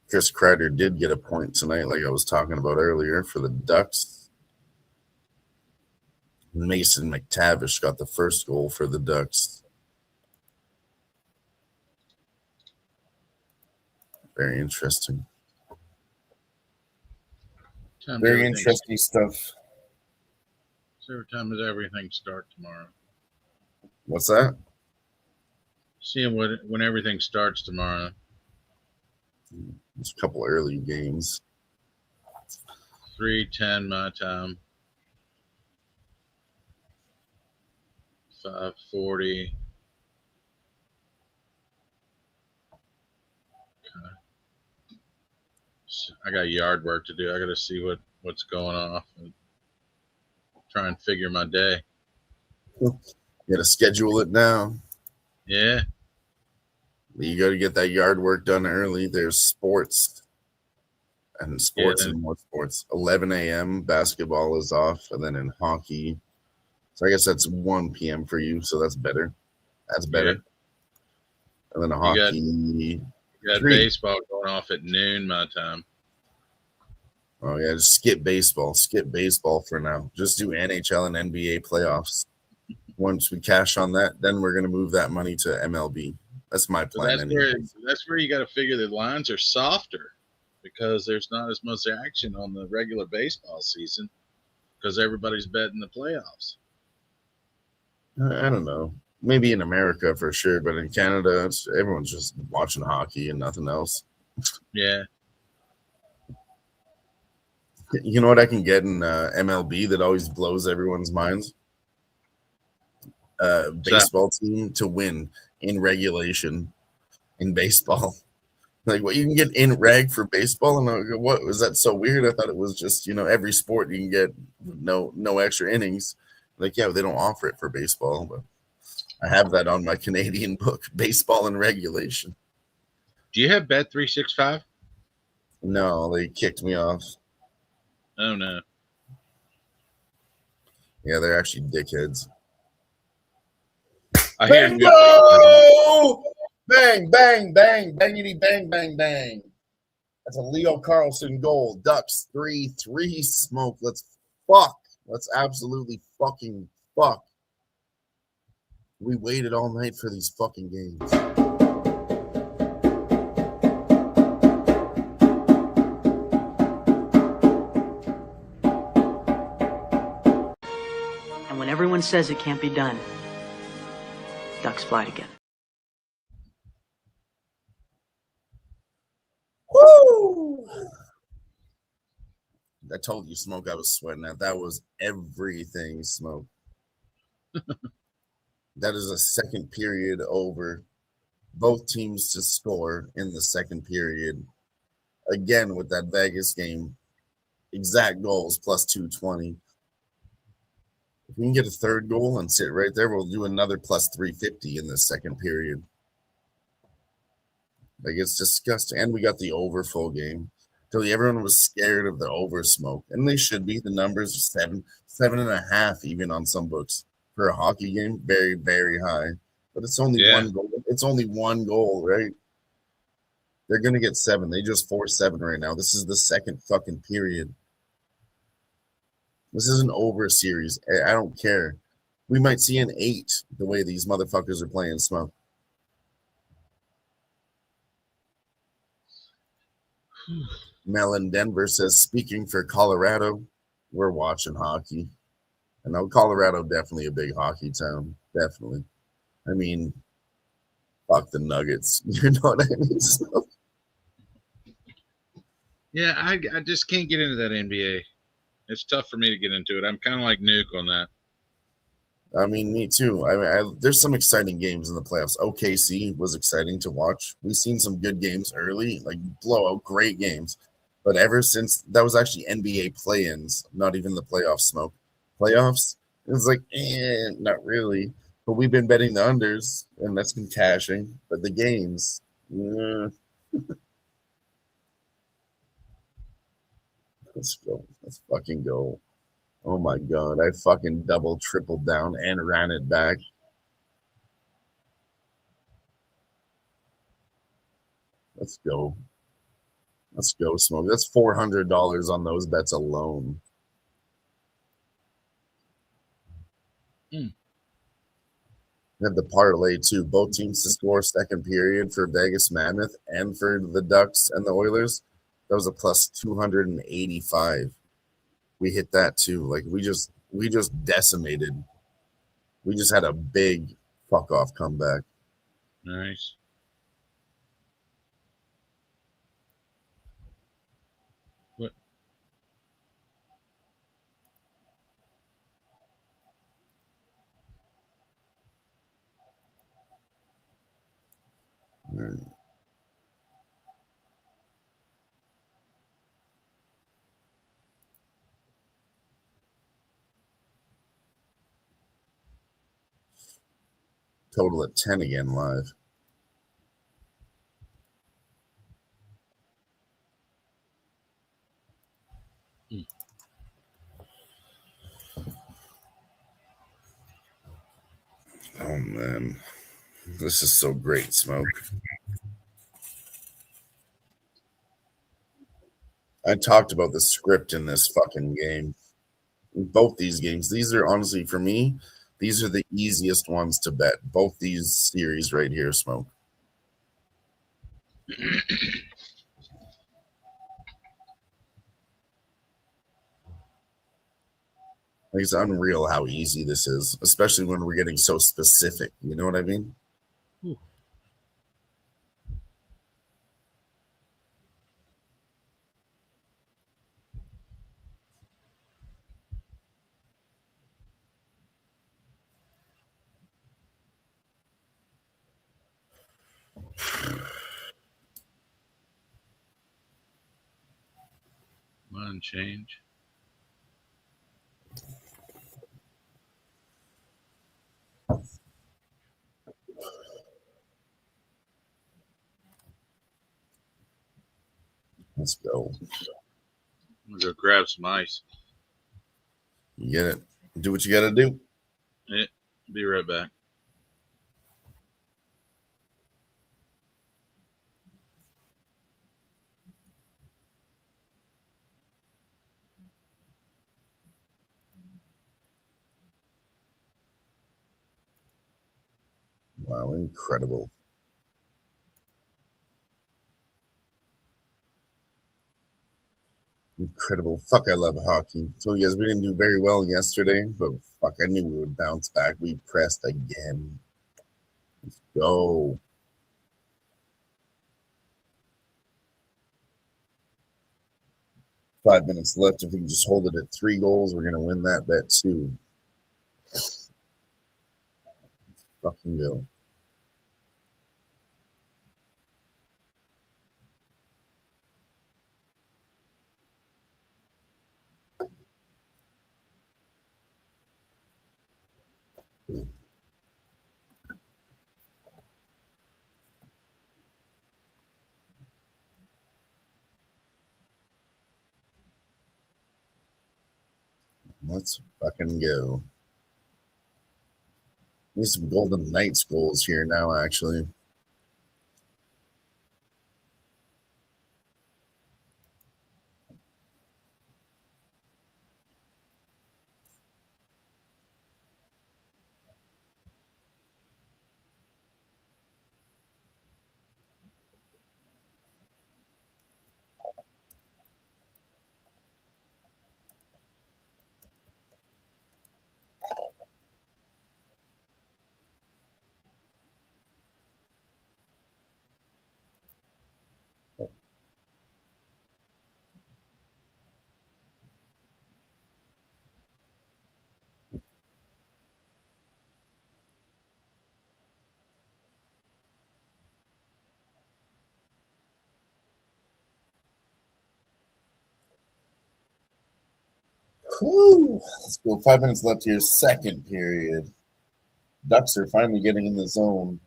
Chris Kreider did get a point tonight, like I was talking about earlier, for the Ducks. Mason McTavish got the first goal for the Ducks. Very interesting. Very interesting stuff. So what time does everything start tomorrow? What's that? Seeing when everything starts tomorrow. There's a couple early games. 3:10 my time. 5:40. Okay. So I got yard work to do. I got to see what's going off and try and figure my day. You got to schedule it now. Yeah. You got to get that yard work done early. There's sports and more sports. 11 a.m. basketball is off, and then in hockey. So I guess that's 1 p.m. for you, so that's better. That's better. Yeah. And then hockey. You got baseball going off at noon my time. Oh, yeah, just skip baseball. Skip baseball for now. Just do NHL and NBA playoffs. Once we cash on that, then we're going to move that money to MLB. That's my So plan. that's where you got to figure the lines are softer because there's not as much action on the regular baseball season because everybody's betting the playoffs. I don't know. Maybe in America for sure, but in Canada, everyone's just watching hockey and nothing else. Yeah. You know what I can get in MLB that always blows everyone's minds? Baseball team to win in regulation in baseball. Like what you can get in reg for baseball, and I go, what was that so weird? I thought it was just every sport you can get no extra innings. Like yeah, they don't offer it for baseball, but I have that on my Canadian book, baseball and regulation. Do you have Bet365? No, they kicked me off. Oh no. Yeah, they're actually dickheads. I hear Bingo! Bang, bang, bang, bangity, bang, bang, bang. That's a Leo Carlson goal. Ducks 3-3 smoke. Let's absolutely fucking fuck. We waited all night for these fucking games. And when everyone says it can't be done, ducks fly together. Woo! I told you, Smoke, I was sweating that. That was everything, Smoke. That is a second period over. Both teams to score in the second period. Again, with that Vegas game, exact goals plus 220. If we can get a third goal and sit right there, we'll do another plus 350 in the second period. Like, it's disgusting. And we got the over full game. Everyone was scared of the over smoke. And they should be. The numbers are 7.5 even on some books. For a hockey game, very, very high. But it's only one goal. It's only one goal, right? They're going to get 7. They just forced 7 right now. This is the second fucking period. This is an over series. I don't care. We might see an 8 the way these motherfuckers are playing smoke. Mel in Denver says, speaking for Colorado, we're watching hockey. I know Colorado, definitely a big hockey town. Definitely. I mean, fuck the Nuggets. You know what I mean? So, yeah, I just can't get into that NBA. It's tough for me to get into it. I'm kind of like Nuke on that. I mean, me too. There's some exciting games in the playoffs. OKC was exciting to watch. We've seen some good games early, like blowout, great games. But ever since that was actually NBA play-ins, not even the playoff smoke. Playoffs, it was like, not really. But we've been betting the unders, and that's been cashing. But the games, let's go. Let's fucking go. Oh my God, I fucking double, tripled down and ran it back. Let's go. Let's go, Smoke. That's $400 on those bets alone. We have the parlay too. Both teams to score second period for Vegas Mammoth and for the Ducks and the Oilers. That was a plus 285. We hit that too. Like we just decimated. We just had a big fuck off comeback. Nice. What? Total at 10 again live. Oh man, this is so great, Smoke. I talked about the script in this fucking game. In both these games, these are honestly for me, these are the easiest ones to bet. Both these series right here, Smoke. Like, it's unreal how easy this is, especially when we're getting so specific. You know what I mean? One change. Let's go. I'm gonna go grab some ice. You get it. Do what you got to do. Yeah, be right back. Wow, incredible. Incredible. Fuck, I love hockey. So, yes, we didn't do very well yesterday, but fuck, I knew we would bounce back. We pressed again. Let's go. Five minutes left. If we can just hold it at 3 goals, we're going to win that bet too. Let's fucking go. Let's fucking go. Need some Golden Knights goals here now, actually. Whew. Let's go. 5 minutes left here. Second period. Ducks are finally getting in the zone.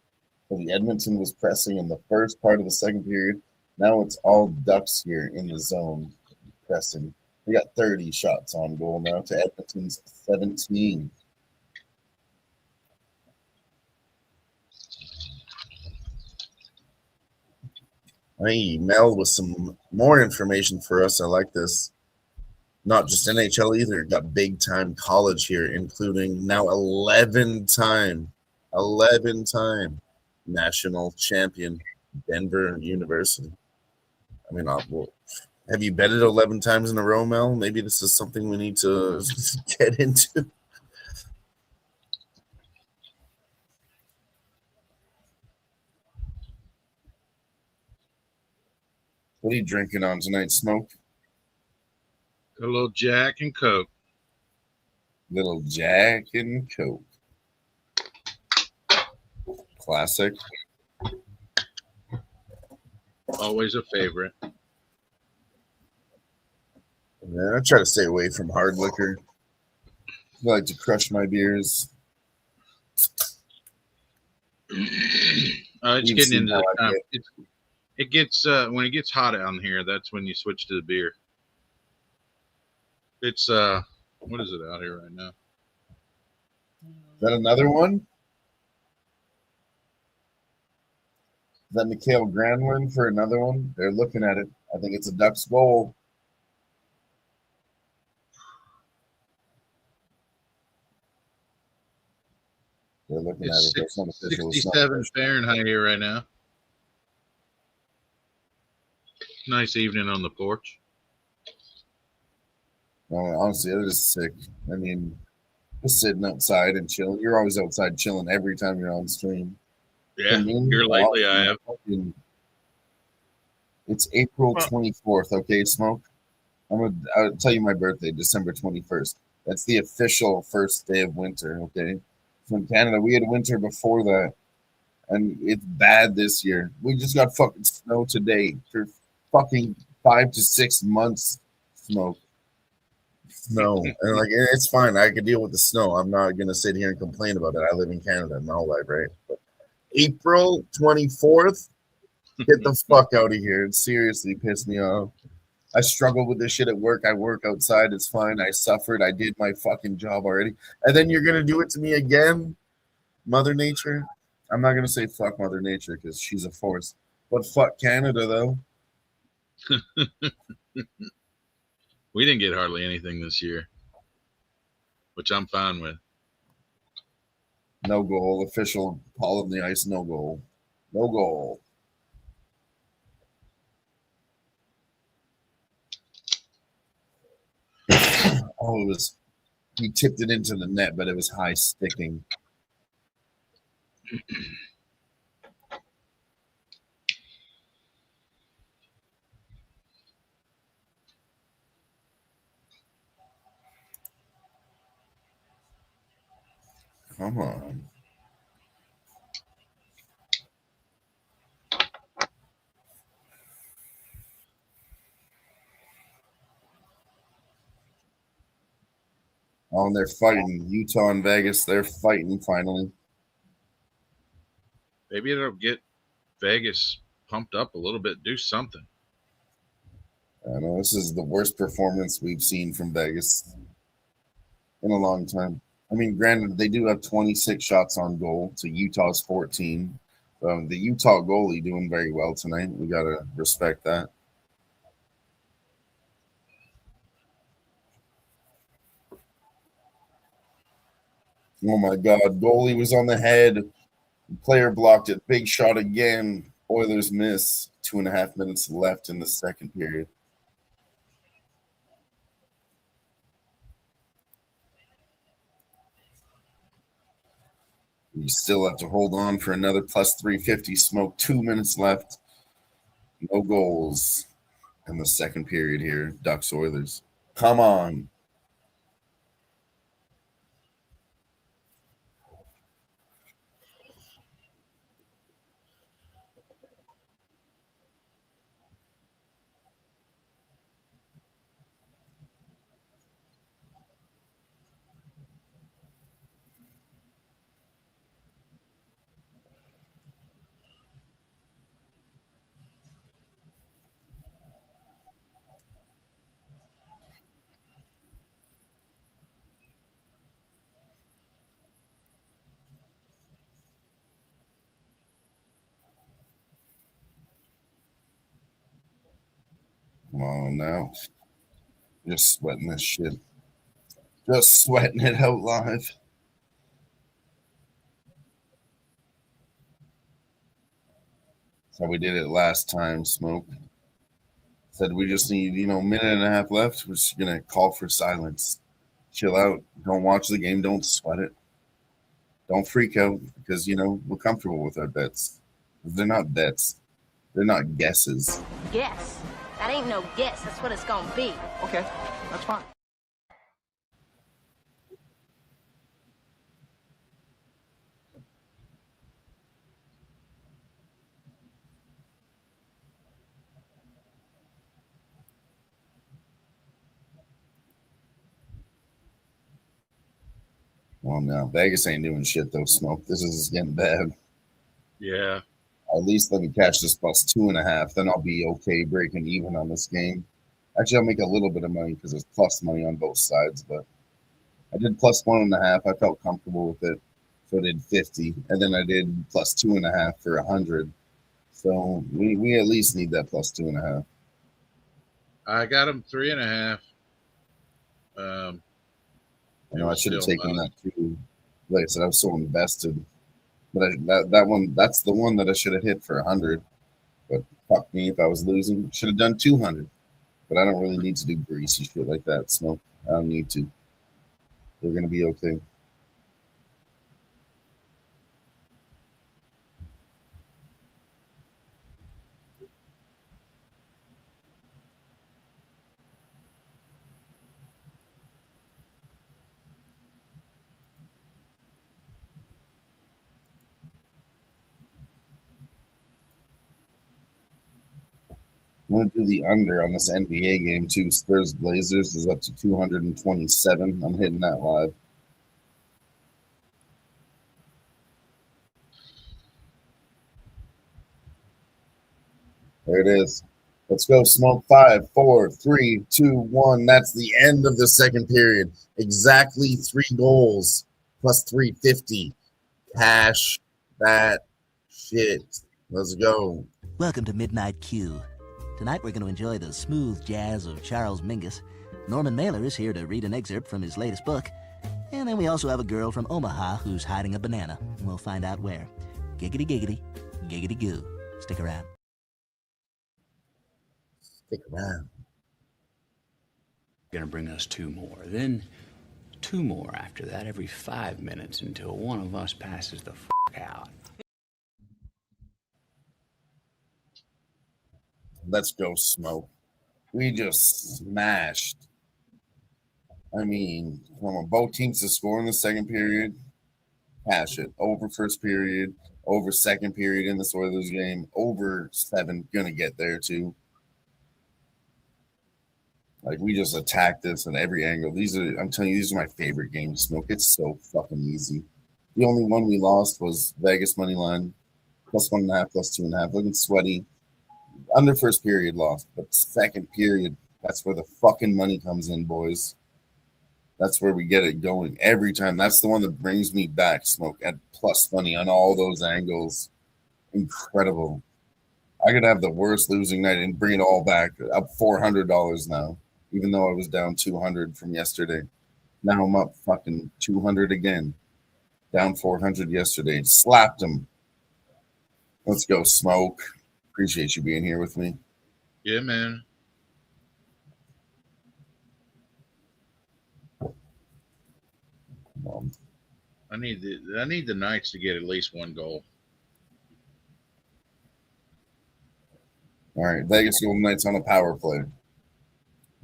So the Edmonton was pressing in the first part of the second period. Now it's all Ducks here in the zone pressing. We got 30 shots on goal now to Edmonton's 17. Hey, Mel with some more information for us. I like this. Not just NHL either. Got big time college here, including now 11-time national champion Denver University. I mean, have you betted 11 times in a row, Mel? Maybe this is something we need to get into. What are you drinking on tonight, Smoke? A little Jack and Coke. Little Jack and Coke. Classic. Always a favorite. Yeah, I try to stay away from hard liquor. I like to crush my beers. It's You've getting seen into how the I time. get. It gets when it gets hot out here. That's when you switch to the beer. It's what is it out here right now? Is that another one? Is that Mikhail Granlund for another one? They're looking at it. I think it's a Ducks goal. They're looking at it. There's no official. 67 Fahrenheit here right now. Nice evening on the porch. Honestly, it is sick. I mean, just sitting outside and chilling. You're always outside chilling every time you're on stream. Yeah, here lately I have. It's April 24th, okay, Smoke? I'll tell you my birthday, December 21st. That's the official first day of winter, okay? So in Canada, we had winter before that, and it's bad this year. We just got fucking snow today for fucking 5 to 6 months. Snow, and like it's fine. I can deal with the snow. I'm not gonna sit here and complain about it. I live in Canada my whole life, right? But April 24th, get the fuck out of here. It seriously pissed me off. I struggle with this shit at work. I work outside. It's fine. I suffered. I did my fucking job already. And then you're going to do it to me again? Mother Nature? I'm not going to say fuck Mother Nature because she's a force. But fuck Canada, though. We didn't get hardly anything this year, which I'm fine with. No goal. Official Paul on the ice. No goal. No goal. Oh, it was. He tipped it into the net, but it was high sticking. Come on. Oh, and they're fighting. Utah and Vegas, they're fighting finally. Maybe it'll get Vegas pumped up a little bit, do something. I know this is the worst performance we've seen from Vegas in a long time. I mean, granted, they do have 26 shots on goal to Utah's 14. The Utah goalie doing very well tonight. We got to respect that. Oh my God, goalie was on the head. Player blocked it. Big shot again. Oilers miss. 2.5 minutes left in the second period. You still have to hold on for another plus 350. Smoke. 2 minutes left. No goals in the second period here. Ducks Oilers. Come on. Come on now. Just sweating this shit. Just sweating it out live. That's how we did it last time, Smoke. Said we just need, minute and a half left. We're just going to call for silence. Chill out. Don't watch the game. Don't sweat it. Don't freak out because, we're comfortable with our bets. They're not bets. They're not guesses. Guess. That ain't no guess. That's what it's gonna be. Okay, that's fine. Well, now Vegas ain't doing shit though, Smoke. This is getting bad. Yeah. At least let me catch this plus 2.5. Then I'll be okay breaking even on this game. Actually, I'll make a little bit of money because there's plus money on both sides. But I did plus 1.5. I felt comfortable with it. So I did 50. And then I did plus 2.5 for 100. So we at least need that plus 2.5. I got them 3.5. I should have taken that too. Like I said, I was so invested. But that's the one that I should have hit for 100. But Fuck me if I was losing. Should have done 200. But I don't really need to do greasy shit like that, Smoke. I don't need to. We're going to be okay. I'm going to do the under on this NBA game, too. Spurs Blazers is up to 227. I'm hitting that live. There it is. Let's go, Smoke. 5, 4, 3, 2, 1. That's the end of the second period. Exactly 3 goals plus 350. Cash that shit. Let's go. Welcome to Midnight Q. Tonight we're going to enjoy the smooth jazz of Charles Mingus. Norman Mailer is here to read an excerpt from his latest book. And then we also have a girl from Omaha who's hiding a banana. We'll find out where. Giggity giggity, giggity goo. Stick around. Stick around. Gonna bring us 2 more. Then 2 more after that every 5 minutes until one of us passes the out. Let's go, Smoke. We just smashed. I mean, from both teams to score in the second period, cash it. Over first period, over second period in this Oilers game, over 7, gonna get there too. Like, we just attacked this in every angle. I'm telling you, these are my favorite games, Smoke. It's so fucking easy. The only one we lost was Vegas money line, plus 1.5, plus 2.5. Looking sweaty. Under first period lost, but second period, that's where the fucking money comes in, boys. That's where we get it going every time. That's the one that brings me back, Smoke, at plus money on all those angles. Incredible. I could have the worst losing night and bring it all back. Up $400 now, even though I was down 200 from yesterday. Now I'm up fucking 200 again. Down 400 yesterday. Slapped him. Let's go, Smoke. Appreciate you being here with me. Yeah, man. I need the Knights to get at least 1 goal. All right, Vegas Golden Knights on a power play.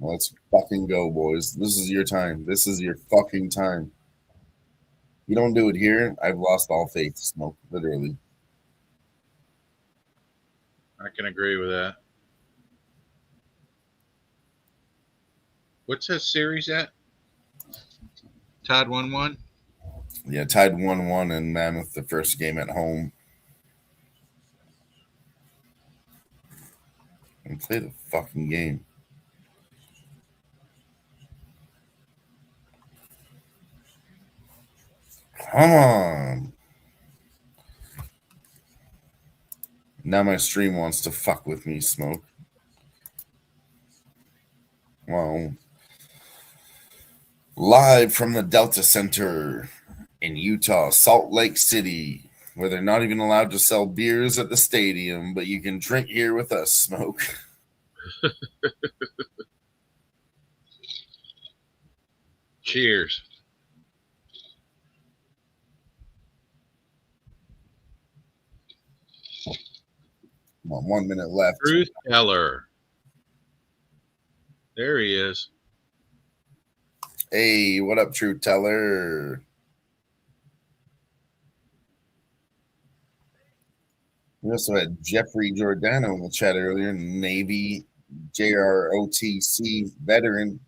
Let's fucking go, boys. This is your time. This is your fucking time. You don't do it here, I've lost all faith, Smoke, literally. I can agree with that. What's this series at? Tied 1-1? Yeah, tied 1-1 in Mammoth, the first game at home. And play the fucking game. Come on. Now my stream wants to fuck with me, Smoke. Well, live from the Delta Center in Utah, Salt Lake City, where they're not even allowed to sell beers at the stadium, but you can drink here with us, Smoke. Cheers. Come on, 1 minute left. Truth Teller. There he is. Hey, what up, Truth Teller? We also had Jeffrey Giordano in the chat earlier, Navy JROTC veteran.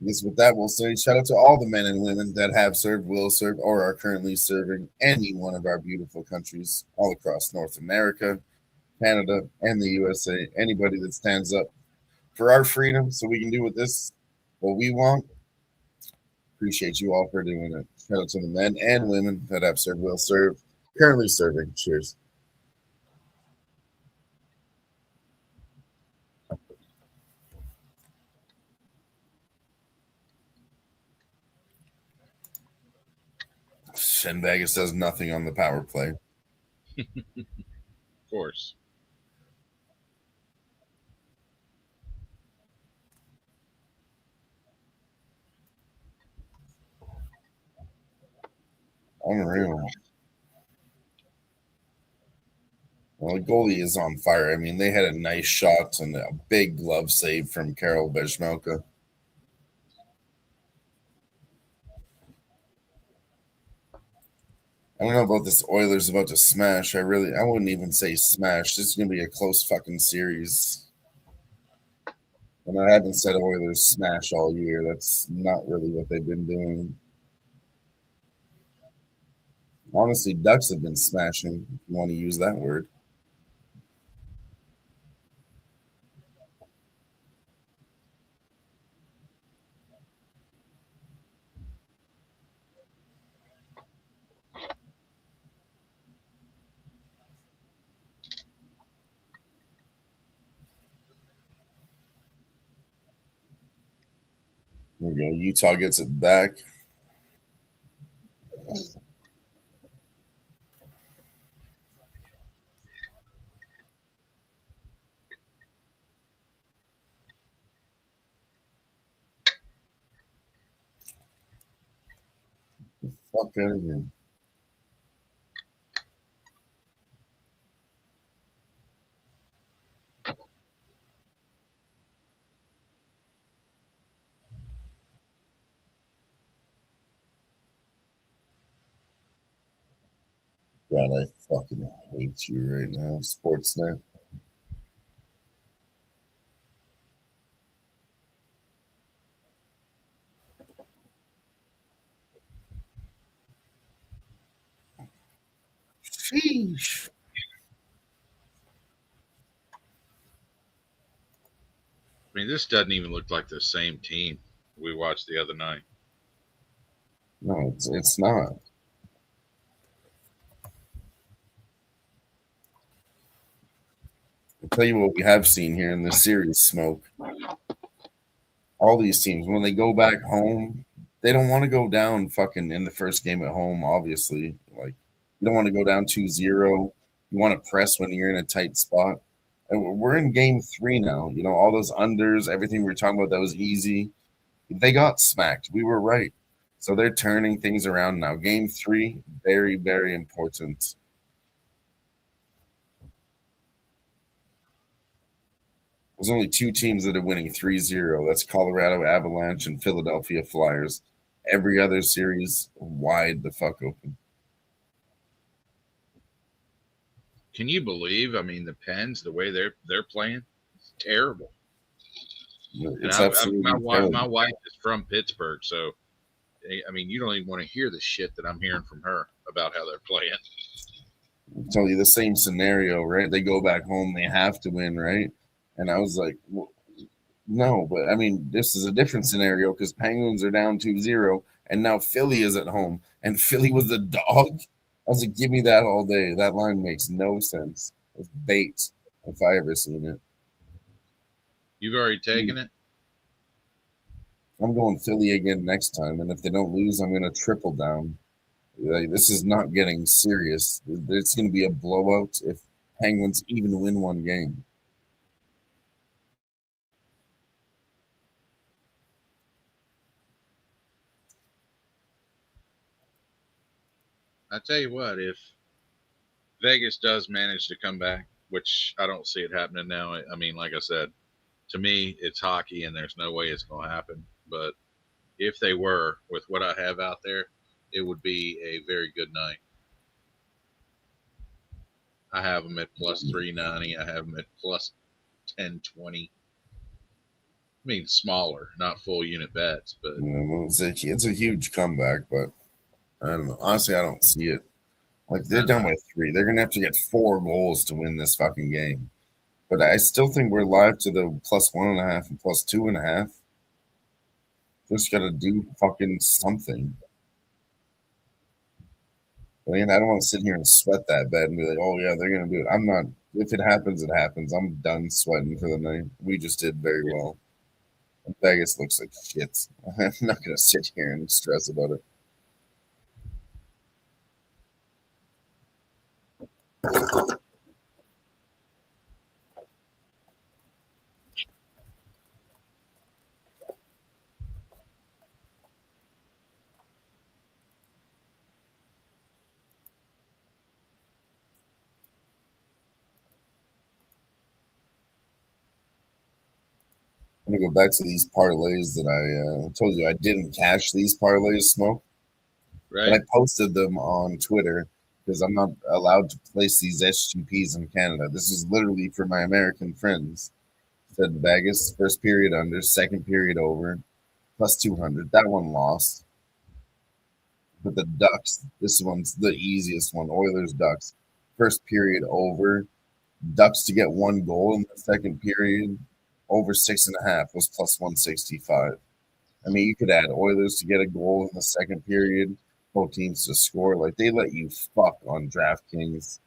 I guess with that, we'll say shout out to all the men and women that have served, will serve, or are currently serving any one of our beautiful countries all across North America, Canada, and the USA. Anybody that stands up for our freedom so we can do with this what we want. Appreciate you all for doing it. Shout out to the men and women that have served, will serve, currently serving. Cheers. And Vegas does nothing on the power play. Of course. Unreal. Well, the goalie is on fire. I mean, they had a nice shot and a big glove save from Karel Vejmelka. I don't know about this Oilers about to smash. I wouldn't even say smash. This is going to be a close fucking series. And I haven't said Oilers smash all year. That's not really what they've been doing. Honestly, Ducks have been smashing, if you want to use that word. There we go. Utah gets it back. Fuck out of here. God, I fucking hate you right now, Sportsnet. Sheesh. I mean, this doesn't even look like the same team we watched the other night. No, it's not. I'll tell you what we have seen here in this series, Smoke. All these teams, when they go back home, they don't want to go down fucking in the first game at home, obviously. Like, you don't want to go down 2-0. You want to press when you're in a tight spot. And we're in game 3 now. You know, all those unders, everything we were talking about that was easy. They got smacked. We were right. So they're turning things around now. Game 3, very, very important. There's only 2 teams that are winning 3-0. That's Colorado Avalanche and Philadelphia Flyers. Every other series wide the fuck open. Can you believe? I mean, the Pens, the way they're playing, it's terrible. It's and absolutely my wife is from Pittsburgh, so I mean, you don't even want to hear the shit that I'm hearing from her about how they're playing. I'll tell you the same scenario, right? They go back home, they have to win, right? And I was like, well, no, but I mean, this is a different scenario because Penguins are down 2-0, and now Philly is at home, and Philly was a dog. I was like, give me that all day. That line makes no sense. It's bait if I ever seen it. You've already taken it? I'm going Philly again next time, and if they don't lose, I'm going to triple down. Like, this is not getting serious. It's going to be a blowout if Penguins even win one game. I tell you what, if Vegas does manage to come back, which I don't see it happening now. I mean, like I said, to me, it's hockey, and there's no way it's going to happen. But if they were, with what I have out there, it would be a very good night. I have them at plus 390. I have them at plus 1020. I mean, smaller, not full unit bets, but well, it's a huge comeback, but I don't know. Honestly, I don't see it. Like, they're down by 3. They're gonna have to get 4 goals to win this fucking game. But I still think we're live to the plus 1.5 and plus 2.5. Just gotta do fucking something. I mean, I don't want to sit here and sweat that bet and be like, oh yeah, they're gonna do it. I'm not. If it happens, it happens. I'm done sweating for the night. We just did very well. Vegas looks like shit. I'm not gonna sit here and stress about it. I'm gonna go back to these parlays that I told you I didn't cash these parlays, Smoke. Right. But I posted them on Twitter because I'm not allowed to place these SGPs in Canada. This is literally for my American friends. Said Vegas, first period under, second period over, plus 200. That one lost. But the Ducks, this one's the easiest one. Oilers Ducks, first period over. Ducks to get 1 goal in the second period, over 6.5 was plus 165. I mean, you could add Oilers to get a goal in the second period, both teams to score. Like, they let you fuck on DraftKings.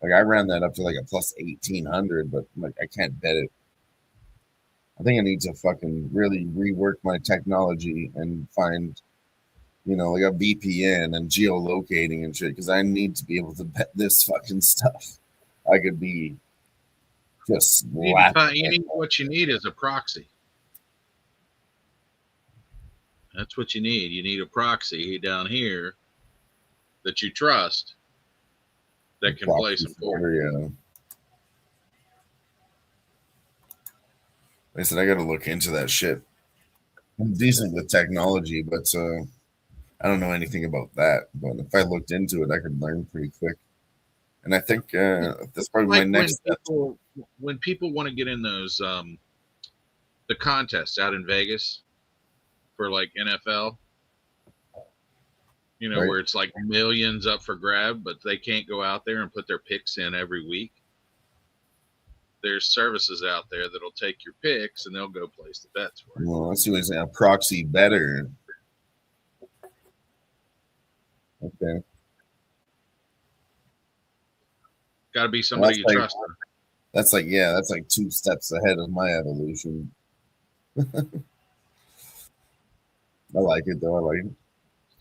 Like, I ran that up to like a plus 1,800, but like, I can't bet it. I think I need to fucking really rework my technology and find, like a VPN and geolocating and shit, because I need to be able to bet this fucking stuff. I could be just What you need is a proxy. That's what you need. You need a proxy down here that you trust that can play some pool. Yeah. I said I got to look into that shit. I'm decent with technology, but I don't know anything about that. But if I looked into it, I could learn pretty quick. And I think that's probably my next step. When people want to get in those the contests out in Vegas for like NFL, Right. where it's like millions up for grab, but they can't go out there and put their picks in every week. There's services out there that'll take your picks and they'll go place the bets for you. Well, let's see what he's saying. A proxy better. Okay. Got to be somebody you trust. That's like 2 steps ahead of my evolution. I like it though. I like it.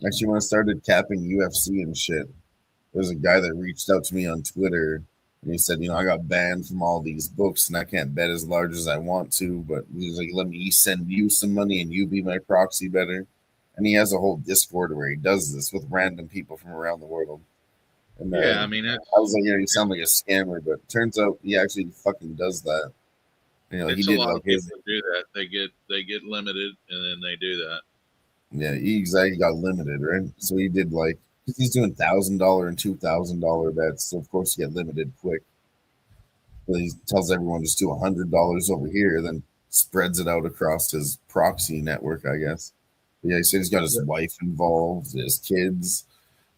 Actually, when I started capping UFC and shit, there's a guy that reached out to me on Twitter and he said, I got banned from all these books and I can't bet as large as I want to, but he's like, let me send you some money and you be my proxy better. And he has a whole Discord where he does this with random people from around the world. And, yeah, I mean, I was like, you sound like a scammer, but it turns out he actually fucking does that. He did a lot like of people do that. They get limited and then they do that. Yeah, he exactly got limited, right? So he did he's doing $1,000 and $2,000 bets, so of course you get limited quick. But he tells everyone just do $100 over here, then spreads it out across his proxy network, I guess. But yeah, he said he's got his wife involved, his kids.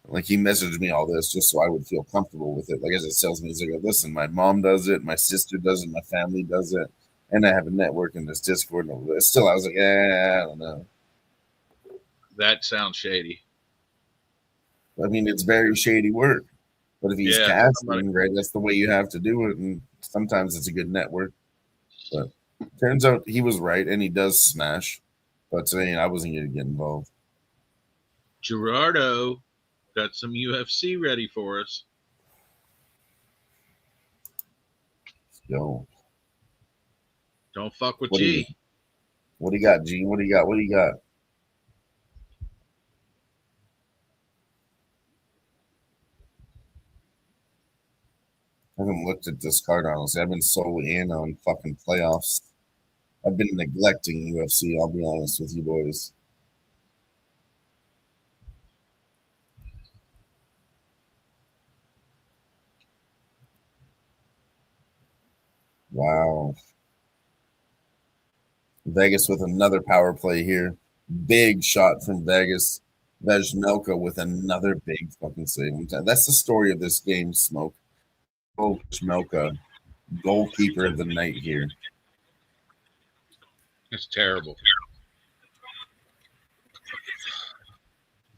Like, he messaged me all this just so I would feel comfortable with it. Like, as a salesman, he's like, listen, my mom does it, my sister does it, my family does it, and I have a network in this Discord. And still, I was like, I don't know. That sounds shady. I mean, it's very shady work. But if he's casting, right, that's the way you have to do it. And sometimes it's a good network. But turns out he was right, and he does smash. But I wasn't going to get involved. Gerardo got some UFC ready for us. Let's go. Don't fuck with G. What do you got, G? What do you got? What do you got? I haven't looked at this card, honestly. I've been so in on fucking playoffs. I've been neglecting UFC, I'll be honest with you boys. Wow. Vegas with another power play here. Big shot from Vegas. Vejmelka with another big fucking save. That's the story of this game, Smoke. Vejmelka, goalkeeper of the night here. It's terrible.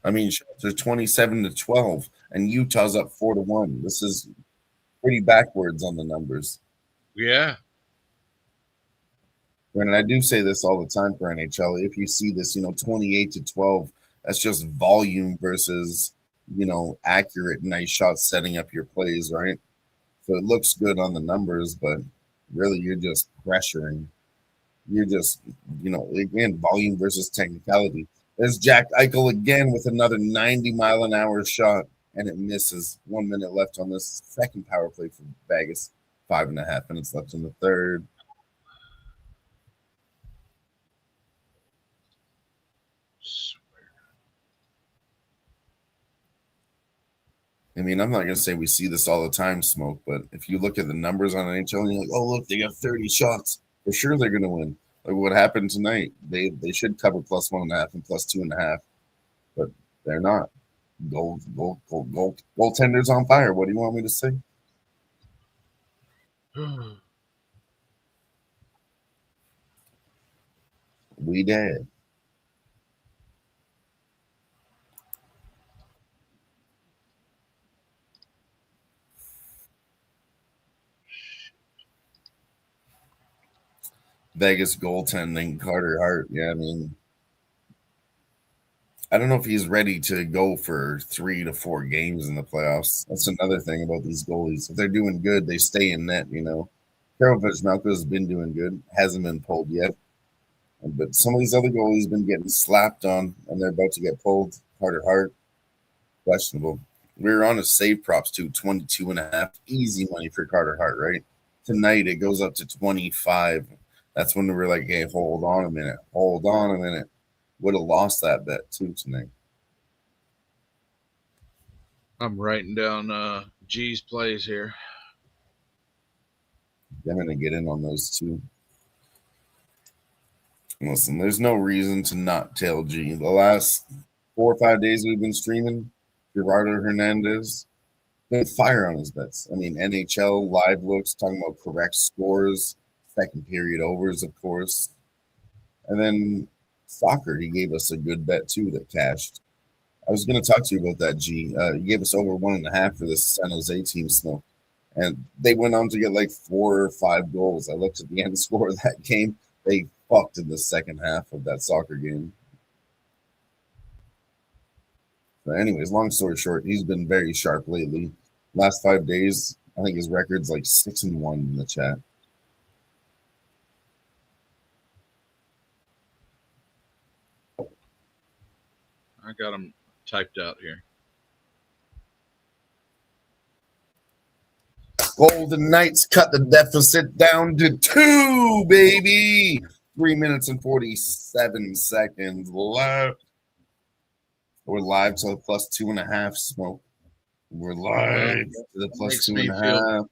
I mean, they're 27-12, and Utah's up 4-1. This is pretty backwards on the numbers. Yeah. And I do say this all the time for NHL. If you see this, 28-12, that's just volume versus, accurate, nice shots setting up your plays, right? So it looks good on the numbers, but really you're just pressuring. You're just, again, volume versus technicality. There's Jack Eichel again with another 90-mile-an-hour shot, and it misses. 1 minute left on this second power play for Vegas. 5.5 minutes left in the third. I mean, I'm not gonna say we see this all the time, Smoke, but if you look at the numbers on NHL, and you're like, oh look, they got 30 shots. For sure they're gonna win. Like what happened tonight. They should cover plus 1.5 and plus 2.5, but they're not. Goaltenders on fire. What do you want me to say? We did. Vegas goaltending, Carter Hart. Yeah, I mean, I don't know if he's ready to go for 3 to 4 games in the playoffs. That's another thing about these goalies. If they're doing good, they stay in net, you know. Carol Vizmelka has been doing good, hasn't been pulled yet. But some of these other goalies been getting slapped on, and they're about to get pulled. Carter Hart, questionable. We were on a save props too, 22.5. Easy money for Carter Hart, right? Tonight it goes up to 25. That's when we were like, hey, hold on a minute. Hold on a minute. Would have lost that bet too tonight. I'm writing down G's plays here. I'm going to get in on those two. Listen, there's no reason to not tail G. The last 4 or 5 days we've been streaming, Gerardo Hernandez, been fire on his bets. I mean, NHL live looks, talking about correct scores, second period overs, of course. And then soccer, he gave us a good bet too that cashed. I was going to talk to you about that, G. He gave us over 1.5 for this San Jose team, Smoke. And they went on to get like 4 or 5 goals. I looked at the end score of that game. They fucked in the second half of that soccer game. But anyways, long story short, he's been very sharp lately. Last 5 days, I think his record's like 6-1 in the chat. I got him typed out here. Golden Knights cut the deficit down to 2, baby. 3 minutes and 47 seconds left. We're live to the plus 2.5, Smoke. We're live to the plus 2.5.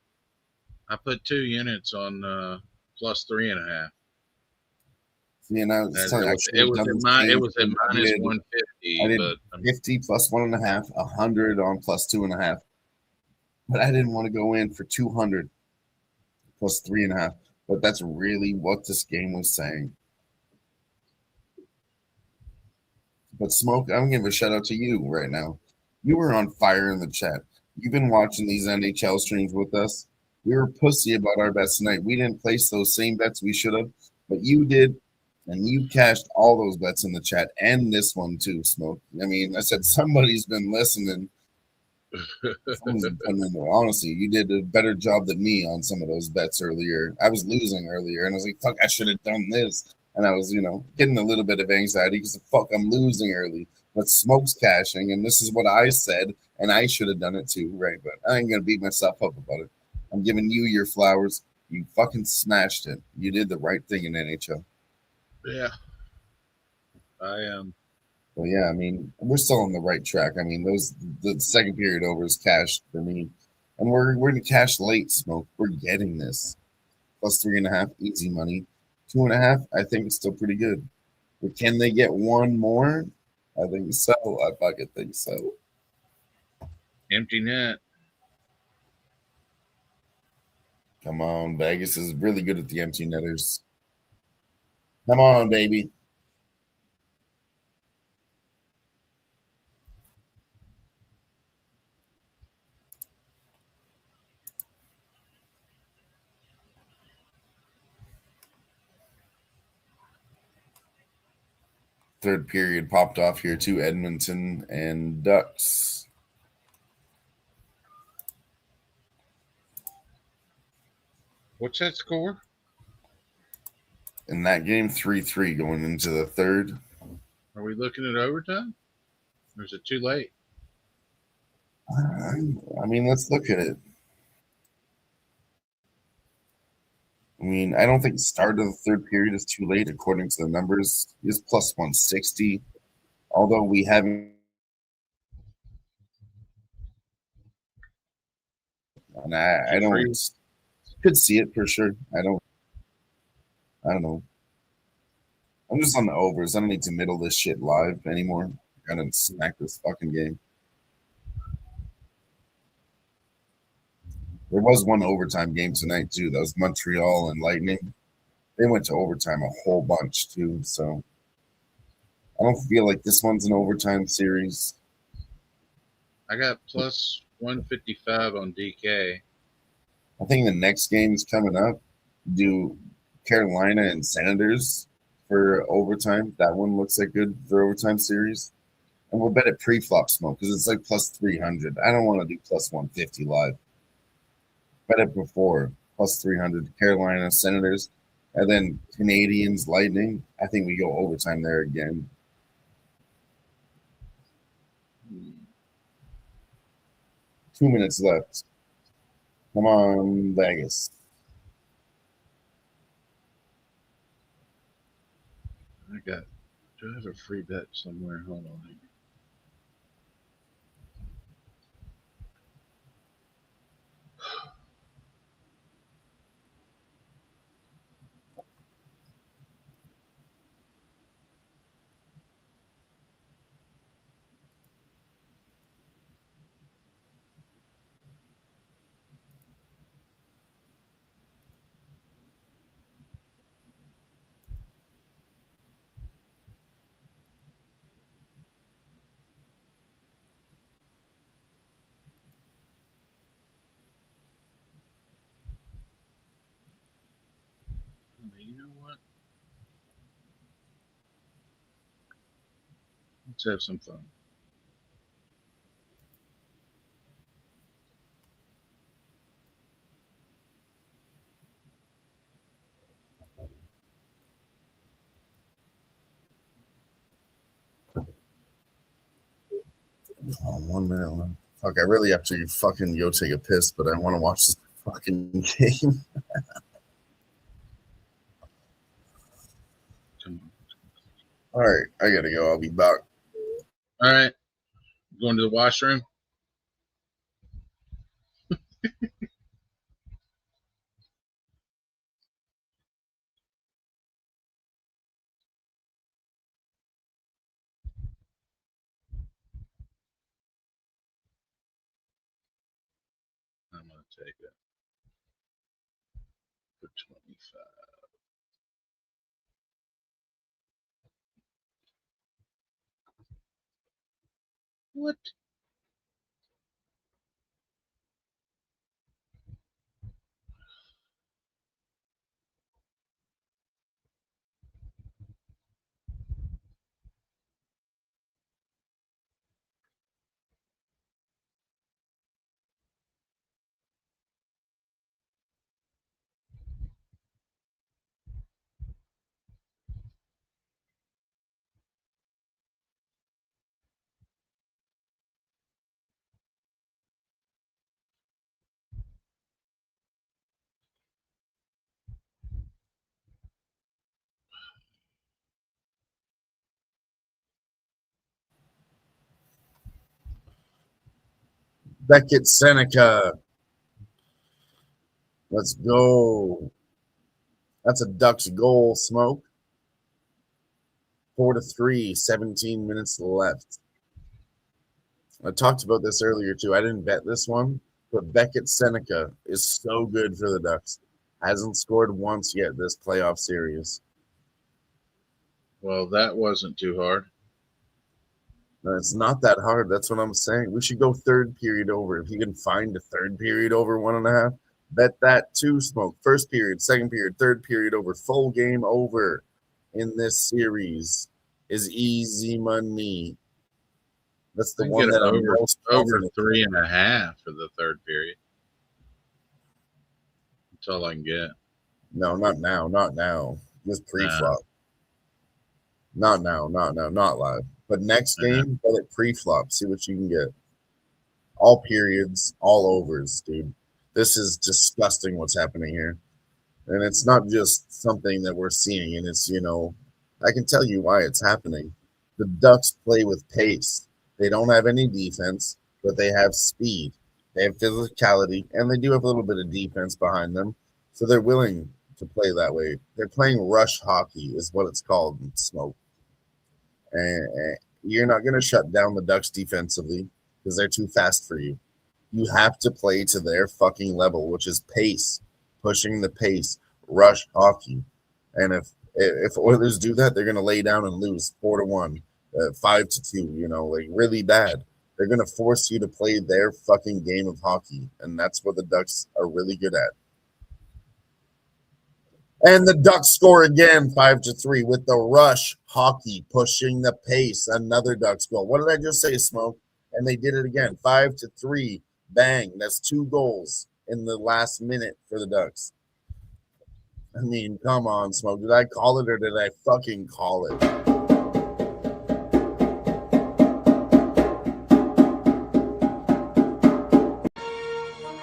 I put 2 units on plus 3.5. You know, it was at minus 150. I did but 50 plus 1.5, 100 on plus 2.5. But I didn't want to go in for 200 plus 3.5. But that's really what this game was saying. But Smoke, I'm giving a shout out to you right now. You were on fire in the chat. You've been watching these NHL streams with us. We were pussy about our bets tonight. We didn't place those same bets we should have, but you did. And you cashed all those bets in the chat and this one too, Smoke. I mean, I said somebody's been listening. Honestly, you did a better job than me on some of those bets earlier. I was losing earlier, and I was like, fuck, I should have done this. And I was, getting a little bit of anxiety because, fuck, I'm losing early. But Smoke's cashing, and this is what I said, and I should have done it too, right? But I ain't going to beat myself up about it. I'm giving you your flowers. You fucking smashed it. You did the right thing in NHL. Yeah, I am. Well, yeah, I mean, we're still on the right track. I mean, the second period overs cashed for me, and we're going to cash late, Smoke. We're getting this plus 3.5, easy money. 2.5, I think it's still pretty good. But can they get one more? I think so. I fucking think so. Empty net. Come on, Vegas is really good at the empty netters. Come on, baby. Third period popped off here too, Edmonton and Ducks. What's that score? In that game, 3-3 going into the third. Are we looking at overtime? Or is it too late? I mean, let's look at it. I mean, I don't think the start of the third period is too late according to the numbers. It's plus 160. Although we haven't. And I don't could see it for sure. I don't know. I'm just on the overs. I don't need to middle this shit live anymore. I gotta smack this fucking game. There was one overtime game tonight too. That was Montreal and Lightning. They went to overtime a whole bunch too. So I don't feel like this one's an overtime series. I got plus 155 on DK. I think the next game is coming up. Do Carolina and Senators for overtime. That one looks like good for overtime series. And we'll bet it pre-flop smoke because it's like plus 300. I don't want to do plus 150 live. Bet it before plus 300. Carolina Senators, and then Canadiens Lightning. I think we go overtime there again. Two minutes left. Come on, Vegas. Do I have a free bet somewhere? Hold on. You know what? Let's have some fun. Oh, 1 minute left. Fuck, I really have to fucking go take a piss, but I want to watch this fucking game. All right, I gotta go. I'll be back. All right. Going to the washroom? I'm going to take it for 25. What? Beckett Seneca. Let's go. That's a Ducks goal, Smoke. 4-3, 17 minutes left. I talked about this earlier too. I didn't bet this one, but Beckett Seneca is so good for the Ducks. Hasn't scored once yet this playoff series. Well, that wasn't too hard. No, it's not that hard. That's what I'm saying. We should go third period over. If you can find a third period over 1.5, bet that too, Smoke. First period, second period, third period over, full game over in this series is easy money. That's the one that I'm most over 3.5 for the third period. That's all I can get. No, not now. Not now. Just pre-flop. Not now. Not live. But next game, bet it pre-flop. See what you can get. All periods, all overs, dude. This is disgusting what's happening here. And it's not just something that we're seeing. And it's, I can tell you why it's happening. The Ducks play with pace. They don't have any defense, but they have speed. They have physicality, and they do have a little bit of defense behind them. So they're willing to play that way. They're playing rush hockey is what it's called in Smoke. And you're not going to shut down the Ducks defensively because they're too fast for you. You have to play to their fucking level, which is pace, pushing the pace, rush hockey. And if Oilers do that, they're going to lay down and lose 4-1, 5-2, you know, like really bad. They're going to force you to play their fucking game of hockey. And that's what the Ducks are really good at. And the Ducks score again, 5-3, with the rush hockey pushing the pace. Another Ducks goal. What did I just say, Smoke? And they did it again, 5-3. Bang. That's 2 goals in the last minute for the Ducks. I mean, come on, Smoke. Did I call it or did I fucking call it?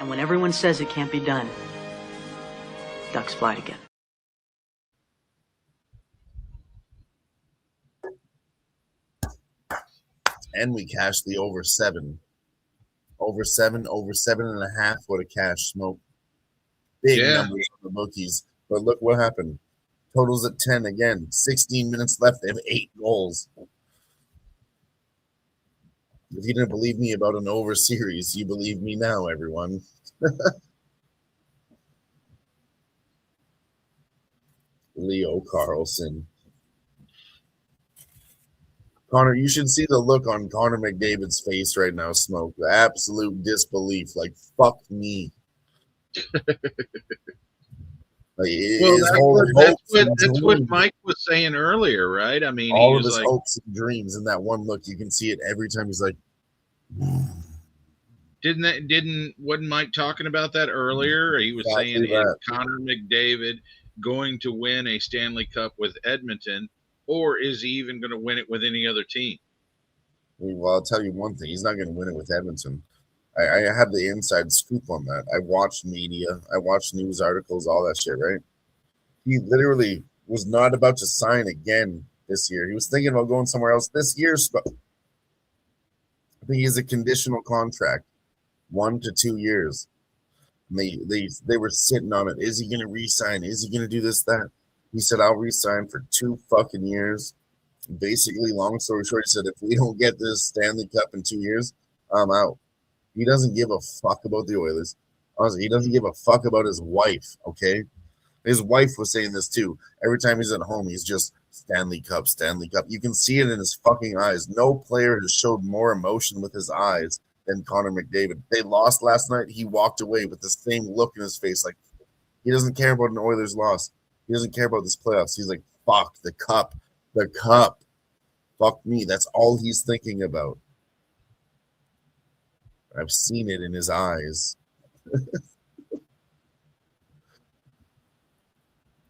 And when everyone says it can't be done, ducks fly together. And we cashed the over 7. Over 7.5 would have cashed, Smoke. Big numbers on the bookies. But look what happened. Totals at 10 again. 16 minutes left. They have 8 goals. If you didn't believe me about an over series, you believe me now, everyone. Leo Carlson. Connor, you should see the look on Connor McDavid's face right now, Smoke. The absolute disbelief. Like, fuck me. Well, that's what Mike was saying earlier, right? I mean, all he of was his like, hopes and dreams in that one look. You can see it every time. He's like, wasn't Mike talking about that earlier? He was saying, is Connor McDavid going to win a Stanley Cup with Edmonton, or is he even going to win it with any other team? Well, I'll tell you one thing. He's not going to win it with Edmonton. I have the inside scoop on that. I watched media. I watched news articles, all that shit, right? He literally was not about to sign again this year. He was thinking about going somewhere else this year. I think he has a conditional contract, 1 to 2 years. And they were sitting on it. Is he going to re-sign? Is he going to do this, that? He said, I'll re-sign for 2 fucking years. Basically, long story short, he said, if we don't get this Stanley Cup in 2 years, I'm out. He doesn't give a fuck about the Oilers. Honestly, he doesn't give a fuck about his wife, okay? His wife was saying this too. Every time he's at home, he's just Stanley Cup, Stanley Cup. You can see it in his fucking eyes. No player has showed more emotion with his eyes than Connor McDavid. They lost last night. He walked away with the same look in his face. Like, he doesn't care about an Oilers loss. He doesn't care about this playoffs. He's like, fuck, the cup. The cup. Fuck me. That's all he's thinking about. I've seen it in his eyes.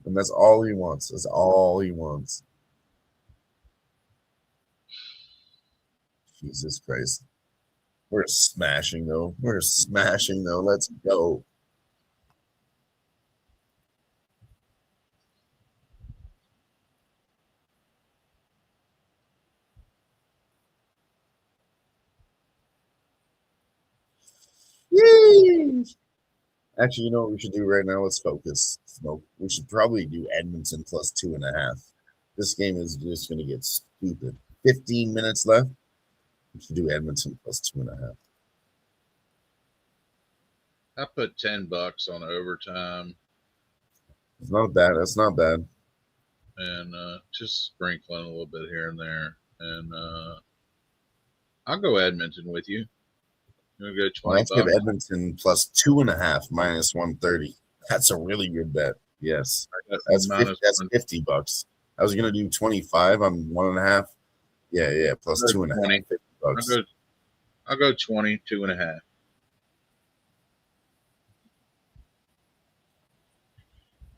And that's all he wants. That's all he wants. Jesus Christ. We're smashing, though. We're smashing, though. Let's go. Yay! Actually, you know what we should do right now? Let's focus. No, we should probably do Edmonton plus 2.5. This game is just going to get stupid. 15 minutes left. We should do Edmonton plus 2.5. I put $10 on overtime. It's not bad. That's not bad. And just sprinkling a little bit here and there. And I'll go Edmonton with you. You're going to go $20. Let's give Edmonton plus 2.5 minus 130. That's a really good bet. Yes. That's $50. I was going to do 25 on 1.5. Yeah. Plus 2.5. $50. I'll go 20, 2.5.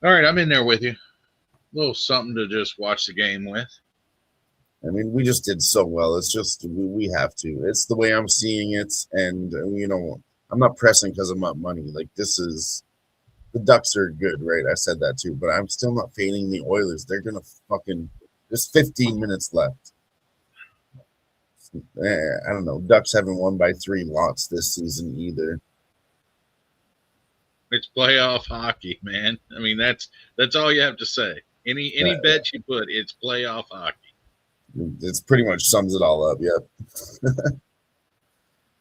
All right, I'm in there with you. A little something to just watch the game with. I mean, we just did so well. It's just we have to. It's the way I'm seeing it, and I'm not pressing because I'm up money. Like, this is the Ducks are good, right? I said that too, but I'm still not fading the Oilers. They're gonna fucking. There's 15 minutes left. I don't know. Ducks haven't won by 3 lots this season either. It's playoff hockey, man. I mean, that's all you have to say. Any bet you put, it's playoff hockey. It's pretty much sums it all up. Yep.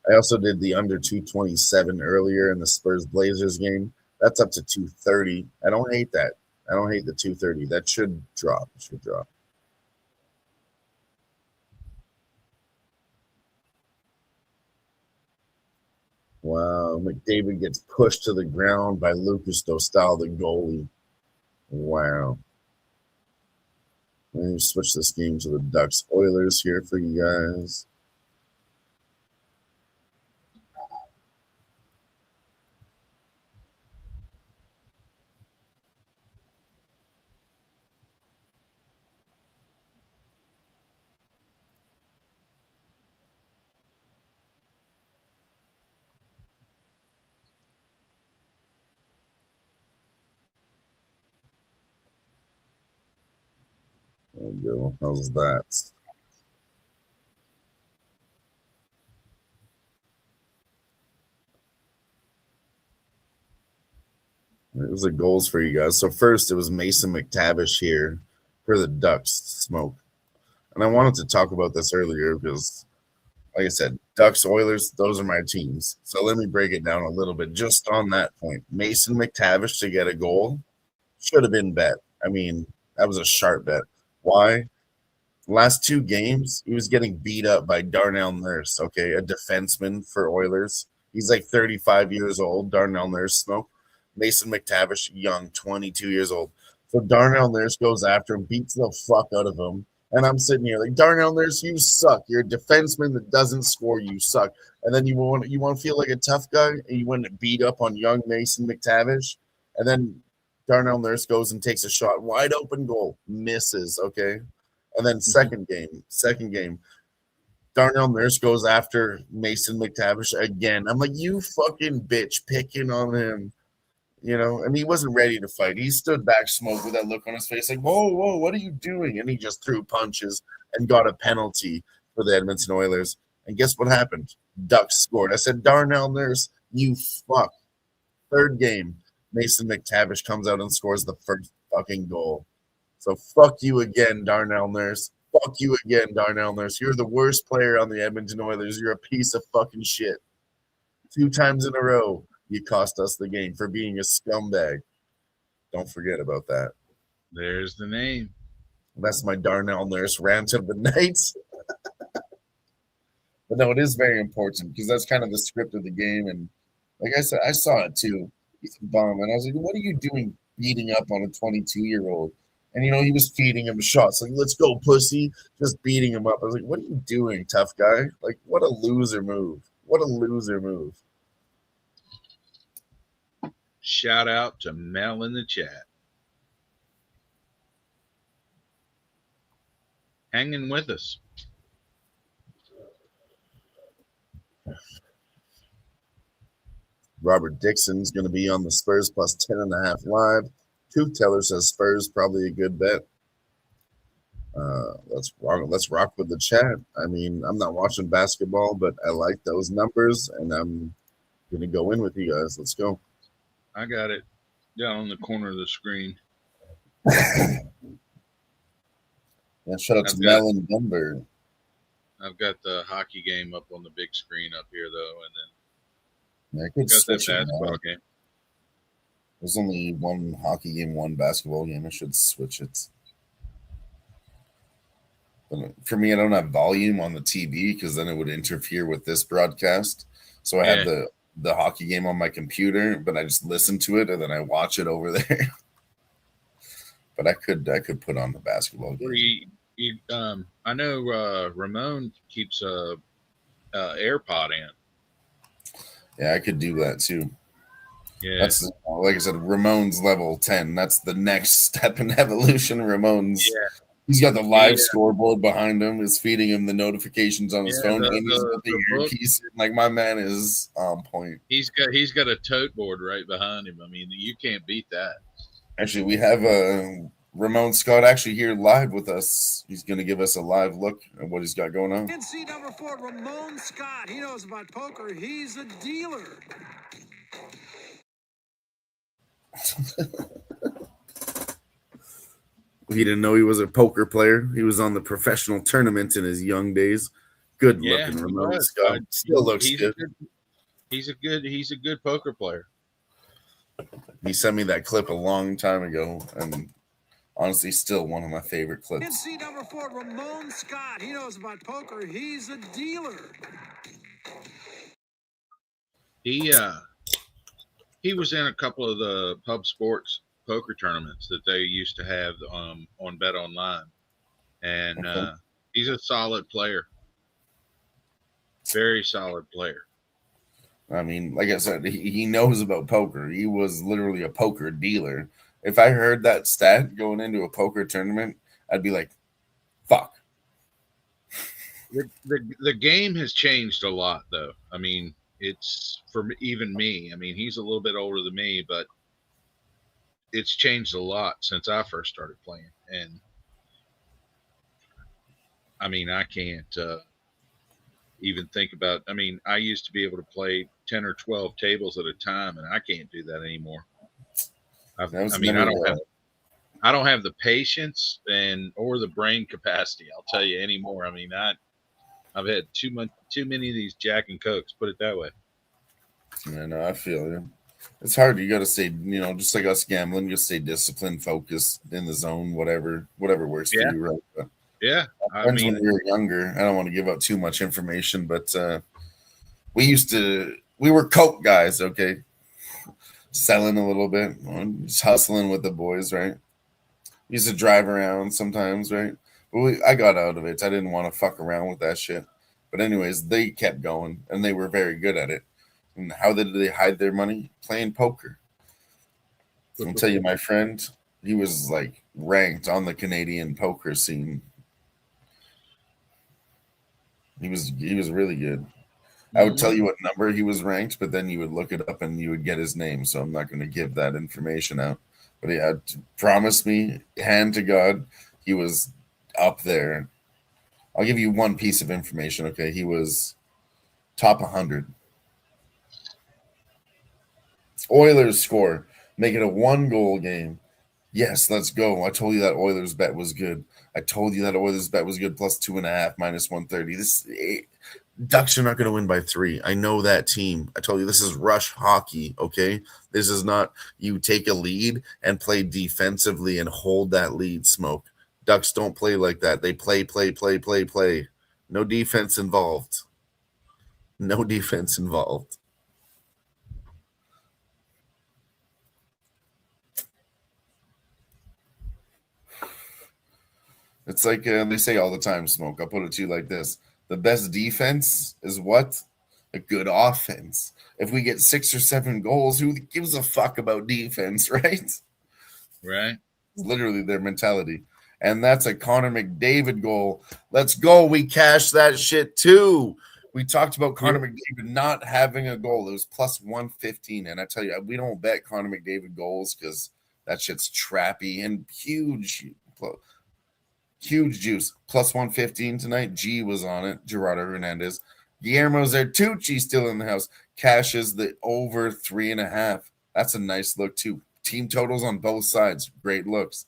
I also did the under 227 earlier in the Spurs Blazers game. That's up to 230. I don't hate that. I don't hate the 230. That should drop. It should drop. Wow, McDavid gets pushed to the ground by Lucas Dostal, the goalie. Wow. Let me switch this game to the Ducks Oilers here for you guys. There we go. How's that? It was the goals for you guys. So first, it was Mason McTavish here for the Ducks smoke. And I wanted to talk about this earlier because, like I said, Ducks, Oilers, those are my teams. So let me break it down a little bit just on that point. Mason McTavish to get a goal should have been bet. I mean, that was a sharp bet. Why? Last 2 games, he was getting beat up by Darnell Nurse, okay, a defenseman for Oilers. He's like 35 years old, Darnell Nurse smoke. Mason McTavish, young, 22 years old. So Darnell Nurse goes after him, beats the fuck out of him. And I'm sitting here like, Darnell Nurse, you suck. You're a defenseman that doesn't score. You suck. And then you want to feel like a tough guy, and you want to beat up on young Mason McTavish. And then Darnell Nurse goes and takes a shot, wide open goal, misses. Okay, and then second game, Darnell Nurse goes after Mason McTavish again. I'm like, you fucking bitch, picking on him. You know, and he wasn't ready to fight. He stood back, smoke with that look on his face, like, whoa, what are you doing? And he just threw punches and got a penalty for the Edmonton Oilers. And guess what happened? Ducks scored. I said, Darnell Nurse, you fuck. Third game, Mason McTavish comes out and scores the first fucking goal. So fuck you again, Darnell Nurse. Fuck you again, Darnell Nurse. You're the worst player on the Edmonton Oilers. You're a piece of fucking shit. 2 times in a row, you cost us the game for being a scumbag. Don't forget about that. There's the name. That's my Darnell Nurse rant of the night. But no, it is very important because that's kind of the script of the game. And like I said, I saw it too. He's a bum. And I was like, what are you doing beating up on a 22-year-old? And, you know, he was feeding him shots. Like, let's go, pussy. Just beating him up. I was like, what are you doing, tough guy? Like, what a loser move. What a loser move. Shout out to Mel in the chat. Hanging with us. Robert Dixon's going to be on the Spurs plus 10.5 live. Truth Teller says Spurs probably a good bet. Let's rock with the chat. I mean, I'm not watching basketball, but I like those numbers, and I'm going to go in with you guys. Let's go. I got it down on the corner of the screen. Yeah, shout out to Mel in Denver. I've got the hockey game up on the big screen up here, though, and then I could got that switch it basketball now. game. There's only one hockey game, one basketball game. I should switch it. But for me, I don't have volume on the TV because then it would interfere with this broadcast. So I have the hockey game on my computer, but I just listen to it and then I watch it over there. But I could put on the basketball game. I know Ramon keeps a AirPod in. Yeah, I could do that too. Yeah, that's like I said, Ramon's level 10. That's the next step in evolution. Ramon's he's got the live scoreboard behind him, is feeding him the notifications on his phone, and he's got the earpiece. Like, my man is on point. He's got a tote board right behind him. I mean, you can't beat that. Actually, we have Ramon Scott actually here live with us. He's going to give us a live look at what he's got going on. NC number 4, Ramon Scott. He knows about poker. He's a dealer. He didn't know he was a poker player. He was on the professional tournament in his young days. Good looking Ramon Scott. Still looks good. He's a good poker player. He sent me that clip a long time ago, and honestly, still one of my favorite clips. NC number 4, Ramon Scott. He knows about poker. He's a dealer. He was in a couple of the Pub Sports poker tournaments that they used to have on Bet Online, and he's a solid player. Very solid player. I mean, like I said, he knows about poker. He was literally a poker dealer. If I heard that stat going into a poker tournament, I'd be like, fuck. The game has changed a lot, though. I mean, it's for even me. I mean, he's a little bit older than me, but it's changed a lot since I first started playing. And I mean, I can't even think about, I mean, I used to be able to play 10 or 12 tables at a time, and I can't do that anymore. I don't have the patience or the brain capacity, I'll tell you anymore. I mean, I've had too many of these Jack and Cokes, put it that way. Yeah, no, I feel you. It's hard. You got to stay, just like us gambling, you stay disciplined, focused, in the zone, whatever works for you, right? But yeah. I mean, when we were younger, I don't want to give out too much information, but we were coke guys, okay? Selling a little bit, just hustling with the boys, right? We used to drive around sometimes, right? But I got out of it. I didn't want to fuck around with that shit. But anyways, they kept going, and they were very good at it. And how did they hide their money? Playing poker. I'll tell you, my friend, he was like ranked on the Canadian poker scene. He was really good. I would tell you what number he was ranked, but then you would look it up and you would get his name. So I'm not going to give that information out. But he had promised me, hand to God, he was up there. I'll give you one piece of information, okay? He was top 100. Oilers score, make it a 1-goal game. Yes, let's go. I told you that Oilers bet was good. Plus 2.5, minus 130. Ducks are not going to win by 3. I know that team. I told you this is rush hockey, okay? This is not you take a lead and play defensively and hold that lead, Smoke. Ducks don't play like that. They play. No defense involved. No defense involved. It's like they say all the time, Smoke. I'll put it to you like this. The best defense is what? A good offense. If we get 6 or 7 goals, who gives a fuck about defense, right? Right. It's literally their mentality. And that's a Connor McDavid goal. Let's go. We cashed that shit too. We talked about Connor McDavid not having a goal. It was plus 115. And I tell you, we don't bet Connor McDavid goals because that shit's trappy and huge juice. Plus 115 tonight. G was on it. Gerardo Hernandez. Guillermo Zertucci still in the house. Cashes the over 3.5. That's a nice look too. Team totals on both sides. Great looks.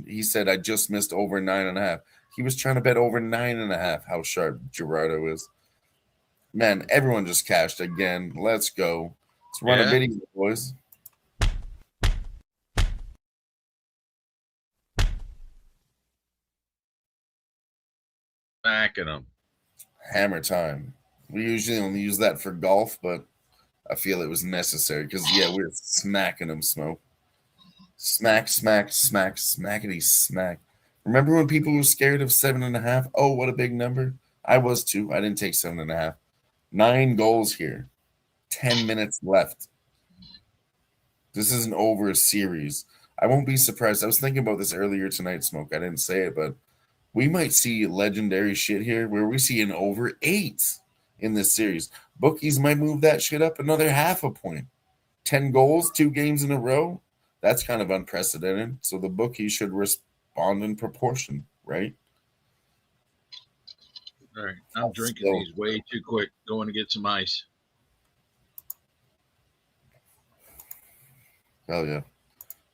He said, I just missed over 9.5. He was trying to bet over 9.5. How sharp Gerardo is. Man, everyone just cashed again. Let's go. Let's run a video, boys. Smacking them. Hammer time. We usually only use that for golf, but I feel it was necessary because, we're smacking them, Smoke. Smackety smack. Remember when people were scared of 7.5? Oh, what a big number. I was too. I didn't take 7.5. 9 goals here. 10 minutes left. This isn't over a series. I won't be surprised. I was thinking about this earlier tonight, Smoke. I didn't say it, but we might see legendary shit here where we see an over 8 in this series. Bookies might move that shit up another 0.5 point. 10 goals, 2 games in a row. That's kind of unprecedented. So the bookie should respond in proportion, right? All right, I'm drinking these way too quick. Going to get some ice. Hell yeah.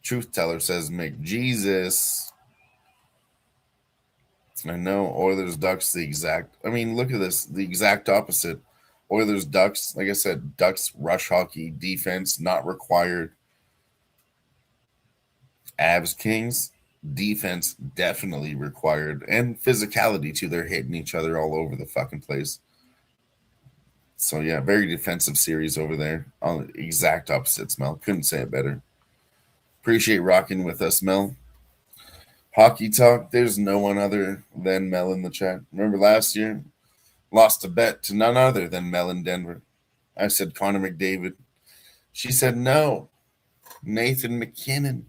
Truth Teller says McJesus. I know Oilers Ducks the exact. I mean, look at this. The exact opposite. Oilers Ducks, like I said, Ducks rush hockey defense not required. Avs Kings defense definitely required, and physicality too. They're hitting each other all over the fucking place. So yeah, very defensive series over there. On the exact opposites, Mel. Couldn't say it better. Appreciate rocking with us, Mel. Hockey talk. There's no one other than Mel in the chat. Remember last year? Lost a bet to none other than Mel in Denver. I said Connor McDavid. She said no. Nathan McKinnon.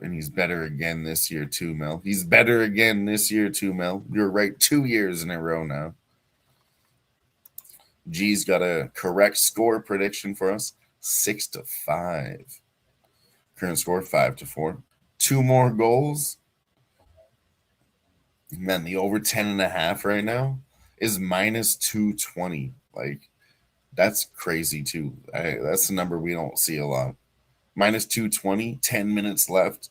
And he's better again this year too, Mel. He's better again this year too, Mel. You're right 2 years in a row now. G's got a correct score prediction for us. 6-5. Current score 5-4. 2 more goals. Man, the over 10.5 right now is minus 220. Like, that's crazy too. That's a number we don't see a lot. Minus 220, 10 minutes left.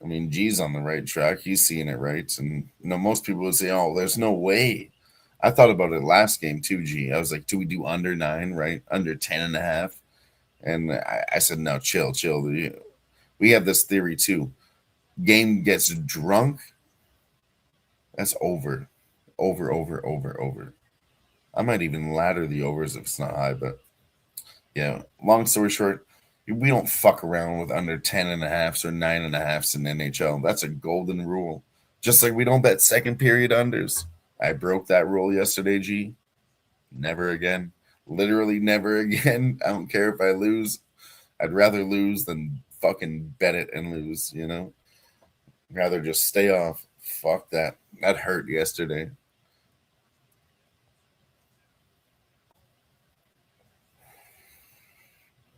I mean, G's on the right track. He's seeing it right. And, most people would say, oh, there's no way. I thought about it last game too, G. I was like, do we do under 9, right? Under 10.5? And I said, no, chill. We have this theory too. Game gets drunk. That's over. Over. I might even ladder the overs if it's not high, but yeah, long story short, we don't fuck around with under 10.5s or 9.5s in NHL. That's a golden rule. Just like we don't bet second period unders. I broke that rule yesterday, G. Never again. Literally never again. I don't care if I lose. I'd rather lose than fucking bet it and lose, Rather just stay off. Fuck that. That hurt yesterday.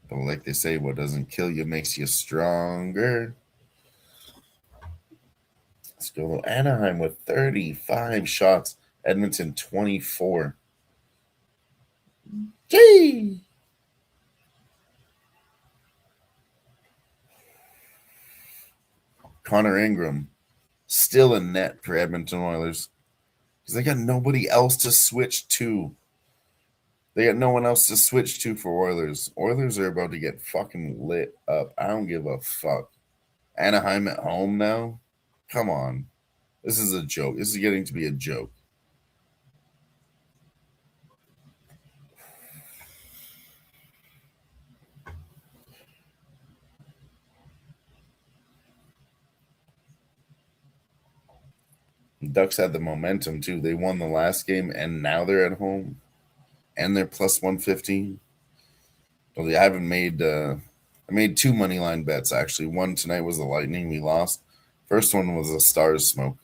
But like they say, what doesn't kill you makes you stronger. Let's go. Anaheim with 35 shots. Edmonton 24. Gee! Connor Ingram still in net for Edmonton Oilers because they got nobody else to switch to. They got no one else to switch to for Oilers. Oilers are about to get fucking lit up. I don't give a fuck. Anaheim at home now? Come on. This is a joke. This is getting to be a joke. Ducks had the momentum too. They won the last game and now they're at home. And they're plus 115. Well, I haven't made I made 2 money line bets actually. One tonight was the Lightning. We lost. First one was the Stars smoke.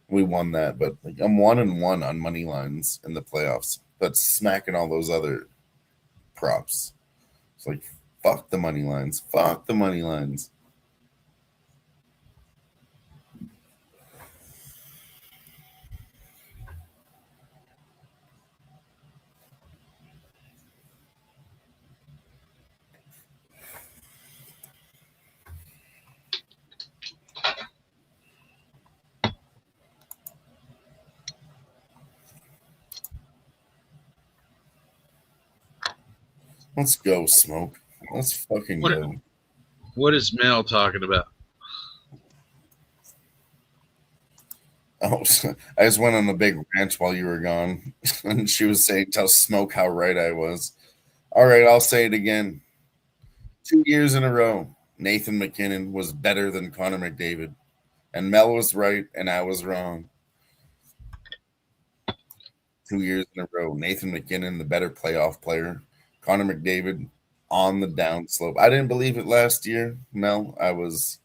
We won that, but I'm 1-1 on money lines in the playoffs, but smacking all those other props. It's like fuck the money lines. Fuck the money lines. Let's go, Smoke. Let's fucking go. What is Mel talking about? Oh, I just went on a big rant while you were gone. And she was saying, tell Smoke how right I was. All right, I'll say it again. 2 years in a row, Nathan McKinnon was better than Connor McDavid. And Mel was right, and I was wrong. 2 years in a row, Nathan McKinnon, the better playoff player. Connor McDavid on the downslope. I didn't believe it last year, Mel. I was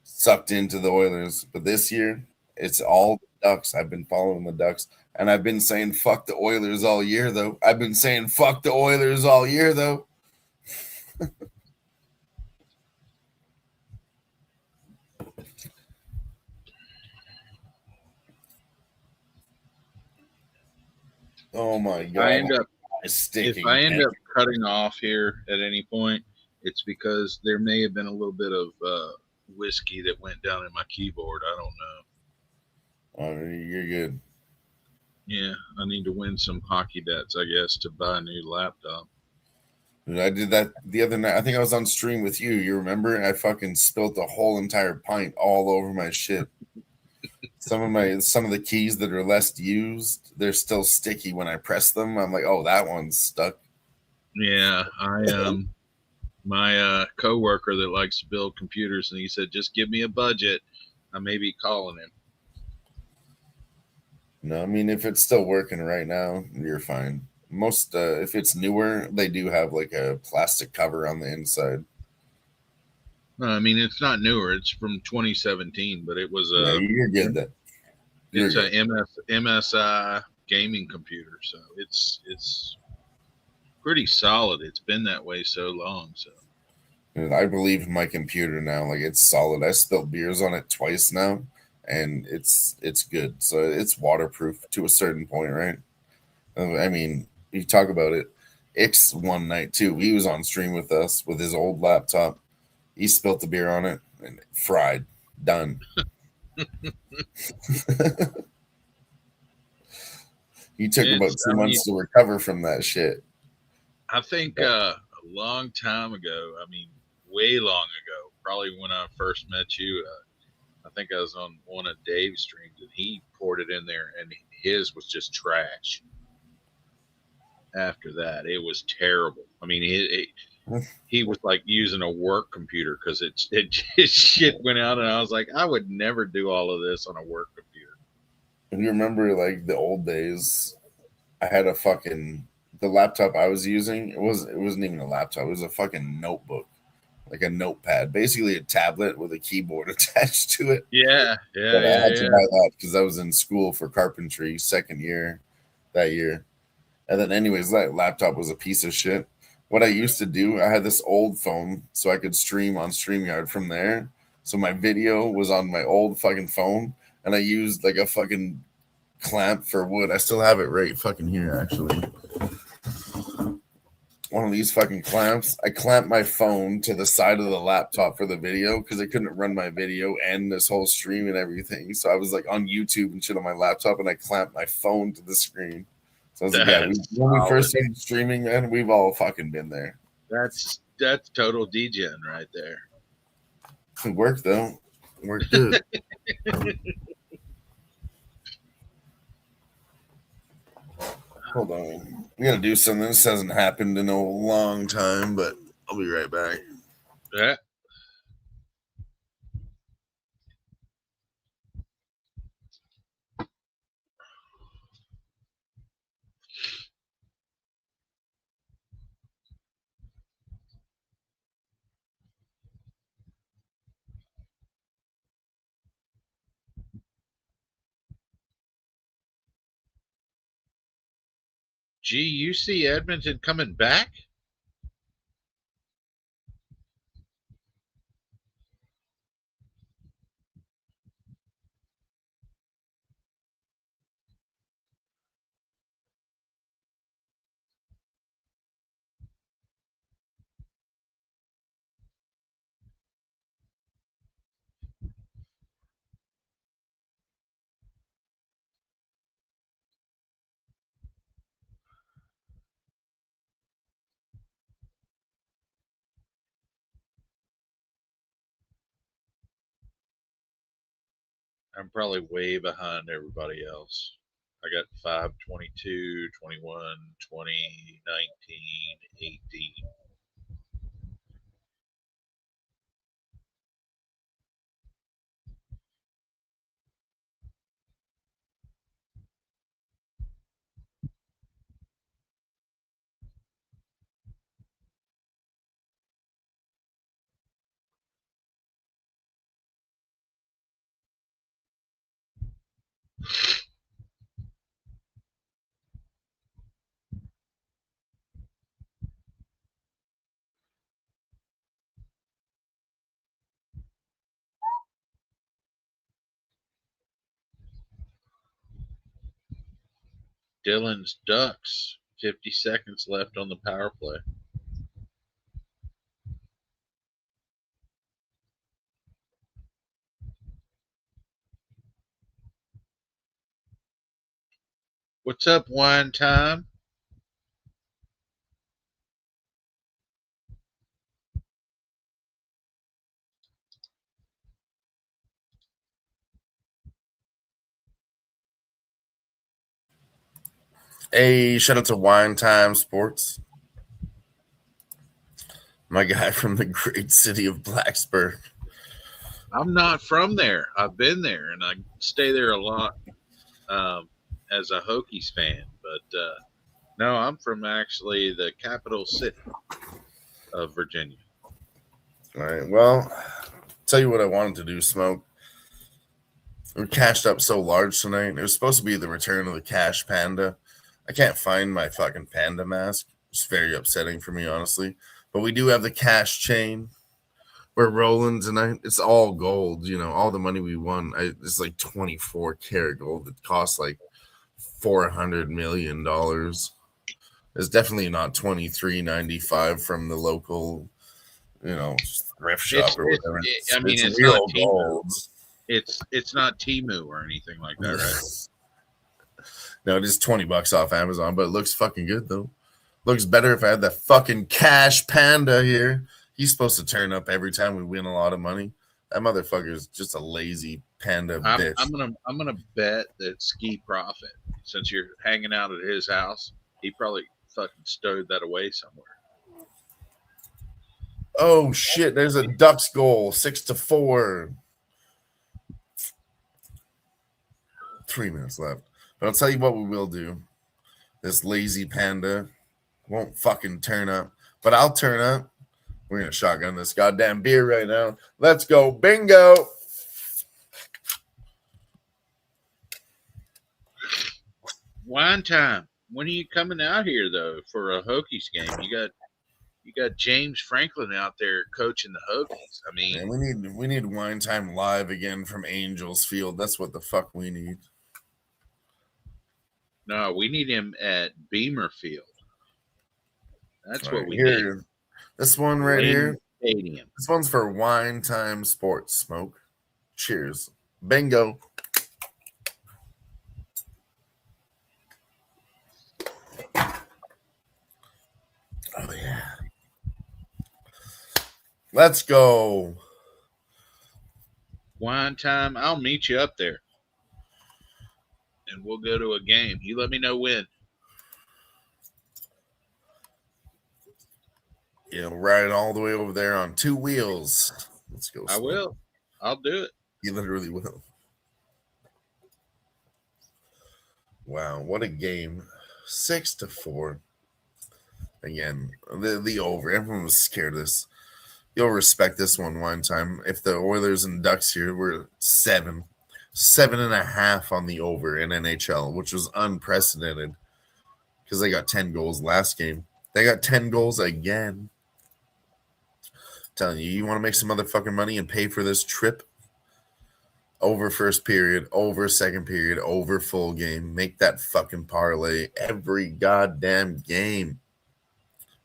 sucked into the Oilers. But this year, it's all Ducks. I've been following the Ducks, and I've been saying fuck the Oilers all year, though. Oh my god! If I end up cutting off here at any point, it's because there may have been a little bit of whiskey that went down in my keyboard. I don't know. Oh, you're good. Yeah, I need to win some hockey bets, I guess, to buy a new laptop. Dude, I did that the other night. I think I was on stream with you. You remember? I fucking spilt a whole entire pint all over my shit. Some of the keys that are less used, they're still sticky when I press them. I'm like, oh, that one's stuck. Yeah, my coworker that likes to build computers, and he said, just give me a budget. I may be calling him. No, I mean, if it's still working right now, you're fine. Most, if it's newer, they do have like a plastic cover on the inside. No, I mean, it's not newer. It's from 2017, but it was Yeah, you're good then. It's a MSI gaming computer, so it's pretty solid. It's been that way so long. So I believe in my computer now. Like, it's solid. I spilled beers on it twice now, and it's good. So it's waterproof to a certain point, right? I mean, you talk about it. X one night too. He was on stream with us with his old laptop. He spilt the beer on it and fried. Done. He took about 2 months to recover from that shit. I think a long time ago, I mean, way long ago, probably when I first met you, I think I was on one of Dave's streams, and he poured it in there, and his was just trash. After that, it was terrible. I mean, he was like using a work computer because his shit went out, and I was like, I would never do all of this on a work computer. And you remember like the old days? I had the laptop I was using. It wasn't even a laptop. It was a fucking notebook, like a notepad, basically a tablet with a keyboard attached to it. Yeah. But I had to buy that because I was in school for carpentry second year that year. And then anyways, that laptop was a piece of shit. What I used to do, I had this old phone so I could stream on StreamYard from there. So my video was on my old fucking phone, and I used like a fucking clamp for wood. I still have it right fucking here, actually. One of these fucking clamps. I clamped my phone to the side of the laptop for the video because I couldn't run my video and this whole stream and everything. So I was like on YouTube and shit on my laptop, and I clamped my phone to the screen. So I was like, yeah, when we first started streaming, man, we've all fucking been there. That's total degen right there. It worked though. It worked good. Hold on. We gotta do something. This hasn't happened in a long time, but I'll be right back. Yeah. Gee, you see Edmonton coming back? I'm probably way behind everybody else. I got 5, 22, 21, 20, 19, 18. Dylan's Ducks. 50 seconds left on the power play. What's up, Wine Time? Hey, shout out to Wine Time Sports. My guy from the great city of Blacksburg. I'm not from there. I've been there, and I stay there a lot as a Hokies fan. But no, I'm from actually the capital city of Virginia. All right. Well, tell you what I wanted to do, Smoke. We cashed up so large tonight. It was supposed to be the return of the Cash Panda. I can't find my fucking panda mask. It's very upsetting for me, honestly. But we do have the cash chain. We're rolling tonight. It's all gold. You know, all the money we won. It's like 24 karat gold. It costs like $400 million. It's definitely not $23.95 from the local, thrift shop or whatever. It's real not gold. It's not Temu or anything like that, right? No, it is $20 off Amazon, but it looks fucking good though. Looks better if I had that fucking Cash Panda here. He's supposed to turn up every time we win a lot of money. That motherfucker is just a lazy panda bitch. I'm gonna bet that Ski Profit, since you're hanging out at his house, he probably fucking stowed that away somewhere. Oh shit! There's a Ducks goal, 6-4. 3 minutes left. But I'll tell you what we will do. This lazy panda won't fucking turn up, but I'll turn up. We're gonna shotgun this goddamn beer right now. Let's go, bingo! Wine Time. When are you coming out here though for a Hokies game? You got James Franklin out there coaching the Hokies. I mean, man, we need Wine Time live again from Angels Field. That's what the fuck we need. No, we need him at Beamer Field. That's what we need. This one right Wayne here. Stadium. This one's for Wine Time Sports. Smoke. Cheers. Bingo. Oh yeah. Let's go. Wine Time. I'll meet you up there. And we'll go to a game. You let me know when. Yeah, ride all the way over there on 2 wheels. Let's go. I will. I'll do it. You literally will. Wow, what a game. 6-4. Again, the over. Everyone was scared of this. You'll respect this one time. If the Oilers and Ducks here were 7.5 on the over in NHL, which was unprecedented because they got 10 goals last game. They got 10 goals again. I'm telling you, you want to make some motherfucking money and pay for this trip? Over first period, over second period, over full game. Make that fucking parlay every goddamn game.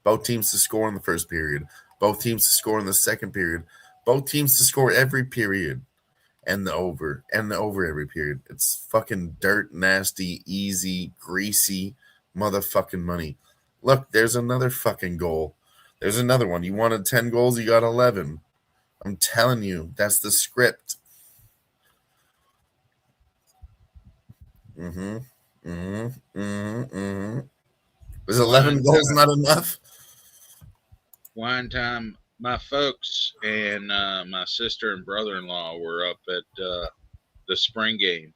Both teams to score in the first period. Both teams to score in the second period. Both teams to score every period. And the over every period. It's fucking dirt, nasty, easy, greasy motherfucking money. Look, there's another fucking goal. There's another one. You wanted 10 goals, you got 11. I'm telling you, that's the script. Is 11 goals not enough? Wine Time. My folks and my sister and brother-in-law were up at the spring game,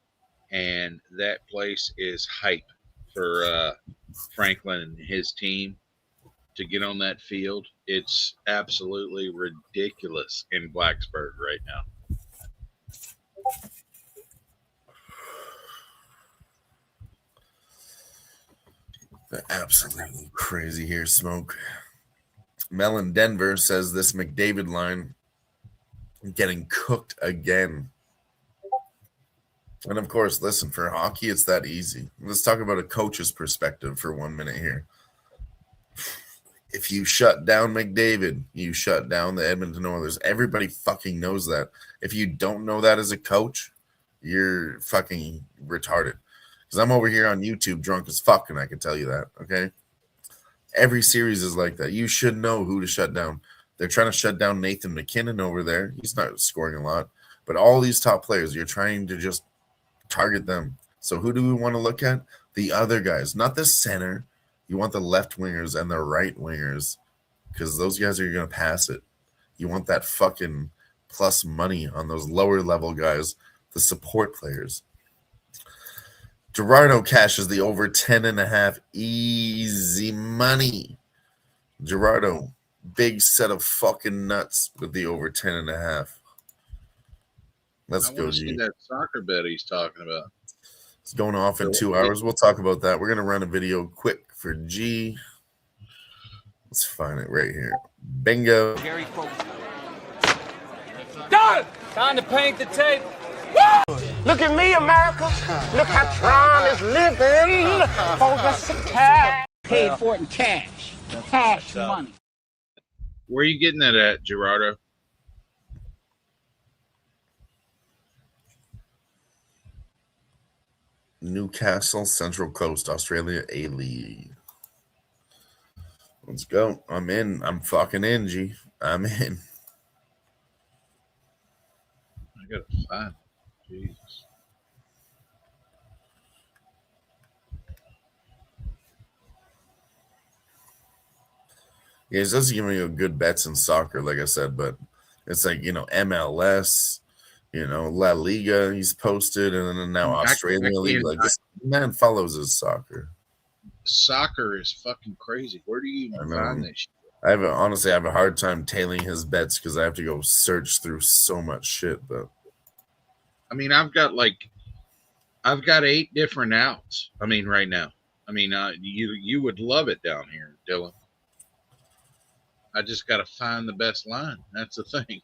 and that place is hype for Franklin and his team to get on that field. It's absolutely ridiculous in Blacksburg right now. They're absolutely crazy here, Smoke. Mel in Denver says this McDavid line getting cooked again. And of course, listen, for hockey, it's that easy. Let's talk about a coach's perspective for 1 minute here. If you shut down McDavid, you shut down the Edmonton Oilers. Everybody fucking knows that. If you don't know that as a coach, you're fucking retarded. Because I'm over here on YouTube drunk as fuck, and I can tell you that, okay? Every series is like that. You should know who to shut down. They're trying to shut down Nathan McKinnon over there. He's not scoring a lot. But all these top players, you're trying to just target them. So who do we want to look at? The other guys, not the center. You want the left wingers and the right wingers because those guys are going to pass it. You want that fucking plus money on those lower level guys, the support players. Gerardo cashes the over 10.5. Easy money. Gerardo, big set of fucking nuts with the over 10.5. Let's I go, want to G. see that soccer bet he's talking about. It's going off in 2 hours. We'll talk about that. We're going to run a video quick for G. Let's find it right here. Bingo. Done! Time to paint the tape. Woo! Look at me, America. Look how Tron is living. For just a cash. Paid for it in cash. Cash money. Where are you getting that at, Gerardo? Newcastle, Central Coast, Australia, A-League. Let's go. I'm in. I'm fucking in, G. I'm in. I gotta find it. Jesus. Yeah, it does give me good bets in soccer, like I said, but it's like, MLS, La Liga he's posted, and then now Australia League. Like, this man follows his soccer. Soccer is fucking crazy. Where do you even find this shit? Honestly, I have a hard time tailing his bets because I have to go search through so much shit. But I mean, I've got 8 different outs. I mean, right now. I mean, you would love it down here, Dylan. I just got to find the best line. That's the thing.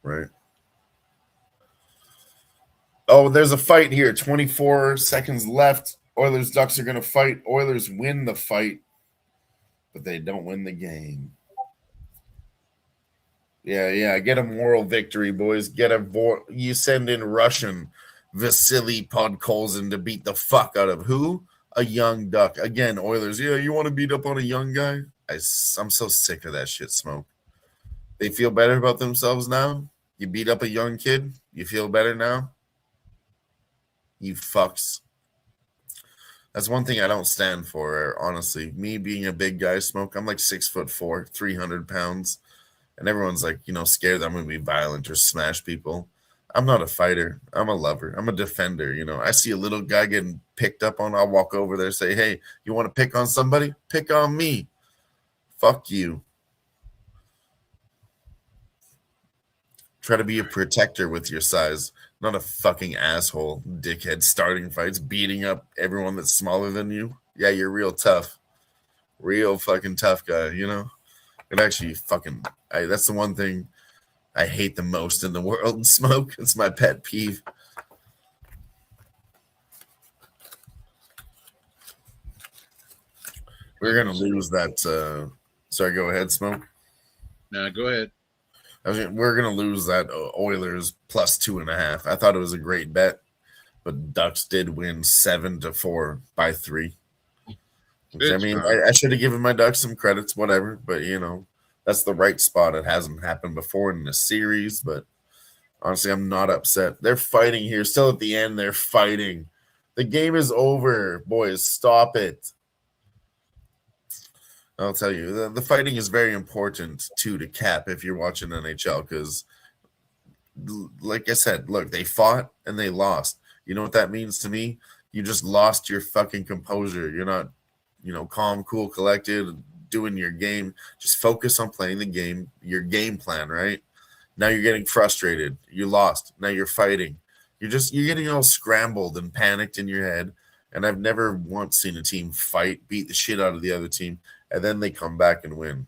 Right. Oh, there's a fight here. 24 seconds left. Oilers Ducks are going to fight. Oilers win the fight, but they don't win the game. Yeah. Get a moral victory, boys. You send in Russian Vasily Podkolzin to beat the fuck out of who? A young duck. Again, Oilers. Yeah, you want to beat up on a young guy? I'm so sick of that shit, Smoke. They feel better about themselves now? You beat up a young kid? You feel better now? You fucks. That's one thing I don't stand for, honestly. Me being a big guy, Smoke, I'm like 6'4", 300 pounds. And everyone's like, scared that I'm going to be violent or smash people. I'm not a fighter. I'm a lover. I'm a defender. I see a little guy getting picked up on. I'll walk over there and say, hey, you want to pick on somebody? Pick on me. Fuck you. Try to be a protector with your size, not a fucking asshole, dickhead starting fights, beating up everyone that's smaller than you. Yeah, you're real tough. Real fucking tough guy, It actually that's the one thing I hate the most in the world, Smoke. It's my pet peeve. We're going to lose that. Sorry, go ahead, Smoke. No, go ahead. We're going to lose that Oilers plus 2.5. I thought it was a great bet, but Ducks did win 7-4 by 3. Which, I should have given my Ducks some credits, whatever, but, that's the right spot. It hasn't happened before in the series, but honestly, I'm not upset. They're fighting here. Still at the end, they're fighting. The game is over, boys. Stop it. I'll tell you, the fighting is very important, too, to cap if you're watching NHL because, like I said, look, they fought and they lost. You know what that means to me? You just lost your fucking composure. You're not, calm, cool, collected, doing your game. Just focus on playing the game, your game plan, right? Now you're getting frustrated. You lost. Now you're fighting. You're getting all scrambled and panicked in your head. And I've never once seen a team fight, beat the shit out of the other team, and then they come back and win.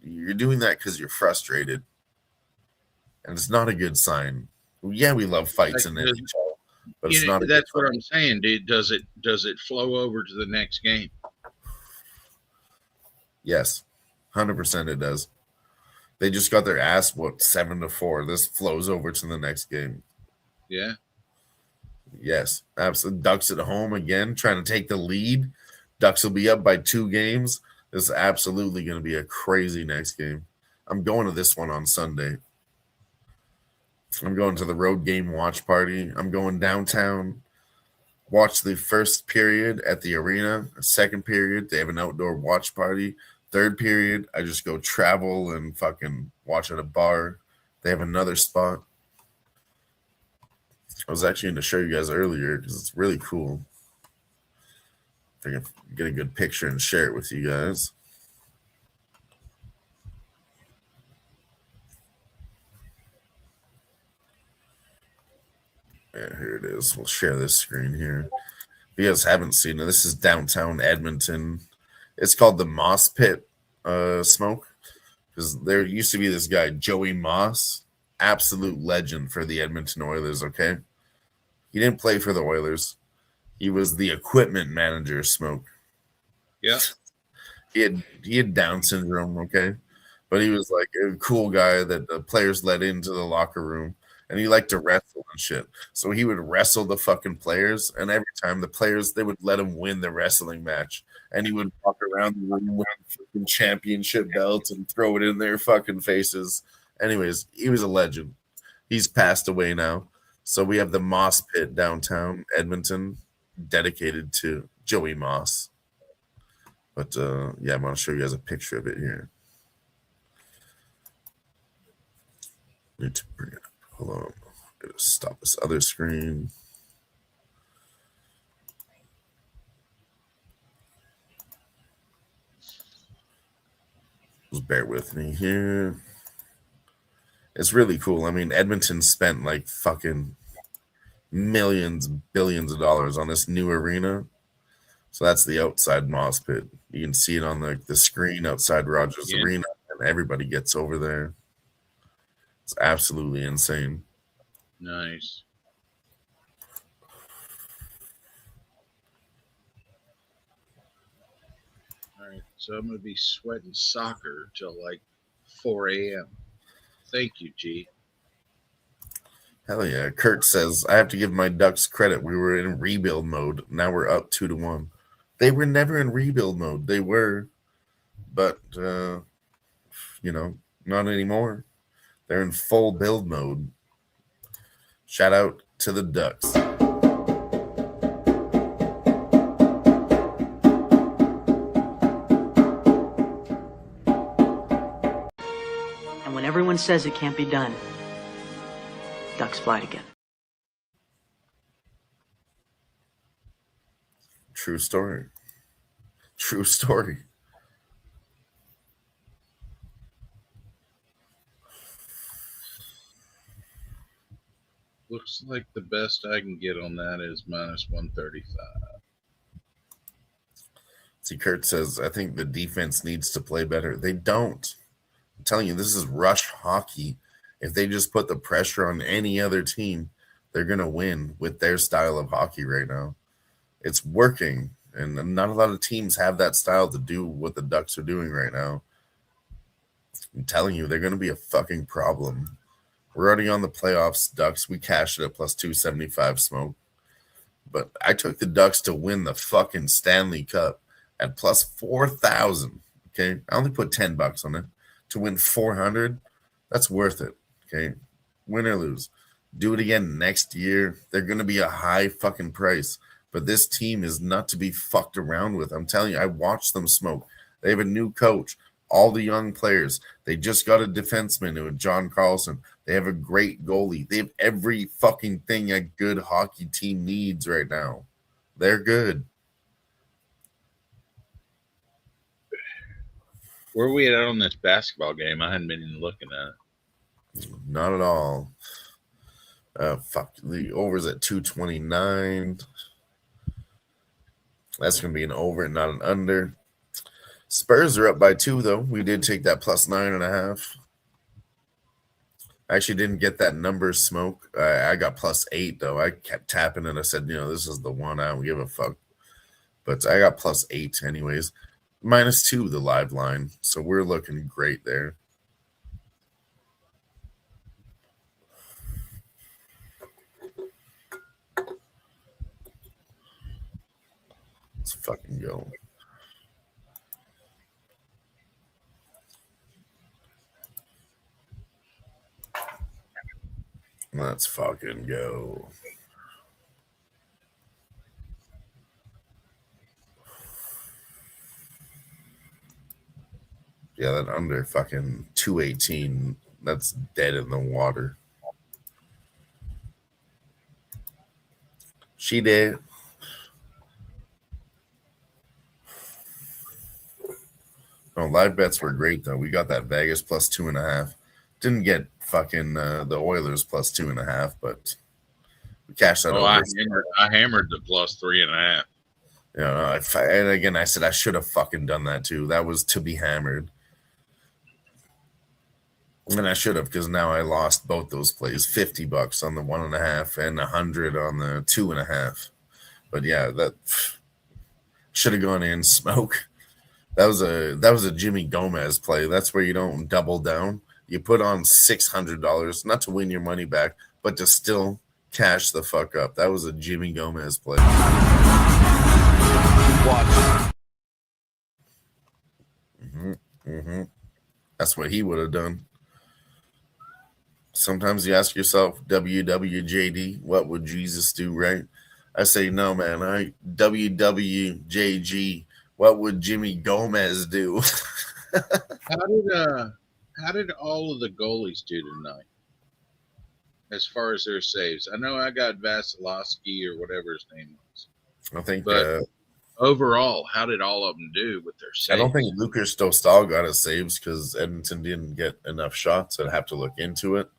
You're doing that because you're frustrated. And it's not a good sign. Yeah, we love fights in NHL, but it's not. That's what I'm saying, dude. Does it flow over to the next game? Yes, 100% it does. They just got their ass whooped 7-4. This flows over to the next game. Yeah. Yes, absolutely. Ducks at home again, trying to take the lead. Ducks will be up by 2 games. This is absolutely going to be a crazy next game. I'm going to this one on Sunday. I'm going to the road game watch party. I'm going downtown. Watch the first period at the arena. Second period, they have an outdoor watch party. Third period, I just go travel and fucking watch at a bar. They have another spot. I was actually going to show you guys earlier because it's really cool. If I can get a good picture and share it with you guys. Yeah, here it is. We'll share this screen here. If you guys haven't seen it, this is downtown Edmonton. It's called the Moss Pit Smoke. Because there used to be this guy, Joey Moss, absolute legend for the Edmonton Oilers, okay? He didn't play for the Oilers. He was the equipment manager, Smoke. Yeah. He had Down syndrome, okay? But he was like a cool guy that the players let into the locker room. And he liked to wrestle and shit. So he would wrestle the fucking players. And every time the players, they would let him win the wrestling match. And he would walk around the room with a fucking championship belt and throw it in their fucking faces. Anyways, he was a legend. He's passed away now. So we have the Moss Pit downtown Edmonton dedicated to Joey Moss. But yeah, I'm going to show you guys a picture of it here. Need to bring it up. Hold on. I'm going to stop this other screen. Just bear with me here. It's really cool. I mean, Edmonton spent like fucking millions, billions of dollars on this new arena. So that's the outside Moss Pit. You can see it on the screen outside Rogers Arena, and everybody gets over there. It's absolutely insane. Nice. All right, so I'm going to be sweating soccer till like 4 a.m. Thank you, G. Hell yeah. Kurt says, I have to give my Ducks credit. We were in rebuild mode. Now we're up 2-1. They were never in rebuild mode. They were, but, not anymore. They're in full build mode. Shout out to the Ducks. And when everyone says it can't be done, ducks fly together. True story. True story. Looks like the best I can get on that is -135. See, Kurt says, I think the defense needs to play better. They don't. I'm telling you, this is rush hockey. If they just put the pressure on any other team, they're going to win with their style of hockey right now. It's working, and not a lot of teams have that style to do what the Ducks are doing right now. I'm telling you, they're going to be a fucking problem. We're already on the playoffs, Ducks. We cashed it at +275 Smoke. But I took the Ducks to win the fucking Stanley Cup at +4,000. Okay. I only put $10 on it. To win 400, that's worth it. Okay. Win or lose. Do it again next year. They're going to be a high fucking price. But this team is not to be fucked around with. I'm telling you, I watched them smoke. They have a new coach. All the young players. They just got a defenseman, John Carlson. They have a great goalie. They have every fucking thing a good hockey team needs right now. They're good. Where are we at on this basketball game? I hadn't been even looking at it. Not at all. Fuck. The over's at 229. That's going to be an over and not an under. Spurs are up by 2, though. We did take that +9.5. I actually didn't get that number, Smoke. I got +8 though. I kept tapping and I said, this is the one. I don't give a fuck. But I got +8 anyways. -2 the live line, so we're looking great there. Let's fucking go. Let's fucking go. Yeah, that under fucking 218, that's dead in the water. She did. Oh, live bets were great though. We got that Vegas +2.5. Didn't get fucking the Oilers +2.5, but we cashed that over. I hammered the +3.5. And again, I said I should have fucking done that too. That was to be hammered. And I should have, because now I lost both those plays, $50 on the 1.5 and 100 on the 2.5. But yeah, that should have gone in. Smoke. That was a Jimmy Gomez play. That's where you don't double down. You put on $600, not to win your money back, but to still cash the fuck up. That was a Jimmy Gomez play. Watch. That's what he would have done. Sometimes you ask yourself, WWJD, what would Jesus do, right? I say, no, man. WWJG, what would Jimmy Gomez do? How did all of the goalies do tonight as far as their saves? I know I got Vasilevsky or whatever his name was. I think, but overall, how did all of them do with their saves? I don't think Lucas Dostal got his saves because Edmonton didn't get enough shots. I'd have to look into it.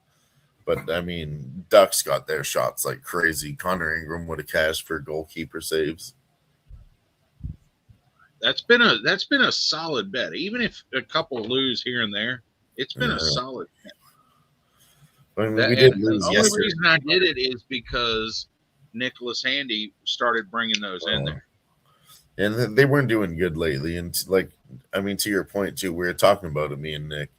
But, I mean, Ducks got their shots like crazy. Connor Ingram would have cashed for goalkeeper saves. That's been a solid bet. Even if a couple lose here and there, it's been a solid bet. I mean, we did lose the yesterday. only reason I did it is because Nicholas Handy started bringing those in there. And they weren't doing good lately. And, to your point, too, we were talking about it, me and Nick.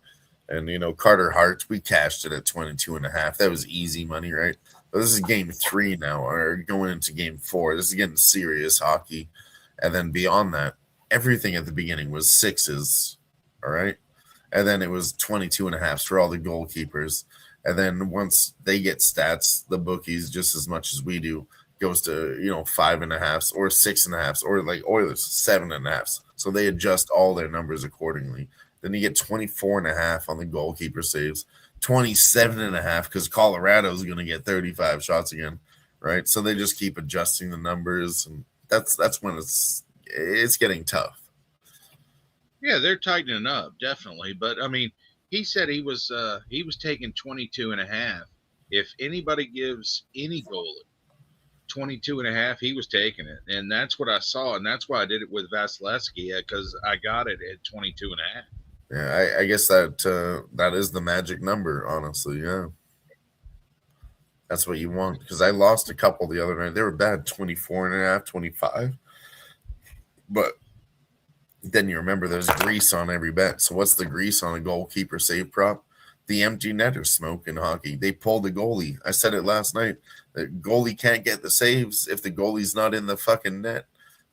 And, Carter Hart, we cashed it at 22.5. That was easy money, right? But this is game 3 now, or going into game 4. This is getting serious hockey. And then beyond that, everything at the beginning was 6s, all right? And then it was 22.5 for all the goalkeepers. And then once they get stats, the bookies, just as much as we do, goes to, 5.5s or 6.5s or like Oilers, 7.5s. So they adjust all their numbers accordingly. Then you get 24.5 on the goalkeeper saves, 27.5 because Colorado's going to get 35 shots again, right? So they just keep adjusting the numbers, and that's when it's getting tough. Yeah, they're tightening up, definitely. But I mean, he said he was taking 22.5. If anybody gives any goalie 22.5, he was taking it, and that's what I saw, and that's why I did it with Vasilevsky because I got it at 22.5. Yeah, I guess that is the magic number, honestly. Yeah, that's what you want, because I lost a couple the other night. They were bad, 24.5, 25. But then you remember there's grease on every bet. So what's the grease on a goalkeeper save prop? The empty netter smoke in hockey. They pulled the goalie. I said it last night. The goalie can't get the saves if the goalie's not in the fucking net.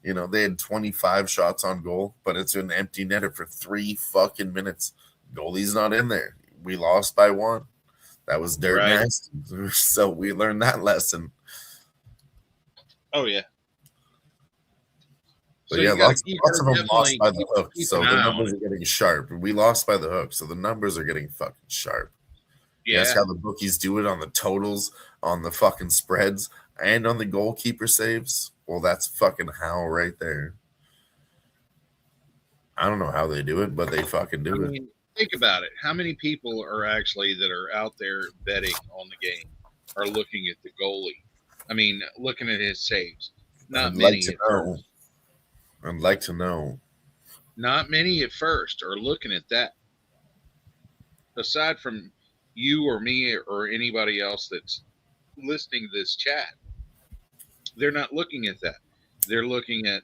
They had 25 shots on goal, but it's an empty netter for 3 fucking minutes. Goalie's not in there. We lost by 1. That was dirt nasty. So we learned that lesson. Oh, yeah. But yeah, lots of them lost by the hook. So the numbers are getting sharp. We lost by the hook. So the numbers are getting fucking sharp. Yeah. That's how the bookies do it on the totals, on the fucking spreads, and on the goalkeeper saves. Well, that's fucking how right there. I don't know how they do it, but they fucking do it. Think about it. How many people are actually that are out there betting on the game are looking at the goalie? I mean, looking at his saves. Not many. I'd like to know. Not many at first are looking at that. Aside from you or me or anybody else that's listening to this chat, they're not looking at that. They're looking at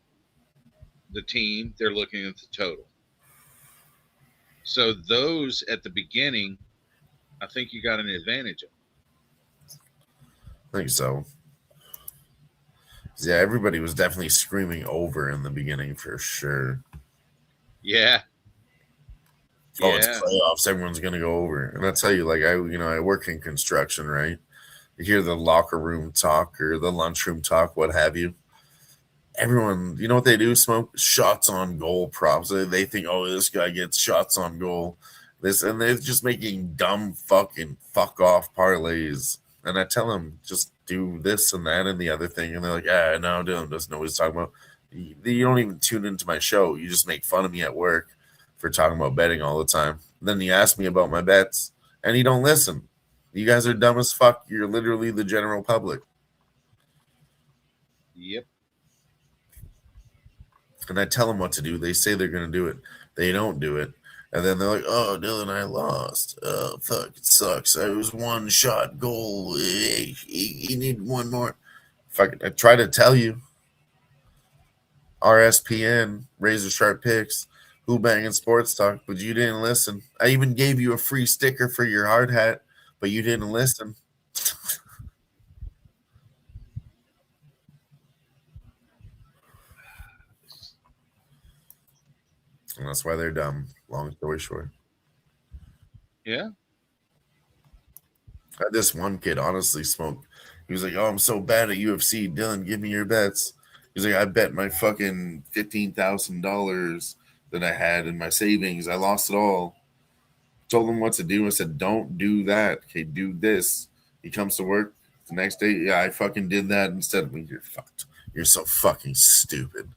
the team. They're looking at the total. So those at the beginning, I think you got an advantage of. I think so. Yeah, everybody was definitely screaming over in the beginning for sure. Yeah. Oh, it's playoffs. Everyone's gonna go over. And I tell you, like I work in construction, right? You hear the locker room talk or the lunchroom talk, what have you. Everyone, you know what they do? Smoke shots on goal props. They think, oh, this guy gets shots on goal. And they're just making dumb fucking fuck off parlays. And I tell them, just do this and that and the other thing. And they're like, no, Dylan doesn't know what he's talking about. You don't even tune into my show. You just make fun of me at work for talking about betting all the time. Then you ask me about my bets, and you don't listen. You guys are dumb as fuck. You're literally the general public. Yep. And I tell them what to do. They say they're going to do it. They don't do it. And then they're like, oh, Dylan, I lost. Oh, fuck, it sucks. I was one shot goal. You need one more. Fuck, I try to tell you. RSPN, Razor Sharp Picks, Who-Bangin Sports Talk, but you didn't listen. I even gave you a free sticker for your hard hat, but you didn't listen. And that's why they're dumb. Long story short. Yeah. I had this one kid honestly smoked. He was like, oh, I'm so bad at UFC. Dylan, give me your bets. He's like, I bet my fucking $15,000 that I had in my savings. I lost it all. Told him what to do. I said, don't do that. Okay, do this. He comes to work the next day. Yeah, I fucking did that instead of me. You're fucked. You're so fucking stupid.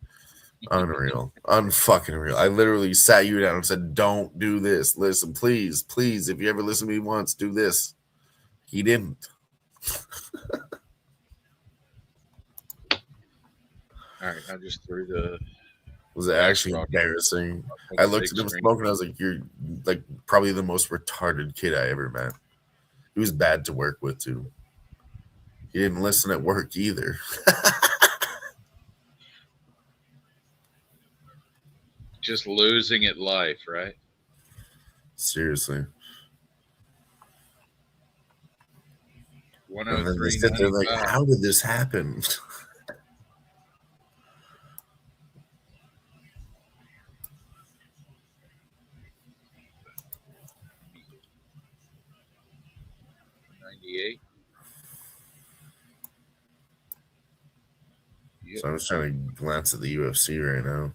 Unreal. Unfucking real. I literally sat you down and said, don't do this. Listen, please, please, if you ever listen to me once, do this. He didn't. All right, I just threw the. Was it actually embarrassing? I looked at him smoking. I was like, you're like probably the most retarded kid I ever met. He was bad to work with, too. He didn't listen at work either. Just losing at life, right? Seriously. And then they sit there like, how did this happen? So I'm just trying to glance at the UFC right now.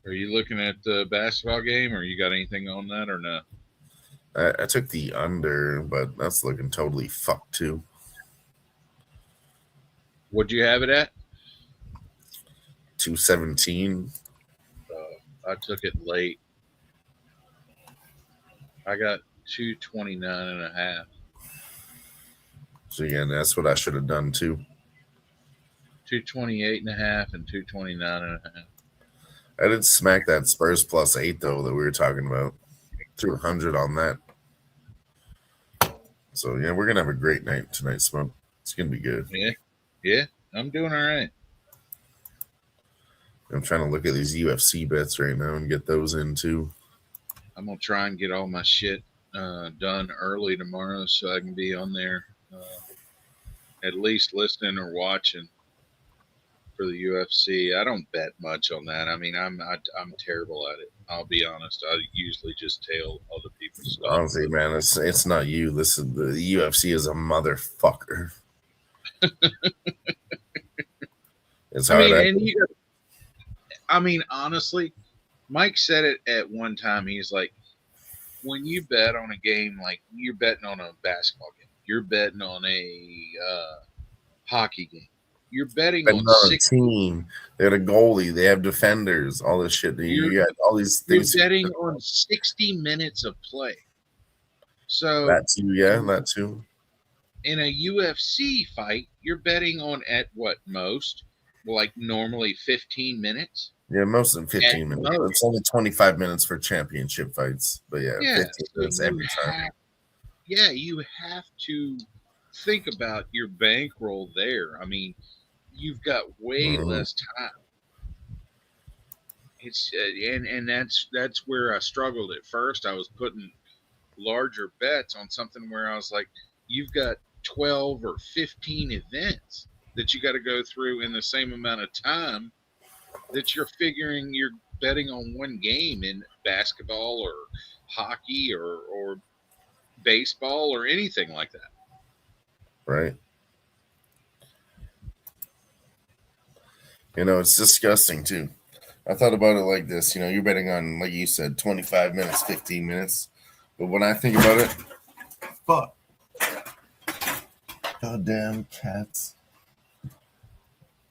Are you looking at the basketball game, or you got anything on that, or no? I took the under, but that's looking totally fucked too. What'd you have it at? 217. I took it late. I got 229.5. So again, that's what I should have done too. 228.5 and 229.5. I did smack that Spurs +8 though that we were talking about. 200 on that. So yeah, we're gonna have a great night tonight, Smoke. It's gonna be good. Yeah, I'm doing all right. I'm trying to look at these UFC bets right now and get those in too. I'm gonna try and get all my shit done early tomorrow so I can be on there at least listening or watching for the UFC. I don't bet much on that. I mean, I'm terrible at it. I'll be honest. I usually just tail other people's stuff. Honestly, man, it's not you. This is the UFC is a motherfucker. It's hard. I mean, honestly, Mike said it at one time. He's like, when you bet on a game, like you're betting on a basketball game, you're betting on a hockey game. You're betting on a team. They had a goalie. They have defenders. All this shit. You got all these things. You're betting on 60 minutes of play. So that too, yeah, that too. In a UFC fight, you're betting on at what most? Well, like normally 15 minutes. Yeah, most of them 15 minutes. It's only 25 minutes for championship fights. But yeah 15 minutes every time. yeah, you have to think about your bankroll there. I mean, you've got way less time. It's and that's where I struggled at first. I was putting larger bets on something where I was like, you've got 12 or 15 events that you got to go through in the same amount of time that you're figuring you're betting on one game in basketball or hockey or baseball or anything like that. Right. You know, it's disgusting too. I thought about it like this. You know, you're betting on, like you said, 25 minutes, 15 minutes. But when I think about it, fuck. Goddamn cats.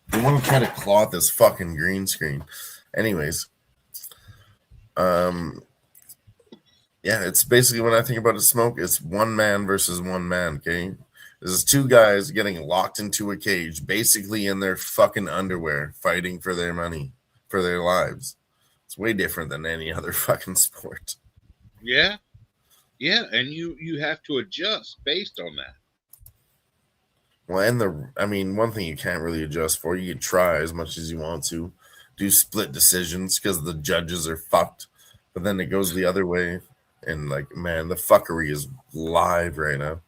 They want to try to claw this fucking green screen. Anyways, yeah, it's basically when I think about a smoke, it's one man versus one man, okay? This is two guys getting locked into a cage, basically in their fucking underwear, fighting for their money, for their lives. It's way different than any other fucking sport. Yeah. Yeah, and you have to adjust based on that. Well, and one thing you can't really adjust for, you can try as much as you want to, do split decisions because the judges are fucked, but then it goes the other way, and like, man, the fuckery is live right now.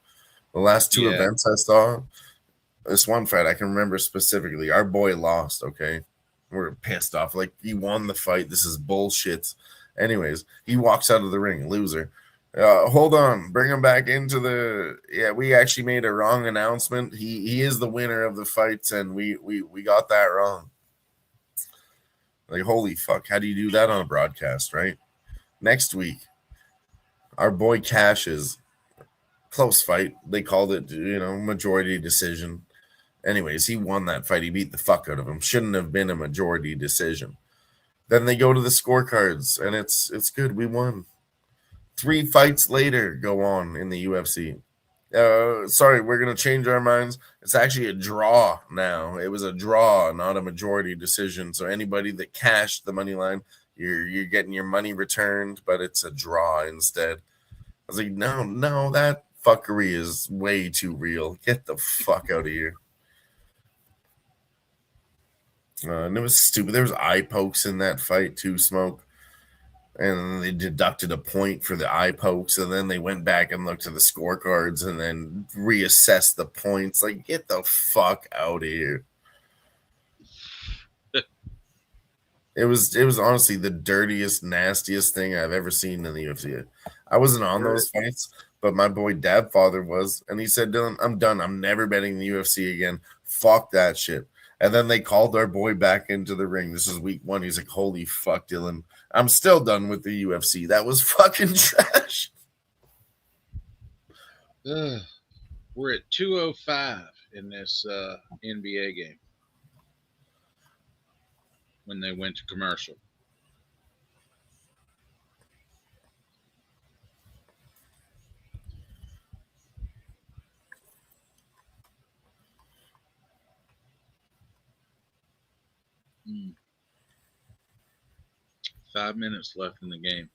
The last two events I saw, this one fight I can remember specifically, our boy lost, okay? We're pissed off. Like, he won the fight. This is bullshit. Anyways, he walks out of the ring, loser. Hold on, bring him back into the. Yeah, we actually made a wrong announcement. He is the winner of the fights, and we got that wrong. Like, holy fuck, how do you do that on a broadcast, right? Next week, our boy Cash's close fight. They called it, majority decision. Anyways, he won that fight. He beat the fuck out of him. Shouldn't have been a majority decision. Then they go to the scorecards, and it's good. We won. 3 fights later go on in the UFC. Sorry, we're going to change our minds. It's actually a draw now. It was a draw, not a majority decision. So anybody that cashed the money line, you're getting your money returned, but it's a draw instead. I was like, no, that fuckery is way too real. Get the fuck out of here. And it was stupid. There was eye pokes in that fight too, Smoke. And they deducted a point for the eye pokes, and then they went back and looked at the scorecards and then reassessed the points. Like, get the fuck out of here. It was honestly the dirtiest, nastiest thing I've ever seen in the UFC. I wasn't on those fights, but my boy Dabfather was, and he said, Dylan, I'm done. I'm never betting the UFC again. Fuck that shit. And then they called our boy back into the ring. This is week 1. He's like, holy fuck, Dylan. I'm still done with the UFC. That was fucking trash. We're at 2:05 in this NBA game when they went to commercial. Mm. 5 minutes left in the game.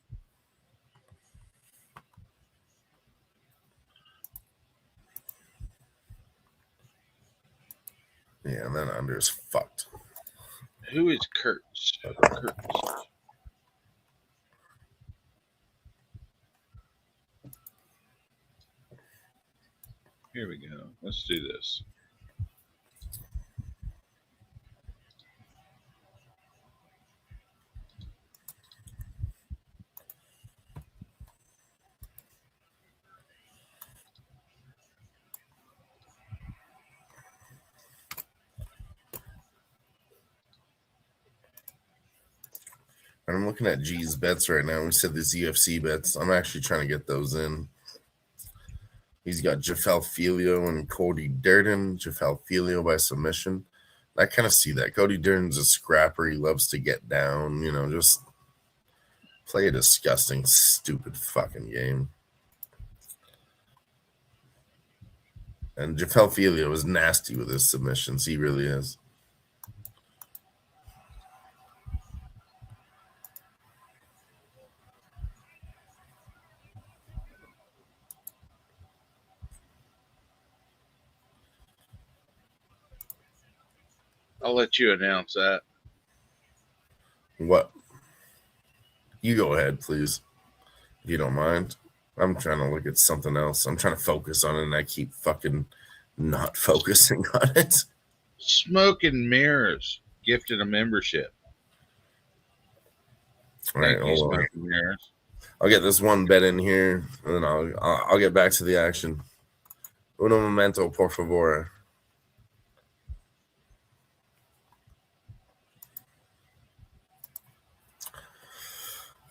Yeah, and then under is fucked. Who is Kurtz? Here we go. Let's do this. I'm looking at G's bets right now. We said these UFC bets. I'm actually trying to get those in. He's got Jafel Filio and Cody Durden. Jafel Filio by submission. I kind of see that. Cody Durden's a scrapper. He loves to get down, just play a disgusting, stupid fucking game. And Jafel Filio is nasty with his submissions. He really is. I'll let you announce that. What? You go ahead, please, if you don't mind. I'm trying to look at something else. I'm trying to focus on it, and I keep fucking not focusing on it. Smoke and Mirrors gifted a membership. All right, Thank you, hold on. Smoke and Mirrors. I'll get this one bet in here, and then I'll get back to the action. Uno momento, por favor.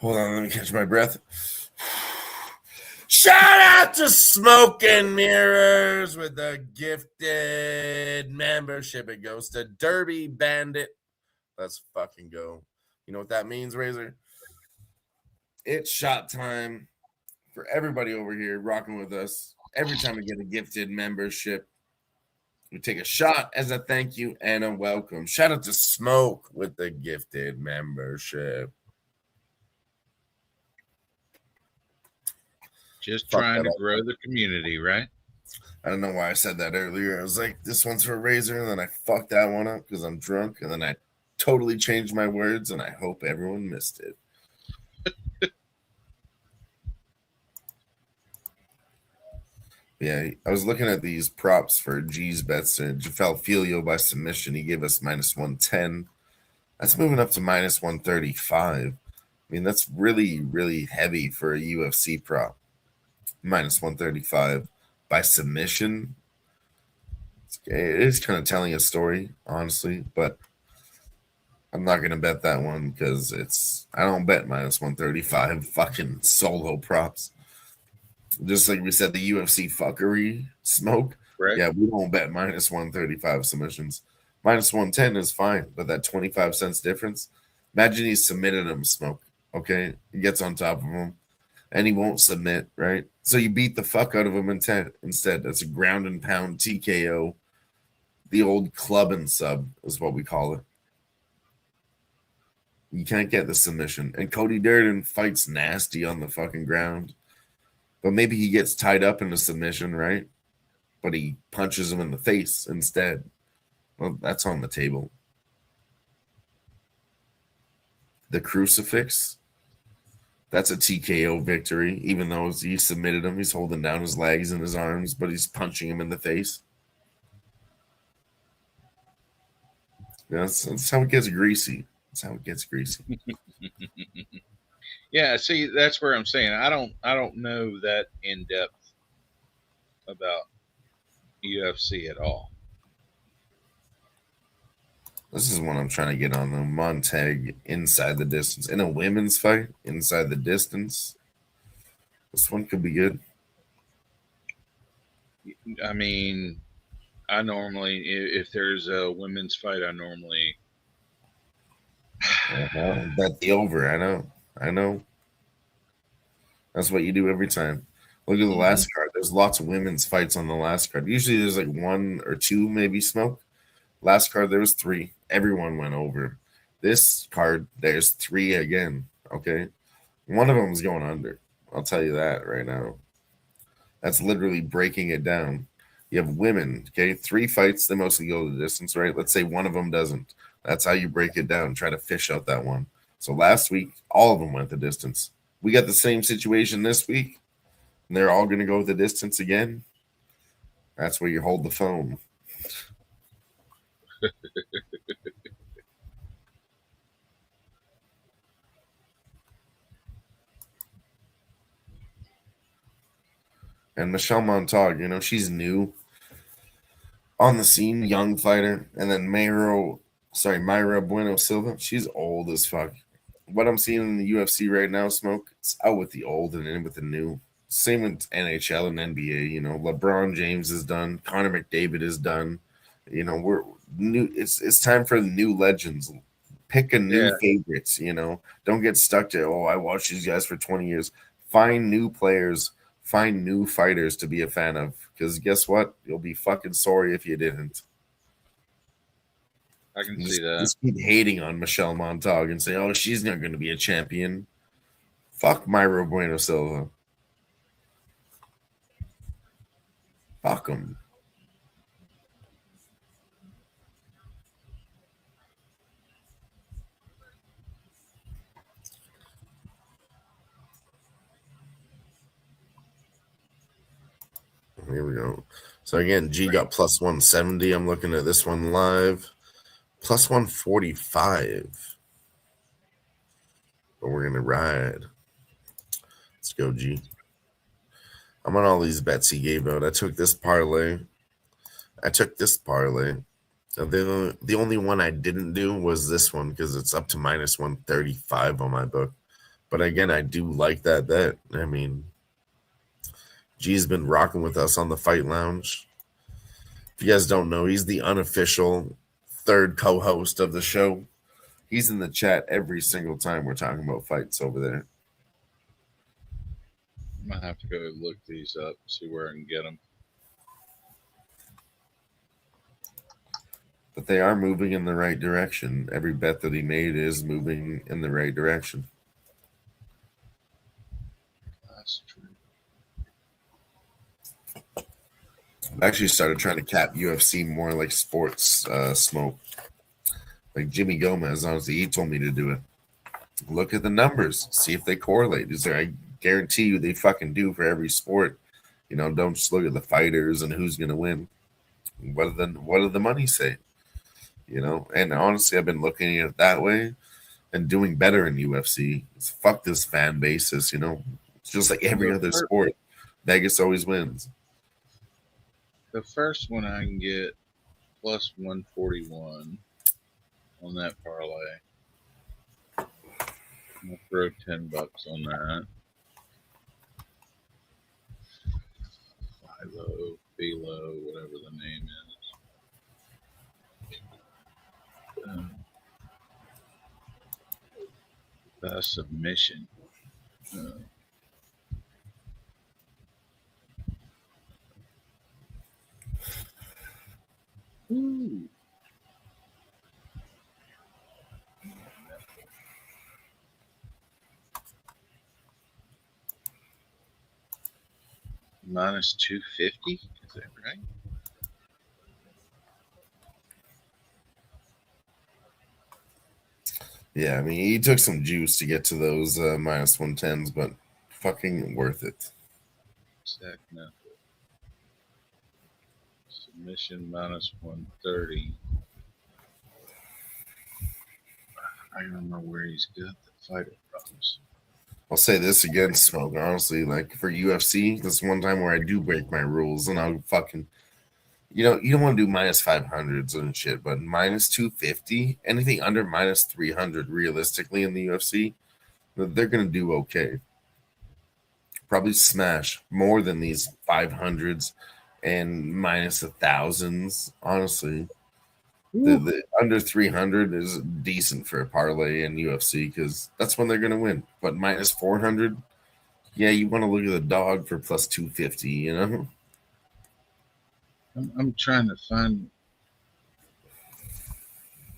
Hold on, let me catch my breath. Shout out to Smoke and Mirrors with the gifted membership. It goes to Derby Bandit. Let's fucking go. You know what that means, Razor? It's shot time for everybody over here rocking with us. Every time we get a gifted membership, we take a shot as a thank you and a welcome. Shout out to Smoke with the gifted membership. Just trying to grow the community, right? I don't know why I said that earlier. I was like, this one's for Razor, and then I fucked that one up because I'm drunk, and then I totally changed my words, and I hope everyone missed it. Yeah, I was looking at these props for G's bets, and Jafel Filio by submission, he gave us -110. That's moving up to -135. I mean, that's really, really heavy for a UFC prop. -135 by submission. It is kind of telling a story, honestly, but I'm not going to bet that one because I don't bet -135 fucking solo props. Just like we said, the UFC fuckery Smoke. Right. Yeah, we don't bet -135 submissions. -110 is fine, but that 25 cents difference. Imagine he submitted him, Smoke. Okay, he gets on top of him, and he won't submit. Right, so you beat the fuck out of him instead. That's a ground and pound TKO. The old club and sub is what we call it. You can't get the submission, and Cody Durden fights nasty on the fucking ground. But maybe he gets tied up in a submission, right? But he punches him in the face instead. Well, that's on the table. The crucifix, that's a TKO victory, even though he submitted him. He's holding down his legs and his arms, but he's punching him in the face. That's how it gets greasy. That's how it gets greasy. Yeah, see, that's where I'm saying I don't know that in depth about UFC at all. This is one I'm trying to get on though. Montag inside the distance in a women's fight inside the distance. This one could be good. I mean, I normally, if there's a women's fight, I normally bet the over. I know. That's what you do every time. Look at the last card. There's lots of women's fights on the last card. Usually there's like one or two, maybe Smoke. Last card, there was 3. Everyone went over. This card, there's 3 again. Okay. One of them is going under. I'll tell you that right now. That's literally breaking it down. You have women, okay? 3 fights, they mostly go the distance, right? Let's say one of them doesn't. That's how you break it down. Try to fish out that one. So last week, all of them went the distance. We got the same situation this week, and they're all going to go the distance again. That's where you hold the phone. And Michelle Montag, she's new on the scene, young fighter. And then Mayra Bueno Silva, she's old as fuck. What I'm seeing in the UFC right now, Smoke, it's out with the old and in with the new. Same with NHL and NBA. LeBron James is done. Connor McDavid is done. We're new. It's time for the new legends. Pick a new favorites. Don't get stuck to I watched these guys for 20 years. Find new players. Find new fighters to be a fan of. Because guess what? You'll be fucking sorry if you didn't. I can see that. Just keep hating on Michelle Montag and say, "Oh, she's not going to be a champion." Fuck Mayra Bueno Silva. Fuck him. Here we go. So again, G got plus 170. I'm looking at this one live. Plus 145. But we're gonna ride. Let's go, G. I'm on all these bets he gave out. I took this parlay. The only one I didn't do was this one because it's up to minus 135 on my book. But again, I do like that bet. I mean, G's been rocking with us on the Fight Lounge. If you guys don't know, he's the unofficial third co-host of the show. He's in the chat every single time we're talking about fights over there. I'm going to have to go look these up, see where I can get them. But they are moving in the right direction. Every bet that he made is moving in the right direction. That's true. I actually started trying to cap UFC more like sports smoke. Like Jimmy Gomez, honestly, he told me to do it. Look at the numbers, see if they correlate. I guarantee you they fucking do for every sport. You know, don't just look at the fighters and who's going to win. What do the money say? You know, and honestly, I've been looking at it that way and doing better in UFC. Fuck this fan basis, you know. It's just like every other sport. Vegas always wins. The first one I can get plus 141 on that parlay. I'll throw $10 on that. Philo, whatever the name is. Submission. Ooh. Minus 250, is that right? Yeah, I mean, he took some juice to get to those minus 110s, but fucking worth it. Exact method. Submission minus 130. I don't know where he's got the fighter problems. I'll say this again, Smoke. Honestly, like for UFC, this one time where I do break my rules and I'll fucking, you know, you don't want to do minus 500s and shit, but minus 250, anything under minus 300 realistically in the UFC, they're going to do okay. Probably smash more than these 500s and minus 1,000s, honestly. The under 300 is decent for a parlay in UFC because that's when they're going to win. But minus 400, yeah, you want to look at the dog for plus 250, you know? I'm trying to find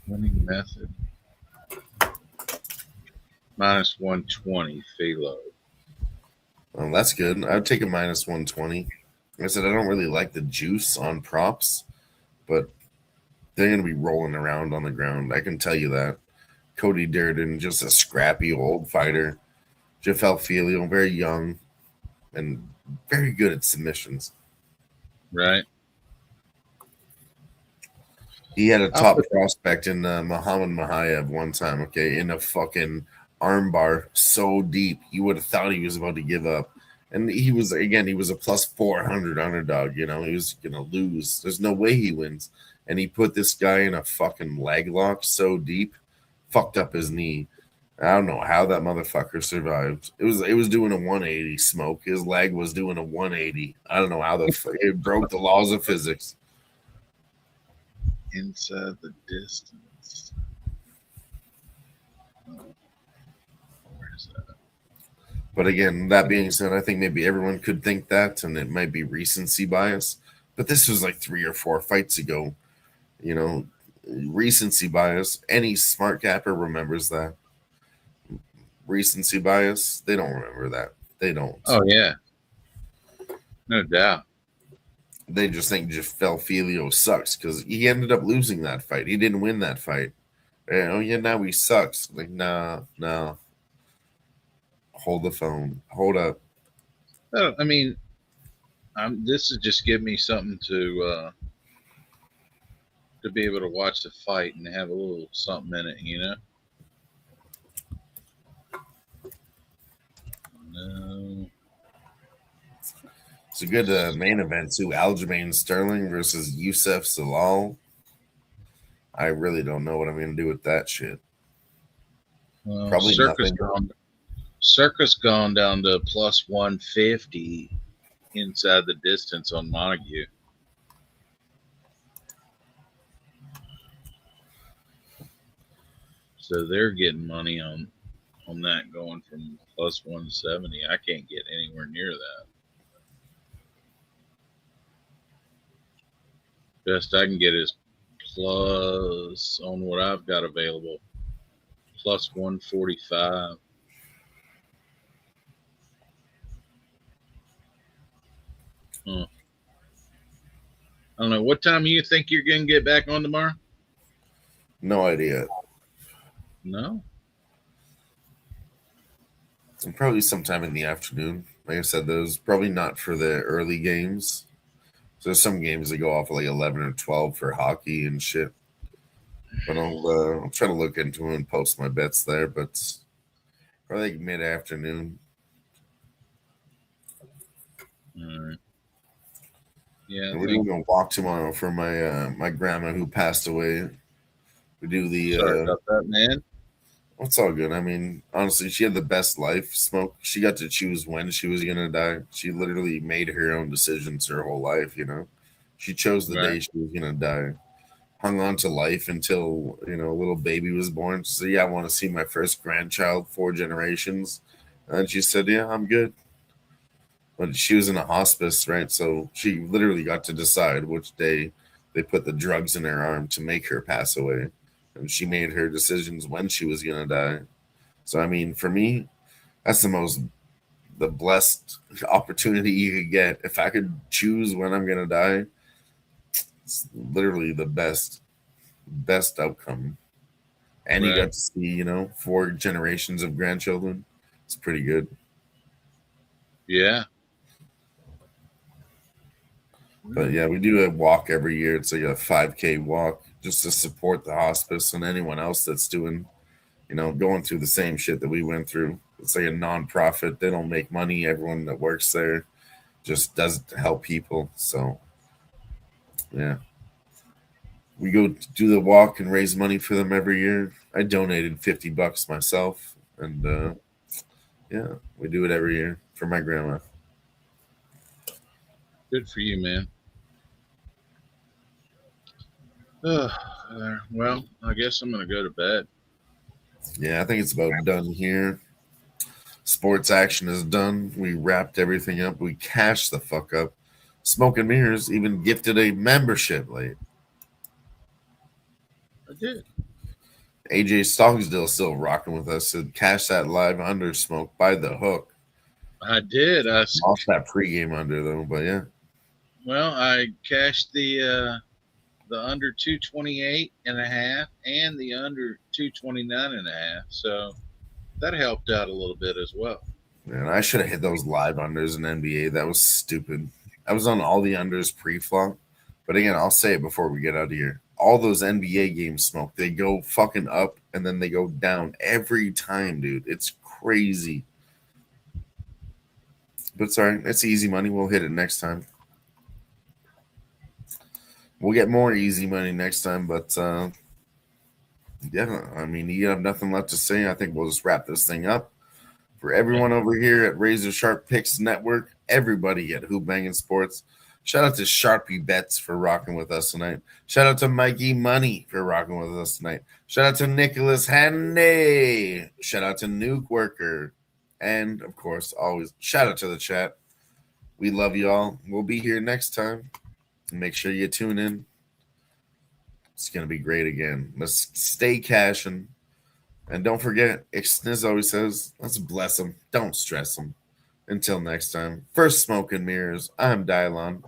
winning method. Minus 120, Philo. Well, that's good. I would take a minus 120. Like I said, I don't really like the juice on props, but they're going to be rolling around on the ground. I can tell you that. Cody Durden, just a scrappy old fighter. Jeff Alfilio, very young and very good at submissions. Right. He had a top prospect in Muhammad Mahayev one time, okay, in a fucking armbar so deep, you would have thought he was about to give up. And he was a plus 400 underdog, you know, he was going to lose. There's no way he wins. And he put this guy in a fucking leg lock so deep, fucked up his knee. I don't know how that motherfucker survived. It was doing a 180 Smoke. His leg was doing a 180. I don't know how it broke the laws of physics. Inside the distance. Where is that? But again, that being said, I think maybe everyone could think that, and it might be recency bias. But this was like 3 or 4 fights ago. You know, recency bias. Any smart capper remembers that. Recency bias, they don't remember that. They don't. Oh, yeah. No doubt. They just think Felfilio sucks because he ended up losing that fight. He didn't win that fight. And, oh, yeah, now he sucks. Like, nah. Hold the phone. Hold up. I mean, This is just give me something to be able to watch the fight and have a little something in it, you know. No. It's a good main event too. Aljamain Sterling versus Yusef Salal. I really don't know what I'm going to do with that shit. Probably nothing. Circus gone down to plus 150 inside the distance on Montague. So they're getting money on that going from plus 170. I can't get anywhere near that. Best I can get is plus on what I've got available, plus 145. Huh. I don't know. What time do you think you're going to get back on tomorrow? No idea. No? Probably sometime in the afternoon. Like I said, those probably not for the early games. So there's some games that go off at like 11 or 12 for hockey and shit. But I'll try to look into them and post my bets there. But probably like mid-afternoon. All right. Yeah, we're doing a walk tomorrow for my grandma who passed away. We do the. Sorry about that, man. It's all good. I mean, honestly, she had the best life. Smoke. She got to choose when she was gonna die. She literally made her own decisions her whole life. You know, she chose the day she was gonna die. Hung on to life until a little baby was born. She said, "Yeah, I want to see my first grandchild, 4 generations." And she said, "Yeah, I'm good." But she was in a hospice, right? So she literally got to decide which day they put the drugs in her arm to make her pass away. And she made her decisions when she was going to die. So, I mean, for me, that's the blessed opportunity you could get. If I could choose when I'm going to die, it's literally the best outcome. And you got to see, 4 generations of grandchildren. It's pretty good. Yeah. But yeah, we do a walk every year. It's like a 5K walk just to support the hospice and anyone else that's doing, going through the same shit that we went through. It's like a nonprofit. They don't make money. Everyone that works there just does it to help people. So yeah, we go do the walk and raise money for them every year. I donated $50 myself. And yeah, we do it every year for my grandma. Good for you, man. Well, I guess I'm going to go to bed. Yeah, I think it's about done here. Sports action is done. We wrapped everything up. We cashed the fuck up. Smoke and Mirrors even gifted a membership late. I did. AJ Stogsdill still rocking with us. Said cash that live under, Smoke, by the hook. I did. I lost that pregame under though, but yeah. Well, I cashed the under 228.5 and the under 229.5. So that helped out a little bit as well. Man, I should have hit those live unders in NBA. That was stupid. I was on all the unders pre-flop. But again, I'll say it before we get out of here. All those NBA games, Smoke, they go fucking up and then they go down every time, dude. It's crazy. But sorry, it's easy money. We'll hit it next time. We'll get more easy money next time, but yeah, I mean, you have nothing left to say. I think we'll just wrap this thing up. For everyone over here at Razor Sharp Picks Network, everybody at Who-Bangin Sports, shout out to Sharpie Bets for rocking with us tonight. Shout out to Mikey Money for rocking with us tonight. Shout out to Nicholas Handy. Shout out to Nuke Worker. And, of course, always shout out to the chat. We love you all. We'll be here next time. Make sure you tune in. It's going to be great again. Let's stay cashing. And don't forget, Ixnaz always says, let's bless them. Don't stress them. Until next time, for Smoke and Mirrors, I'm Dylon.